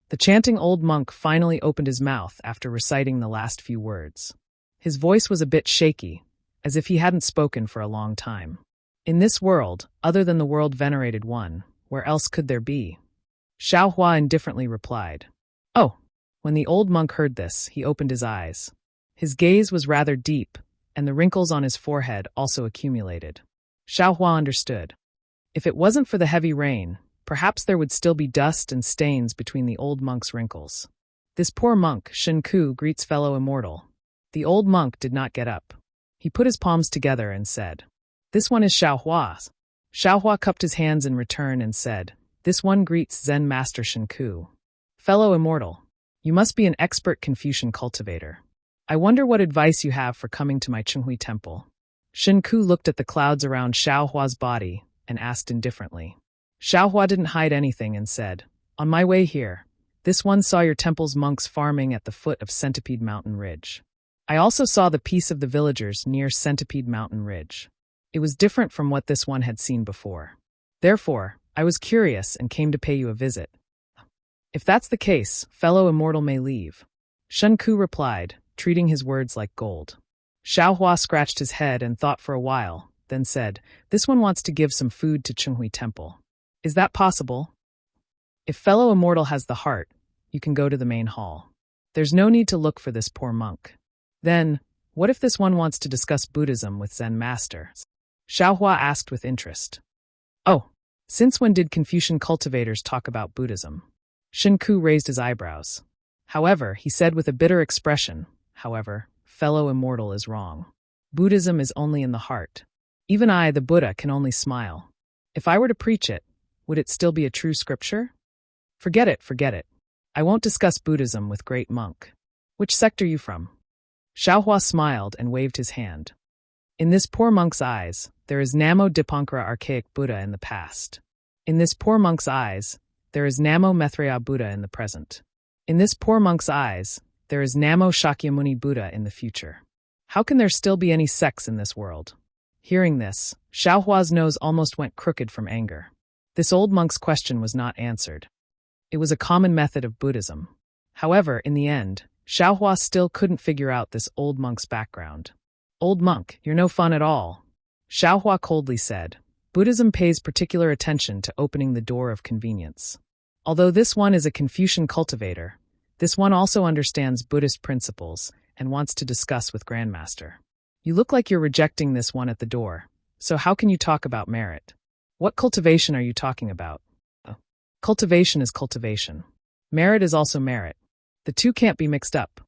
The chanting old monk finally opened his mouth after reciting the last few words. His voice was a bit shaky, as if he hadn't spoken for a long time. In this world, other than the world-venerated one, where else could there be? Xiaohua indifferently replied. "Oh." When the old monk heard this, he opened his eyes. His gaze was rather deep, and the wrinkles on his forehead also accumulated. Xiaohua understood. If it wasn't for the heavy rain, perhaps there would still be dust and stains between the old monk's wrinkles. This poor monk, Shenku, greets fellow immortal. The old monk did not get up. He put his palms together and said, "This one is Xiaohua's." Xiaohua cupped his hands in return and said, "This one greets Zen Master Shenku. Fellow immortal, you must be an expert Confucian cultivator. I wonder what advice you have for coming to my Chenghui temple." Shenku looked at the clouds around Xiaohua's body and asked indifferently. Xiaohua didn't hide anything and said, "On my way here, this one saw your temple's monks farming at the foot of Centipede Mountain Ridge. I also saw the peace of the villagers near Centipede Mountain Ridge. It was different from what this one had seen before. Therefore, I was curious and came to pay you a visit. If that's the case, fellow immortal may leave." Shenku replied, treating his words like gold. Xiaohua scratched his head and thought for a while, then said, "This one wants to give some food to Chenghui Temple. Is that possible? If fellow immortal has the heart, you can go to the main hall. There's no need to look for this poor monk. Then, what if this one wants to discuss Buddhism with Zen Master?" Xiaohua asked with interest. "Oh, since when did Confucian cultivators talk about Buddhism?" Shenku raised his eyebrows. However, he said with a bitter expression, "However, fellow immortal is wrong. Buddhism is only in the heart. Even I, the Buddha, can only smile. If I were to preach it, would it still be a true scripture? Forget it, forget it. I won't discuss Buddhism with great monk. Which sect are you from?" Xiaohua smiled and waved his hand. In this poor monk's eyes, there is Namo Dipankara archaic Buddha in the past. In this poor monk's eyes, there is Namo Maitreya Buddha in the present. In this poor monk's eyes, there is Namo Shakyamuni Buddha in the future. How can there still be any sects in this world? Hearing this, Xiaohua's nose almost went crooked from anger. This old monk's question was not answered. It was a common method of Buddhism. However, in the end, Xiaohua still couldn't figure out this old monk's background. Old monk, you're no fun at all. Xiaohua coldly said, Buddhism pays particular attention to opening the door of convenience. Although this one is a Confucian cultivator, this one also understands Buddhist principles and wants to discuss with Grandmaster. You look like you're rejecting this one at the door, so how can you talk about merit? What cultivation are you talking about? Cultivation is cultivation. Merit is also merit. The two can't be mixed up.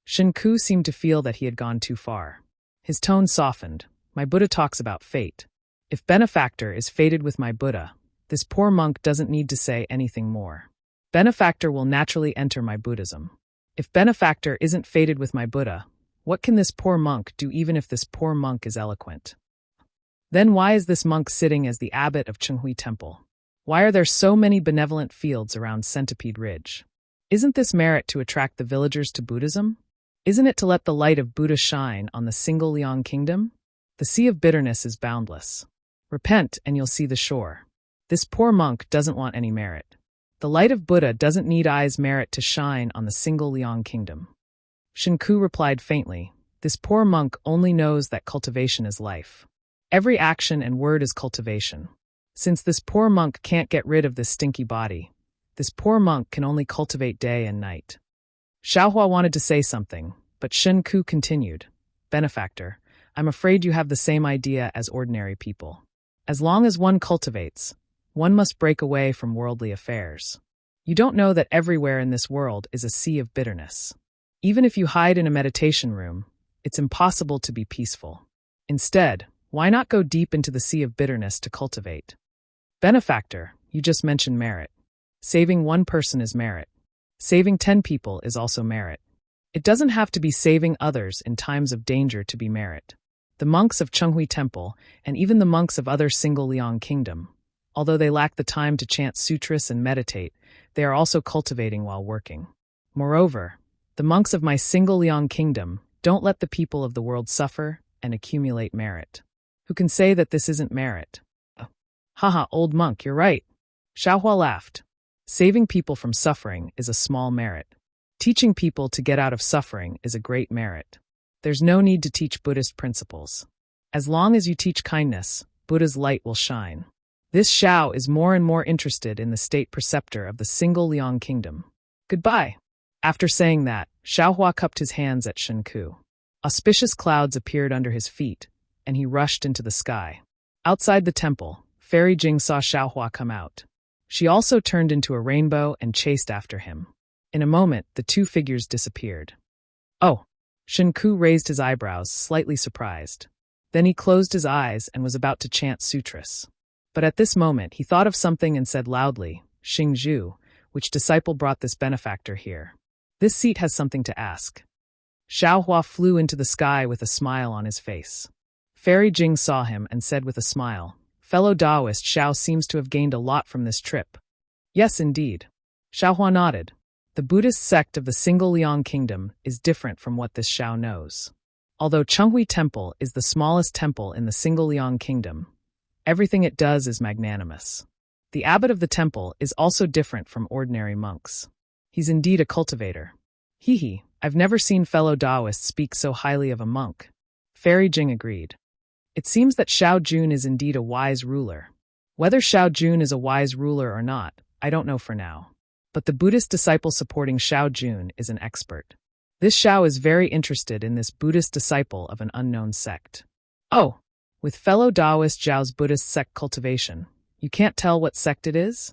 Shinku seemed to feel that he had gone too far. His tone softened. My Buddha talks about fate. If benefactor is fated with my Buddha, this poor monk doesn't need to say anything more. Benefactor will naturally enter my Buddhism. If benefactor isn't fated with my Buddha, what can this poor monk do even if this poor monk is eloquent? Then why is this monk sitting as the abbot of Chenghui Temple? Why are there so many benevolent fields around Centipede Ridge? Isn't this merit to attract the villagers to Buddhism? Isn't it to let the light of Buddha shine on the single Liang kingdom? The sea of bitterness is boundless. Repent and you'll see the shore. This poor monk doesn't want any merit. The light of Buddha doesn't need eyes merit to shine on the single Liang kingdom. Shinku replied faintly, this poor monk only knows that cultivation is life. Every action and word is cultivation. Since this poor monk can't get rid of this stinky body, this poor monk can only cultivate day and night. Xiaohua wanted to say something, but Shinku continued, Benefactor, I'm afraid you have the same idea as ordinary people. As long as one cultivates, one must break away from worldly affairs. You don't know that everywhere in this world is a sea of bitterness. Even if you hide in a meditation room, it's impossible to be peaceful. Instead, why not go deep into the sea of bitterness to cultivate? Benefactor, you just mentioned merit. Saving one person is merit. Saving 10 people is also merit. It doesn't have to be saving others in times of danger to be merit. The monks of Chenghui Temple, and even the monks of other single Liang kingdom, although they lack the time to chant sutras and meditate, they are also cultivating while working. Moreover, the monks of my single Liang kingdom don't let the people of the world suffer and accumulate merit. Who can say that this isn't merit? Haha, old monk, you're right. Xiaohua laughed. Saving people from suffering is a small merit. Teaching people to get out of suffering is a great merit. There's no need to teach Buddhist principles. As long as you teach kindness, Buddha's light will shine. This Xiao is more and more interested in the state preceptor of the single Liang kingdom. Goodbye. After saying that, Xiaohua cupped his hands at Shinku. Auspicious clouds appeared under his feet, and he rushed into the sky. Outside the temple, Fairy Jing saw Xiaohua come out. She also turned into a rainbow and chased after him. In a moment, the two figures disappeared. Oh! Shinku raised his eyebrows, slightly surprised. Then he closed his eyes and was about to chant sutras. But at this moment, he thought of something and said loudly, Xingzhu, which disciple brought this benefactor here? This seat has something to ask. Xiaohua flew into the sky with a smile on his face. Fairy Jing saw him and said with a smile, Fellow Taoist Xiao seems to have gained a lot from this trip. Yes, indeed. Xiaohua nodded. The Buddhist sect of the single Liang kingdom is different from what this Xiao knows. Although Chenghui Temple is the smallest temple in the single Liang kingdom, everything it does is magnanimous. The abbot of the temple is also different from ordinary monks. He's indeed a cultivator. I've never seen fellow Taoists speak so highly of a monk. Fairy Jing agreed. It seems that Xiao Jun is indeed a wise ruler. Whether Xiao Jun is a wise ruler or not, I don't know for now. But the Buddhist disciple supporting Xiao Jun is an expert. This Xiao is very interested in this Buddhist disciple of an unknown sect. Oh, with fellow Taoist Zhao's Buddhist sect cultivation, you can't tell what sect it is?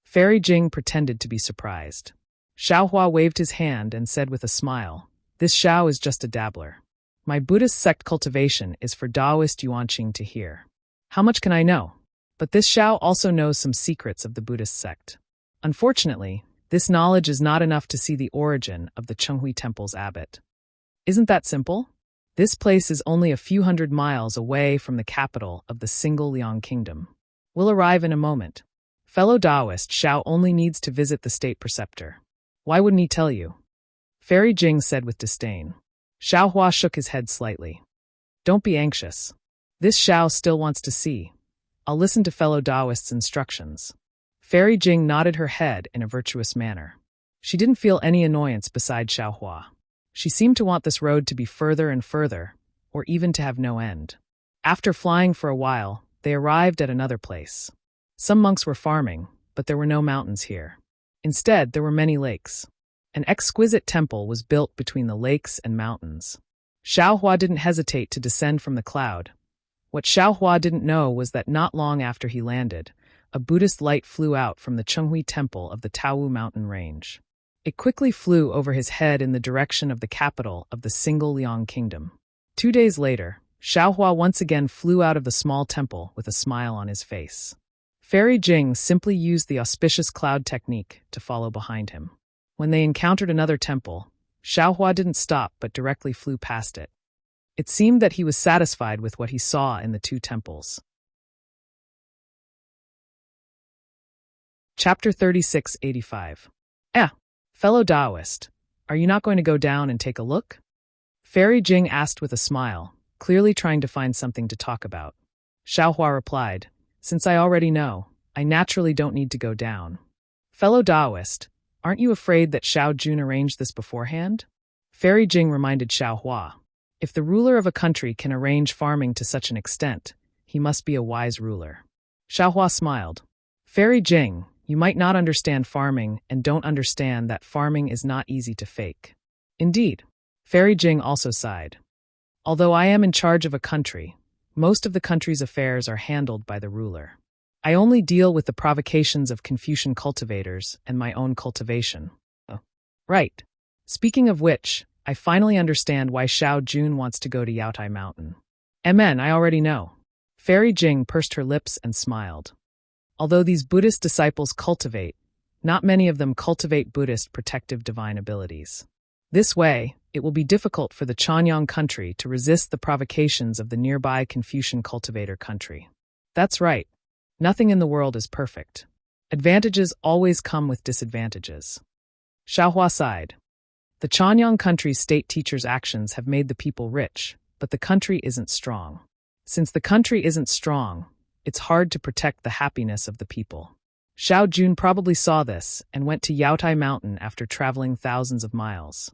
Fairy Jing pretended to be surprised. Xiaohua waved his hand and said with a smile, This Xiao is just a dabbler. My Buddhist sect cultivation is for Taoist Yuanqing to hear. How much can I know? But this Xiao also knows some secrets of the Buddhist sect. Unfortunately, this knowledge is not enough to see the origin of the Chenghui Temple's abbot. Isn't that simple? This place is only a few hundred miles away from the capital of the single Liang kingdom. We'll arrive in a moment. Fellow Taoist, Xiao only needs to visit the state preceptor. Why wouldn't he tell you? Fairy Jing said with disdain. Xiao Hua shook his head slightly. Don't be anxious. This Xiao still wants to see. I'll listen to fellow Taoist's instructions. Fairy Jing nodded her head in a virtuous manner. She didn't feel any annoyance beside Xiao Hua. She seemed to want this road to be further and further, or even to have no end. After flying for a while, they arrived at another place. Some monks were farming, but there were no mountains here. Instead, there were many lakes. An exquisite temple was built between the lakes and mountains. Xiao Hua didn't hesitate to descend from the cloud. What Xiao Hua didn't know was that not long after he landed, a Buddhist light flew out from the Chenghui Temple of the Taowu mountain range. It quickly flew over his head in the direction of the capital of the single Liang kingdom. 2 days later, Xiao Hua once again flew out of the small temple with a smile on his face. Fairy Jing simply used the auspicious cloud technique to follow behind him. When they encountered another temple, Xiao Hua didn't stop but directly flew past it. It seemed that he was satisfied with what he saw in the 2 temples. Chapter 3685. Fellow Taoist, are you not going to go down and take a look? Fairy Jing asked with a smile, clearly trying to find something to talk about. Xiao Hua replied, Since I already know, I naturally don't need to go down. Fellow Taoist, aren't you afraid that Xiao Jun arranged this beforehand? Fairy Jing reminded Xiao Hua. If the ruler of a country can arrange farming to such an extent, he must be a wise ruler. Xiao Hua smiled. Fairy Jing, you might not understand farming and don't understand that farming is not easy to fake. Indeed. Fairy Jing also sighed. Although I am in charge of a country, most of the country's affairs are handled by the ruler. I only deal with the provocations of Confucian cultivators and my own cultivation. Right. Speaking of which, I finally understand why Xiao Jun wants to go to Yaotai Mountain. Amen, I already know. Fairy Jing pursed her lips and smiled. Although these Buddhist disciples cultivate, not many of them cultivate Buddhist protective divine abilities. This way, it will be difficult for the Chanyang country to resist the provocations of the nearby Confucian cultivator country. That's right. Nothing in the world is perfect. Advantages always come with disadvantages. Xiao Hua sighed. The Chanyang country's state teachers' actions have made the people rich, but the country isn't strong. Since the country isn't strong, it's hard to protect the happiness of the people. Xiao Jun probably saw this and went to Yaotai Mountain after traveling thousands of miles.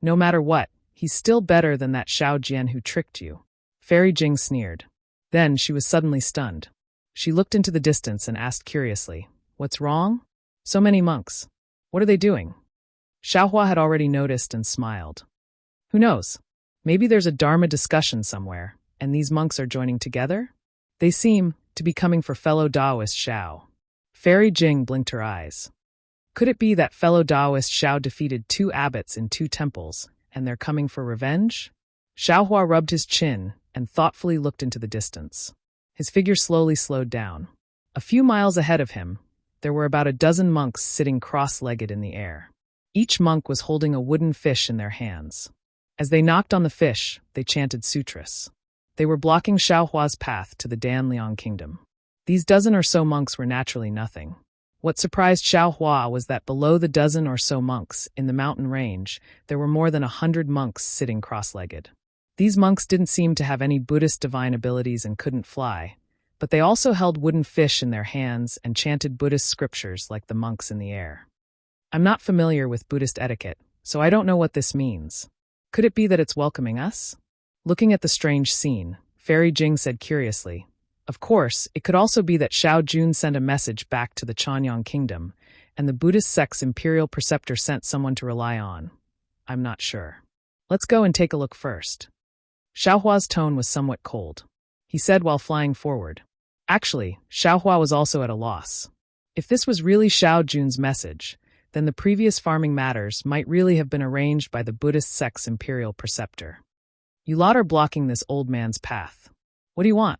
No matter what, he's still better than that Xiao Jian who tricked you. Fairy Jing sneered. Then she was suddenly stunned. She looked into the distance and asked curiously, What's wrong? So many monks. What are they doing? Xiao Hua had already noticed and smiled. Who knows? Maybe there's a Dharma discussion somewhere, and these monks are joining together? They seem to be coming for fellow Taoist Xiao. Fairy Jing blinked her eyes. Could it be that fellow Taoist Xiao defeated 2 abbots in 2 temples, and they're coming for revenge? Xiao Hua rubbed his chin and thoughtfully looked into the distance. His figure slowly slowed down. A few miles ahead of him, there were about a dozen monks sitting cross-legged in the air. Each monk was holding a wooden fish in their hands. As they knocked on the fish, they chanted sutras. They were blocking Xiao Hua's path to the Danliang kingdom. These dozen or so monks were naturally nothing. What surprised Xiao Hua was that below the dozen or so monks in the mountain range, there were more than 100 monks sitting cross-legged. These monks didn't seem to have any Buddhist divine abilities and couldn't fly, but they also held wooden fish in their hands and chanted Buddhist scriptures like the monks in the air. I'm not familiar with Buddhist etiquette, so I don't know what this means. Could it be that it's welcoming us? Looking at the strange scene, Fairy Jing said curiously, Of course, it could also be that Xiao Jun sent a message back to the Chanyang kingdom, and the Buddhist sect's imperial preceptor sent someone to rely on. I'm not sure. Let's go and take a look first. Xiao Hua's tone was somewhat cold. He said while flying forward. Actually, Xiao Hua was also at a loss. If this was really Xiao Jun's message, then the previous farming matters might really have been arranged by the Buddhist sect's imperial preceptor. You lot are blocking this old man's path. What do you want?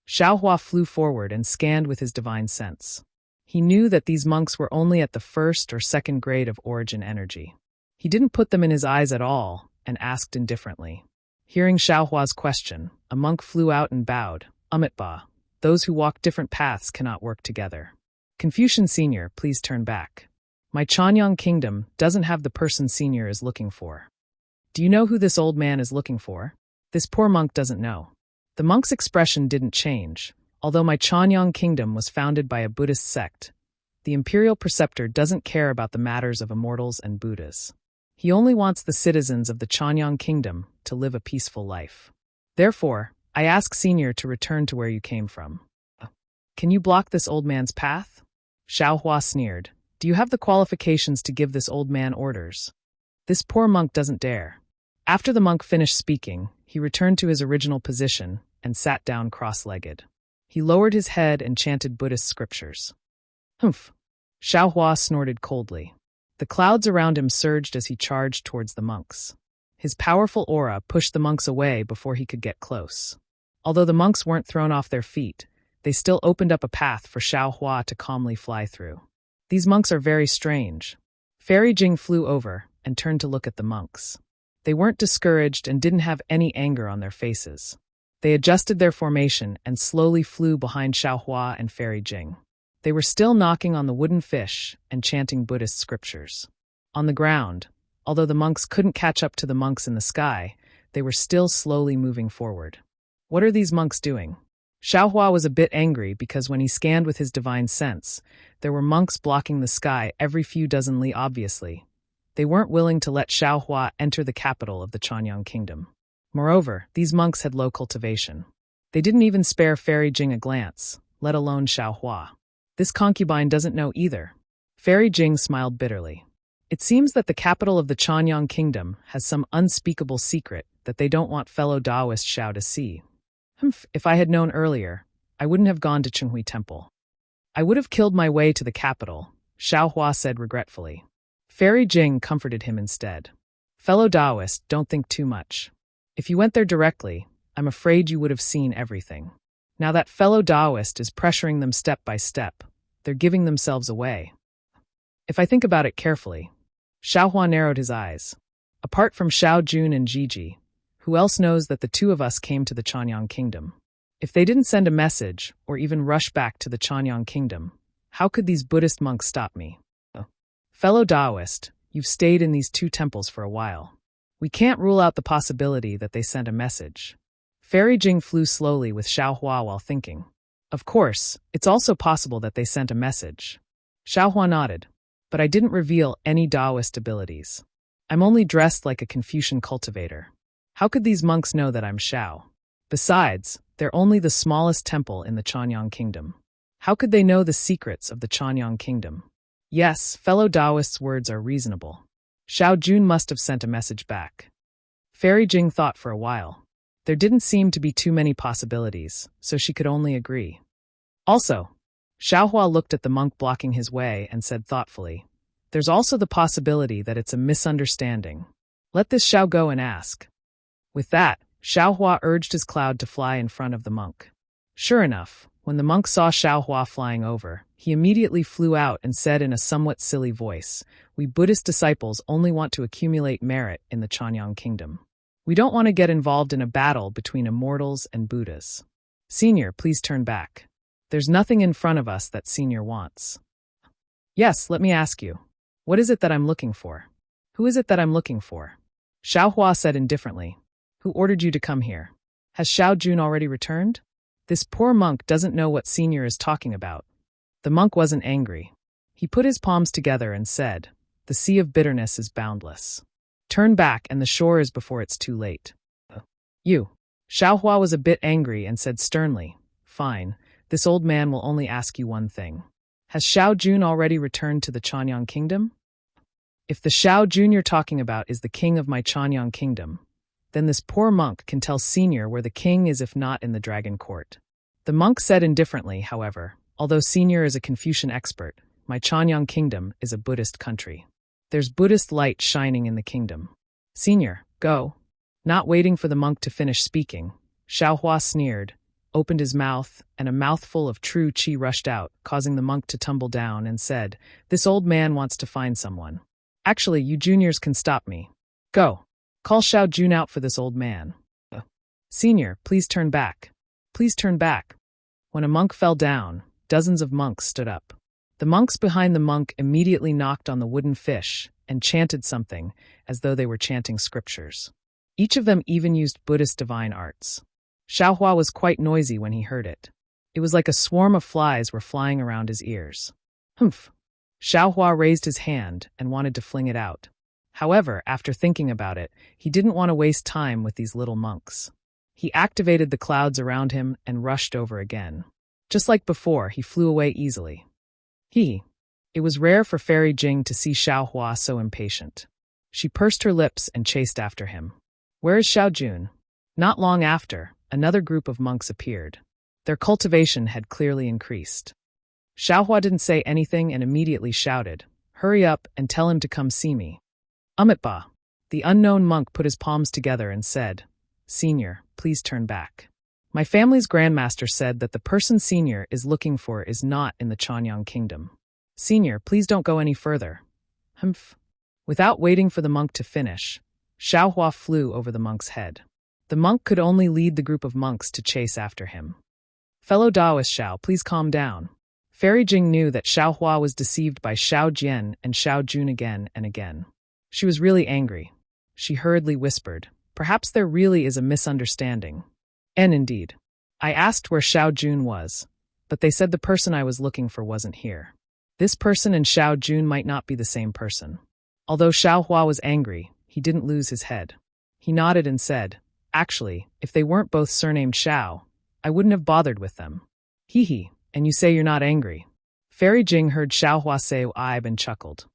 Xiao Hua flew forward and scanned with his divine sense. He knew that these monks were only at the 1st or 2nd grade of origin energy. He didn't put them in his eyes at all and asked indifferently. Hearing Xiao Hua's question, a monk flew out and bowed. Amitba, those who walk different paths cannot work together. Confucian Senior, please turn back. My Chanyang kingdom doesn't have the person Senior is looking for. Do you know who this old man is looking for? This poor monk doesn't know. The monk's expression didn't change. Although my Chanyang kingdom was founded by a Buddhist sect, the imperial preceptor doesn't care about the matters of immortals and Buddhas. He only wants the citizens of the Chanyang kingdom to live a peaceful life. Therefore, I ask Senior to return to where you came from. Can you block this old man's path? Xiao Hua sneered. Do you have the qualifications to give this old man orders? This poor monk doesn't dare. After the monk finished speaking, he returned to his original position and sat down cross-legged. He lowered his head and chanted Buddhist scriptures. Humph! Xiao Hua snorted coldly. The clouds around him surged as he charged towards the monks. His powerful aura pushed the monks away before he could get close. Although the monks weren't thrown off their feet, they still opened up a path for Xiao Hua to calmly fly through. These monks are very strange. Fairy Jing flew over and turned to look at the monks. They weren't discouraged and didn't have any anger on their faces. They adjusted their formation and slowly flew behind Xiao Hua and Fairy Jing. They were still knocking on the wooden fish and chanting Buddhist scriptures. On the ground, although the monks couldn't catch up to the monks in the sky, they were still slowly moving forward. What are these monks doing? Xiao Hua was a bit angry because when he scanned with his divine sense, there were monks blocking the sky every few dozen li obviously. They weren't willing to let Xiao Hua enter the capital of the Chanyang kingdom. Moreover, these monks had low cultivation. They didn't even spare Fairy Jing a glance, let alone Xiao Hua. This concubine doesn't know either. Fairy Jing smiled bitterly. It seems that the capital of the Chanyang kingdom has some unspeakable secret that they don't want fellow Taoist Xiao to see. If I had known earlier, I wouldn't have gone to Chenghui Temple. I would have killed my way to the capital, Xiao Hua said regretfully. Fairy Jing comforted him instead. Fellow Taoist, don't think too much. If you went there directly, I'm afraid you would have seen everything. Now that fellow Taoist is pressuring them step by step, they're giving themselves away. If I think about it carefully, Xiao Hua narrowed his eyes. Apart from Xiao Jun and Jiji, who else knows that the two of us came to the Chanyang kingdom? If they didn't send a message or even rush back to the Chanyang kingdom, how could these Buddhist monks stop me? Fellow Taoist, you've stayed in these two temples for a while. We can't rule out the possibility that they sent a message. Fairy Jing flew slowly with Xiao Hua while thinking. Of course, it's also possible that they sent a message. Xiao Hua nodded. But I didn't reveal any Taoist abilities. I'm only dressed like a Confucian cultivator. How could these monks know that I'm Xiao? Besides, they're only the smallest temple in the Chanyang kingdom. How could they know the secrets of the Chanyang kingdom? Yes, fellow Taoists' words are reasonable. Xiao Jun must have sent a message back. Fairy Jing thought for a while. There didn't seem to be too many possibilities, so she could only agree. Also, Xiao Hua looked at the monk blocking his way and said thoughtfully, there's also the possibility that it's a misunderstanding. Let this Xiao go and ask. With that, Xiao Hua urged his cloud to fly in front of the monk. Sure enough, when the monk saw Xiao Hua flying over, he immediately flew out and said in a somewhat silly voice, we Buddhist disciples only want to accumulate merit in the Chanyang kingdom. We don't want to get involved in a battle between immortals and Buddhas. Senior, please turn back. There's nothing in front of us that Senior wants. Yes, let me ask you. What is it that I'm looking for? Who is it that I'm looking for? Xiao Hua said indifferently. Who ordered you to come here? Has Xiao Jun already returned? This poor monk doesn't know what Senior is talking about. The monk wasn't angry. He put his palms together and said, the sea of bitterness is boundless. Turn back and the shore is before it's too late. You. Xiao Hua was a bit angry and said sternly, fine, this old man will only ask you one thing. Has Xiao Jun already returned to the Chanyang kingdom? If the Xiao Jun you're talking about is the king of my Chanyang kingdom, then this poor monk can tell Senior where the king is if not in the dragon court. The monk said indifferently, however, although Senior is a Confucian expert, my Chanyang kingdom is a Buddhist country. There's Buddhist light shining in the kingdom. Senior, go. Not waiting for the monk to finish speaking, Xiao Hua sneered, opened his mouth, and a mouthful of true qi rushed out, causing the monk to tumble down, and said, this old man wants to find someone. Actually, you juniors can stop me. Go. Call Xiao Jun out for this old man. Senior, please turn back. Please turn back. When a monk fell down, dozens of monks stood up. The monks behind the monk immediately knocked on the wooden fish and chanted something as though they were chanting scriptures. Each of them even used Buddhist divine arts. Xiaohua was quite noisy when he heard it. It was like a swarm of flies were flying around his ears. Humph! Xiaohua raised his hand and wanted to fling it out. However, after thinking about it, he didn't want to waste time with these little monks. He activated the clouds around him and rushed over again. Just like before, he flew away easily. It was rare for Fairy Jing to see Xiaohua so impatient. She pursed her lips and chased after him. Where is Xiaojun? Not long after, another group of monks appeared. Their cultivation had clearly increased. Xiaohua didn't say anything and immediately shouted, "Hurry up and tell him to come see me." Amitba. The unknown monk put his palms together and said, "Senior, please turn back. My family's grandmaster said that the person Senior is looking for is not in the Chanyang Kingdom. Senior, please don't go any further." Humph. Without waiting for the monk to finish, Xiaohua flew over the monk's head. The monk could only lead the group of monks to chase after him. "Fellow Taoist Xiao, please calm down." Fairy Jing knew that Xiaohua was deceived by Xiao Jian and Xiao Jun again and again. She was really angry. She hurriedly whispered, "Perhaps there really is a misunderstanding." And indeed. "I asked where Xiao Jun was, but they said the person I was looking for wasn't here." This person and Xiao Jun might not be the same person. Although Xiaohua was angry, he didn't lose his head. He nodded and said, "Actually, if they weren't both surnamed Xiao, I wouldn't have bothered with them." And you say you're not angry." Fairy Jing heard Xiaohua say "Ibe" and chuckled.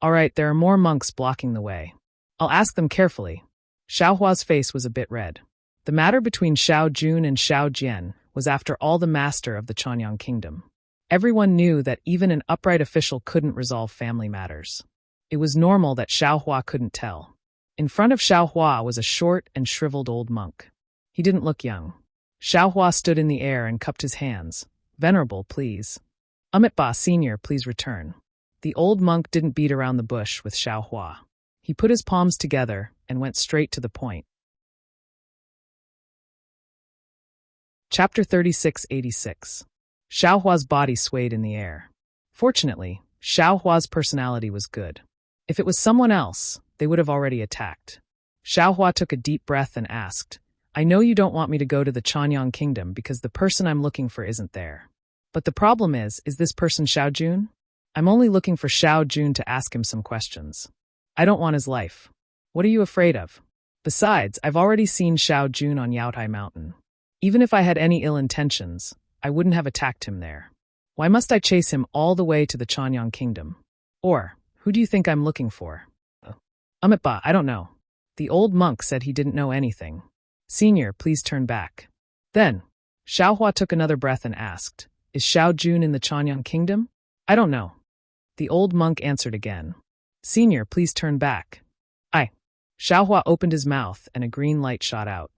"All right, there are more monks blocking the way. I'll ask them carefully." Xiaohua's face was a bit red. The matter between Xiao Jun and Xiao Jian was after all the master of the Chanyang Kingdom. Everyone knew that even an upright official couldn't resolve family matters. It was normal that Xiaohua couldn't tell. In front of Xiaohua was a short and shriveled old monk. He didn't look young. Xiaohua stood in the air and cupped his hands. "Venerable, please. Amitba, Senior, please return." The old monk didn't beat around the bush with Xiaohua. He put his palms together and went straight to the point. Chapter 3686. Xiaohua's body swayed in the air. Fortunately, Xiaohua's personality was good. If it was someone else, they would have already attacked. Xiaohua took a deep breath and asked, "I know you don't want me to go to the Chanyang Kingdom because the person I'm looking for isn't there. But the problem is this person Xiao Jun? I'm only looking for Xiao Jun to ask him some questions. I don't want his life. What are you afraid of? Besides, I've already seen Xiao Jun on Yaotai Mountain. Even if I had any ill intentions, I wouldn't have attacked him there. Why must I chase him all the way to the Chanyang Kingdom? Or, who do you think I'm looking for?" "Amitba, I don't know." The old monk said he didn't know anything. "Senior, please turn back." Then, Xiaohua took another breath and asked, "Is Xiao Jun in the Chanyang Kingdom?" "I don't know." The old monk answered again. "Senior, please turn back." Xiaohua opened his mouth and a green light shot out.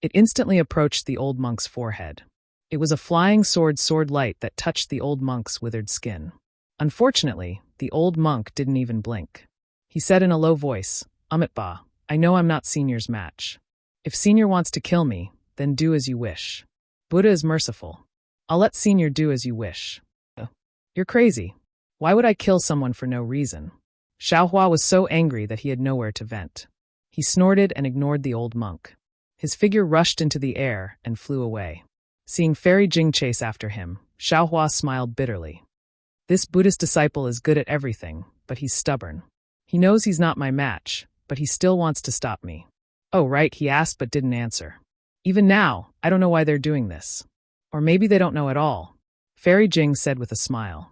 It instantly approached the old monk's forehead. It was a flying sword light that touched the old monk's withered skin. Unfortunately, the old monk didn't even blink. He said in a low voice, "Amitba, I know I'm not Senior's match. If Senior wants to kill me, then do as you wish. Buddha is merciful. I'll let Senior do as you wish." "You're crazy. Why would I kill someone for no reason?" Xiaohua was so angry that he had nowhere to vent. He snorted and ignored the old monk. His figure rushed into the air and flew away. Seeing Fairy Jing chase after him, Xiaohua smiled bitterly. "This Buddhist disciple is good at everything, but he's stubborn. He knows he's not my match, but he still wants to stop me." "Oh, right," he asked but didn't answer. "Even now, I don't know why they're doing this. Or maybe they don't know at all," Fairy Jing said with a smile.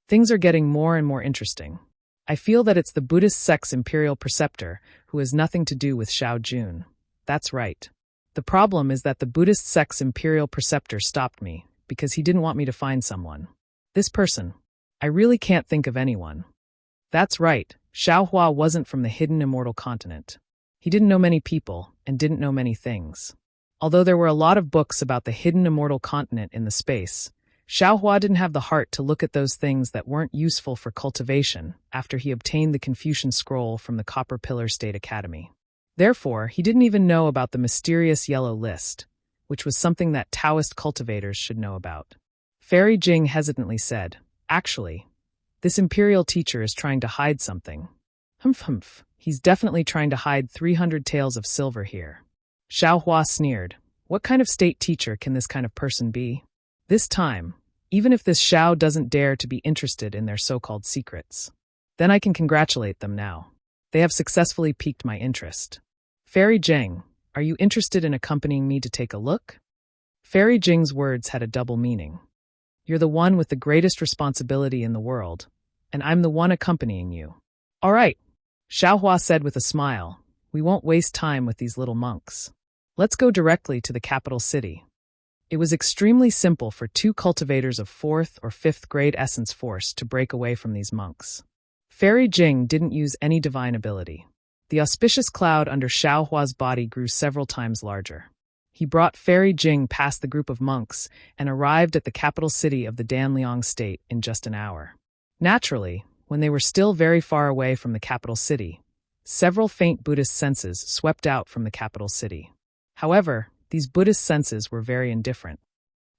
"Things are getting more and more interesting. I feel that it's the Buddhist sect's imperial preceptor who has nothing to do with Xiao Jun. That's right. The problem is that the Buddhist sect's imperial preceptor stopped me because he didn't want me to find someone. This person. I really can't think of anyone." That's right, Xiaohua wasn't from the hidden immortal continent. He didn't know many people and didn't know many things. Although there were a lot of books about the hidden immortal continent in the space, Xiaohua didn't have the heart to look at those things that weren't useful for cultivation after he obtained the Confucian scroll from the Copper Pillar State Academy. Therefore, he didn't even know about the mysterious yellow list, which was something that Taoist cultivators should know about. Fairy Jing hesitantly said, Actually, this imperial teacher is trying to hide something. Humph. He's definitely trying to hide 300 taels of silver here. Xiao Hua sneered. What kind of state teacher can this kind of person be? This time, even if this Xiao doesn't dare to be interested in their so-called secrets, then I can congratulate them now. They have successfully piqued my interest. Fairy Jing, are you interested in accompanying me to take a look? Fairy Jing's words had a double meaning. You're the one with the greatest responsibility in the world, and I'm the one accompanying you. All right, Xiao Hua said with a smile. We won't waste time with these little monks. Let's go directly to the capital city. It was extremely simple for 2 cultivators of 4th or 5th grade essence force to break away from these monks. Fairy Jing didn't use any divine ability. The auspicious cloud under Xiao Hua's body grew several times larger. He brought Fairy Jing past the group of monks and arrived at the capital city of the Danliang state in just an hour. Naturally, when they were still very far away from the capital city, several faint Buddhist senses swept out from the capital city. However, these Buddhist senses were very indifferent.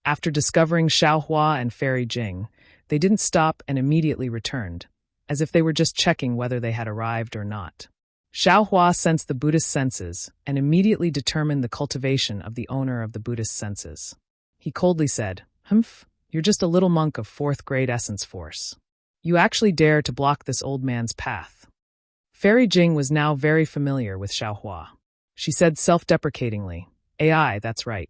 After discovering Xiao Hua and Fairy Jing, they didn't stop and immediately returned, as if they were just checking whether they had arrived or not. Xiao Hua sensed the Buddhist senses and immediately determined the cultivation of the owner of the Buddhist senses. He coldly said, Humph, you're just a little monk of 4th grade essence force. You actually dare to block this old man's path. Fairy Jing was now very familiar with Xiao Hua. She said self-deprecatingly, AI, that's right.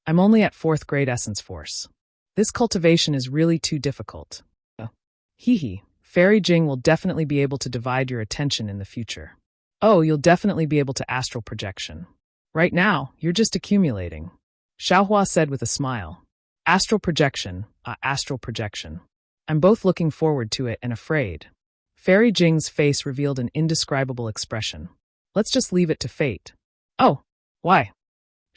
I'm only at 4th grade essence force. This cultivation is really too difficult. Fairy Jing will definitely be able to divide your attention in the future. Oh, you'll definitely be able to astral projection. Right now, you're just accumulating. Xiao Hua said with a smile. Astral projection, astral projection. I'm both looking forward to it and afraid. Fairy Jing's face revealed an indescribable expression. Let's just leave it to fate. Oh, why?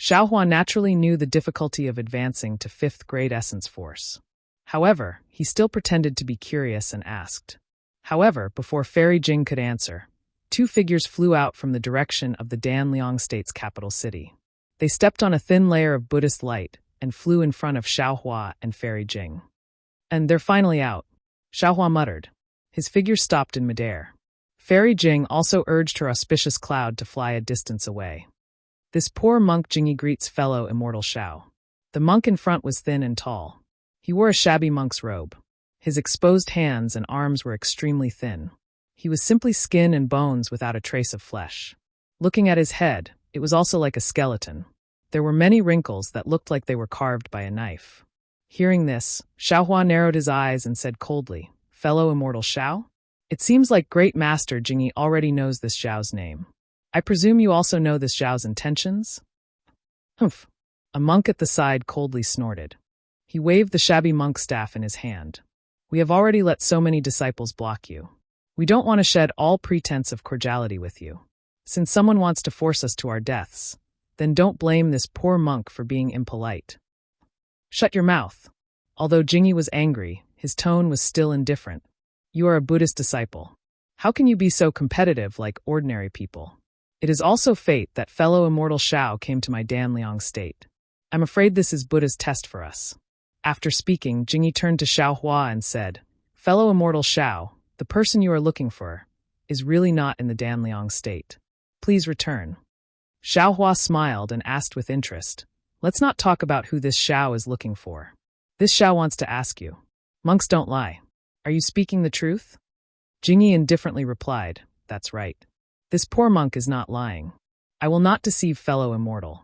Xiao Hua naturally knew the difficulty of advancing to 5th grade essence force. However, he still pretended to be curious and asked. However, before Fairy Jing could answer, 2 figures flew out from the direction of the Danliang state's capital city. They stepped on a thin layer of Buddhist light and flew in front of Xiao Hua and Fairy Jing. And they're finally out, Xiao Hua muttered. His figure stopped in midair. Fairy Jing also urged her auspicious cloud to fly a distance away. This poor monk Jingy greets fellow immortal Xiao. The monk in front was thin and tall. He wore a shabby monk's robe. His exposed hands and arms were extremely thin. He was simply skin and bones without a trace of flesh. Looking at his head, it was also like a skeleton. There were many wrinkles that looked like they were carved by a knife. Hearing this, Xiao Hua narrowed his eyes and said coldly, Fellow immortal Xiao? It seems like Great Master Jingy already knows this Xiao's name. I presume you also know this Xiao's intentions? Humph. A monk at the side coldly snorted. He waved the shabby monk staff in his hand. We have already let so many disciples block you. We don't want to shed all pretense of cordiality with you. Since someone wants to force us to our deaths, then don't blame this poor monk for being impolite. Shut your mouth. Although Jingy was angry, his tone was still indifferent. You are a Buddhist disciple. How can you be so competitive like ordinary people? It is also fate that fellow immortal Xiao came to my Danliang state. I'm afraid this is Buddha's test for us. After speaking, Jingy turned to Xiao Hua and said, Fellow immortal Xiao, the person you are looking for is really not in the Danliang state. Please return. Xiao Hua smiled and asked with interest, Let's not talk about who this Xiao is looking for. This Xiao wants to ask you. Monks don't lie. Are you speaking the truth? Jingy indifferently replied, That's right. This poor monk is not lying. I will not deceive fellow immortal.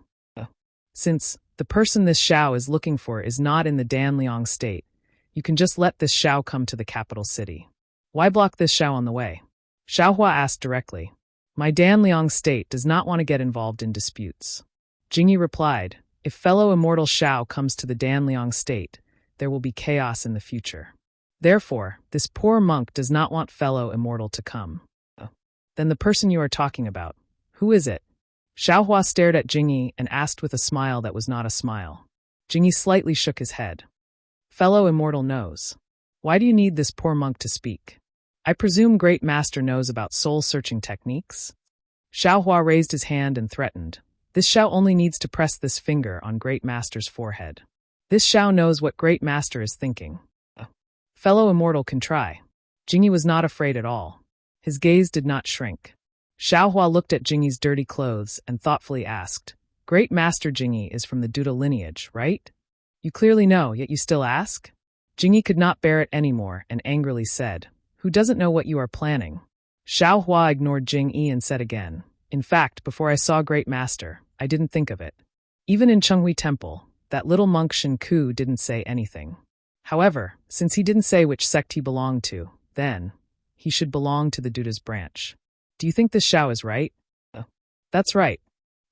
Since the person this Xiao is looking for is not in the Danliang state, you can just let this Xiao come to the capital city. Why block this Xiao on the way? Xiao Hua asked directly. My Danliang state does not want to get involved in disputes. Jingy replied, If fellow immortal Xiao comes to the Danliang state, there will be chaos in the future. Therefore, this poor monk does not want fellow immortal to come. Then the person you are talking about, who is it? Xiao Hua stared at Jingy and asked with a smile that was not a smile. Jingy slightly shook his head. Fellow immortal knows. Why do you need this poor monk to speak? I presume Great Master knows about soul-searching techniques? Xiao Hua raised his hand and threatened. This Xiao only needs to press this finger on Great Master's forehead. This Xiao knows what Great Master is thinking. Fellow immortal can try. Jingyi was not afraid at all. His gaze did not shrink. Xiaohua looked at Jingyi's dirty clothes and thoughtfully asked, Great Master Jingyi is from the Duda lineage, right? You clearly know, yet you still ask? Jingyi could not bear it anymore and angrily said, Who doesn't know what you are planning? Xiaohua ignored Jingyi and said again, In fact, before I saw Great Master, I didn't think of it. Even in Chenghui Temple, that little monk Shen Ku didn't say anything. However, since he didn't say which sect he belonged to, then he should belong to the Duda's branch. Do you think this Xiao is right? That's right.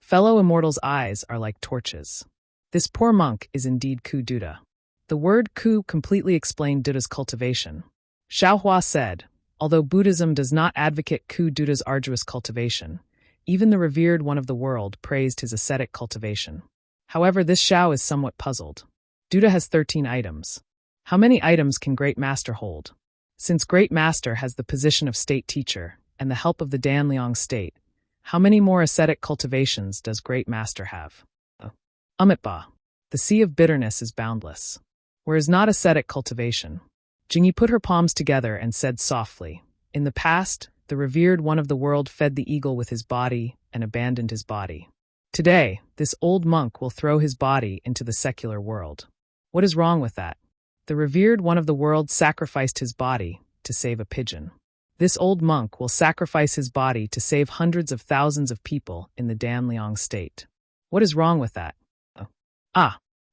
Fellow immortals' eyes are like torches. This poor monk is indeed Ku Duda. The word Ku completely explained Duda's cultivation. Xiaohua said, Although Buddhism does not advocate Ku Duda's arduous cultivation, even the revered one of the world praised his ascetic cultivation. However, this Xiao is somewhat puzzled. Duda has 13 items. How many items can Great Master hold? Since Great Master has the position of state teacher and the help of the Danliang state, how many more ascetic cultivations does Great Master have? Amitba. The sea of bitterness is boundless. Where is not ascetic cultivation? Jingyi put her palms together and said softly, In the past, the revered one of the world fed the eagle with his body and abandoned his body. Today, this old monk will throw his body into the secular world. What is wrong with that? The revered one of the world sacrificed his body to save a pigeon. This old monk will sacrifice his body to save hundreds of thousands of people in the Danliang state. What is wrong with that?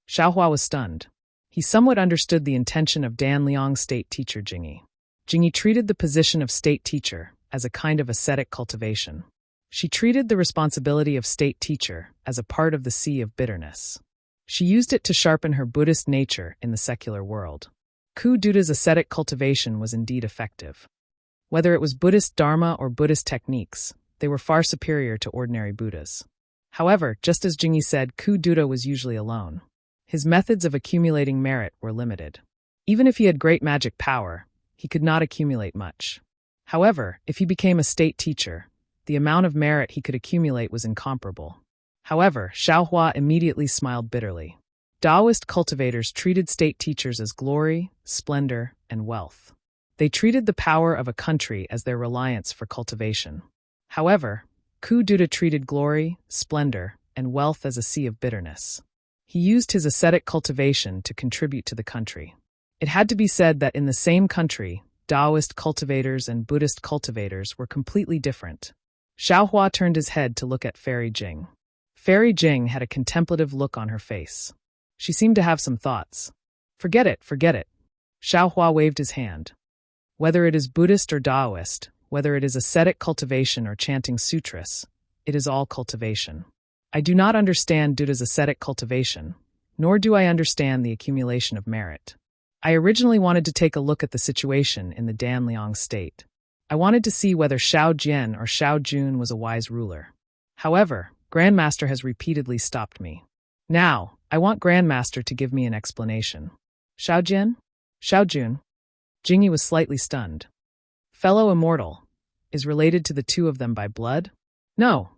Xiaohua was stunned. He somewhat understood the intention of Danliang state teacher Jingyi. Jingyi treated the position of state teacher as a kind of ascetic cultivation. She treated the responsibility of state teacher as a part of the sea of bitterness. She used it to sharpen her Buddhist nature in the secular world. Ku Duda's ascetic cultivation was indeed effective. Whether it was Buddhist Dharma or Buddhist techniques, they were far superior to ordinary Buddhas. However, just as Jingyi said, Ku Duda was usually alone. His methods of accumulating merit were limited. Even if he had great magic power, he could not accumulate much. However, if he became a state teacher, the amount of merit he could accumulate was incomparable. However, Xiaohua immediately smiled bitterly. Taoist cultivators treated state teachers as glory, splendor, and wealth. They treated the power of a country as their reliance for cultivation. However, Ku Duda treated glory, splendor, and wealth as a sea of bitterness. He used his ascetic cultivation to contribute to the country. It had to be said that in the same country, Taoist cultivators and Buddhist cultivators were completely different. Xiaohua turned his head to look at Fairy Jing. Fairy Jing had a contemplative look on her face. She seemed to have some thoughts. Forget it. Xiaohua waved his hand. Whether it is Buddhist or Taoist, whether it is ascetic cultivation or chanting sutras, it is all cultivation. I do not understand Duda's ascetic cultivation, nor do I understand the accumulation of merit. I originally wanted to take a look at the situation in the Danliang state. I wanted to see whether Xiao Jian or Xiao Jun was a wise ruler. However, Grandmaster has repeatedly stopped me. Now, I want Grandmaster to give me an explanation. Xiao Jian? Xiao Jun? Jingyi was slightly stunned. Fellow immortal, is related to the two of them by blood? No.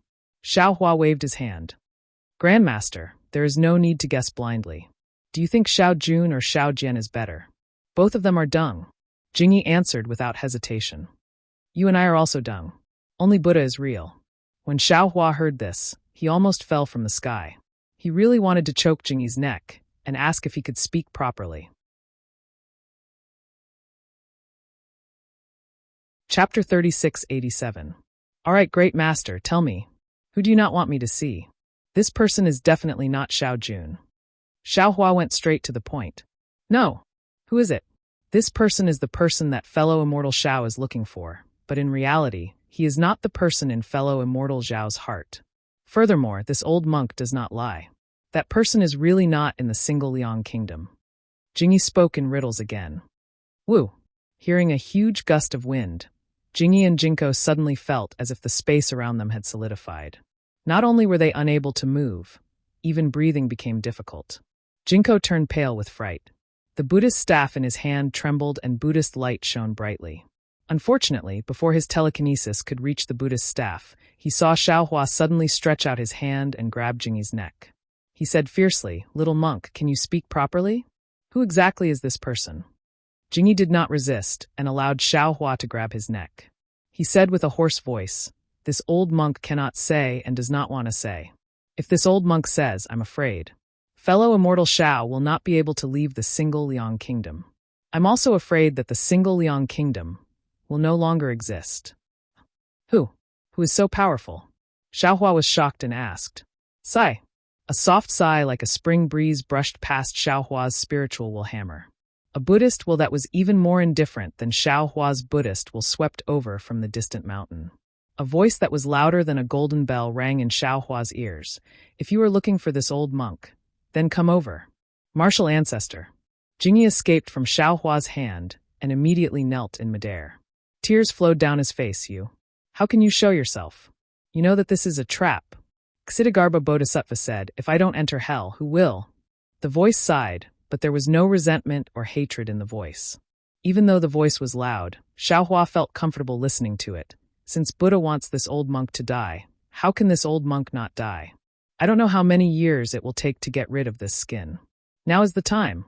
Xiaohua waved his hand. Grandmaster, there is no need to guess blindly. Do you think Xiao Jun or Xiao Jian is better? Both of them are dung. Jingyi answered without hesitation. You and I are also dung. Only Buddha is real. When Xiaohua heard this, he almost fell from the sky. He really wanted to choke Jingyi's neck and ask if he could speak properly. Chapter 3687. All right, Great Master, tell me. Who do you not want me to see? This person is definitely not Xiao Jun. Xiaohua went straight to the point. No. Who is it? This person is the person that fellow immortal Xiao is looking for, but in reality, he is not the person in fellow immortal Zhao's heart. Furthermore, this old monk does not lie. That person is really not in the single Liang kingdom. Jingyi spoke in riddles again. Woo! Hearing a huge gust of wind, Jingyi and Jinko suddenly felt as if the space around them had solidified. Not only were they unable to move, even breathing became difficult. Jinko turned pale with fright. The Buddhist staff in his hand trembled and Buddhist light shone brightly. Unfortunately, before his telekinesis could reach the Buddhist staff, he saw Xiaohua suddenly stretch out his hand and grab Jingyi's neck. He said fiercely, "Little monk, can you speak properly? Who exactly is this person?" Jingyi did not resist and allowed Xiaohua to grab his neck. He said with a hoarse voice, "This old monk cannot say and does not want to say. If this old monk says, I'm afraid. Fellow immortal Shao will not be able to leave the single Liang kingdom. I'm also afraid that the single Liang kingdom will no longer exist." Who? Who is so powerful? Xiaohua was shocked and asked. Sigh. A soft sigh like a spring breeze brushed past Xiaohua's spiritual will hammer. A Buddhist will that was even more indifferent than Xiaohua's Buddhist will swept over from the distant mountain. A voice that was louder than a golden bell rang in Xiaohua's ears. If you are looking for this old monk, then come over. Martial ancestor. Jingyi escaped from Xiaohua's hand and immediately knelt in midair. Tears flowed down his face. You. How can you show yourself? You know that this is a trap. Ksitigarbha Bodhisattva said, if I don't enter hell, who will? The voice sighed, but there was no resentment or hatred in the voice. Even though the voice was loud, Xiaohua felt comfortable listening to it. Since Buddha wants this old monk to die, how can this old monk not die? I don't know how many years it will take to get rid of this skin. Now is the time.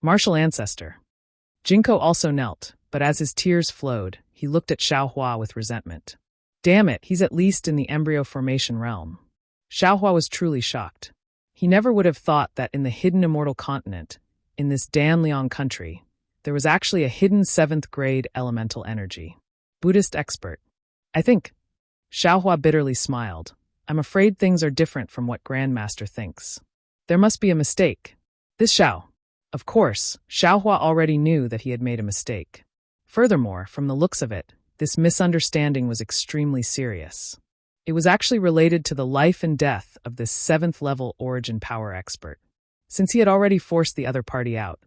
Martial ancestor. Jinko also knelt, but as his tears flowed, he looked at Xiaohua with resentment. Damn it, he's at least in the embryo formation realm. Xiaohua was truly shocked. He never would have thought that in the hidden immortal continent, in this Danliang country, there was actually a hidden 7th grade elemental energy. Buddhist expert. I think. Xiaohua bitterly smiled. I'm afraid things are different from what Grandmaster thinks. There must be a mistake. This Xiao. Of course, Xiaohua already knew that he had made a mistake. Furthermore, from the looks of it, this misunderstanding was extremely serious. It was actually related to the life and death of this 7th-level origin power expert. Since he had already forced the other party out,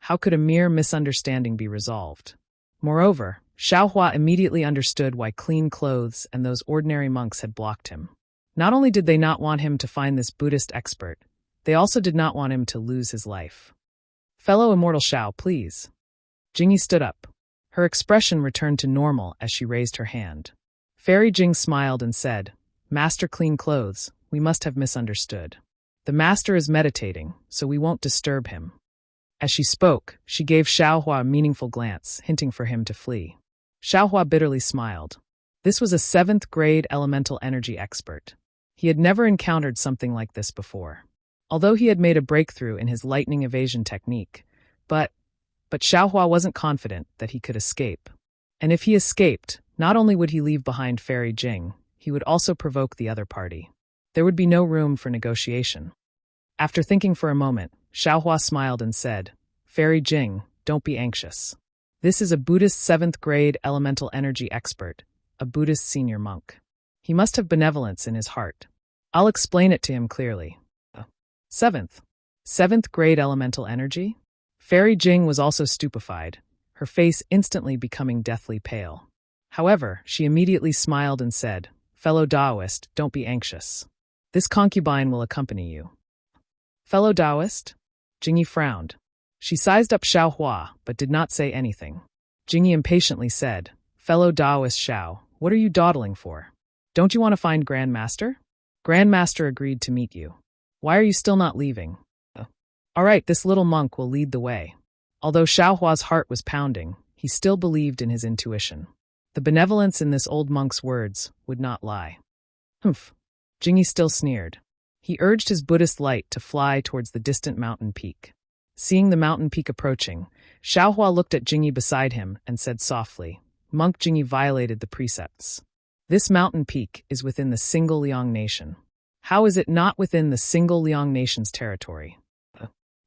how could a mere misunderstanding be resolved? Moreover, Xiaohua immediately understood why clean clothes and those ordinary monks had blocked him. Not only did they not want him to find this Buddhist expert, they also did not want him to lose his life. Fellow immortal Shao, please. Jingyi stood up. Her expression returned to normal as she raised her hand. Fairy Jing smiled and said, Master Clean Clothes, we must have misunderstood. The master is meditating, so we won't disturb him. As she spoke, she gave Xiaohua a meaningful glance, hinting for him to flee. Xiaohua bitterly smiled. This was a 7th grade elemental energy expert. He had never encountered something like this before. Although he had made a breakthrough in his lightning evasion technique, but Xiaohua wasn't confident that he could escape. And if he escaped, not only would he leave behind Fairy Jing, he would also provoke the other party. There would be no room for negotiation. After thinking for a moment, Xiaohua smiled and said, Fairy Jing, don't be anxious. This is a Buddhist 7th grade elemental energy expert, a Buddhist senior monk. He must have benevolence in his heart. I'll explain it to him clearly. 7th grade elemental energy? Fairy Jing was also stupefied, her face instantly becoming deathly pale. However, she immediately smiled and said, Fellow Taoist, don't be anxious. This concubine will accompany you. Fellow Taoist? Jingyi frowned. She sized up Xiaohua, but did not say anything. Jingyi impatiently said, Fellow Taoist Xiao, what are you dawdling for? Don't you want to find Grandmaster? Grandmaster agreed to meet you. Why are you still not leaving? All right, this little monk will lead the way. Although Xiaohua's heart was pounding, he still believed in his intuition. The benevolence in this old monk's words would not lie. Humph. Jingyi still sneered. He urged his Buddhist light to fly towards the distant mountain peak. Seeing the mountain peak approaching, Xiaohua looked at Jingyi beside him and said softly, Monk Jingyi violated the precepts. This mountain peak is within the single Liang nation. How is it not within the single Liang nation's territory?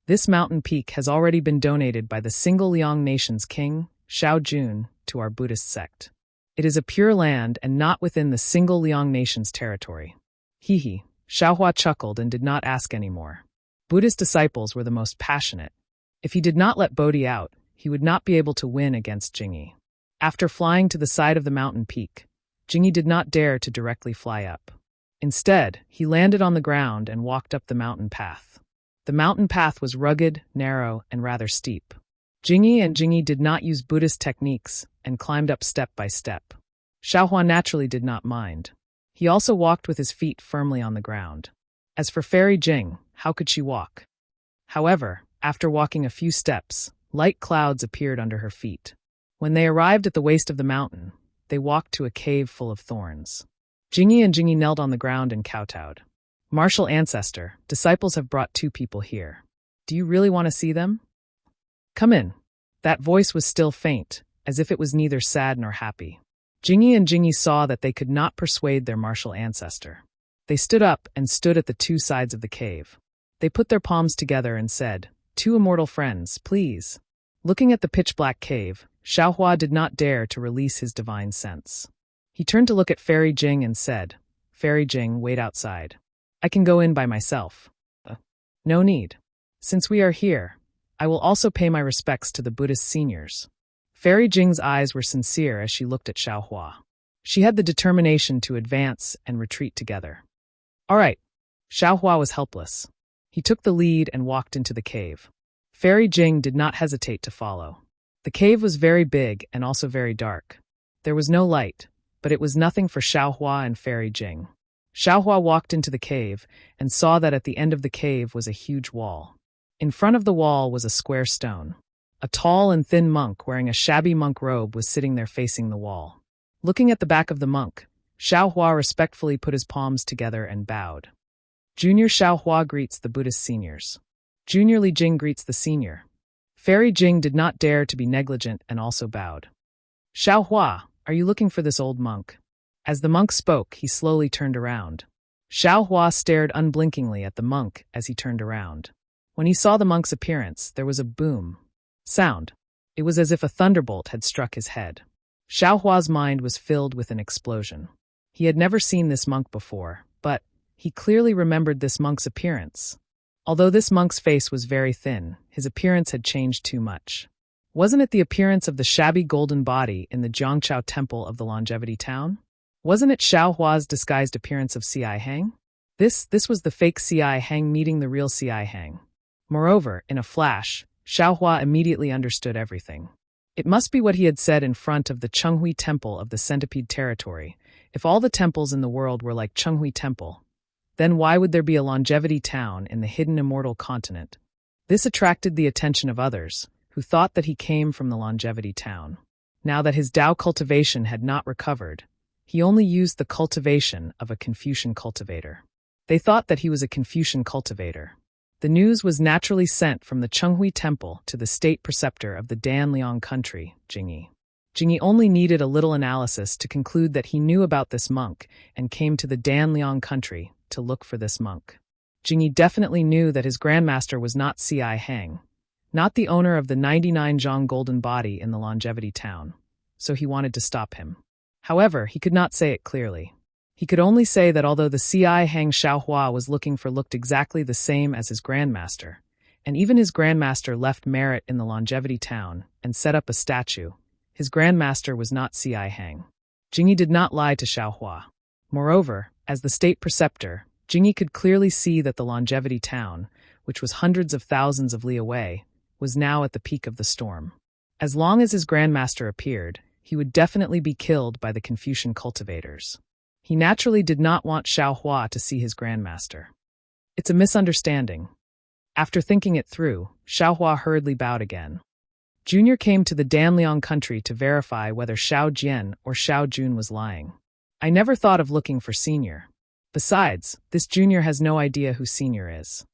This mountain peak has already been donated by the single Liang nation's king, Shao Jun, to our Buddhist sect. It is a pure land and not within the single Liang nation's territory. Hee. Xiaohua chuckled and did not ask any more. Buddhist disciples were the most passionate. If he did not let Bodhi out, he would not be able to win against Jingyi. After flying to the side of the mountain peak, Jingyi did not dare to directly fly up. Instead, he landed on the ground and walked up the mountain path. The mountain path was rugged, narrow, and rather steep. Jingyi did not use Buddhist techniques and climbed up step by step. Xiaohua naturally did not mind. He also walked with his feet firmly on the ground. As for Fairy Jing, how could she walk? However, after walking a few steps, Light clouds appeared under her feet. When they arrived at the waist of the mountain, they walked to a cave full of thorns. Jingy and Jingy knelt on the ground and kowtowed. Martial ancestor, disciples have brought 2 people here. Do you really want to see them? Come in. That voice was still faint, as if it was neither sad nor happy. Jingy and Jingy saw that they could not persuade their martial ancestor. They stood up and stood at the 2 sides of the cave. They put their palms together and said, 2 immortal friends, please. Looking at the pitch-black cave, Xiaohua did not dare to release his divine sense. He turned to look at Fairy Jing and said, Fairy Jing, wait outside. I can go in by myself. No need. Since we are here, I will also pay my respects to the Buddhist seniors. Fairy Jing's eyes were sincere as she looked at Xiaohua. She had the determination to advance and retreat together. All right. Xiaohua was helpless. He took the lead and walked into the cave. Fairy Jing did not hesitate to follow. The cave was very big and also very dark. There was no light, but it was nothing for Xiaohua and Fairy Jing. Xiaohua walked into the cave and saw that at the end of the cave was a huge wall. In front of the wall was a square stone. A tall and thin monk wearing a shabby monk robe was sitting there facing the wall. Looking at the back of the monk, Xiaohua respectfully put his palms together and bowed. Junior Xiaohua greets the Buddhist seniors. Junior Li Jing greets the senior. Fairy Jing did not dare to be negligent and also bowed. Xiaohua, are you looking for this old monk? As the monk spoke, he slowly turned around. Xiaohua stared unblinkingly at the monk as he turned around. When he saw the monk's appearance, there was a boom sound. It was as if a thunderbolt had struck his head. Xiaohua's mind was filled with an explosion. He had never seen this monk before, but he clearly remembered this monk's appearance. Although this monk's face was very thin, his appearance had changed too much. Wasn't it the appearance of the shabby golden body in the Jiangchao temple of the Longevity Town? Wasn't it Xiaohua's disguised appearance of Si Hang? This was the fake Si Hang meeting the real Si Hang. Moreover, in a flash, Xiaohua immediately understood everything. It must be what he had said in front of the Chenghui Temple of the Centipede Territory. If all the temples in the world were like Chenghui Temple, then why would there be a Longevity Town in the hidden immortal continent? This attracted the attention of others, who thought that he came from the Longevity Town. Now that his Tao cultivation had not recovered, he only used the cultivation of a Confucian cultivator. They thought that he was a Confucian cultivator. The news was naturally sent from the Chenghui Temple to the state preceptor of the Danliang country, Jingyi. Jingyi only needed a little analysis to conclude that he knew about this monk and came to the Danliang country to look for this monk. Jingyi definitely knew that his grandmaster was not Si Hang, not the owner of the 99 Zhang golden body in the Longevity Town, so he wanted to stop him. However, he could not say it clearly. He could only say that although the Si Hang Xiaohua was looking for looked exactly the same as his grandmaster, and even his grandmaster left merit in the Longevity Town and set up a statue, his grandmaster was not Si Hang. Jingyi did not lie to Xiaohua. Moreover, as the state preceptor, Jingyi could clearly see that the Longevity Town, which was hundreds of thousands of li away, was now at the peak of the storm. As long as his grandmaster appeared, he would definitely be killed by the Confucian cultivators. He naturally did not want Xiaohua to see his grandmaster. It's a misunderstanding. After thinking it through, Xiaohua hurriedly bowed again. Junior came to the Danliang country to verify whether Xiao Jian or Xiao Jun was lying. I never thought of looking for Senior. Besides, this Junior has no idea who Senior is.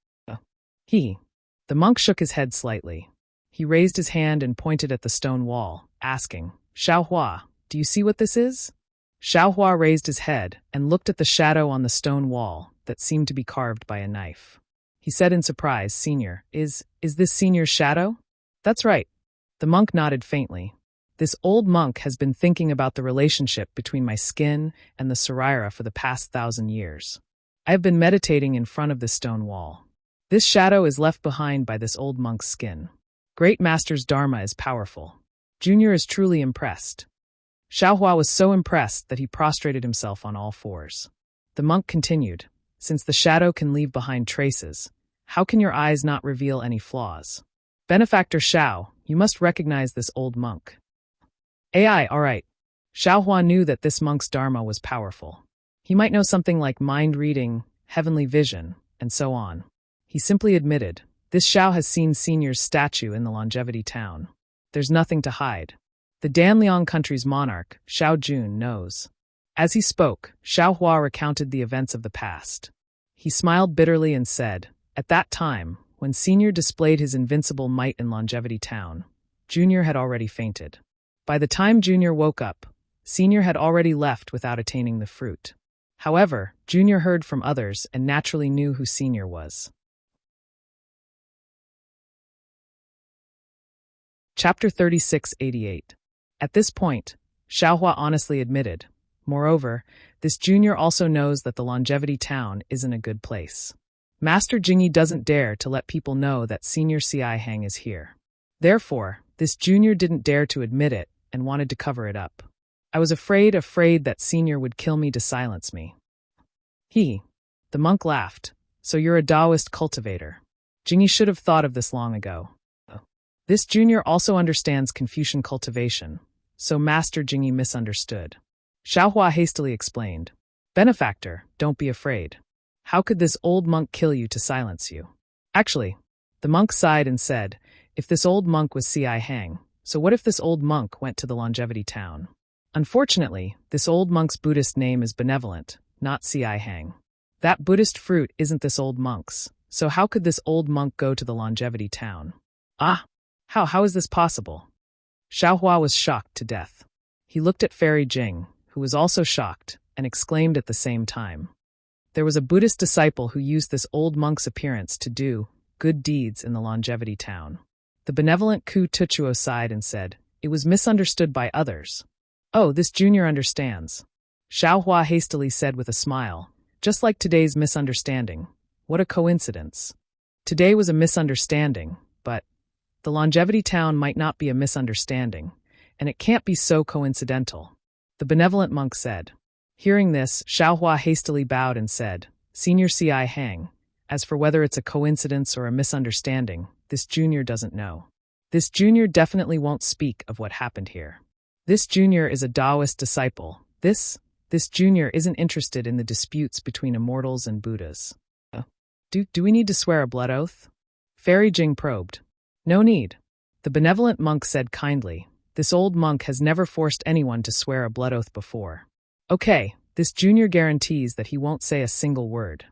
The monk shook his head slightly. He raised his hand and pointed at the stone wall, asking, Xiaohua, do you see what this is? Xiaohua raised his head and looked at the shadow on the stone wall that seemed to be carved by a knife. He said in surprise, Senior, is this Senior's shadow? That's right. The monk nodded faintly. This old monk has been thinking about the relationship between my skin and the Saraira for the past 1,000 years. I have been meditating in front of this stone wall. This shadow is left behind by this old monk's skin. Great Master's Dharma is powerful. Junior is truly impressed. Xiaohua was so impressed that he prostrated himself on all fours. The monk continued, since the shadow can leave behind traces, how can your eyes not reveal any flaws? Benefactor Xiao, you must recognize this old monk. All right. Xiaohua knew that this monk's dharma was powerful. He might know something like mind reading, heavenly vision, and so on. He simply admitted, This Xiao has seen Senior's statue in the longevity town. There's nothing to hide. The Danliang country's monarch, Xiao Jun, knows. As he spoke, Xiao Hua recounted the events of the past. He smiled bitterly and said, "At that time, when Senior displayed his invincible might in Longevity Town, Junior had already fainted. By the time Junior woke up, Senior had already left without attaining the fruit. However, Junior heard from others and naturally knew who Senior was." Chapter 3688. At this point, Xiaohua honestly admitted, moreover, this Junior also knows that the Longevity Town isn't a good place. Master Jingyi doesn't dare to let people know that Senior CI Hang is here. Therefore, this Junior didn't dare to admit it and wanted to cover it up. "I was afraid that Senior would kill me to silence me." The monk laughed. "So you're a Taoist cultivator. Jingyi should have thought of this long ago." This Junior also understands Confucian cultivation, so Master Jingyi misunderstood. Xiaohua hastily explained, "Benefactor, don't be afraid. How could this old monk kill you to silence you?" Actually, the monk sighed and said, "If this old monk was CI Hang, so what if this old monk went to the Longevity Town? Unfortunately, this old monk's Buddhist name is Benevolent, not CI Hang. That Buddhist fruit isn't this old monk's, so how could this old monk go to the Longevity Town?" How is this possible? Xiaohua was shocked to death. He looked at Fairy Jing, who was also shocked, and exclaimed at the same time. There was a Buddhist disciple who used this old monk's appearance to do good deeds in the Longevity Town. The benevolent Ku Tuchuo sighed and said, "It was misunderstood by others." "Oh, this Junior understands," Xiaohua hastily said with a smile, "just like today's misunderstanding. What a coincidence. Today was a misunderstanding, but the Longevity Town might not be a misunderstanding, and it can't be so coincidental," the benevolent monk said. Hearing this, Xiaohua hastily bowed and said, "Senior CI Hang, as for whether it's a coincidence or a misunderstanding, this Junior doesn't know. This Junior definitely won't speak of what happened here. This Junior is a Taoist disciple. This Junior isn't interested in the disputes between immortals and Buddhas." Do we need to swear a blood oath?" Fairy Jing probed. "No need," the benevolent monk said kindly. "This old monk has never forced anyone to swear a blood oath before. Okay, this Junior guarantees that he won't say a single word."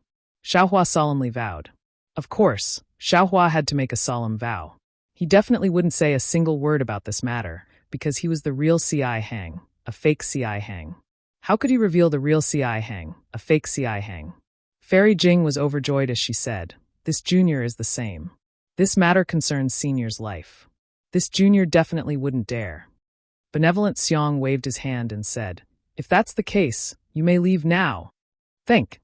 Xiaohua solemnly vowed. Of course, Xiaohua had to make a solemn vow. He definitely wouldn't say a single word about this matter, because he was the real CI Hang, a fake CI Hang. How could he reveal the real CI Hang, a fake CI Hang? Fairy Jing was overjoyed as she said, "This Junior is the same. This matter concerns Senior's life. This Junior definitely wouldn't dare." Benevolent Xiong waved his hand and said, "If that's the case, you may leave now." Thank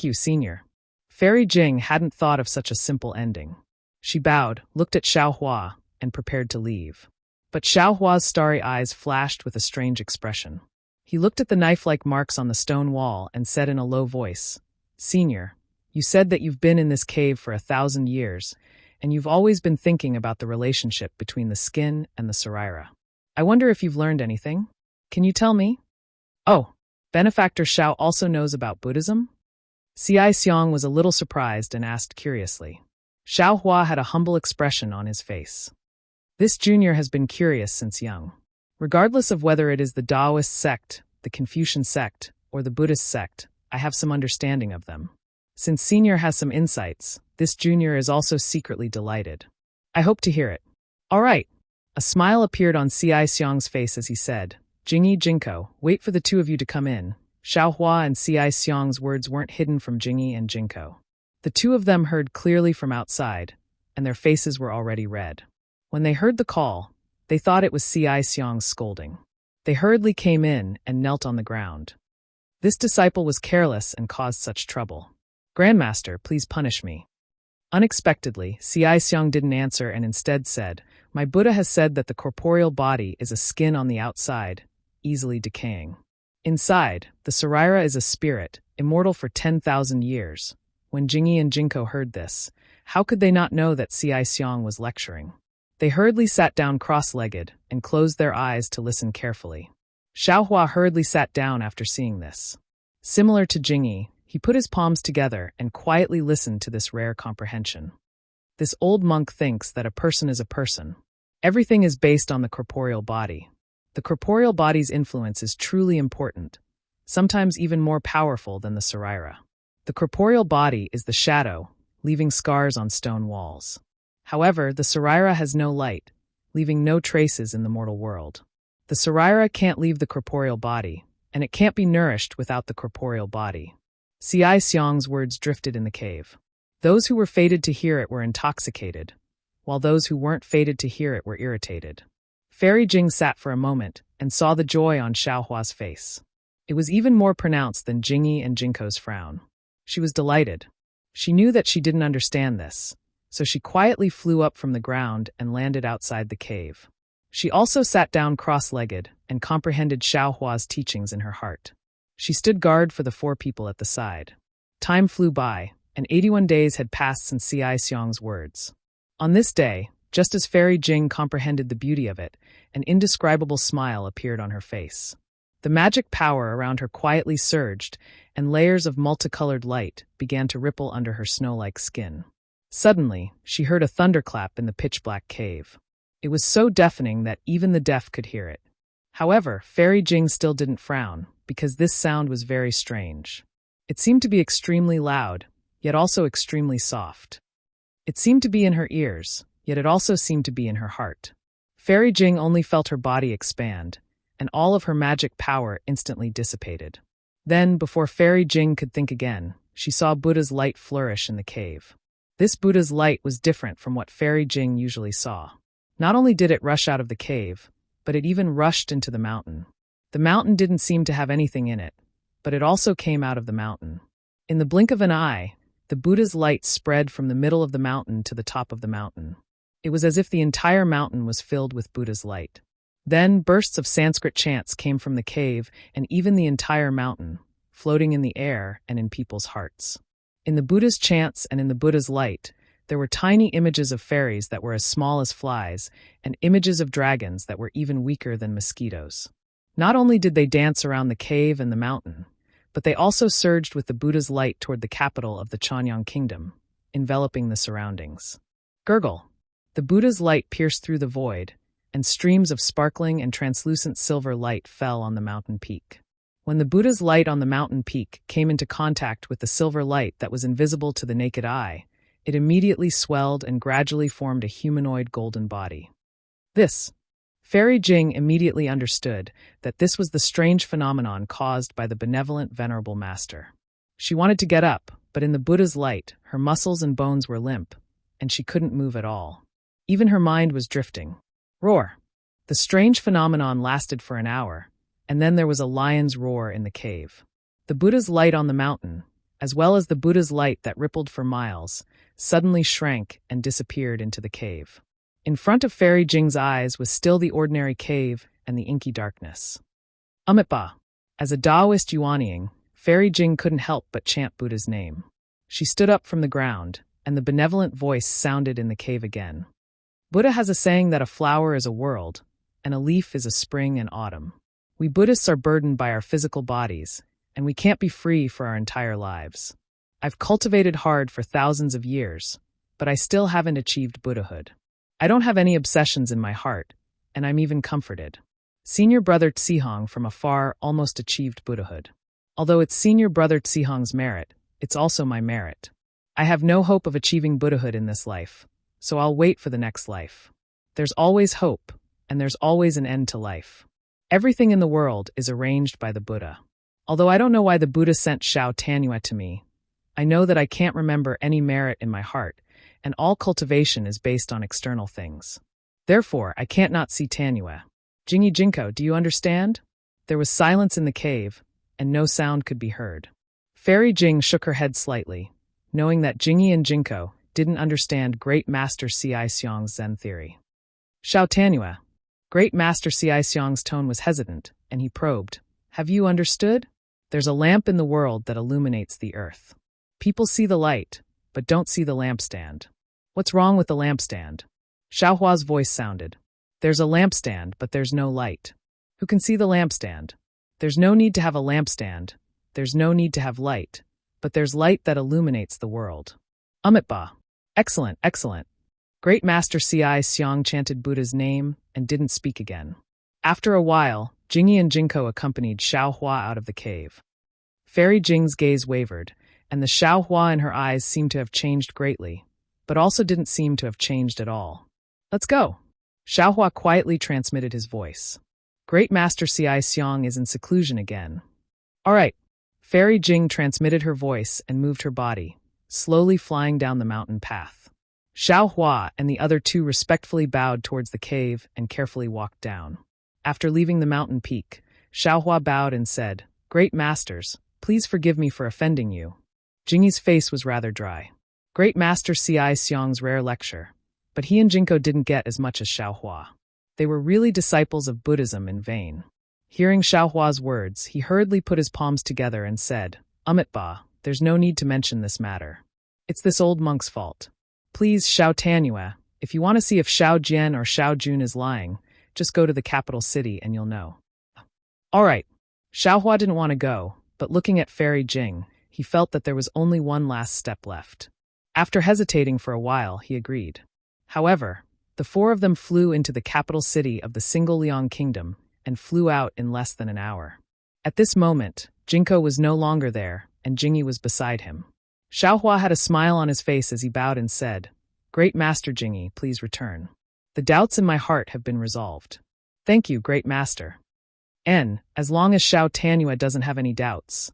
you, Senior." Fairy Jing hadn't thought of such a simple ending. She bowed, looked at Xiaohua, and prepared to leave. But Xiaohua's starry eyes flashed with a strange expression. He looked at the knife-like marks on the stone wall and said in a low voice, "Senior, you said that you've been in this cave for 1,000 years, and you've always been thinking about the relationship between the skin and the saraira. I wonder if you've learned anything? Can you tell me?" "Oh, Benefactor Xiao also knows about Buddhism?" CI Xiong was a little surprised and asked curiously. Xiaohua had a humble expression on his face. This Junior has been curious since young. Regardless of whether it is the Taoist sect, the Confucian sect, or the Buddhist sect, I have some understanding of them. Since Senior has some insights, this Junior is also secretly delighted. I hope to hear it. All right. A smile appeared on CI Xiong's face as he said, "Jingyi, Jinko, wait for the two of you to come in." Xiaohua and CI Xiong's words weren't hidden from Jingyi and Jinko. The two of them heard clearly from outside, and their faces were already red. When they heard the call, they thought it was CI Xiong's scolding. They hurriedly came in and knelt on the ground. This disciple was careless and caused such trouble. "Grandmaster, please punish me." Unexpectedly, CI Xiong didn't answer and instead said, "My Buddha has said that the corporeal body is a skin on the outside, easily decaying. Inside, the saraira is a spirit, immortal for 10,000 years. When Jingyi and Jinko heard this, how could they not know that CI Xiong was lecturing? They hurriedly sat down cross-legged and closed their eyes to listen carefully. Xiaohua hurriedly sat down after seeing this. Similar to Jingyi, he put his palms together and quietly listened to this rare comprehension. This old monk thinks that a person is a person. Everything is based on the corporeal body. The corporeal body's influence is truly important, sometimes even more powerful than the sarira. The corporeal body is the shadow, leaving scars on stone walls. However, the sarira has no light, leaving no traces in the mortal world. The sarira can't leave the corporeal body, and it can't be nourished without the corporeal body. Ci Xiong's words drifted in the cave. Those who were fated to hear it were intoxicated, while those who weren't fated to hear it were irritated. Fairy Jing sat for a moment and saw the joy on Xiaohua's face. It was even more pronounced than Jingyi and Jinko's frown. She was delighted. She knew that she didn't understand this, so she quietly flew up from the ground and landed outside the cave. She also sat down cross-legged and comprehended Xiaohua's teachings in her heart. She stood guard for the 4 people at the side. Time flew by, and 81 days had passed since Ci Xiong's words. On this day, just as Fairy Jing comprehended the beauty of it, an indescribable smile appeared on her face. The magic power around her quietly surged, and layers of multicolored light began to ripple under her snow-like skin. Suddenly, she heard a thunderclap in the pitch-black cave. It was so deafening that even the deaf could hear it. However, Fairy Jing still didn't frown, because this sound was very strange. It seemed to be extremely loud, yet also extremely soft. It seemed to be in her ears, yet it also seemed to be in her heart. Fairy Jing only felt her body expand, and all of her magic power instantly dissipated. Then, before Fairy Jing could think again, she saw Buddha's light flourish in the cave. This Buddha's light was different from what Fairy Jing usually saw. Not only did it rush out of the cave, but it even rushed into the mountain. The mountain didn't seem to have anything in it, but it also came out of the mountain. In the blink of an eye, the Buddha's light spread from the middle of the mountain to the top of the mountain. It was as if the entire mountain was filled with Buddha's light. Then bursts of Sanskrit chants came from the cave and even the entire mountain, floating in the air and in people's hearts. In the Buddha's chants and in the Buddha's light, there were tiny images of fairies that were as small as flies, and images of dragons that were even weaker than mosquitoes. Not only did they dance around the cave and the mountain, but they also surged with the Buddha's light toward the capital of the Chanyang kingdom, enveloping the surroundings. Gurgle! The Buddha's light pierced through the void, and streams of sparkling and translucent silver light fell on the mountain peak. When the Buddha's light on the mountain peak came into contact with the silver light that was invisible to the naked eye, it immediately swelled and gradually formed a humanoid golden body. Fairy Jing immediately understood that this was the strange phenomenon caused by the benevolent venerable master. She wanted to get up, but in the Buddha's light, her muscles and bones were limp, and she couldn't move at all. Even her mind was drifting. Roar! The strange phenomenon lasted for an hour, and then there was a lion's roar in the cave. The Buddha's light on the mountain, as well as the Buddha's light that rippled for miles, suddenly shrank and disappeared into the cave. In front of Fairy Jing's eyes was still the ordinary cave and the inky darkness. Amitba! As a Taoist Yuanying, Fairy Jing couldn't help but chant Buddha's name. She stood up from the ground, and the benevolent voice sounded in the cave again. Buddha has a saying that a flower is a world, and a leaf is a spring and autumn. We Buddhists are burdened by our physical bodies, and we can't be free for our entire lives. I've cultivated hard for thousands of years, but I still haven't achieved Buddhahood. I don't have any obsessions in my heart, and I'm even comforted. Senior brother Tsihong from afar almost achieved Buddhahood. Although it's senior brother Tsihong's merit, it's also my merit. I have no hope of achieving Buddhahood in this life, so I'll wait for the next life. There's always hope, and there's always an end to life. Everything in the world is arranged by the Buddha. Although I don't know why the Buddha sent Xiao Tanyue to me, I know that I can't remember any merit in my heart, and all cultivation is based on external things. Therefore, I can't not see Tanyue. Jingyi Jinko, do you understand? There was silence in the cave, and no sound could be heard. Fairy Jing shook her head slightly, knowing that Jingyi and Jinko didn't understand Great Master Ci Xiong's Zen theory. Xiao Tanyue. Great Master Ci Xiong's tone was hesitant, and he probed. Have you understood? There's a lamp in the world that illuminates the earth. People see the light, but don't see the lampstand. What's wrong with the lampstand? Xiaohua's voice sounded. There's a lampstand, but there's no light. Who can see the lampstand? There's no need to have a lampstand. There's no need to have light, but there's light that illuminates the world. Amitba. Excellent, excellent. Great Master Ci Xiong chanted Buddha's name and didn't speak again. After a while, Jingyi and Jinko accompanied Xiaohua out of the cave. Fairy Jing's gaze wavered, and the Xiaohua in her eyes seemed to have changed greatly, but also didn't seem to have changed at all. Let's go. Xiaohua quietly transmitted his voice. Great Master Ci Xiong is in seclusion again. All right. Fairy Jing transmitted her voice and moved her body, slowly flying down the mountain path. Xiaohua and the other two respectfully bowed towards the cave and carefully walked down. After leaving the mountain peak, Xiaohua bowed and said, Great Masters, please forgive me for offending you. Jingyi's face was rather dry. Great Master Ci Xiong's rare lecture. But he and Jinko didn't get as much as Xiaohua. They were really disciples of Buddhism in vain. Hearing Xiaohua's words, he hurriedly put his palms together and said, Ba, there's no need to mention this matter. It's this old monk's fault. Please, Xiao Tanue, if you want to see if Xiao Jian or Xiao Jun is lying, just go to the capital city and you'll know. All right. Xiaohua didn't want to go, but looking at Fairy Jing, he felt that there was only one last step left. After hesitating for a while, he agreed. However, the four of them flew into the capital city of the single Liang kingdom and flew out in less than an hour. At this moment, Jinko was no longer there, and Jingyi was beside him. Xiaohua had a smile on his face as he bowed and said, Great Master Jingyi, please return. The doubts in my heart have been resolved. Thank you, Great Master. As long as Xiao Tanue doesn't have any doubts.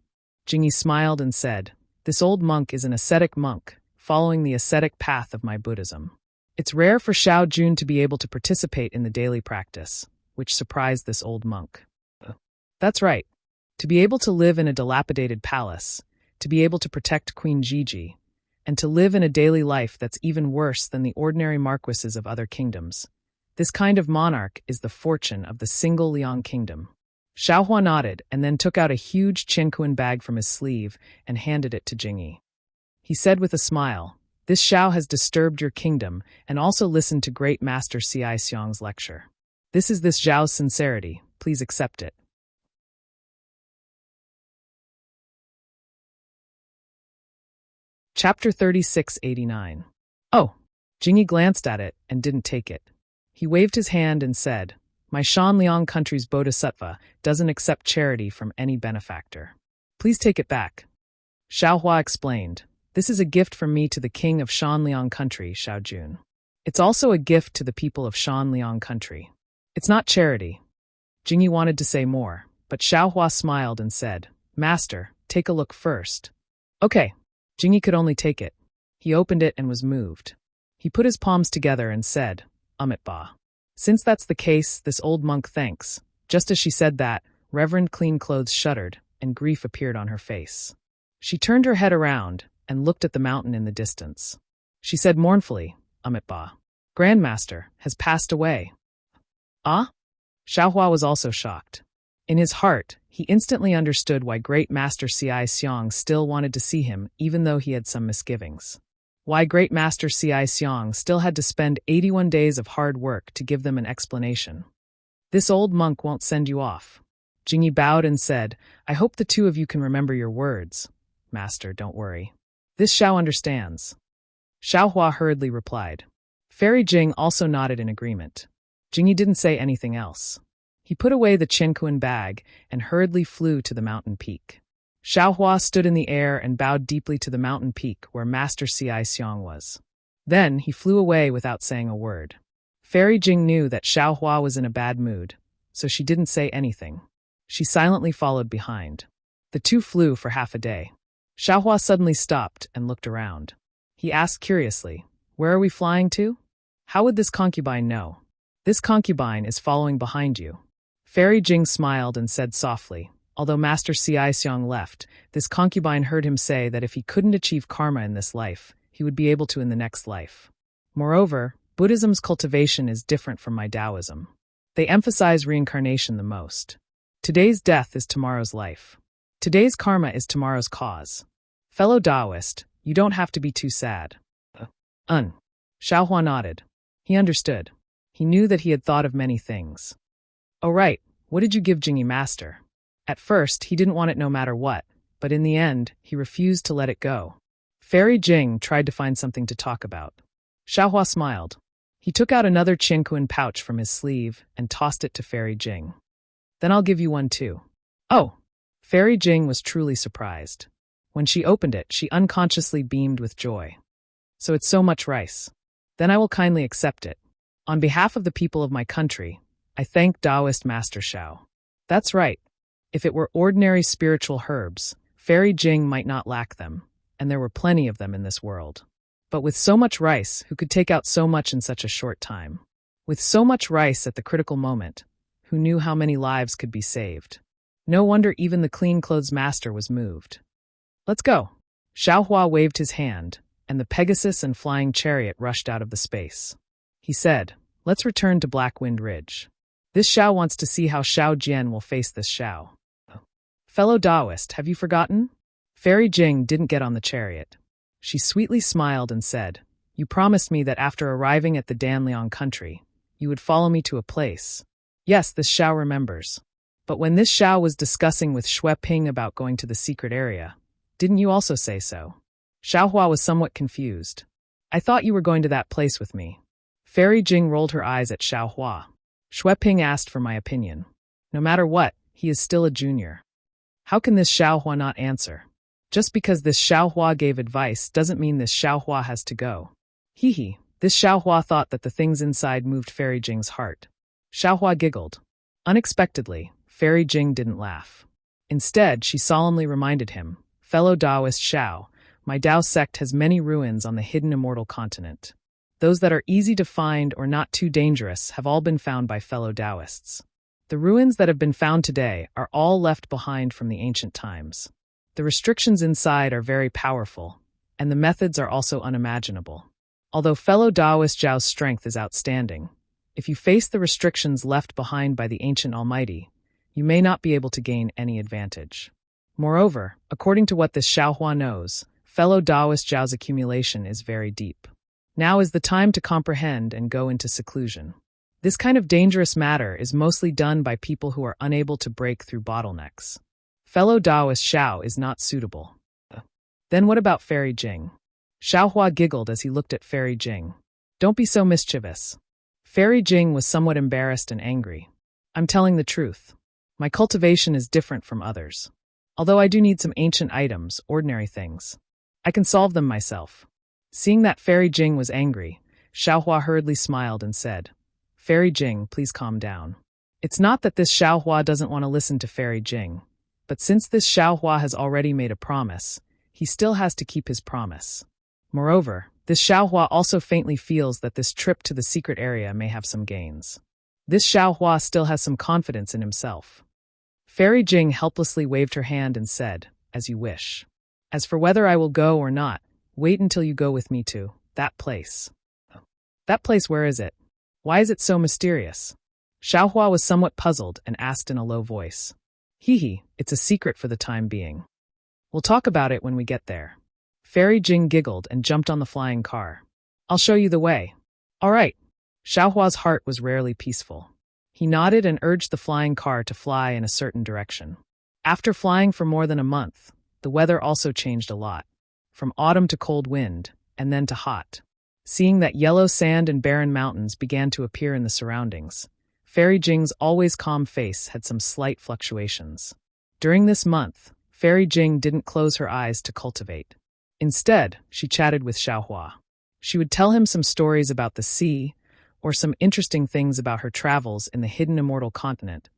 Jingyi smiled and said, This old monk is an ascetic monk, following the ascetic path of my Buddhism. It's rare for Xiao Jun to be able to participate in the daily practice, which surprised this old monk. That's right. To be able to live in a dilapidated palace, to be able to protect Queen Gigi, and to live in a daily life that's even worse than the ordinary marquises of other kingdoms. This kind of monarch is the fortune of the single Liang kingdom. Xiaohua nodded and then took out a huge Qianquan bag from his sleeve and handed it to Jingyi. He said with a smile, This Xiao has disturbed your kingdom and also listened to Great Master Ci Xiong's lecture. This is this Zhao's sincerity. Please accept it. Chapter 3689. Oh. Jingyi glanced at it and didn't take it. He waved his hand and said, My Shanliang country's bodhisattva doesn't accept charity from any benefactor. Please take it back. Xiaohua explained, This is a gift from me to the king of Shanliang country, Xiao Jun. It's also a gift to the people of Shanliang country. It's not charity. Jingyi wanted to say more, but Xiaohua smiled and said, Master, take a look first. Okay. Jingyi could only take it. He opened it and was moved. He put his palms together and said, Ba. Since that's the case, this old monk thanks. Just as she said that, Reverend Clean Clothes shuddered, and grief appeared on her face. She turned her head around and looked at the mountain in the distance. She said mournfully, Ba. Grandmaster has passed away. Ah? Xiaohua was also shocked. In his heart, he instantly understood why Great Master Ci Xiong still wanted to see him even though he had some misgivings. Why Great Master Ci Xiong still had to spend 81 days of hard work to give them an explanation. This old monk won't send you off. Jingyi bowed and said, I hope the two of you can remember your words. Master, don't worry. This Xiao understands. Xiaohua hurriedly replied. Fairy Jing also nodded in agreement. Jingyi didn't say anything else. He put away the Qianquan bag and hurriedly flew to the mountain peak. Xiaohua stood in the air and bowed deeply to the mountain peak where Master Ci Xiong was. Then he flew away without saying a word. Fairy Jing knew that Xiaohua was in a bad mood, so she didn't say anything. She silently followed behind. The two flew for half a day. Xiaohua suddenly stopped and looked around. He asked curiously, Where are we flying to? How would this concubine know? This concubine is following behind you. Fairy Jing smiled and said softly, Although Master Ci Xiong left, this concubine heard him say that if he couldn't achieve karma in this life, he would be able to in the next life. Moreover, Buddhism's cultivation is different from my Taoism. They emphasize reincarnation the most. Today's death is tomorrow's life. Today's karma is tomorrow's cause. Fellow Taoist, you don't have to be too sad. Xiaohua nodded. He understood. He knew that he had thought of many things. Oh right, what did you give Jingyi Master? At first, he didn't want it no matter what, but in the end, he refused to let it go. Fairy Jing tried to find something to talk about. Xiaohua smiled. He took out another Qingquan pouch from his sleeve and tossed it to Fairy Jing. Then I'll give you one too. Oh! Fairy Jing was truly surprised. When she opened it, she unconsciously beamed with joy. So it's so much rice. Then I will kindly accept it. On behalf of the people of my country, I thank Taoist Master Xiao. That's right. If it were ordinary spiritual herbs, Fairy Jing might not lack them, and there were plenty of them in this world. But with so much rice, who could take out so much in such a short time? With so much rice at the critical moment, who knew how many lives could be saved? No wonder even the clean-clothes master was moved. Let's go. Xiaohua waved his hand, and the Pegasus and flying chariot rushed out of the space. He said, let's return to Black Wind Ridge. This Xiao wants to see how Xiao Jian will face this Xiao. Fellow Taoist, have you forgotten? Fairy Jing didn't get on the chariot. She sweetly smiled and said, you promised me that after arriving at the Danliang country, you would follow me to a place. Yes, this Xiao remembers. But when this Xiao was discussing with Xue Ping about going to the secret area, didn't you also say so? Xiaohua was somewhat confused. I thought you were going to that place with me. Fairy Jing rolled her eyes at Xiaohua. Xue Ping asked for my opinion. No matter what, he is still a junior. How can this Xiaohua not answer? Just because this Xiaohua gave advice doesn't mean this Xiaohua has to go. Hee, this Xiaohua thought that the things inside moved Fairy Jing's heart. Xiaohua giggled. Unexpectedly, Fairy Jing didn't laugh. Instead, she solemnly reminded him, fellow Taoist Xiao, my Tao sect has many ruins on the hidden immortal continent. Those that are easy to find or not too dangerous have all been found by fellow Taoists. The ruins that have been found today are all left behind from the ancient times. The restrictions inside are very powerful, and the methods are also unimaginable. Although fellow Taoist Zhao's strength is outstanding, if you face the restrictions left behind by the ancient Almighty, you may not be able to gain any advantage. Moreover, according to what this Xiaohua knows, fellow Taoist Zhao's accumulation is very deep. Now is the time to comprehend and go into seclusion. This kind of dangerous matter is mostly done by people who are unable to break through bottlenecks. Fellow Taoist Xiao is not suitable. Then what about Fairy Jing? Xiaohua giggled as he looked at Fairy Jing. Don't be so mischievous. Fairy Jing was somewhat embarrassed and angry. I'm telling the truth. My cultivation is different from others. Although I do need some ancient items, ordinary things. I can solve them myself. Seeing that Fairy Jing was angry, Xiaohua hurriedly smiled and said, Fairy Jing, please calm down. It's not that this Xiaohua doesn't want to listen to Fairy Jing, but since this Xiaohua has already made a promise, he still has to keep his promise. Moreover, this Xiaohua also faintly feels that this trip to the secret area may have some gains. This Xiaohua still has some confidence in himself. Fairy Jing helplessly waved her hand and said, as you wish. As for whether I will go or not, wait until you go with me to that place. That place, where is it? Why is it so mysterious? Xiaohua was somewhat puzzled and asked in a low voice. It's a secret for the time being. We'll talk about it when we get there. Fairy Jing giggled and jumped on the flying car. I'll show you the way. All right. Xiaohua's heart was rarely peaceful. He nodded and urged the flying car to fly in a certain direction. After flying for more than a month, the weather also changed a lot. From autumn to cold wind, and then to hot. Seeing that yellow sand and barren mountains began to appear in the surroundings, Fairy Jing's always calm face had some slight fluctuations. During this month, Fairy Jing didn't close her eyes to cultivate. Instead, she chatted with Xiaohua. She would tell him some stories about the sea, or some interesting things about her travels in the hidden immortal continent,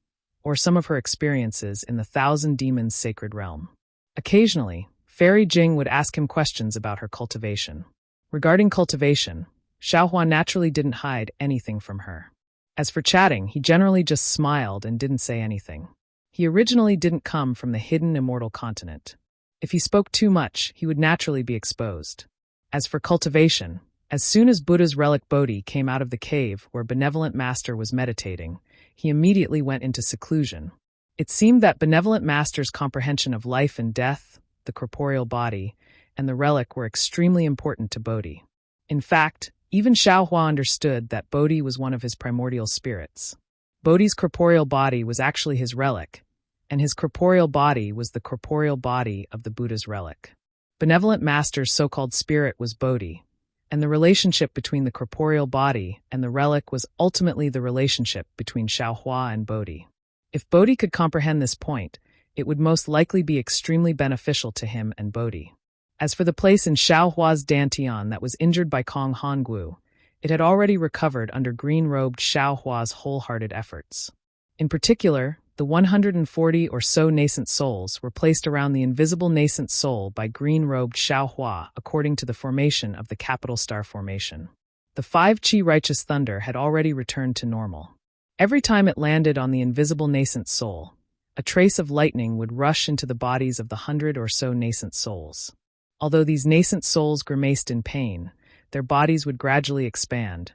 or some of her experiences in the Thousand Demons sacred realm. Occasionally, Fairy Jing would ask him questions about her cultivation. Regarding cultivation, Xiaohua naturally didn't hide anything from her. As for chatting, he generally just smiled and didn't say anything. He originally didn't come from the hidden immortal continent. If he spoke too much, he would naturally be exposed. As for cultivation, as soon as Buddha's relic Bodhi came out of the cave where Benevolent Master was meditating, he immediately went into seclusion. It seemed that Benevolent Master's comprehension of life and death, the corporeal body, and the relic were extremely important to Bodhi. In fact, even Xiaohua understood that Bodhi was one of his primordial spirits. Bodhi's corporeal body was actually his relic, and his corporeal body was the corporeal body of the Buddha's relic. Benevolent master's so-called spirit was Bodhi, and the relationship between the corporeal body and the relic was ultimately the relationship between Xiaohua and Bodhi. If Bodhi could comprehend this point, it would most likely be extremely beneficial to him and Bodhi. As for the place in Xiaohua's dantian that was injured by Kong Hongwu, it had already recovered under green-robed Xiaohua's wholehearted efforts. In particular, the 140 or so nascent souls were placed around the invisible nascent soul by green-robed Xiaohua according to the formation of the capital star formation. The 5 Qi righteous thunder had already returned to normal. Every time it landed on the invisible nascent soul, a trace of lightning would rush into the bodies of the 100 or so nascent souls. Although these nascent souls grimaced in pain, their bodies would gradually expand,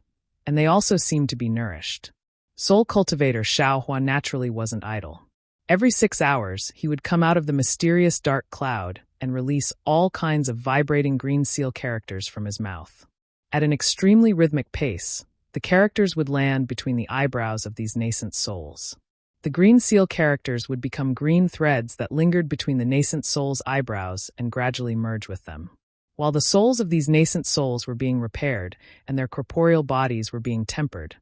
and they also seemed to be nourished. Soul cultivator Xiaohua naturally wasn't idle. Every 6 hours, he would come out of the mysterious dark cloud and release all kinds of vibrating green seal characters from his mouth. At an extremely rhythmic pace, the characters would land between the eyebrows of these nascent souls. The green seal characters would become green threads that lingered between the nascent soul's eyebrows and gradually merge with them. While the souls of these nascent souls were being repaired and their corporeal bodies were being tempered,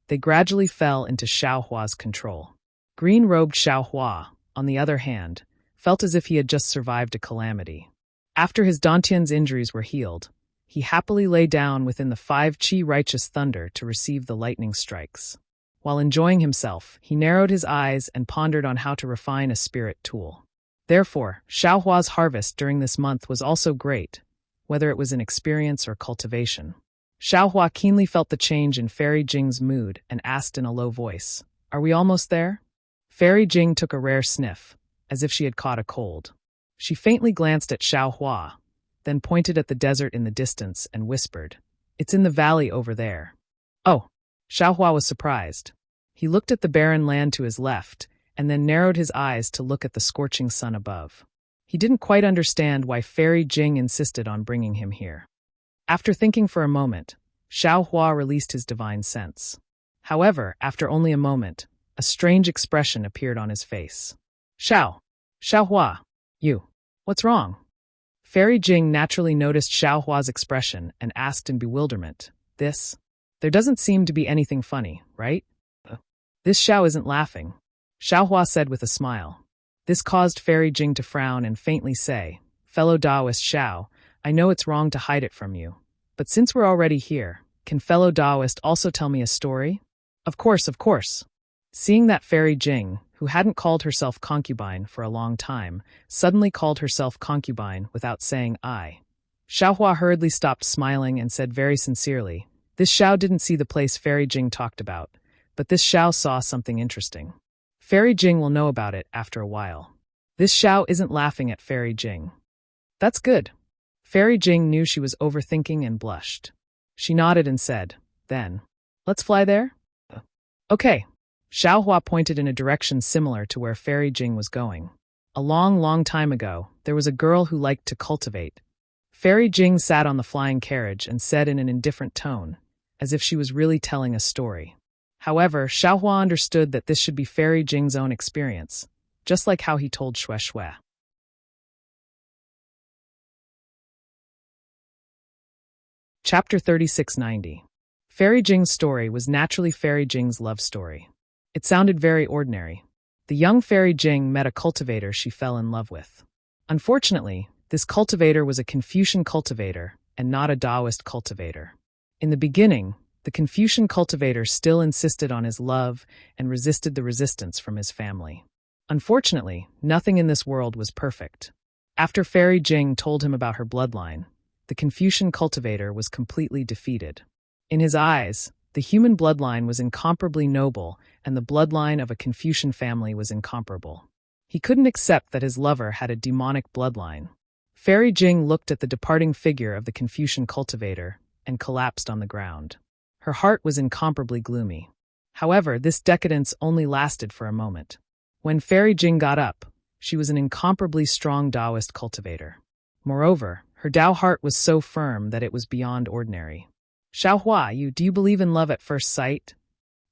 they gradually fell into Xiaohua's control. Green-robed Xiaohua, on the other hand, felt as if he had just survived a calamity. After his dantian's injuries were healed, he happily lay down within the 5 Qi righteous thunder to receive the lightning strikes. While enjoying himself, he narrowed his eyes and pondered on how to refine a spirit tool. Therefore, Xiaohua's harvest during this month was also great, whether it was in experience or cultivation. Xiaohua keenly felt the change in Fairy Jing's mood and asked in a low voice, "Are we almost there?" Fairy Jing took a rare sniff, as if she had caught a cold. She faintly glanced at Xiaohua, then pointed at the desert in the distance and whispered, "It's in the valley over there." "Oh!" Xiaohua was surprised. He looked at the barren land to his left, and then narrowed his eyes to look at the scorching sun above. He didn't quite understand why Fairy Jing insisted on bringing him here. After thinking for a moment, Xiaohua released his divine sense. However, after only a moment, a strange expression appeared on his face. Xiaohua, what's wrong?" Fairy Jing naturally noticed Xiaohua's expression and asked in bewilderment, There doesn't seem to be anything funny, right?" "This Xiao isn't laughing," Xiaohua said with a smile. This caused Fairy Jing to frown and faintly say, "Fellow Taoist Xiao, I know it's wrong to hide it from you, but since we're already here, can fellow Taoist also tell me a story?" Of course. Seeing that Fairy Jing, who hadn't called herself concubine for a long time, suddenly called herself concubine without saying I, Xiaohua hurriedly stopped smiling and said very sincerely, "This Xiao didn't see the place Fairy Jing talked about, but this Xiao saw something interesting. Fairy Jing will know about it after a while." This Xiao isn't laughing at Fairy Jing. "That's good." Fairy Jing knew she was overthinking and blushed. She nodded and said, "Then, let's fly there?" "Okay." Xiaohua pointed in a direction similar to where Fairy Jing was going. A long time ago, there was a girl who liked to cultivate. Fairy Jing sat on the flying carriage and said in an indifferent tone, as if she was really telling a story. However, Xiaohua understood that this should be Fairy Jing's own experience, just like how he told Shui. Chapter 3690. Fairy Jing's story was naturally Fairy Jing's love story. It sounded very ordinary. The young Fairy Jing met a cultivator she fell in love with. Unfortunately, this cultivator was a Confucian cultivator and not a Taoist cultivator. In the beginning, the Confucian cultivator still insisted on his love and resisted the resistance from his family. Unfortunately, nothing in this world was perfect. After Fairy Jing told him about her bloodline, the Confucian cultivator was completely defeated. In his eyes, the human bloodline was incomparably noble, and the bloodline of a Confucian family was incomparable. He couldn't accept that his lover had a demonic bloodline. Fairy Jing looked at the departing figure of the Confucian cultivator and collapsed on the ground. Her heart was incomparably gloomy. However, this decadence only lasted for a moment. When Fairy Jing got up, she was an incomparably strong Taoist cultivator. Moreover, her Tao heart was so firm that it was beyond ordinary. "Xiaohua, do you believe in love at first sight?"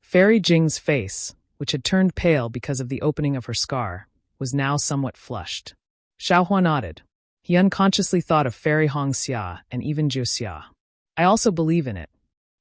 Fairy Jing's face, which had turned pale because of the opening of her scar, was now somewhat flushed. Xiaohua nodded. He unconsciously thought of Fairy Hong Xia and even Jiu Xia. I also believe in it.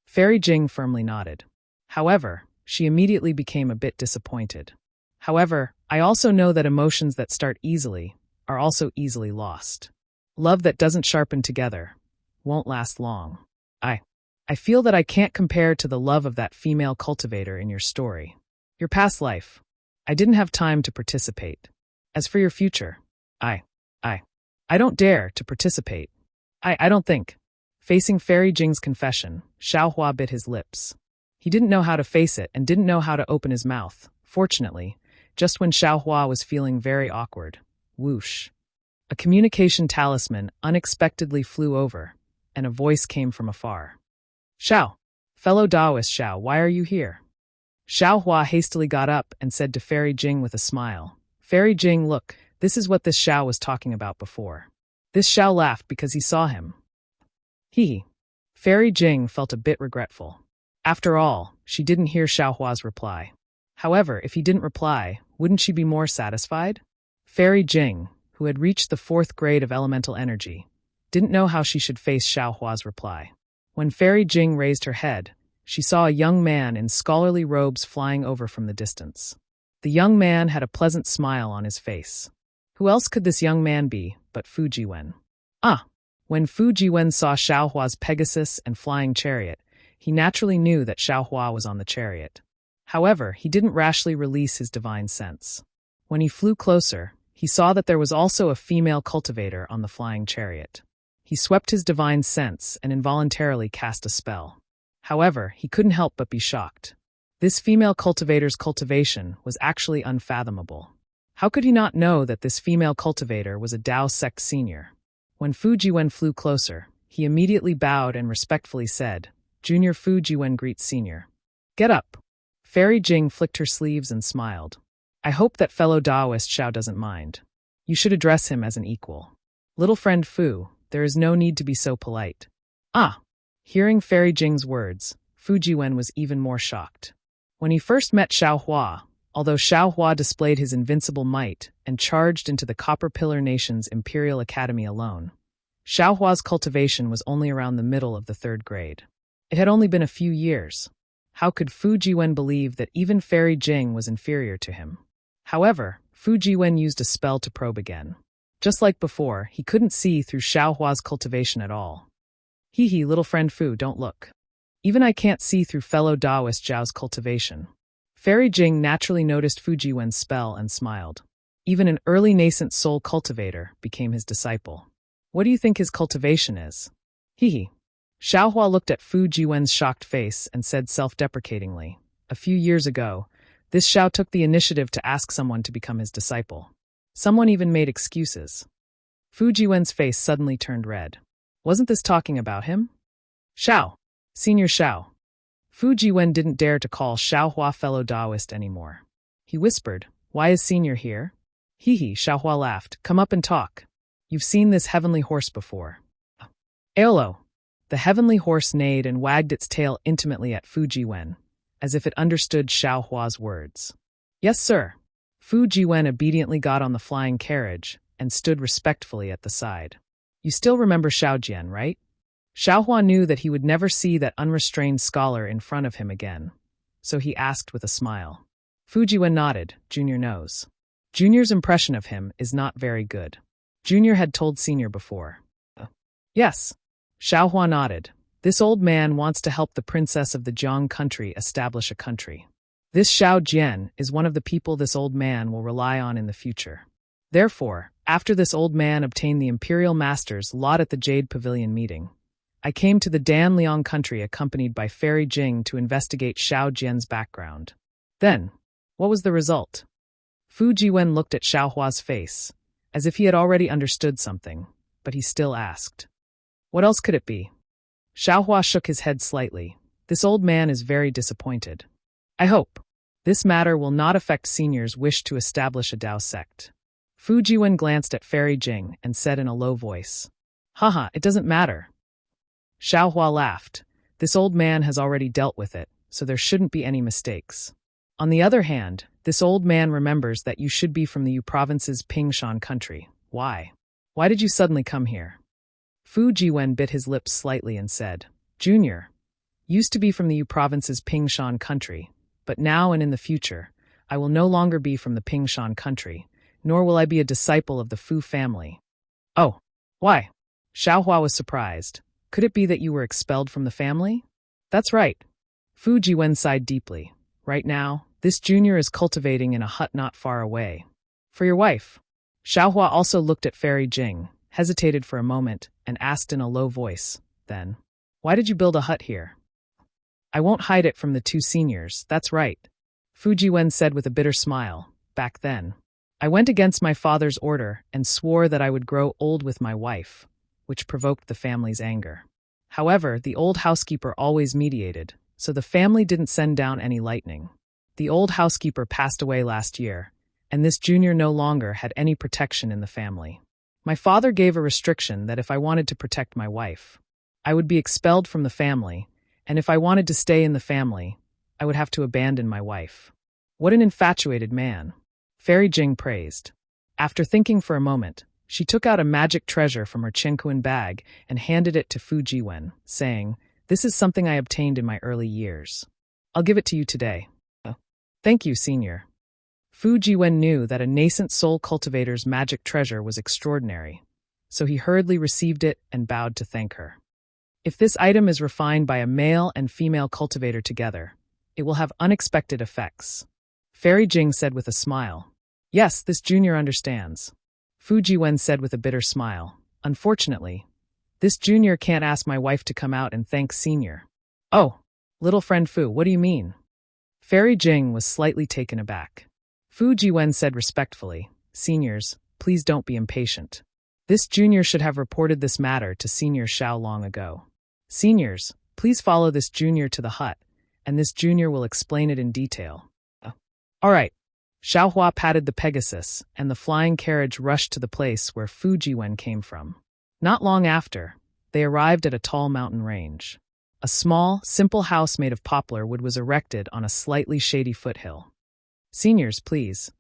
Fairy Jing firmly nodded. However, she immediately became a bit disappointed. However, I also know that emotions that start easily are also easily lost. Love that doesn't sharpen together won't last long. I feel that I can't compare to the love of that female cultivator in your story. Your past life. I didn't have time to participate. As for your future, I don't dare to participate. I don't think. Facing Fairy Jing's confession, Xiaohua bit his lips. He didn't know how to face it and didn't know how to open his mouth. Fortunately, just when Xiaohua was feeling very awkward, whoosh. A communication talisman unexpectedly flew over, and a voice came from afar. Xiao, fellow Taoist Xiao, why are you here? Xiaohua hastily got up and said to Fairy Jing with a smile, Fairy Jing, look, this is what this Xiao was talking about before. This Xiao laughed because he saw him. Fairy Jing felt a bit regretful. After all, she didn't hear Xiaohua's reply. However, if he didn't reply, wouldn't she be more satisfied? Fairy Jing, who had reached the 4th grade of elemental energy, didn't know how she should face Xiaohua's reply. When Fairy Jing raised her head, she saw a young man in scholarly robes flying over from the distance. The young man had a pleasant smile on his face. Who else could this young man be but Fu Jiwen? When Fu Jiwen saw Xiaohua's Pegasus and flying chariot, he naturally knew that Xiaohua was on the chariot. However, he didn't rashly release his divine sense. When he flew closer, he saw that there was also a female cultivator on the flying chariot. He swept his divine sense and involuntarily cast a spell. However, he couldn't help but be shocked. This female cultivator's cultivation was actually unfathomable. How could he not know that this female cultivator was a Dao sect senior? When Fu Jiwen flew closer, he immediately bowed and respectfully said, Junior Fu Jiwen greets senior. Get up. Fairy Jing flicked her sleeves and smiled. I hope that fellow Taoist Xiao doesn't mind. You should address him as an equal. Little friend Fu, there is no need to be so polite. Hearing Fairy Jing's words, Fu Jiwen was even more shocked. When he first met Xiaohua, although Xiaohua displayed his invincible might and charged into the Copper Pillar Nation's Imperial Academy alone, Xiaohua's cultivation was only around the middle of the 3rd grade. It had only been a few years. How could Fu Jiwen believe that even Fairy Jing was inferior to him? However, Fu Jiwen used a spell to probe again. Just like before, he couldn't see through Xiaohua's cultivation at all. Little friend Fu, don't look. Even I can't see through fellow Taoist Zhao's cultivation. Fairy Jing naturally noticed Fu Jiwen's spell and smiled. Even an early nascent soul cultivator became his disciple. What do you think his cultivation is? Xiaohua looked at Fu Jiwen's shocked face and said self-deprecatingly, a few years ago, this Xiao took the initiative to ask someone to become his disciple. Someone even made excuses. Fu Jiwen's face suddenly turned red. Wasn't this talking about him? Xiao. Senior Xiao. Fu Jiwen didn't dare to call Xiaohua fellow Taoist anymore. He whispered, Why is Senior here? Xiaohua laughed. Come up and talk. You've seen this heavenly horse before. Aolo. The heavenly horse neighed and wagged its tail intimately at Fu Jiwen, as if it understood Xiaohua's words. Yes, sir. Fu Jiwen obediently got on the flying carriage and stood respectfully at the side. You still remember Xiao Jian, right? Xiaohua knew that he would never see that unrestrained scholar in front of him again, so he asked with a smile. Fu Jiwen nodded. Junior knows. Junior's impression of him is not very good. Junior had told Senior before. Yes. Xiaohua nodded. This old man wants to help the princess of the Jiang country establish a country. This Xiao Jian is one of the people this old man will rely on in the future. Therefore, after this old man obtained the imperial master's lot at the Jade Pavilion meeting, I came to the Dan Liang country accompanied by Fairy Jing to investigate Xiao Jian's background. Then, what was the result? Fu Jiwen looked at Xiaohua's face, as if he had already understood something, but he still asked. What else could it be? Xiaohua shook his head slightly. This old man is very disappointed. I hope this matter will not affect Senior's wish to establish a Dao sect. Fu Jiwen glanced at Fairy Jing and said in a low voice, it doesn't matter. Xiaohua laughed. This old man has already dealt with it, so there shouldn't be any mistakes. On the other hand, this old man remembers that you should be from the Yu province's Pingshan country. Why? Why did you suddenly come here? Fu Jiwen bit his lips slightly and said, Junior, used to be from the Yu province's Pingshan country, but now and in the future, I will no longer be from the Pingshan country, nor will I be a disciple of the Fu family. Oh, why? Xiaohua was surprised. Could it be that you were expelled from the family? That's right. Fu Jiwen sighed deeply. Right now, this junior is cultivating in a hut not far away. For your wife. Xiaohua also looked at Fairy Jing, hesitated for a moment, and asked in a low voice, then, why did you build a hut here? I won't hide it from the two seniors, that's right. Fu Jiwen said with a bitter smile, back then. I went against my father's order and swore that I would grow old with my wife, which provoked the family's anger. However, the old housekeeper always mediated, so the family didn't send down any lightning. The old housekeeper passed away last year, and this junior no longer had any protection in the family. My father gave a restriction that if I wanted to protect my wife, I would be expelled from the family, and if I wanted to stay in the family, I would have to abandon my wife. What an infatuated man. Fairy Jing praised. After thinking for a moment, she took out a magic treasure from her Chenkuan bag and handed it to Fu Jiwen, saying, This is something I obtained in my early years. I'll give it to you today. Thank you, senior. Fu Jiwen knew that a nascent soul cultivator's magic treasure was extraordinary, so he hurriedly received it and bowed to thank her. If this item is refined by a male and female cultivator together, it will have unexpected effects. Fairy Jing said with a smile. Yes, this junior understands. Fu Jiwen said with a bitter smile. Unfortunately, this junior can't ask my wife to come out and thank senior. Oh, little friend Fu, what do you mean? Fairy Jing was slightly taken aback. Fu Jiwen said respectfully, Seniors, please don't be impatient. This junior should have reported this matter to Senior Xiao long ago. Seniors, please follow this junior to the hut, and this junior will explain it in detail. All right. Xiaohua patted the Pegasus, and the flying carriage rushed to the place where Fu Jiwen came from. Not long after, they arrived at a tall mountain range. A small, simple house made of poplar wood was erected on a slightly shady foothill. Seniors, please.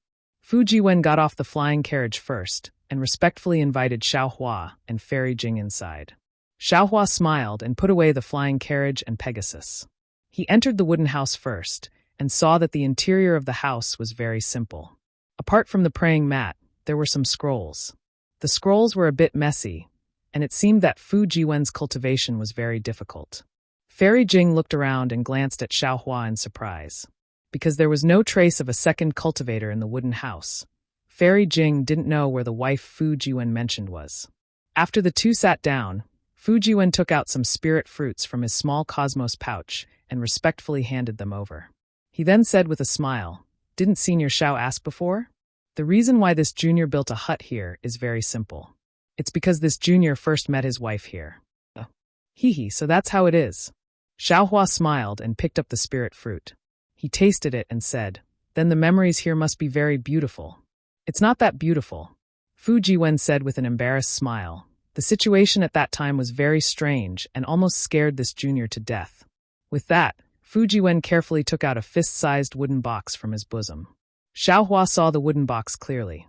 Fu Jiwen got off the flying carriage first and respectfully invited Xiaohua and Fairy Jing inside. Xiaohua smiled and put away the flying carriage and Pegasus. He entered the wooden house first and saw that the interior of the house was very simple. Apart from the praying mat, there were some scrolls. The scrolls were a bit messy, and it seemed that Fu Jiwen's cultivation was very difficult. Fairy Jing looked around and glanced at Xiaohua in surprise. Because there was no trace of a second cultivator in the wooden house, Fairy Jing didn't know where the wife Fu Jiwen mentioned was. After the two sat down, Fu Jiwen took out some spirit fruits from his small cosmos pouch and respectfully handed them over. He then said with a smile, Didn't Senior Xiao ask before? The reason why this junior built a hut here is very simple. It's because this junior first met his wife here. So that's how it is. Xiaohua smiled and picked up the spirit fruit. He tasted it and said, Then the memories here must be very beautiful. It's not that beautiful. Fu Jiwen said with an embarrassed smile. The situation at that time was very strange and almost scared this junior to death. With that, Fu Jiwen carefully took out a fist-sized wooden box from his bosom. Xiaohua saw the wooden box clearly.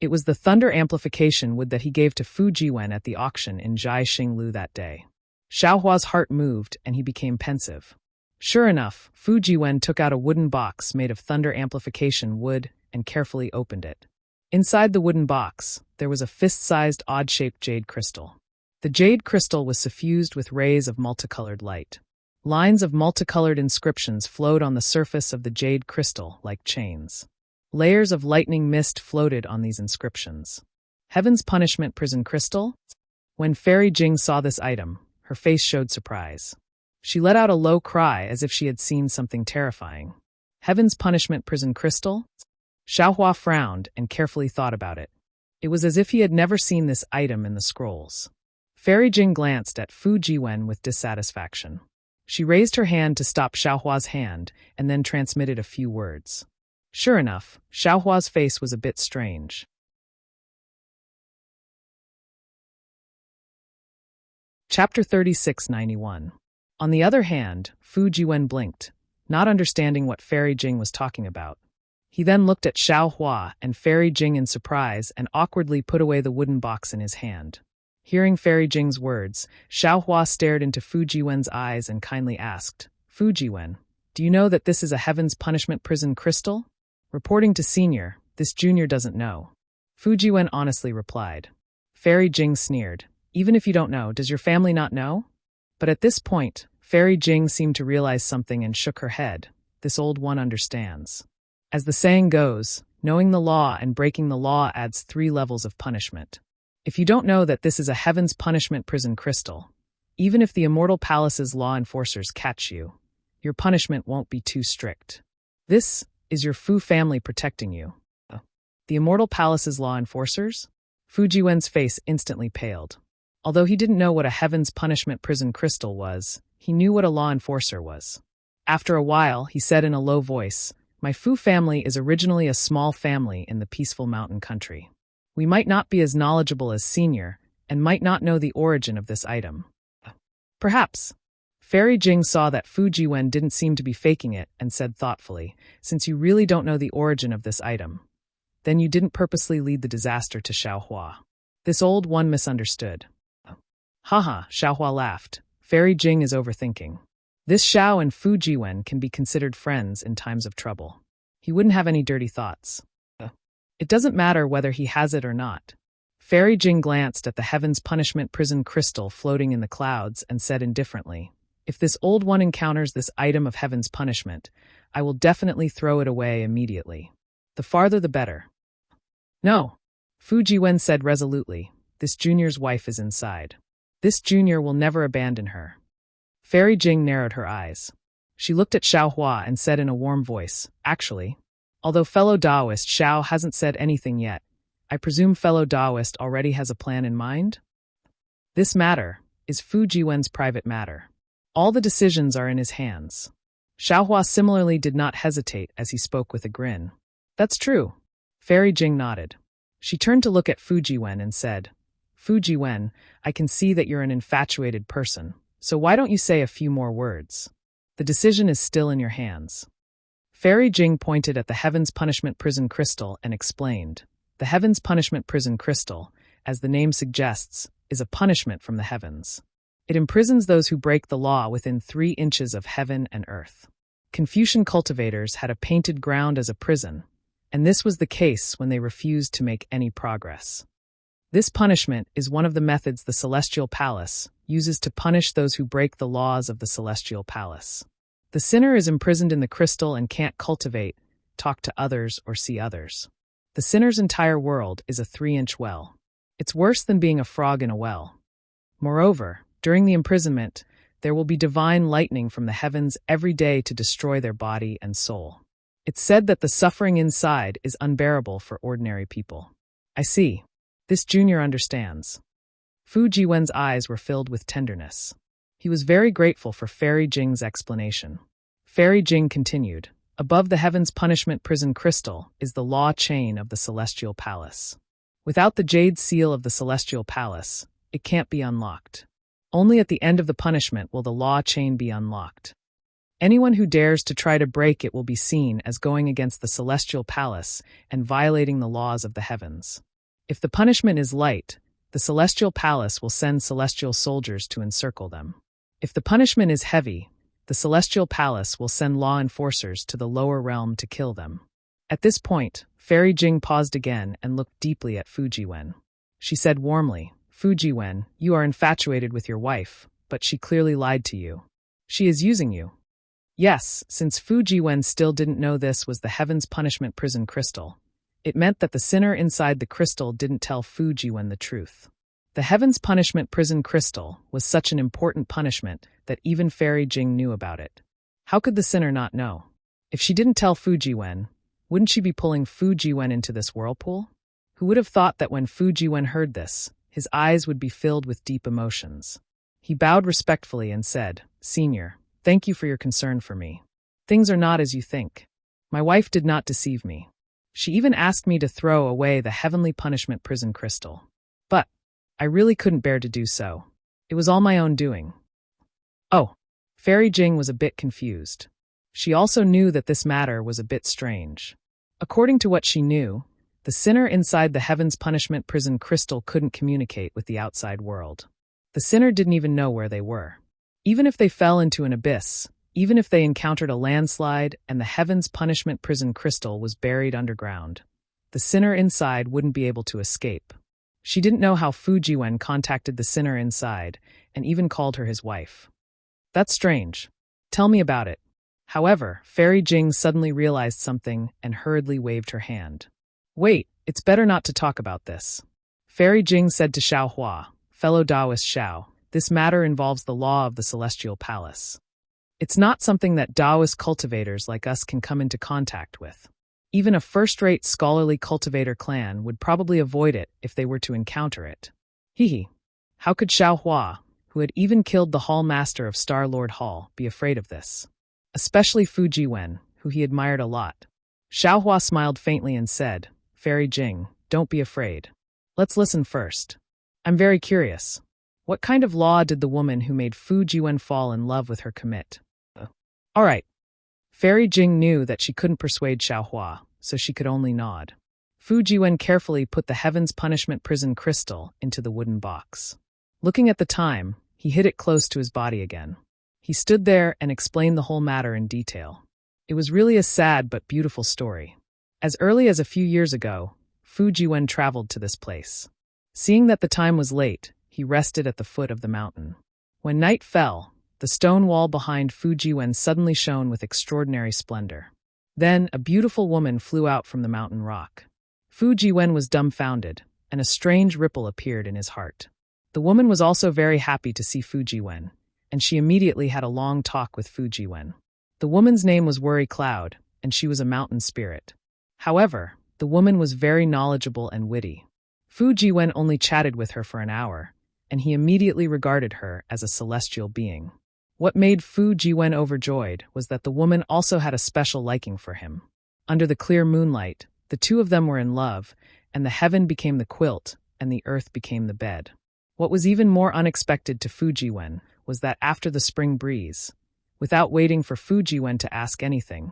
It was the thunder amplification wood that he gave to Fu Jiwen at the auction in Jai Xinglu that day. Xiaohua's heart moved and he became pensive. Sure enough, Fu Jiwen took out a wooden box made of thunder amplification wood and carefully opened it. Inside the wooden box, there was a fist-sized odd-shaped jade crystal. The jade crystal was suffused with rays of multicolored light. Lines of multicolored inscriptions flowed on the surface of the jade crystal like chains. Layers of lightning mist floated on these inscriptions. Heaven's Punishment Prison Crystal? When Fairy Jing saw this item, her face showed surprise. She let out a low cry as if she had seen something terrifying. Heaven's Punishment Prison Crystal? Xiaohua frowned and carefully thought about it. It was as if he had never seen this item in the scrolls. Fairy Jing glanced at Fu Jiwen with dissatisfaction. She raised her hand to stop Xiaohua's hand and then transmitted a few words. Sure enough, Xiaohua's face was a bit strange. Chapter 3691. On the other hand, Fu Jiwen blinked, not understanding what Fairy Jing was talking about. He then looked at Xiao Hua and Fairy Jing in surprise and awkwardly put away the wooden box in his hand. Hearing Fairy Jing's words, Xiao Hua stared into Fu Jiwen's eyes and kindly asked, Fu Jiwen, do you know that this is a Heaven's Punishment Prison crystal? Reporting to Senior, this junior doesn't know. Fu Jiwen honestly replied. Fairy Jing sneered, even if you don't know, does your family not know? But at this point, Fairy Jing seemed to realize something and shook her head. This old one understands. As the saying goes, knowing the law and breaking the law adds 3 levels of punishment. If you don't know that this is a Heaven's Punishment Prison crystal, even if the Immortal Palace's law enforcers catch you, your punishment won't be too strict. This is your Fu family protecting you. The Immortal Palace's law enforcers? Fu Jiwen's face instantly paled. Although he didn't know what a Heaven's Punishment Prison crystal was, he knew what a law enforcer was. After a while, he said in a low voice, My Fu family is originally a small family in the peaceful mountain country. We might not be as knowledgeable as Senior, and might not know the origin of this item. Perhaps. Fairy Jing saw that Fu Jiwen didn't seem to be faking it and said thoughtfully, Since you really don't know the origin of this item, then you didn't purposely lead the disaster to Xiao Hua. This old one misunderstood. Haha, Xiao Hua laughed. Fairy Jing is overthinking. This Xiao and Fu Jiwen can be considered friends in times of trouble. He wouldn't have any dirty thoughts. It doesn't matter whether he has it or not. Fairy Jing glanced at the Heaven's Punishment Prison crystal floating in the clouds and said indifferently, If this old one encounters this item of Heaven's punishment, I will definitely throw it away immediately. The farther the better. No, Fu Jiwen said resolutely, this junior's wife is inside. This junior will never abandon her. Fairy Jing narrowed her eyes. She looked at Xiao Hua and said in a warm voice, Actually, although fellow Taoist Xiao hasn't said anything yet, I presume fellow Taoist already has a plan in mind? This matter is Fu Jiwen's private matter. All the decisions are in his hands. Xiao Hua similarly did not hesitate as he spoke with a grin. That's true. Fairy Jing nodded. She turned to look at Fu Jiwen and said, Fu Jiwen, I can see that you're an infatuated person, so why don't you say a few more words? The decision is still in your hands. Fairy Jing pointed at the Heaven's Punishment Prison crystal and explained, The Heaven's Punishment Prison crystal, as the name suggests, is a punishment from the heavens. It imprisons those who break the law within 3 inches of heaven and earth. Confucian cultivators had a painted ground as a prison, and this was the case when they refused to make any progress. This punishment is one of the methods the Celestial Palace uses to punish those who break the laws of the Celestial Palace. The sinner is imprisoned in the crystal and can't cultivate, talk to others, or see others. The sinner's entire world is a 3-inch well. It's worse than being a frog in a well. Moreover, during the imprisonment, there will be divine lightning from the heavens every day to destroy their body and soul. It's said that the suffering inside is unbearable for ordinary people. I see. This junior understands. Fu Jiwen's eyes were filled with tenderness. He was very grateful for Fairy Jing's explanation. Fairy Jing continued, Above the Heaven's Punishment Prison crystal is the law chain of the Celestial Palace. Without the jade seal of the Celestial Palace, it can't be unlocked. Only at the end of the punishment will the law chain be unlocked. Anyone who dares to try to break it will be seen as going against the Celestial Palace and violating the laws of the heavens. If the punishment is light, the Celestial Palace will send celestial soldiers to encircle them. If the punishment is heavy, the Celestial Palace will send law enforcers to the lower realm to kill them. At this point, Fairy Jing paused again and looked deeply at Fu Jiwen. She said warmly, Fu Jiwen, you are infatuated with your wife, but she clearly lied to you. She is using you. Yes, since Fu Jiwen still didn't know this was the Heaven's Punishment Prison crystal, it meant that the sinner inside the crystal didn't tell Fu Jiwen the truth. The Heaven's Punishment Prison crystal was such an important punishment that even Fairy Jing knew about it. How could the sinner not know? If she didn't tell Fu Jiwen, wouldn't she be pulling Fu Jiwen into this whirlpool? Who would have thought that when Fu Jiwen heard this, his eyes would be filled with deep emotions? He bowed respectfully and said, Senior, thank you for your concern for me. Things are not as you think. My wife did not deceive me. She even asked me to throw away the Heavenly Punishment Prison crystal. But I really couldn't bear to do so. It was all my own doing. Oh, Fairy Jing was a bit confused. She also knew that this matter was a bit strange. According to what she knew, the sinner inside the Heaven's Punishment prison crystal couldn't communicate with the outside world. The sinner didn't even know where they were. Even if they fell into an abyss, even if they encountered a landslide and the Heaven's Punishment prison crystal was buried underground, the sinner inside wouldn't be able to escape. She didn't know how Fujiwen contacted the sinner inside and even called her his wife. That's strange. Tell me about it. However, Fairy Jing suddenly realized something and hurriedly waved her hand. Wait, it's better not to talk about this. Fairy Jing said to Xiao Hua, fellow Taoist Xiao, this matter involves the law of the Celestial Palace. It's not something that Taoist cultivators like us can come into contact with. Even a first-rate scholarly cultivator clan would probably avoid it if they were to encounter it. Hee. How could Xiao Hua, who had even killed the Hall Master of Star Lord Hall, be afraid of this? Especially Fujiwen, who he admired a lot. Xiao Hua smiled faintly and said, Fairy Jing, don't be afraid. Let's listen first. I'm very curious. What kind of law did the woman who made Fujiwen fall in love with her commit? All right. Fairy Jing knew that she couldn't persuade Xiao Hua, so she could only nod. Fujiwen carefully put the Heaven's Punishment prison crystal into the wooden box. Looking at the time, he hid it close to his body again. He stood there and explained the whole matter in detail. It was really a sad but beautiful story. As early as a few years ago, Fujiwen traveled to this place. Seeing that the time was late, he rested at the foot of the mountain. When night fell, the stone wall behind Fujiwen suddenly shone with extraordinary splendor. Then, a beautiful woman flew out from the mountain rock. Fujiwen was dumbfounded, and a strange ripple appeared in his heart. The woman was also very happy to see Fujiwen, and she immediately had a long talk with Fujiwen. The woman's name was Worry Cloud, and she was a mountain spirit. However, the woman was very knowledgeable and witty. Fujiwen only chatted with her for an hour, and he immediately regarded her as a celestial being. What made Fujiwen overjoyed was that the woman also had a special liking for him. Under the clear moonlight, the two of them were in love, and the heaven became the quilt, and the earth became the bed. What was even more unexpected to Fujiwen was that after the spring breeze, without waiting for Fujiwen to ask anything,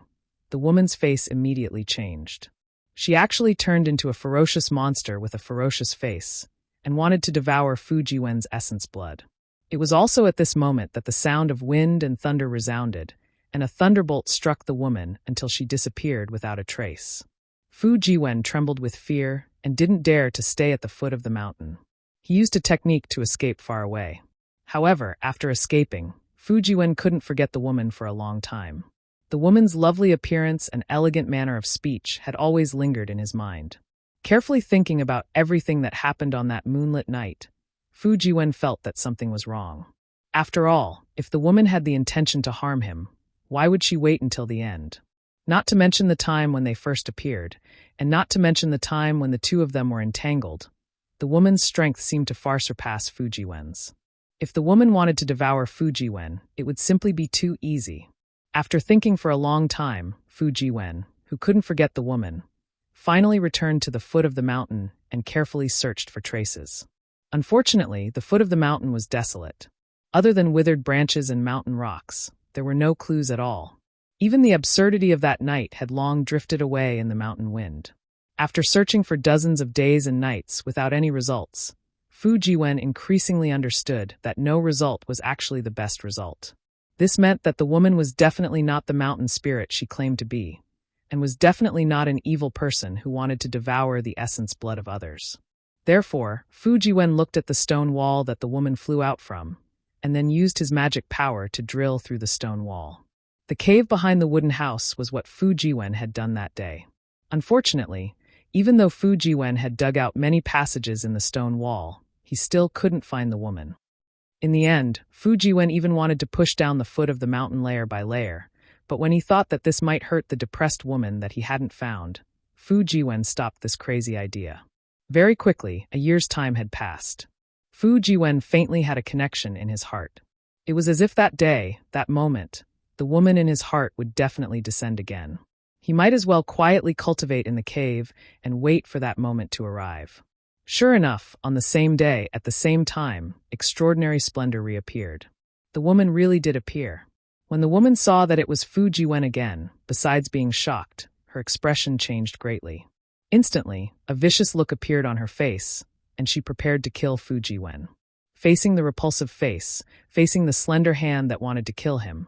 the woman's face immediately changed. She actually turned into a ferocious monster with a ferocious face, and wanted to devour Fujiwen's essence blood. It was also at this moment that the sound of wind and thunder resounded, and a thunderbolt struck the woman until she disappeared without a trace. Fujiwen trembled with fear and didn't dare to stay at the foot of the mountain. He used a technique to escape far away. However, after escaping, Fujiwen couldn't forget the woman for a long time. The woman's lovely appearance and elegant manner of speech had always lingered in his mind. Carefully thinking about everything that happened on that moonlit night, Fujiwen felt that something was wrong. After all, if the woman had the intention to harm him, why would she wait until the end? Not to mention the time when they first appeared, and not to mention the time when the two of them were entangled, the woman's strength seemed to far surpass Fujiwen's. If the woman wanted to devour Fujiwen, it would simply be too easy. After thinking for a long time, Fujiwen, who couldn't forget the woman, finally returned to the foot of the mountain and carefully searched for traces. Unfortunately, the foot of the mountain was desolate. Other than withered branches and mountain rocks, there were no clues at all. Even the absurdity of that night had long drifted away in the mountain wind. After searching for dozens of days and nights without any results, Fujiwen increasingly understood that no result was actually the best result. This meant that the woman was definitely not the mountain spirit she claimed to be, and was definitely not an evil person who wanted to devour the essence blood of others. Therefore, Fujiwen looked at the stone wall that the woman flew out from, and then used his magic power to drill through the stone wall. The cave behind the wooden house was what Fujiwen had done that day. Unfortunately, even though Fujiwen had dug out many passages in the stone wall, he still couldn't find the woman. In the end, Fujiwen even wanted to push down the foot of the mountain layer by layer, but when he thought that this might hurt the depressed woman that he hadn't found, Fujiwen stopped this crazy idea. Very quickly, a year's time had passed. Fujiwen faintly had a connection in his heart. It was as if that day, that moment, the woman in his heart would definitely descend again. He might as well quietly cultivate in the cave and wait for that moment to arrive. Sure enough, on the same day, at the same time, extraordinary splendor reappeared. The woman really did appear. When the woman saw that it was Fujiwen again, besides being shocked, her expression changed greatly. Instantly, a vicious look appeared on her face, and she prepared to kill Fujiwen. Facing the repulsive face, facing the slender hand that wanted to kill him,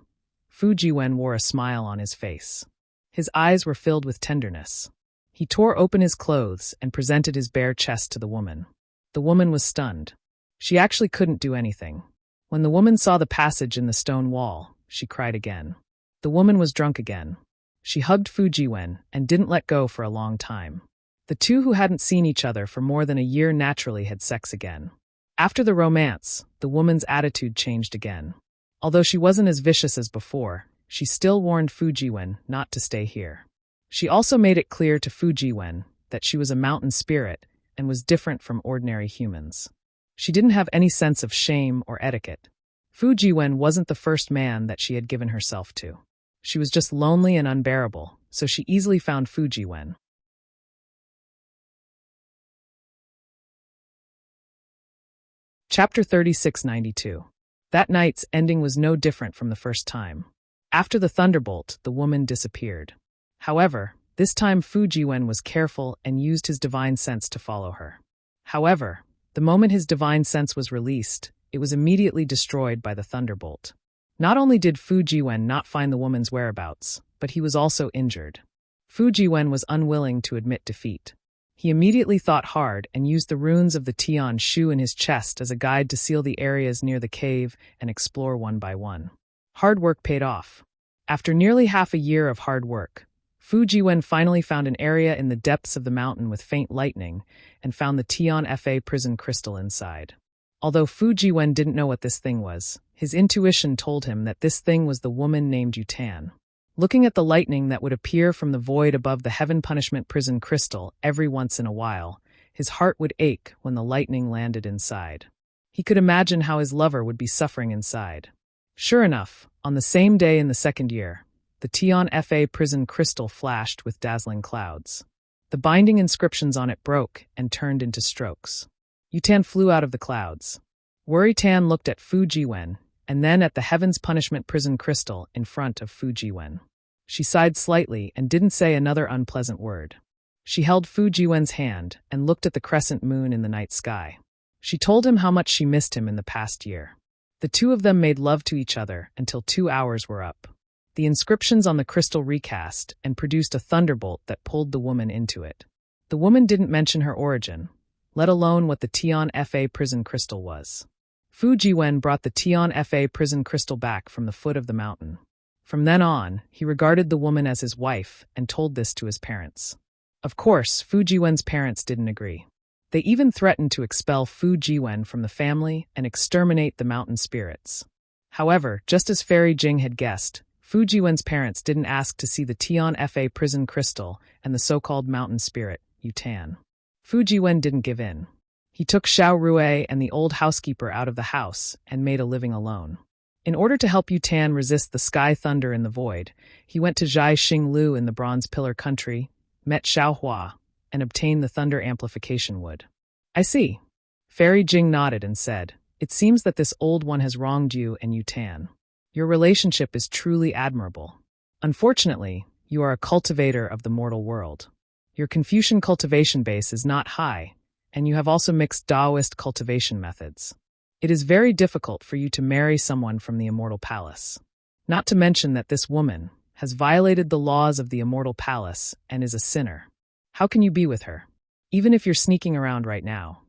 Fujiwen wore a smile on his face. His eyes were filled with tenderness. He tore open his clothes and presented his bare chest to the woman. The woman was stunned. She actually couldn't do anything. When the woman saw the passage in the stone wall, she cried again. The woman was drunk again. She hugged Fujiwen and didn't let go for a long time. The two who hadn't seen each other for more than a year naturally had sex again. After the romance, the woman's attitude changed again. Although she wasn't as vicious as before, she still warned Fujiwen not to stay here. She also made it clear to Fujiwen that she was a mountain spirit and was different from ordinary humans. She didn't have any sense of shame or etiquette. Fujiwen wasn't the first man that she had given herself to. She was just lonely and unbearable, so she easily found Fujiwen. Chapter 3692. That night's ending was no different from the first time. After the thunderbolt, the woman disappeared. However, this time Fujiwen was careful and used his divine sense to follow her. However, the moment his divine sense was released, it was immediately destroyed by the thunderbolt. Not only did Fujiwen not find the woman's whereabouts, but he was also injured. Fujiwen was unwilling to admit defeat. He immediately thought hard and used the runes of the Tian Shu in his chest as a guide to seal the areas near the cave and explore one by one. Hard work paid off. After nearly half a year of hard work, Fujiwen finally found an area in the depths of the mountain with faint lightning and found the Tian Fa prison crystal inside. Although Fujiwen didn't know what this thing was, his intuition told him that this thing was the woman named Yutan. Looking at the lightning that would appear from the void above the heaven punishment prison crystal every once in a while, his heart would ache when the lightning landed inside. He could imagine how his lover would be suffering inside. Sure enough, on the same day in the second year, the Tian Fa prison crystal flashed with dazzling clouds. The binding inscriptions on it broke and turned into strokes. Yutan flew out of the clouds. Worry-tan looked at Fujiwen, and then at the Heaven's Punishment prison crystal in front of Fujiwen. She sighed slightly and didn't say another unpleasant word. She held Fujiwen's hand and looked at the crescent moon in the night sky. She told him how much she missed him in the past year. The two of them made love to each other until 2 hours were up. The inscriptions on the crystal recast and produced a thunderbolt that pulled the woman into it. The woman didn't mention her origin, let alone what the Tian Fa prison crystal was. Fujiwen brought the Tian Fa prison crystal back from the foot of the mountain. From then on, he regarded the woman as his wife and told this to his parents. Of course, Fujiwen's parents didn't agree. They even threatened to expel Fujiwen from the family and exterminate the mountain spirits. However, just as Fairy Jing had guessed, Fujiwen's parents didn't ask to see the Tian Fa prison crystal and the so-called mountain spirit, Yutan. Fujiwen didn't give in. He took Xiao Rui and the old housekeeper out of the house and made a living alone. In order to help Yutan resist the sky thunder in the void, he went to Zhai Xinglu in the Bronze Pillar country, met Xiao Hua, and obtained the thunder amplification wood. I see. Fairy Jing nodded and said, "It seems that this old one has wronged you and Yutan. Your relationship is truly admirable. Unfortunately, you are a cultivator of the mortal world. Your Confucian cultivation base is not high, and you have also mixed Taoist cultivation methods. It is very difficult for you to marry someone from the Immortal Palace. Not to mention that this woman has violated the laws of the Immortal Palace and is a sinner. How can you be with her? Even if you're sneaking around right now.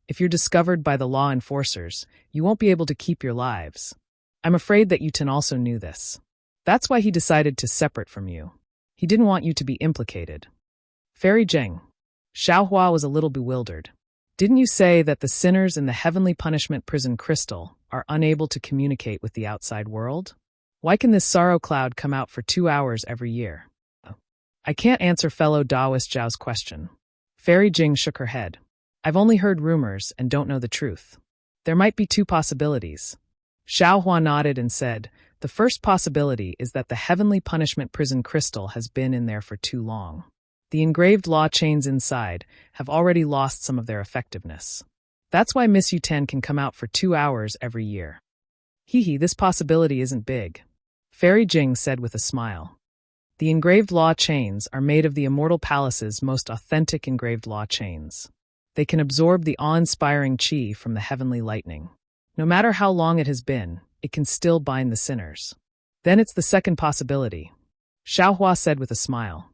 If you're discovered by the law enforcers, you won't be able to keep your lives. I'm afraid that Yutan also knew this. That's why he decided to separate from you. He didn't want you to be implicated." Fairy Jing. Xiao Hua was a little bewildered. Didn't you say that the sinners in the Heavenly Punishment prison crystal are unable to communicate with the outside world? Why can this sorrow cloud come out for 2 hours every year? I can't answer fellow Taoist Zhao's question. Fairy Jing shook her head. I've only heard rumors and don't know the truth. There might be 2 possibilities. Xiao Hua nodded and said, the first possibility is that the Heavenly Punishment prison crystal has been in there for too long. The engraved law chains inside have already lost some of their effectiveness. That's why Miss Yutan can come out for 2 hours every year. This possibility isn't big. Fairy Jing said with a smile. The engraved law chains are made of the Immortal Palace's most authentic engraved law chains. They can absorb the awe-inspiring chi from the heavenly lightning. No matter how long it has been, it can still bind the sinners. Then it's the second possibility, Xiaohua said with a smile.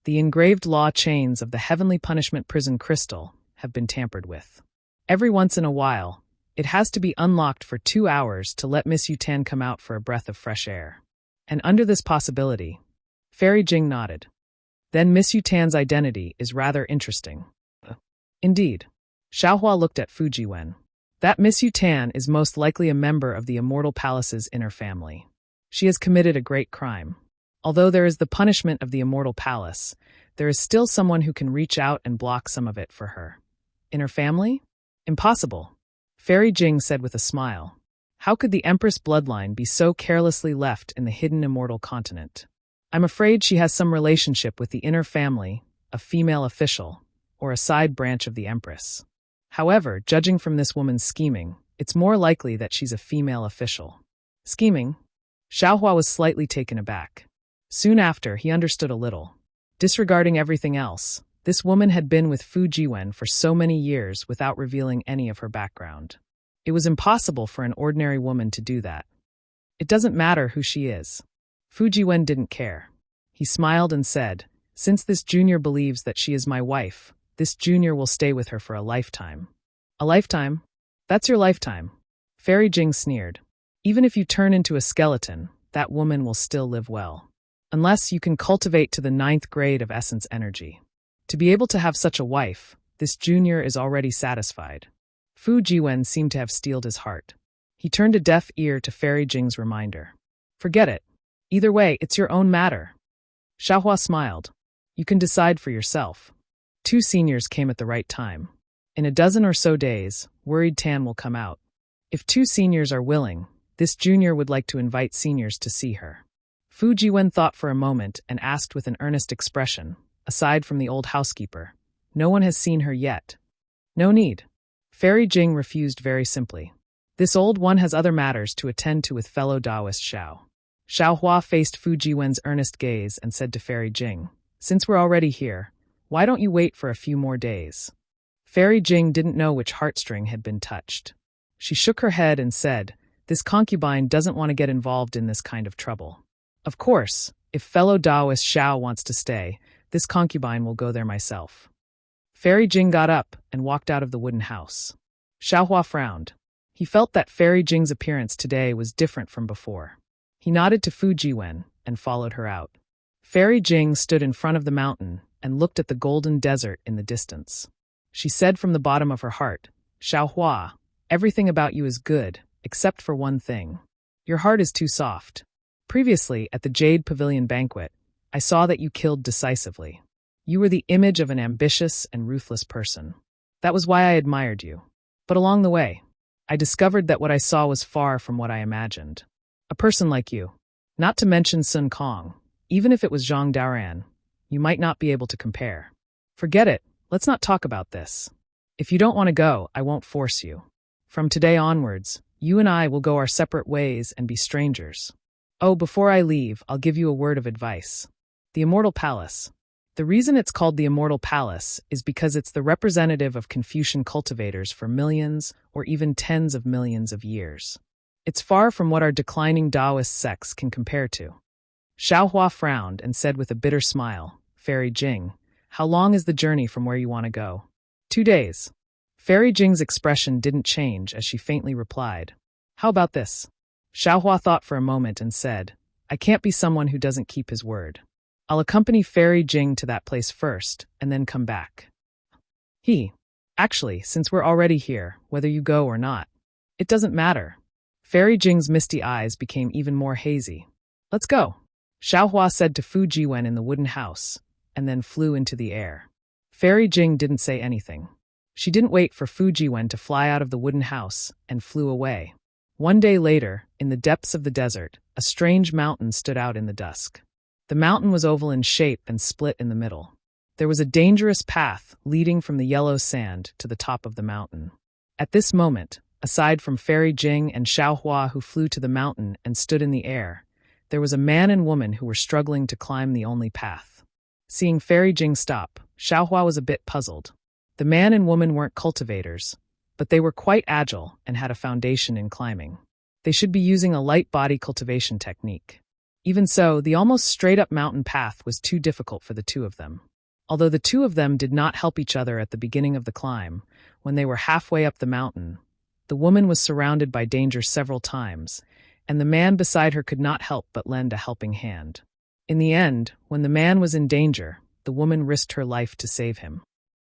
The engraved law chains of the heavenly punishment prison crystal have been tampered with. Every once in a while, it has to be unlocked for 2 hours to let Miss Yutan come out for a breath of fresh air. And under this possibility, Fairy Jing nodded. Then Miss Yutan's identity is rather interesting. Indeed. Xiaohua looked at Fujiwen. That Miss Yutan is most likely a member of the Immortal Palace's inner family. She has committed a great crime. Although there is the punishment of the Immortal Palace, there is still someone who can reach out and block some of it for her. In her family? Impossible. Fairy Jing said with a smile. How could the Empress bloodline be so carelessly left in the hidden immortal continent? I'm afraid she has some relationship with the inner family, a female official, or a side branch of the Empress. However, judging from this woman's scheming, it's more likely that she's a female official. Scheming? Xiaohua was slightly taken aback. Soon after, he understood a little. Disregarding everything else, this woman had been with Fujiwen for so many years without revealing any of her background. It was impossible for an ordinary woman to do that. It doesn't matter who she is. Fujiwen didn't care. He smiled and said, since this junior believes that she is my wife, this junior will stay with her for a lifetime. A lifetime? That's your lifetime. Fairy Jing sneered. Even if you turn into a skeleton, that woman will still live well. Unless you can cultivate to the 9th grade of essence energy. To be able to have such a wife, this junior is already satisfied. Fu Jiwen seemed to have steeled his heart. He turned a deaf ear to Fairy Jing's reminder. Forget it. Either way, it's your own matter. Xiaohua smiled. You can decide for yourself. 2 seniors came at the right time. In a dozen or so days, worried Tan will come out. If 2 seniors are willing, this junior would like to invite seniors to see her. Fu Jiwen thought for a moment and asked with an earnest expression, aside from the old housekeeper, no one has seen her yet. No need. Fairy Jing refused very simply. This old one has other matters to attend to with fellow Taoist Xiao. Xiaohua faced Fu Jiwen's earnest gaze and said to Fairy Jing, since we're already here, why don't you wait for a few more days? Fairy Jing didn't know which heartstring had been touched. She shook her head and said, this concubine doesn't want to get involved in this kind of trouble. Of course, if fellow Taoist Xiao wants to stay, this concubine will go there myself. Fairy Jing got up and walked out of the wooden house. Xiaohua frowned. He felt that Fairy Jing's appearance today was different from before. He nodded to Fu Jiwen and followed her out. Fairy Jing stood in front of the mountain and looked at the golden desert in the distance. She said from the bottom of her heart, Xiaohua, everything about you is good, except for one thing. Your heart is too soft. Previously, at the Jade Pavilion banquet, I saw that you killed decisively. You were the image of an ambitious and ruthless person. That was why I admired you. But along the way, I discovered that what I saw was far from what I imagined. A person like you, not to mention Sun Kong, even if it was Zhang Daoran, you might not be able to compare. Forget it, let's not talk about this. If you don't want to go, I won't force you. From today onwards, you and I will go our separate ways and be strangers. Oh, before I leave, I'll give you a word of advice. The Immortal Palace. The reason it's called the Immortal Palace is because it's the representative of Confucian cultivators for millions or even tens of millions of years. It's far from what our declining Taoist sects can compare to. Xiaohua frowned and said with a bitter smile, Fairy Jing, how long is the journey from where you want to go? 2 days. Fairy Jing's expression didn't change as she faintly replied, how about this? Xiaohua thought for a moment and said, I can't be someone who doesn't keep his word. I'll accompany Fairy Jing to that place first, and then come back. Actually, since we're already here, whether you go or not, it doesn't matter. Fairy Jing's misty eyes became even more hazy. Let's go. Xiaohua said to Fu Jiwen in the wooden house, and then flew into the air. Fairy Jing didn't say anything. She didn't wait for Fu Jiwen to fly out of the wooden house and flew away. 1 day later, in the depths of the desert, a strange mountain stood out in the dusk. The mountain was oval in shape and split in the middle. There was a dangerous path leading from the yellow sand to the top of the mountain. At this moment, aside from Fairy Jing and Xiaohua who flew to the mountain and stood in the air, There was a man and woman who were struggling to climb the only path. Seeing Fairy Jing stop, Xiaohua was a bit puzzled. The man and woman weren't cultivators, but they were quite agile and had a foundation in climbing. They should be using a light body cultivation technique. Even so, the almost straight-up mountain path was too difficult for the two of them. Although the two of them did not help each other at the beginning of the climb, when they were halfway up the mountain, the woman was surrounded by danger several times, and the man beside her could not help but lend a helping hand. In the end, when the man was in danger, the woman risked her life to save him.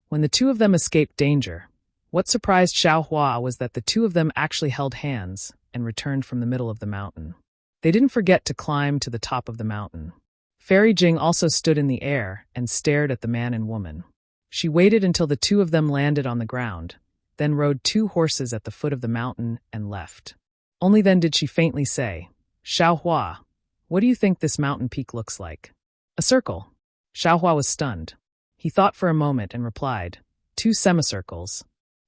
When the two of them escaped danger, what surprised Xiaohua was that the two of them actually held hands and returned from the middle of the mountain. They didn't forget to climb to the top of the mountain. Fairy Jing also stood in the air and stared at the man and woman. She waited until the two of them landed on the ground, then rode 2 horses at the foot of the mountain and left. Only then did she faintly say, "Xiaohua, what do you think this mountain peak looks like?" "A circle." Xiaohua was stunned. He thought for a moment and replied, "2 semicircles.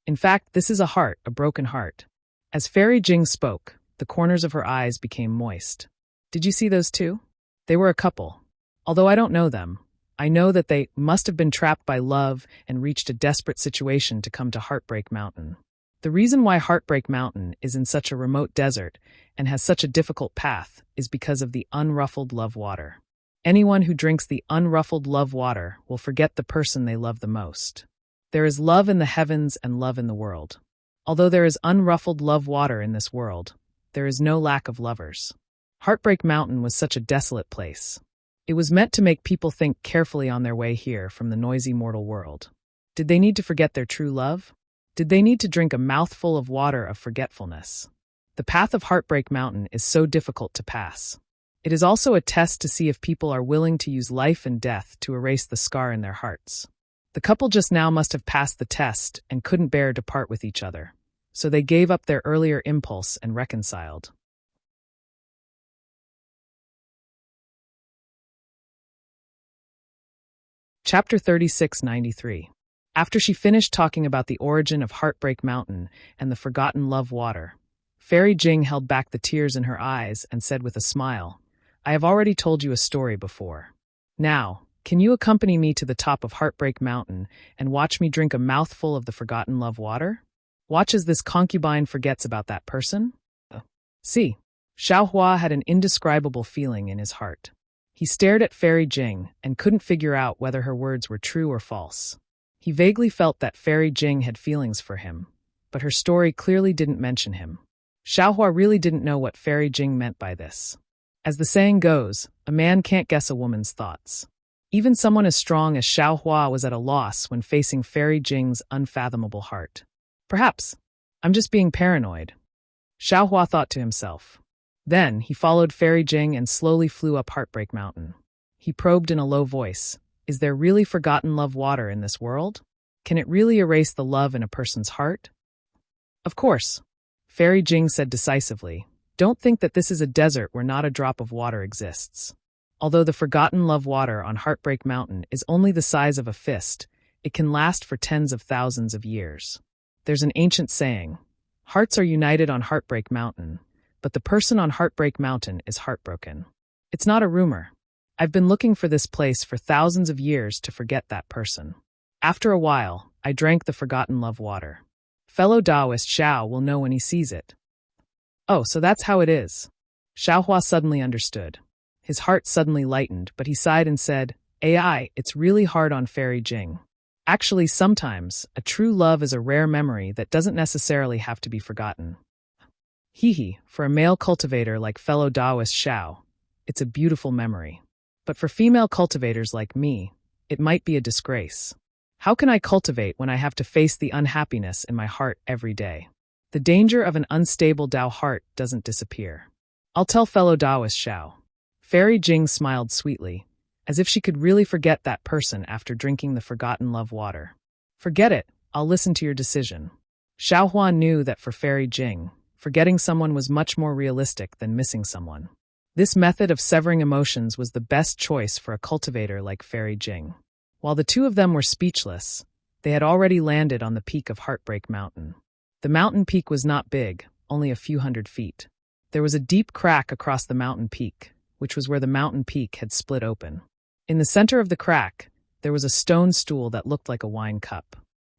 In fact, this is a heart, a broken heart." As Fairy Jing spoke, the corners of her eyes became moist. "Did you see those 2? They were a couple. Although I don't know them, I know that they must have been trapped by love and reached a desperate situation to come to Heartbreak Mountain. The reason why Heartbreak Mountain is in such a remote desert and has such a difficult path is because of the unruffled love water. Anyone who drinks the unruffled love water will forget the person they love the most. There is love in the heavens and love in the world. Although there is unruffled love water in this world, there is no lack of lovers. Heartbreak Mountain was such a desolate place. It was meant to make people think carefully on their way here from the noisy mortal world. Did they need to forget their true love? Did they need to drink a mouthful of water of forgetfulness? The path of Heartbreak Mountain is so difficult to pass. It is also a test to see if people are willing to use life and death to erase the scar in their hearts. The couple just now must have passed the test and couldn't bear to part with each other, so they gave up their earlier impulse and reconciled. Chapter 3693. After she finished talking about the origin of Heartbreak Mountain and the forgotten love water, Fairy Jing held back the tears in her eyes and said with a smile, "I have already told you a story before. Now, can you accompany me to the top of Heartbreak Mountain and watch me drink a mouthful of the forgotten love water? Watch as this concubine forgets about that person?" See, Xiaohua had an indescribable feeling in his heart. He stared at Fairy Jing and couldn't figure out whether her words were true or false. He vaguely felt that Fairy Jing had feelings for him, but her story clearly didn't mention him. Xiaohua really didn't know what Fairy Jing meant by this. As the saying goes, a man can't guess a woman's thoughts. Even someone as strong as Xiaohua was at a loss when facing Fairy Jing's unfathomable heart. Perhaps I'm just being paranoid, Xiaohua thought to himself. Then he followed Fairy Jing and slowly flew up Heartbreak Mountain. He probed in a low voice, "Is there really forgotten love water in this world? Can it really erase the love in a person's heart?" "Of course," Fairy Jing said decisively. "Don't think that this is a desert where not a drop of water exists. Although the forgotten love water on Heartbreak Mountain is only the size of a fist, it can last for tens of thousands of years. There's an ancient saying, hearts are united on Heartbreak Mountain, but the person on Heartbreak Mountain is heartbroken. It's not a rumor. I've been looking for this place for thousands of years to forget that person. After a while, I drank the forgotten love water. Fellow Taoist Xiao will know when he sees it." "Oh, so that's how it is." Xiaohua suddenly understood. His heart suddenly lightened, but he sighed and said, "AI, it's really hard on Fairy Jing. Actually, sometimes, a true love is a rare memory that doesn't necessarily have to be forgotten." For a male cultivator like fellow Taoist Xiao, it's a beautiful memory. But for female cultivators like me, it might be a disgrace. How can I cultivate when I have to face the unhappiness in my heart every day? The danger of an unstable Tao heart doesn't disappear. I'll tell fellow Taoist Xiao. Fairy Jing smiled sweetly, as if she could really forget that person after drinking the forgotten love water. "Forget it, I'll listen to your decision." Xiaohua knew that for Fairy Jing, forgetting someone was much more realistic than missing someone. This method of severing emotions was the best choice for a cultivator like Fairy Jing. While the two of them were speechless, they had already landed on the peak of Heartbreak Mountain. The mountain peak was not big, only a few hundred feet. There was a deep crack across the mountain peak, which was where the mountain peak had split open. In the center of the crack, there was a stone stool that looked like a wine cup.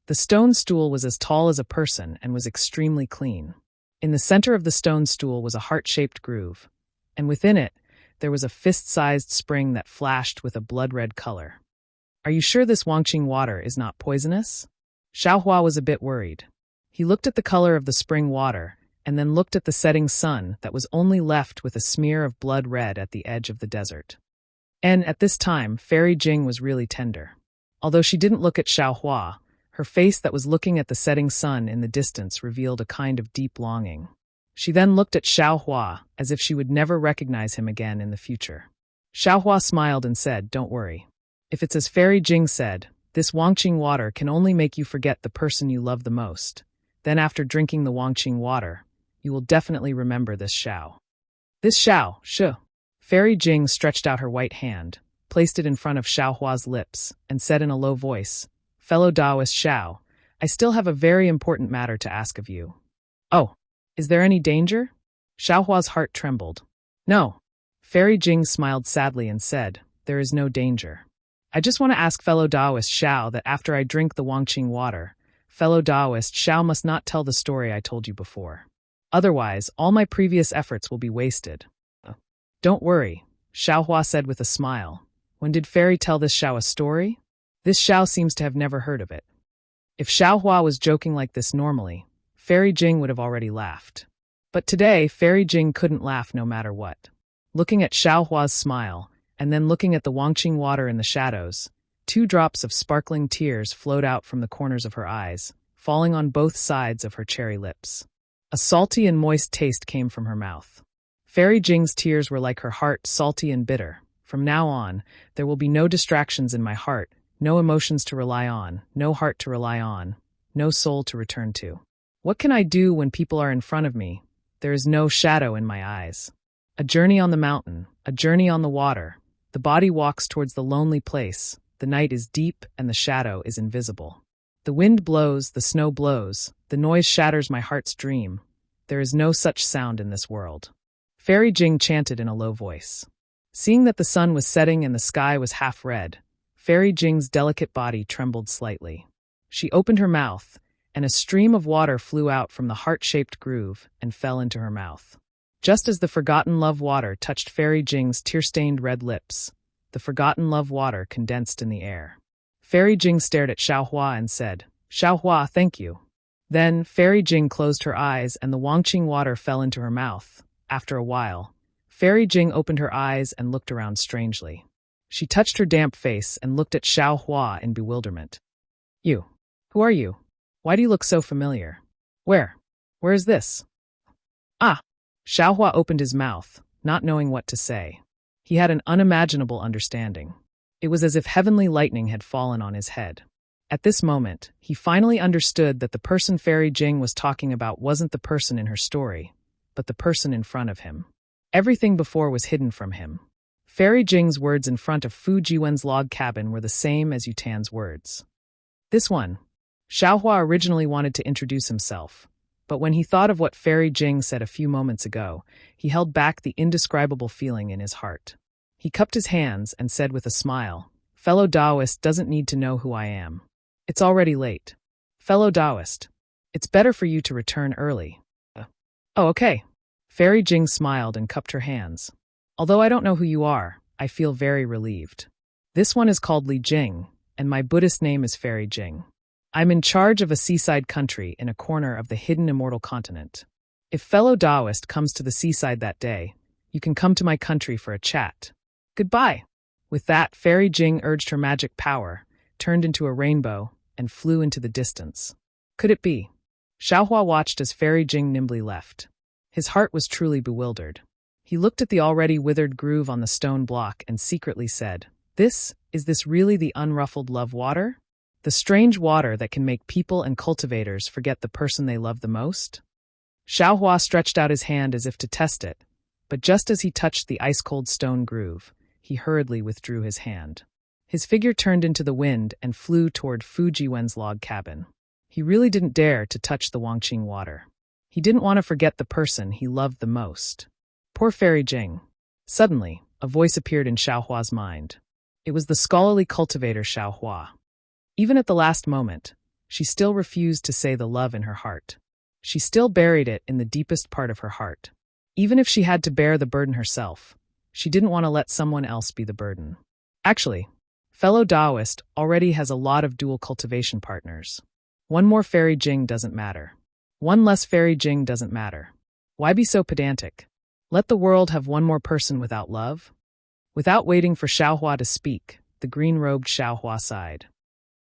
The stone stool was as tall as a person and was extremely clean. In the center of the stone stool was a heart-shaped groove, and within it, there was a fist-sized spring that flashed with a blood-red color. "Are you sure this Wangqing water is not poisonous?" Xiaohua was a bit worried. He looked at the color of the spring water, and then looked at the setting sun that was only left with a smear of blood red at the edge of the desert. And at this time, Fairy Jing was really tender. Although she didn't look at Xiaohua, her face that was looking at the setting sun in the distance revealed a kind of deep longing. She then looked at Xiaohua as if she would never recognize him again in the future. Xiaohua smiled and said, "Don't worry. If it's as Fairy Jing said, this Wangqing water can only make you forget the person you love the most. Then after drinking the Wangqing water, you will definitely remember this Xiao." This Xiao, Shi. Fairy Jing stretched out her white hand, placed it in front of Xiaohua's lips, and said in a low voice, "Fellow Taoist Xiao, I still have a very important matter to ask of you." "Oh, is there any danger?" Xiaohua's heart trembled. "No." Fairy Jing smiled sadly and said, "There is no danger. I just want to ask fellow Taoist Xiao that after I drink the Wangqing water, fellow Taoist Xiao must not tell the story I told you before. Otherwise, all my previous efforts will be wasted." "Don't worry," Xiaohua said with a smile. "When did Fairy tell this Xiao a story? This Xiao seems to have never heard of it." If Xiaohua was joking like this normally, Fairy Jing would have already laughed. But today, Fairy Jing couldn't laugh no matter what. Looking at Xiaohua's smile, and then looking at the Wangqing water in the shadows, 2 drops of sparkling tears flowed out from the corners of her eyes, falling on both sides of her cherry lips. A salty and moist taste came from her mouth. Fairy Jing's tears were like her heart, salty and bitter. "From now on, there will be no distractions in my heart, no emotions to rely on, no heart to rely on, no soul to return to. What can I do when people are in front of me? There is no shadow in my eyes. A journey on the mountain, a journey on the water. The body walks towards the lonely place. The night is deep and the shadow is invisible. The wind blows, the snow blows, the noise shatters my heart's dream. There is no such sound in this world." Fairy Jing chanted in a low voice. Seeing that the sun was setting and the sky was half red, Fairy Jing's delicate body trembled slightly. She opened her mouth, and a stream of water flew out from the heart-shaped groove and fell into her mouth. Just as the forgotten love water touched Fairy Jing's tear-stained red lips, the forgotten love water condensed in the air. Fairy Jing stared at Xiaohua and said, "Xiaohua, thank you." Then Fairy Jing closed her eyes and the Wangqing water fell into her mouth. After a while, Fairy Jing opened her eyes and looked around strangely. She touched her damp face and looked at Xiaohua in bewilderment. "You. Who are you? Why do you look so familiar? Where is this?" "Ah!" Xiaohua opened his mouth, not knowing what to say. He had an unimaginable understanding. It was as if heavenly lightning had fallen on his head. At this moment, he finally understood that the person Fairy Jing was talking about wasn't the person in her story, but the person in front of him. Everything before was hidden from him. Fairy Jing's words in front of Fu Jiwen's log cabin were the same as Yutan's words. "This one." Xiaohua originally wanted to introduce himself, but when he thought of what Fairy Jing said a few moments ago, he held back the indescribable feeling in his heart. He cupped his hands and said with a smile, "Fellow Taoist doesn't need to know who I am. It's already late. Fellow Taoist, it's better for you to return early." "Oh, okay." Fairy Jing smiled and cupped her hands. "Although I don't know who you are, I feel very relieved. This one is called Li Jing, and my Buddhist name is Fairy Jing. I'm in charge of a seaside country in a corner of the hidden immortal continent. If fellow Taoist comes to the seaside that day, you can come to my country for a chat. Goodbye." With that, Fairy Jing urged her magic power, turned into a rainbow, and flew into the distance. Could it be? Xiaohua watched as Fairy Jing nimbly left. His heart was truly bewildered. He looked at the already withered groove on the stone block and secretly said, Is this really the unruffled love water? The strange water that can make people and cultivators forget the person they love the most?" Xiaohua stretched out his hand as if to test it, but just as he touched the ice-cold stone groove, he hurriedly withdrew his hand. His figure turned into the wind and flew toward Fu Jiwen's log cabin. He really didn't dare to touch the Wangqing water. He didn't want to forget the person he loved the most. Poor Fairy Jing. Suddenly, a voice appeared in Xiaohua's mind. It was the scholarly cultivator Xiaohua. Even at the last moment, she still refused to say the love in her heart. She still buried it in the deepest part of her heart. Even if she had to bear the burden herself, she didn't want to let someone else be the burden. Actually, fellow Taoist already has a lot of dual cultivation partners. One more fairy Jing doesn't matter. One less fairy Jing doesn't matter. Why be so pedantic? Let the world have one more person without love? Without waiting for Xiaohua to speak, the green-robed Xiaohua sighed.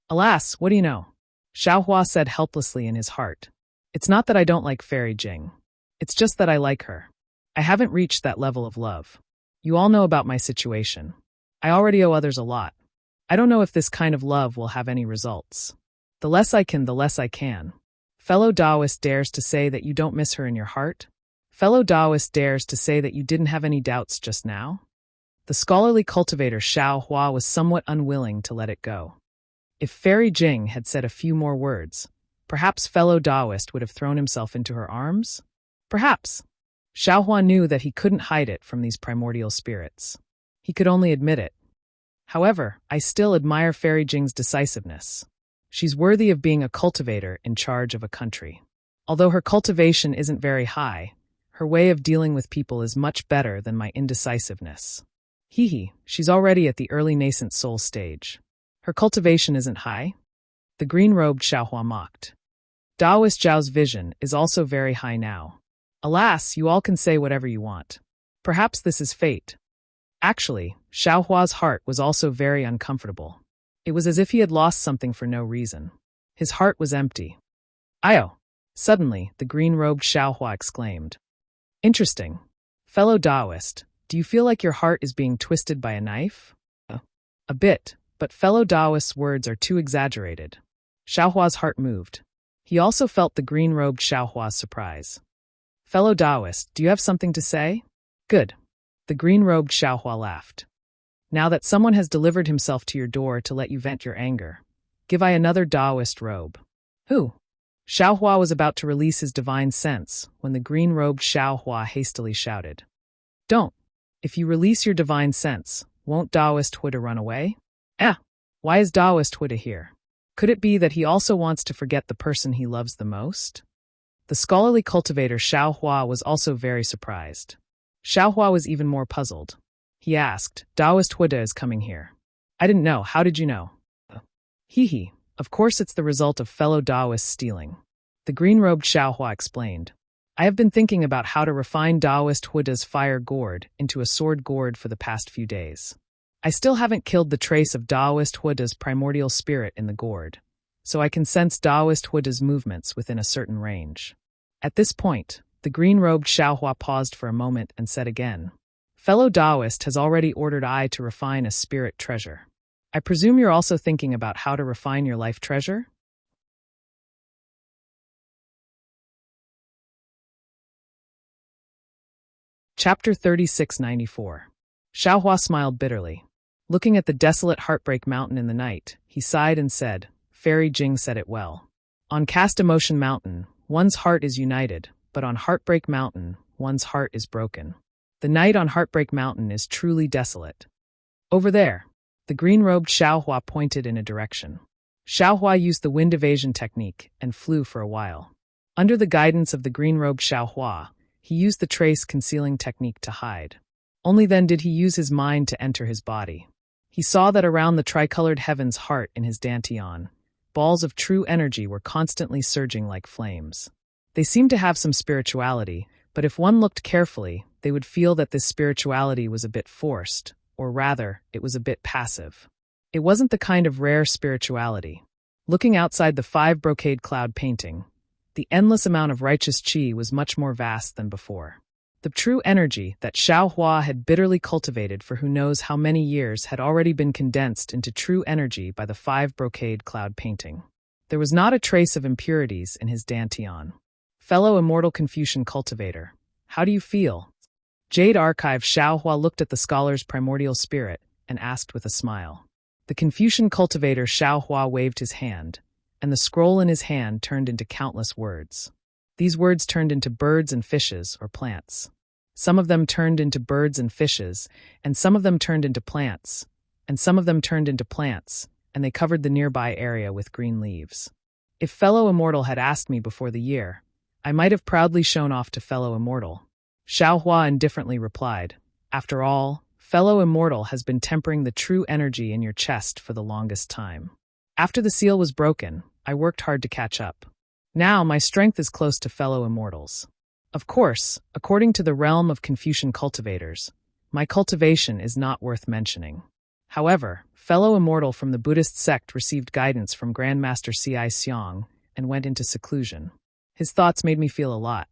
Alas, what do you know? Xiaohua said helplessly in his heart. It's not that I don't like fairy Jing. It's just that I like her. I haven't reached that level of love. You all know about my situation. I already owe others a lot. I don't know if this kind of love will have any results. The less I can, the less I can. Fellow Taoist dares to say that you don't miss her in your heart? Fellow Taoist dares to say that you didn't have any doubts just now? The scholarly cultivator Xiaohua was somewhat unwilling to let it go. If Fairy Jing had said a few more words, perhaps fellow Taoist would have thrown himself into her arms? Perhaps. Xiaohua knew that he couldn't hide it from these primordial spirits. He could only admit it. However, I still admire Fairy Jing's decisiveness. She's worthy of being a cultivator in charge of a country. Although her cultivation isn't very high, her way of dealing with people is much better than my indecisiveness. She's already at the early nascent soul stage. Her cultivation isn't high? The green-robed Xiaohua mocked. Taoist Zhao's vision is also very high now. Alas, you all can say whatever you want. Perhaps this is fate. Actually, Xiaohua's heart was also very uncomfortable. It was as if he had lost something for no reason. His heart was empty. Ayo! Suddenly, the green-robed Xiaohua exclaimed. Interesting. Fellow Taoist, do you feel like your heart is being twisted by a knife? A bit, but fellow Taoist's words are too exaggerated. Xiaohua's heart moved. He also felt the green-robed Xiaohua's surprise. Fellow Taoist, do you have something to say? Good. The green-robed Xiaohua laughed. Now that someone has delivered himself to your door to let you vent your anger, give I another Taoist robe. Who? Xiaohua was about to release his divine sense when the green-robed Xiaohua hastily shouted. Don't. If you release your divine sense, won't Taoist Huda run away? Why is Taoist Huda here? Could it be that he also wants to forget the person he loves the most? The scholarly cultivator Xiaohua was also very surprised. Xiaohua was even more puzzled. He asked, Taoist Huda is coming here. I didn't know, how did you know? Of course it's the result of fellow Taoists stealing. The green-robed Xiaohua explained. I have been thinking about how to refine Taoist Huda's fire gourd into a sword gourd for the past few days. I still haven't killed the trace of Taoist Huda's primordial spirit in the gourd, so I can sense Taoist Huda's movements within a certain range. At this point, the green-robed Xiaohua paused for a moment and said again, Fellow Taoist has already ordered I to refine a spirit treasure. I presume you're also thinking about how to refine your life treasure? Chapter 3694. Xiaohua smiled bitterly. Looking at the desolate Heartbreak Mountain in the night, he sighed and said, Fairy Jing said it well. On Cast Emotion Mountain, one's heart is united, but on Heartbreak Mountain, one's heart is broken. The night on Heartbreak Mountain is truly desolate. Over there. The green-robed Xiaohua pointed in a direction. Xiaohua used the wind evasion technique and flew for a while. Under the guidance of the green-robed Xiaohua, he used the trace concealing technique to hide. Only then did he use his mind to enter his body. He saw that around the tricolored heaven's heart in his dantian, balls of true energy were constantly surging like flames. They seemed to have some spirituality, but if one looked carefully, they would feel that this spirituality was a bit forced, or rather, it was a bit passive. It wasn't the kind of rare spirituality. Looking outside the 5 brocade cloud painting, the endless amount of righteous qi was much more vast than before. The true energy that Xiaohua had bitterly cultivated for who knows how many years had already been condensed into true energy by the 5 brocade cloud painting. There was not a trace of impurities in his dantian. Fellow immortal Confucian cultivator, how do you feel? Jade Archive Xiaohua looked at the scholar's primordial spirit and asked with a smile. The Confucian cultivator Xiaohua waved his hand, and the scroll in his hand turned into countless words. These words turned into birds and fishes or plants. Some of them turned into birds and fishes, and some of them turned into plants, and some of them turned into plants, and they covered the nearby area with green leaves. If fellow immortal had asked me before the year, I might have proudly shown off to fellow immortal. Xiaohua indifferently replied, "After all, fellow immortal has been tempering the true energy in your chest for the longest time. After the seal was broken, I worked hard to catch up. Now my strength is close to fellow immortals. Of course, according to the realm of Confucian cultivators, my cultivation is not worth mentioning. However, fellow immortal from the Buddhist sect received guidance from Grandmaster C.I. Xiong and went into seclusion. His thoughts made me feel a lot.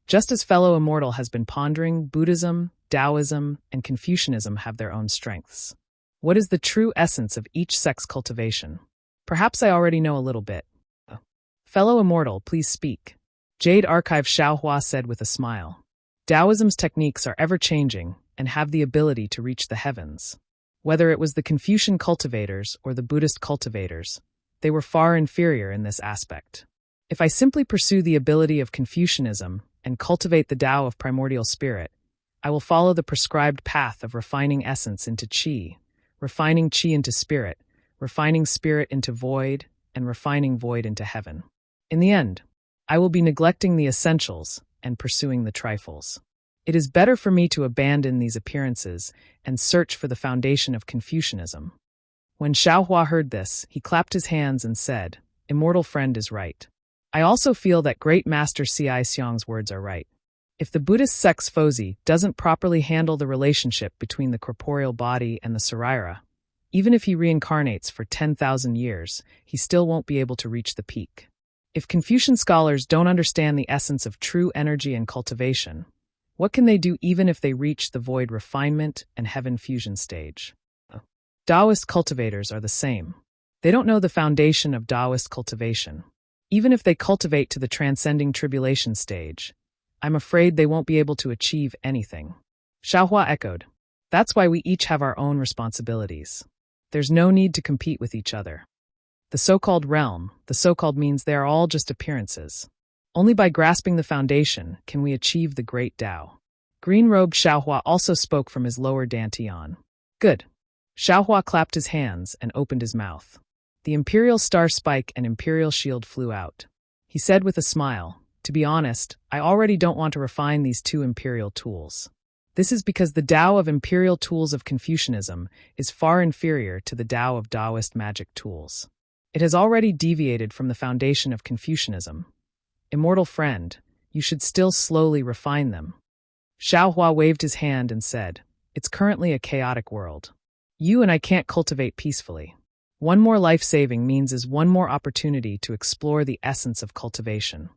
Just as fellow immortal has been pondering, Buddhism, Taoism, and Confucianism have their own strengths. What is the true essence of each sect's cultivation? Perhaps I already know a little bit. Fellow immortal, please speak." Jade Archive Xiaohua said with a smile. Taoism's techniques are ever-changing and have the ability to reach the heavens. Whether it was the Confucian cultivators or the Buddhist cultivators, they were far inferior in this aspect. If I simply pursue the ability of Confucianism and cultivate the Tao of primordial spirit, I will follow the prescribed path of refining essence into qi, refining qi into spirit, refining spirit into void, and refining void into heaven. In the end, I will be neglecting the essentials and pursuing the trifles. It is better for me to abandon these appearances and search for the foundation of Confucianism. When Xiaohua heard this, he clapped his hands and said, "Immortal friend is right. I also feel that Great Master C.I. Xiong's words are right. If the Buddhist sect's Fozi doesn't properly handle the relationship between the corporeal body and the Saraira, even if he reincarnates for 10,000 years, he still won't be able to reach the peak. If Confucian scholars don't understand the essence of true energy and cultivation, what can they do even if they reach the void refinement and heaven fusion stage? Taoist cultivators are the same. They don't know the foundation of Taoist cultivation. Even if they cultivate to the transcending tribulation stage, I'm afraid they won't be able to achieve anything." Xiaohua echoed, "That's why we each have our own responsibilities. There's no need to compete with each other. The so-called realm, the so-called means they are all just appearances. Only by grasping the foundation can we achieve the great Tao." Green-robed Xiaohua also spoke from his lower dantian. "Good." Xiaohua clapped his hands and opened his mouth. The imperial star spike and imperial shield flew out. He said with a smile, "To be honest, I already don't want to refine these two imperial tools. This is because the Tao of imperial tools of Confucianism is far inferior to the Tao of Taoist magic tools. It has already deviated from the foundation of Confucianism. Immortal friend, you should still slowly refine them." Xiaohua waved his hand and said, "It's currently a chaotic world. You and I can't cultivate peacefully. One more life-saving means is one more opportunity to explore the essence of cultivation."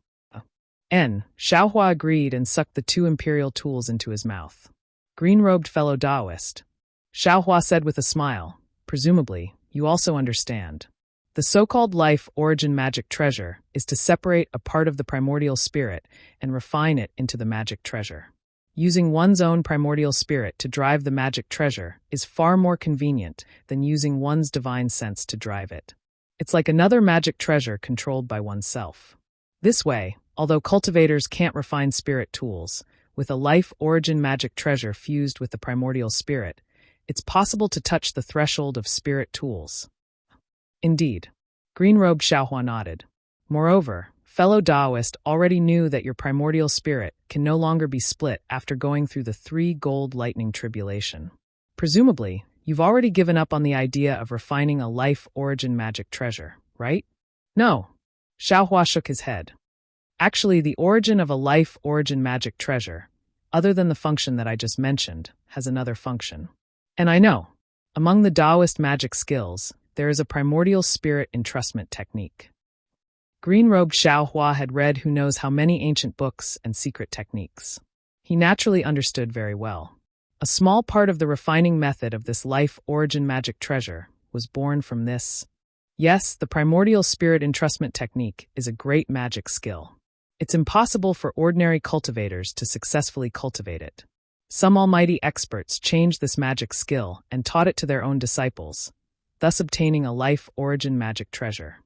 Xiaohua agreed and sucked the two imperial tools into his mouth. Green-robed fellow Taoist. Xiaohua said with a smile, "Presumably, you also understand. The so-called life origin magic treasure is to separate a part of the primordial spirit and refine it into the magic treasure. Using one's own primordial spirit to drive the magic treasure is far more convenient than using one's divine sense to drive it. It's like another magic treasure controlled by oneself. This way, although cultivators can't refine spirit tools, with a life origin magic treasure fused with the primordial spirit, it's possible to touch the threshold of spirit tools." "Indeed." Green-robed Xiaohua nodded. "Moreover, fellow Taoist already knew that your primordial spirit can no longer be split after going through the 3 gold lightning tribulation. Presumably, you've already given up on the idea of refining a life origin magic treasure, right?" "No." Xiaohua shook his head. "Actually, the origin of a life origin magic treasure, other than the function that I just mentioned, has another function. And I know, among the Taoist magic skills, there is a primordial spirit entrustment technique." Green-robed Xiaohua had read who knows how many ancient books and secret techniques. He naturally understood very well. A small part of the refining method of this life origin magic treasure was born from this. Yes, the primordial spirit entrustment technique is a great magic skill. It's impossible for ordinary cultivators to successfully cultivate it. Some almighty experts changed this magic skill and taught it to their own disciples, thus obtaining a life origin magic treasure."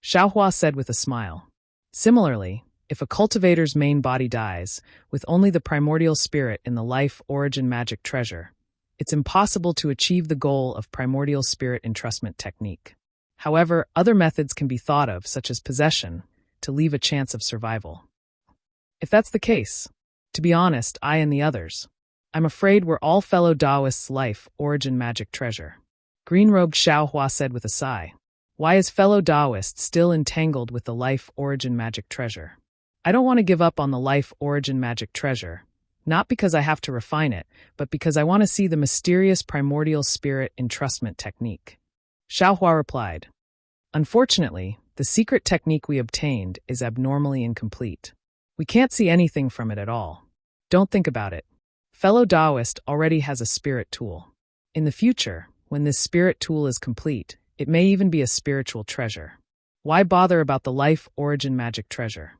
Xiaohua said with a smile. "Similarly, If a cultivator's main body dies, with only the primordial spirit in the life origin magic treasure, it's impossible to achieve the goal of primordial spirit entrustment technique. However, other methods can be thought of, such as possession, to leave a chance of survival. If that's the case, to be honest, I and the others, I'm afraid we're all fellow Taoists' life origin magic treasure. Green-robed Xiaohua said with a sigh. Why is fellow Taoist still entangled with the life origin magic treasure? I don't want to give up on the life origin magic treasure, not because I have to refine it, but because I want to see the mysterious primordial spirit entrustment technique. Xiaohua replied. Unfortunately, the secret technique we obtained is abnormally incomplete. We can't see anything from it at all. Don't think about it. Fellow Taoist already has a spirit tool. In the future, when this spirit tool is complete, it may even be a spiritual treasure. Why bother about the life origin magic treasure?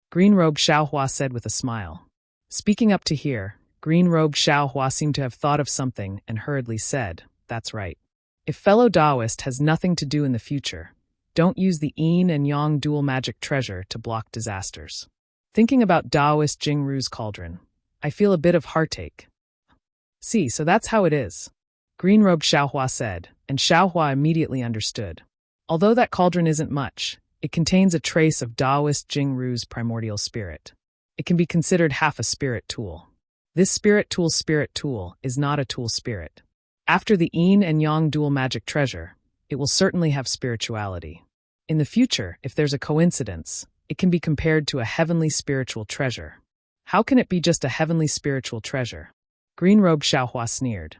Green-robed Xiaohua said with a smile. Speaking up to hear, green-robed Xiaohua seemed to have thought of something and hurriedly said, That's right. If fellow Taoist has nothing to do in the future, don't use the yin and yang dual magic treasure to block disasters. Thinking about Taoist Jingru's cauldron, I feel a bit of heartache. See, so that's how it is. Green-robed Xiaohua said, and Xiaohua immediately understood. Although that cauldron isn't much, it contains a trace of Taoist Jingru's primordial spirit. It can be considered half a spirit tool. This spirit tool is not a tool spirit. After the yin and yang dual magic treasure, it will certainly have spirituality. In the future, if there's a coincidence, it can be compared to a heavenly spiritual treasure. How can it be just a heavenly spiritual treasure? Green-robed Xiaohua sneered.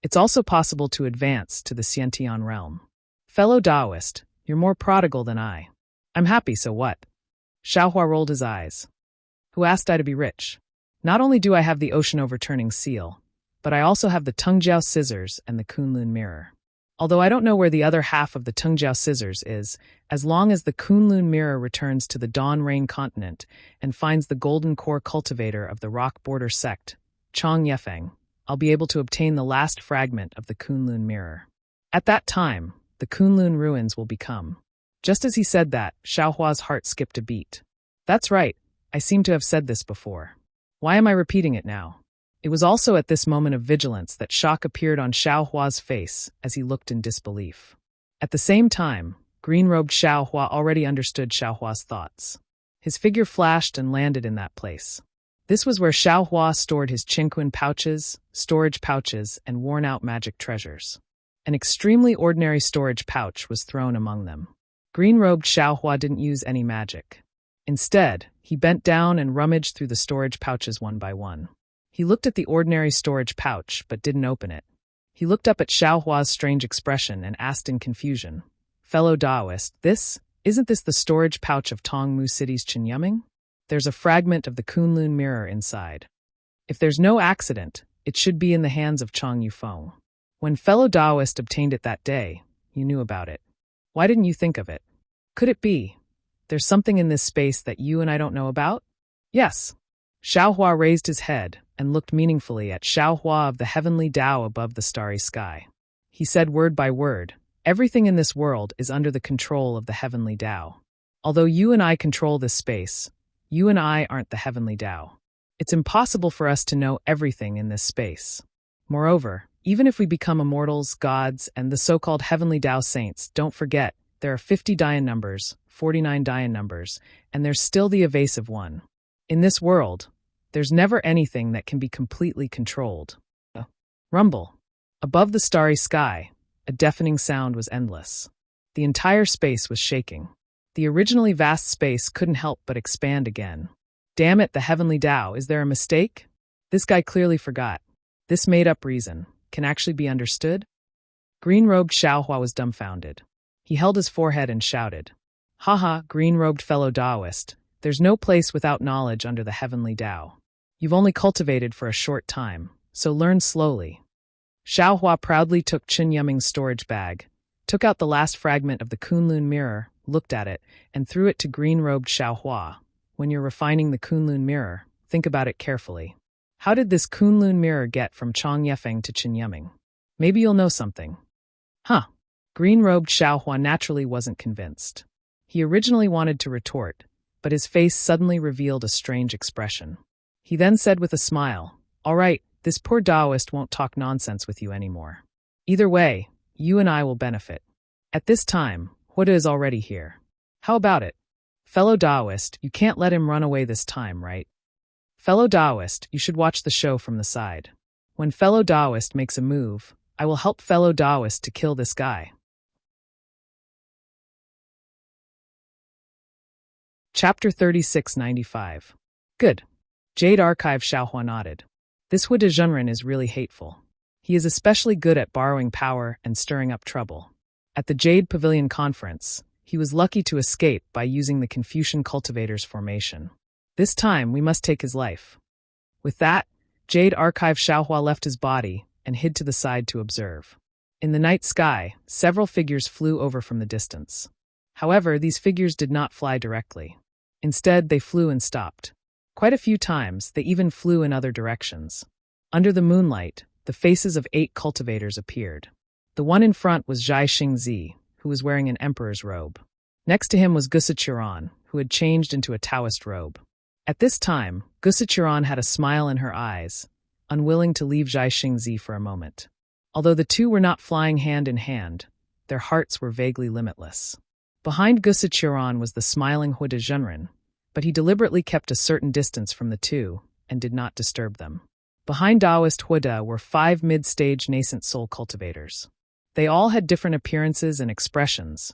It's also possible to advance to the Xiantian realm. Fellow Taoist, you're more prodigal than I. I'm happy, so what? Xiaohua rolled his eyes. Who asked I to be rich? Not only do I have the ocean-overturning seal, but I also have the Tungjiao scissors and the Kunlun mirror. Although I don't know where the other half of the Tungjiao scissors is, as long as the Kunlun mirror returns to the Dawn Rain continent and finds the golden core cultivator of the rock border sect, Chang Yefeng, I'll be able to obtain the last fragment of the Kunlun mirror. At that time, the Kunlun ruins will become. Just as he said that, Xiaohua's heart skipped a beat. That's right, I seem to have said this before. Why am I repeating it now? It was also at this moment of vigilance that shock appeared on Xiaohua's face as he looked in disbelief. At the same time, green-robed Xiaohua already understood Xiaohua's thoughts. His figure flashed and landed in that place. This was where Xiaohua stored his qinquan pouches, storage pouches, and worn-out magic treasures. An extremely ordinary storage pouch was thrown among them. Green-robed Xiaohua didn't use any magic. Instead, he bent down and rummaged through the storage pouches one by one. He looked at the ordinary storage pouch, but didn't open it. He looked up at Xiaohua's strange expression and asked in confusion, Fellow Taoist, isn't this the storage pouch of Tongmu City's Qinyuming? There's a fragment of the Kunlun mirror inside. If there's no accident, it should be in the hands of Chang Yufeng. When fellow Taoist obtained it that day, you knew about it. Why didn't you think of it? Could it be there's something in this space that you and I don't know about? Yes. Xiaohua raised his head and looked meaningfully at Xiaohua of the heavenly Tao above the starry sky. He said word by word, everything in this world is under the control of the heavenly Tao. Although you and I control this space, you and I aren't the heavenly Tao. It's impossible for us to know everything in this space. Moreover, even if we become immortals, gods, and the so-called heavenly Tao saints, don't forget, there are 50 Dayan numbers, 49 Dayan numbers, and there's still the evasive one. In this world, there's never anything that can be completely controlled. Rumble. Above the starry sky, a deafening sound was endless. The entire space was shaking. The originally vast space couldn't help but expand again. Damn it, the heavenly Tao, is there a mistake? This guy clearly forgot. This made-up reason can actually be understood? Green-robed Xiaohua was dumbfounded. He held his forehead and shouted, Haha, green-robed fellow Taoist, there's no place without knowledge under the heavenly Tao. You've only cultivated for a short time, so learn slowly. Xiaohua proudly took Qin Yuming's storage bag, took out the last fragment of the Kunlun mirror, looked at it, and threw it to green-robed Xiaohua. When you're refining the Kunlun mirror, think about it carefully. How did this Kunlun mirror get from Chang Yefeng to Qin Yuming? Maybe you'll know something. Huh. Green-robed Xiaohua naturally wasn't convinced. He originally wanted to retort, but his face suddenly revealed a strange expression. He then said with a smile, "All right, this poor Taoist won't talk nonsense with you anymore. Either way, you and I will benefit. At this time, Huda is already here. How about it? Fellow Taoist, you can't let him run away this time, right? Fellow Taoist, you should watch the show from the side. When fellow Taoist makes a move, I will help fellow Taoist to kill this guy." Chapter 3695. Good. Jade Archive Xiaohua nodded. This Huda Zhenren is really hateful. He is especially good at borrowing power and stirring up trouble. At the Jade Pavilion Conference, he was lucky to escape by using the Confucian cultivator's formation. This time, we must take his life. With that, Jade Archive Xiaohua left his body and hid to the side to observe. In the night sky, several figures flew over from the distance. However, these figures did not fly directly. Instead, they flew and stopped. Quite a few times, they even flew in other directions. Under the moonlight, the faces of 8 cultivators appeared. The one in front was Zhai Xingzi, who was wearing an emperor's robe. Next to him was Gusichuran, who had changed into a Taoist robe. At this time, Gusichuran had a smile in her eyes, unwilling to leave Zhai Xingzi for a moment. Although the two were not flying hand in hand, their hearts were vaguely limitless. Behind Gusichuran was the smiling Huda Zhenren, but he deliberately kept a certain distance from the two and did not disturb them. Behind Taoist Huda were 5 mid-stage nascent soul cultivators. They all had different appearances and expressions,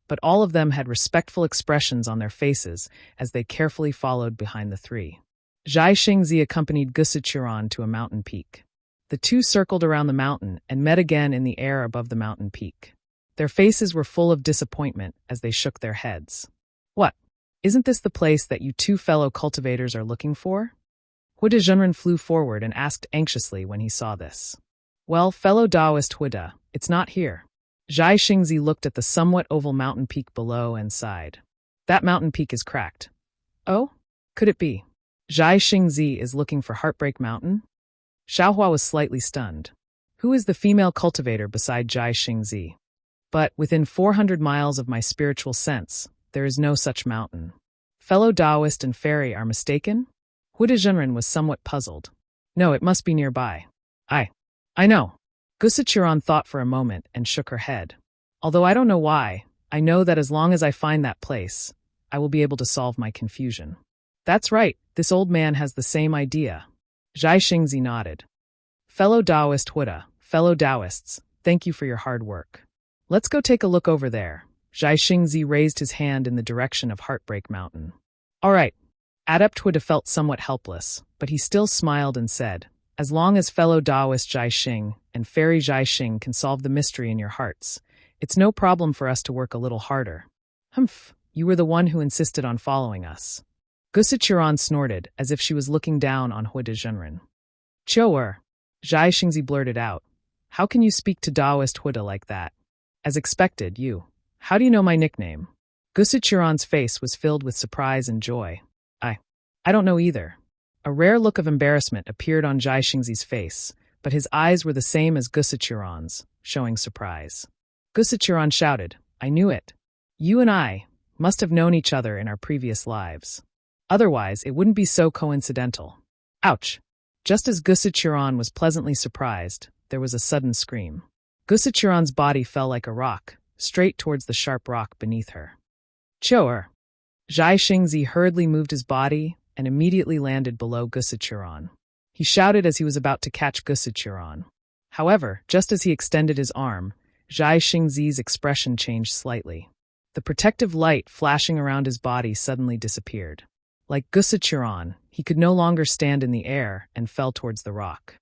but all of them had respectful expressions on their faces as they carefully followed behind the 3. Zhai Xingzi accompanied Gusichuran to a mountain peak. The two circled around the mountain and met again in the air above the mountain peak. Their faces were full of disappointment as they shook their heads. "What? Isn't this the place that you 2 fellow cultivators are looking for?" Huda Zhenren flew forward and asked anxiously when he saw this. "Well, fellow Taoist Huda, it's not here." Zhai Xingzi looked at the somewhat oval mountain peak below and sighed. "That mountain peak is cracked." "Oh? Could it be? Zhai Xingzi is looking for Heartbreak Mountain?" Xiaohua was slightly stunned. Who is the female cultivator beside Zhai Xingzi? But within 400 miles of my spiritual sense, there is no such mountain. Fellow Taoist and fairy are mistaken? Huda Zhenren was somewhat puzzled. No, it must be nearby. I know. Gusichuran thought for a moment and shook her head. Although I don't know why, I know that as long as I find that place, I will be able to solve my confusion. That's right, this old man has the same idea. Zhai Xingzi nodded. Fellow Taoist Huda, fellow Taoists, thank you for your hard work. Let's go take a look over there. Zhai Xingzi raised his hand in the direction of Heartbreak Mountain. All right. Adept Huda felt somewhat helpless, but he still smiled and said, as long as fellow Taoist Zhai Xing and fairy Zhai Xing can solve the mystery in your hearts, it's no problem for us to work a little harder. Humph, you were the one who insisted on following us. Gusichuran snorted as if she was looking down on Huda Zhenren. Chou'er, Zhai Xingzi blurted out. How can you speak to Taoist Huda like that? As expected, you. How do you know my nickname? Gusichuran's face was filled with surprise and joy. I don't know either. A rare look of embarrassment appeared on Zhai Xingzi's face, but his eyes were the same as Gusichuran's, showing surprise. Gusichuran shouted, I knew it. You and I must have known each other in our previous lives. Otherwise, it wouldn't be so coincidental. Ouch! Just as Gusichuran was pleasantly surprised, there was a sudden scream. Gusichuran's body fell like a rock, straight towards the sharp rock beneath her. Chou'er! Zhai Xingzi hurriedly moved his body and immediately landed below Gusichuran. He shouted as he was about to catch Gusichuran. However, just as he extended his arm, Zhai Xingzi's expression changed slightly. The protective light flashing around his body suddenly disappeared. Like Gusichuran, he could no longer stand in the air and fell towards the rock.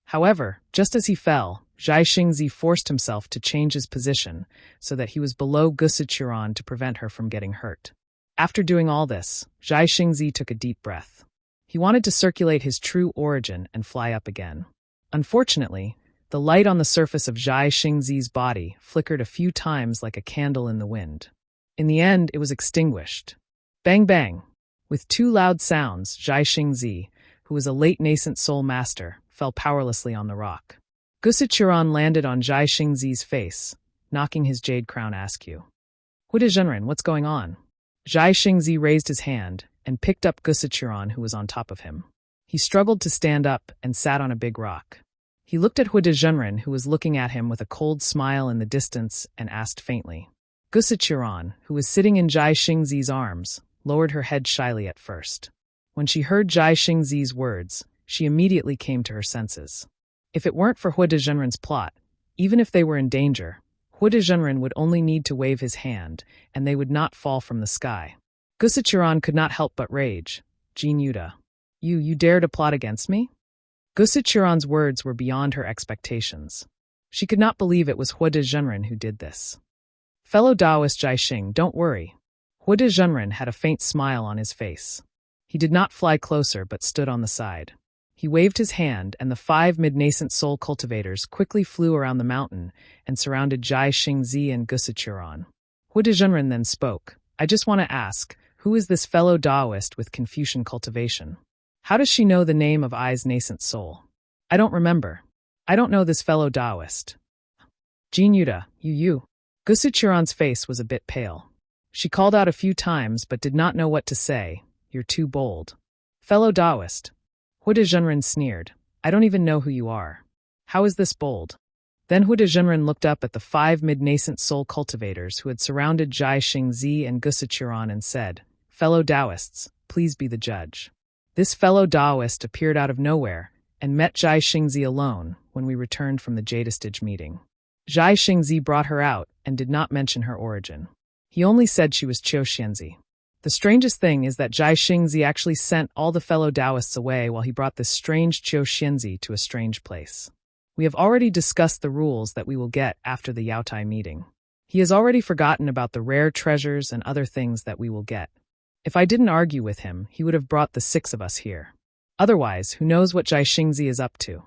However, just as he fell, Zhai Xingzi forced himself to change his position so that he was below Gusichuran to prevent her from getting hurt. After doing all this, Zhai Xingzi took a deep breath. He wanted to circulate his true origin and fly up again. Unfortunately, the light on the surface of Zhai Xingzi's body flickered a few times like a candle in the wind. In the end, it was extinguished. Bang bang! With 2 loud sounds, Zhai Xingzi, who was a late nascent soul master, fell powerlessly on the rock. Gusichuran landed on Zhai Xingzi's face, knocking his jade crown askew. Huda Zhenren, what's going on? Zhai Xingzi raised his hand and picked up Gusichuran, who was on top of him. He struggled to stand up and sat on a big rock. He looked at Huide Zhenren, who was looking at him with a cold smile in the distance, and asked faintly. Gusichuran, who was sitting in Zhai Xingzi's arms, lowered her head shyly at first. When she heard Zhai Xingzi's words, she immediately came to her senses. If it weren't for Huide Zhenren's plot, even if they were in danger, Huide Zhenren would only need to wave his hand, and they would not fall from the sky. Gusichuran could not help but rage. Jin Yuda. You dare to plot against me? Gusichuran's words were beyond her expectations. She could not believe it was Huide Zhenren who did this. Fellow Taoist Zhai Xing, don't worry. Huide Zhenren had a faint smile on his face. He did not fly closer but stood on the side. He waved his hand, and the 5 mid-nascent soul cultivators quickly flew around the mountain and surrounded Zhai Xingzi and Gusichuran. Huide Zhenren then spoke. I just want to ask, who is this fellow Taoist with Confucian cultivation? How does she know the name of I's nascent soul? I don't remember. I don't know this fellow Taoist. Jin Yuda, you. Gusichuran's face was a bit pale. She called out a few times but did not know what to say. You're too bold. Fellow Taoist. Huide Zhenren sneered. I don't even know who you are. How is this bold? Then Huide Zhenren looked up at the 5 mid-nascent soul cultivators who had surrounded Zhai Xingzi and Gusichuran and said, Fellow Taoists, please be the judge. This fellow Taoist appeared out of nowhere and met Zhai Xingzi alone when we returned from the Jadestage meeting. Zhai Xingzi brought her out and did not mention her origin. He only said she was Qiu Xianzi. The strangest thing is that Zhai Xingzi actually sent all the fellow Taoists away while he brought this strange Qiu Xianzi to a strange place. We have already discussed the rules that we will get after the Yaotai meeting. He has already forgotten about the rare treasures and other things that we will get. If I didn't argue with him, he would have brought the 6 of us here. Otherwise, who knows what Zhai Xingzi is up to?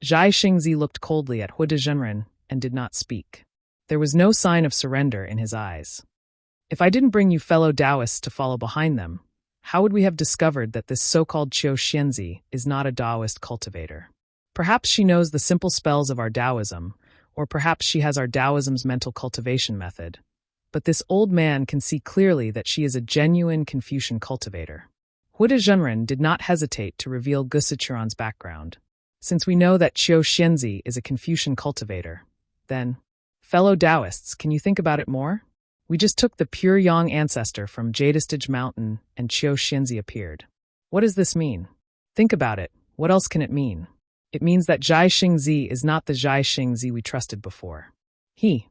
Zhai Xingzi looked coldly at Huide Zhenren and did not speak. There was no sign of surrender in his eyes. If I didn't bring you fellow Taoists to follow behind them, how would we have discovered that this so-called Qiu Xianzi is not a Taoist cultivator? Perhaps she knows the simple spells of our Taoism, or perhaps she has our Taoism's mental cultivation method. But this old man can see clearly that she is a genuine Confucian cultivator. Huide Zhenren did not hesitate to reveal Gusichuran's background. Since we know that Qiu Xianzi is a Confucian cultivator, then, fellow Taoists, can you think about it more? We just took the pure Yang ancestor from Jadestage Mountain and Qiu Xianzi appeared. What does this mean? Think about it. What else can it mean? It means that Zhai Xingzi is not the Zhai Xingzi we trusted before. He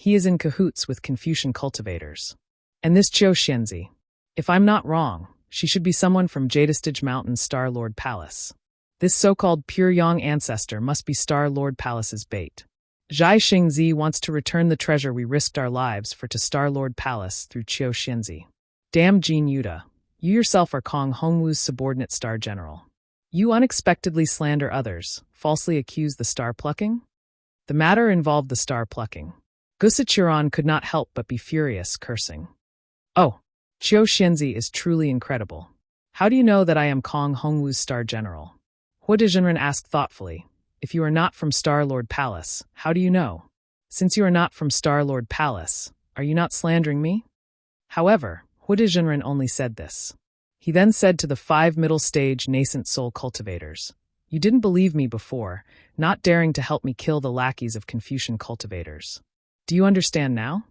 is in cahoots with Confucian cultivators. And this Qiu Xianzi, if I'm not wrong, she should be someone from Jadestage Mountain's Star Lord Palace. This so-called pure Yang ancestor must be Star Lord Palace's bait. Zhai Xingzi wants to return the treasure we risked our lives for to Star Lord Palace through Qiu Xianzi. Damn Jin Yuda, you yourself are Kong Hongwu's subordinate star general. You unexpectedly slander others, falsely accuse the star plucking? The matter involved the star plucking. Gusichuran could not help but be furious, cursing. Oh, Qiu Xianzi is truly incredible. How do you know that I am Kong Hongwu's star general? Huide Zhenren asked thoughtfully. If you are not from Star Lord Palace, how do you know? Since you are not from Star Lord Palace, are you not slandering me? However, Huide Zhenren only said this. He then said to the 5 middle-stage nascent soul cultivators, You didn't believe me before, not daring to help me kill the lackeys of Confucian cultivators. Do you understand now?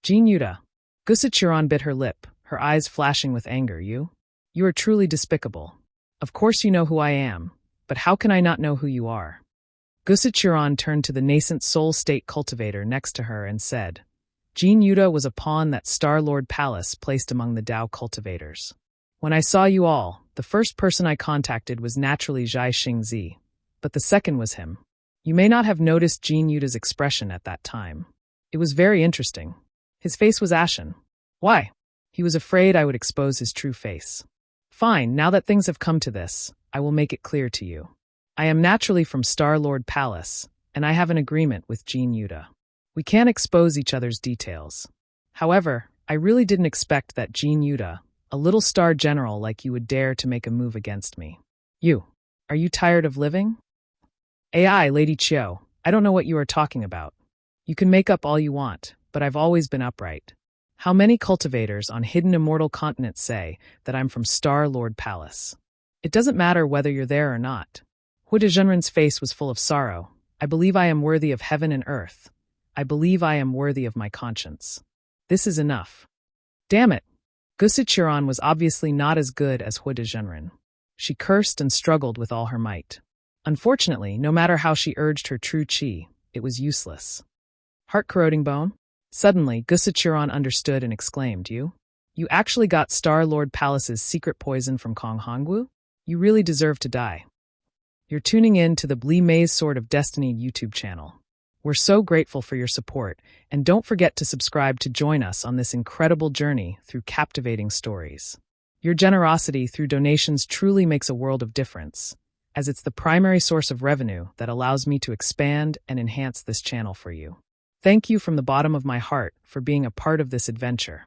Jin Yuda. Gusichuran bit her lip, her eyes flashing with anger. You are truly despicable. Of course you know who I am. But how can I not know who you are? Gusichuran turned to the nascent soul state cultivator next to her and said, Jin Yuda was a pawn that Star Lord Palace placed among the Tao cultivators. When I saw you all, the first person I contacted was naturally Zhai Xingzi, but the second was him. You may not have noticed Jin Yuda's expression at that time. It was very interesting. His face was ashen. Why? He was afraid I would expose his true face. Fine, now that things have come to this, I will make it clear to you. I am naturally from Star Lord Palace, and I have an agreement with Jin Yuda. We can't expose each other's details. However, I really didn't expect that Jin Yuda, a little star general like you, would dare to make a move against me. Are you tired of living? AI, Lady Qiu, I don't know what you are talking about. You can make up all you want, but I've always been upright. How many cultivators on hidden immortal continents say that I'm from Star-Lord Palace? It doesn't matter whether you're there or not. Hui Zhenren's face was full of sorrow. I believe I am worthy of heaven and earth. I believe I am worthy of my conscience. This is enough. Damn it! Gusichuran was obviously not as good as Hui Zhenren. She cursed and struggled with all her might. Unfortunately, no matter how she urged her true qi, it was useless. Heart-corroding bone? Suddenly, Gusichuran understood and exclaimed, You actually got Star-Lord Palace's secret poison from Kong Hongwu? You really deserve to die. You're tuning in to the Blee Maze Sword of Destiny YouTube channel. We're so grateful for your support, and don't forget to subscribe to join us on this incredible journey through captivating stories. Your generosity through donations truly makes a world of difference, as it's the primary source of revenue that allows me to expand and enhance this channel for you. Thank you from the bottom of my heart for being a part of this adventure.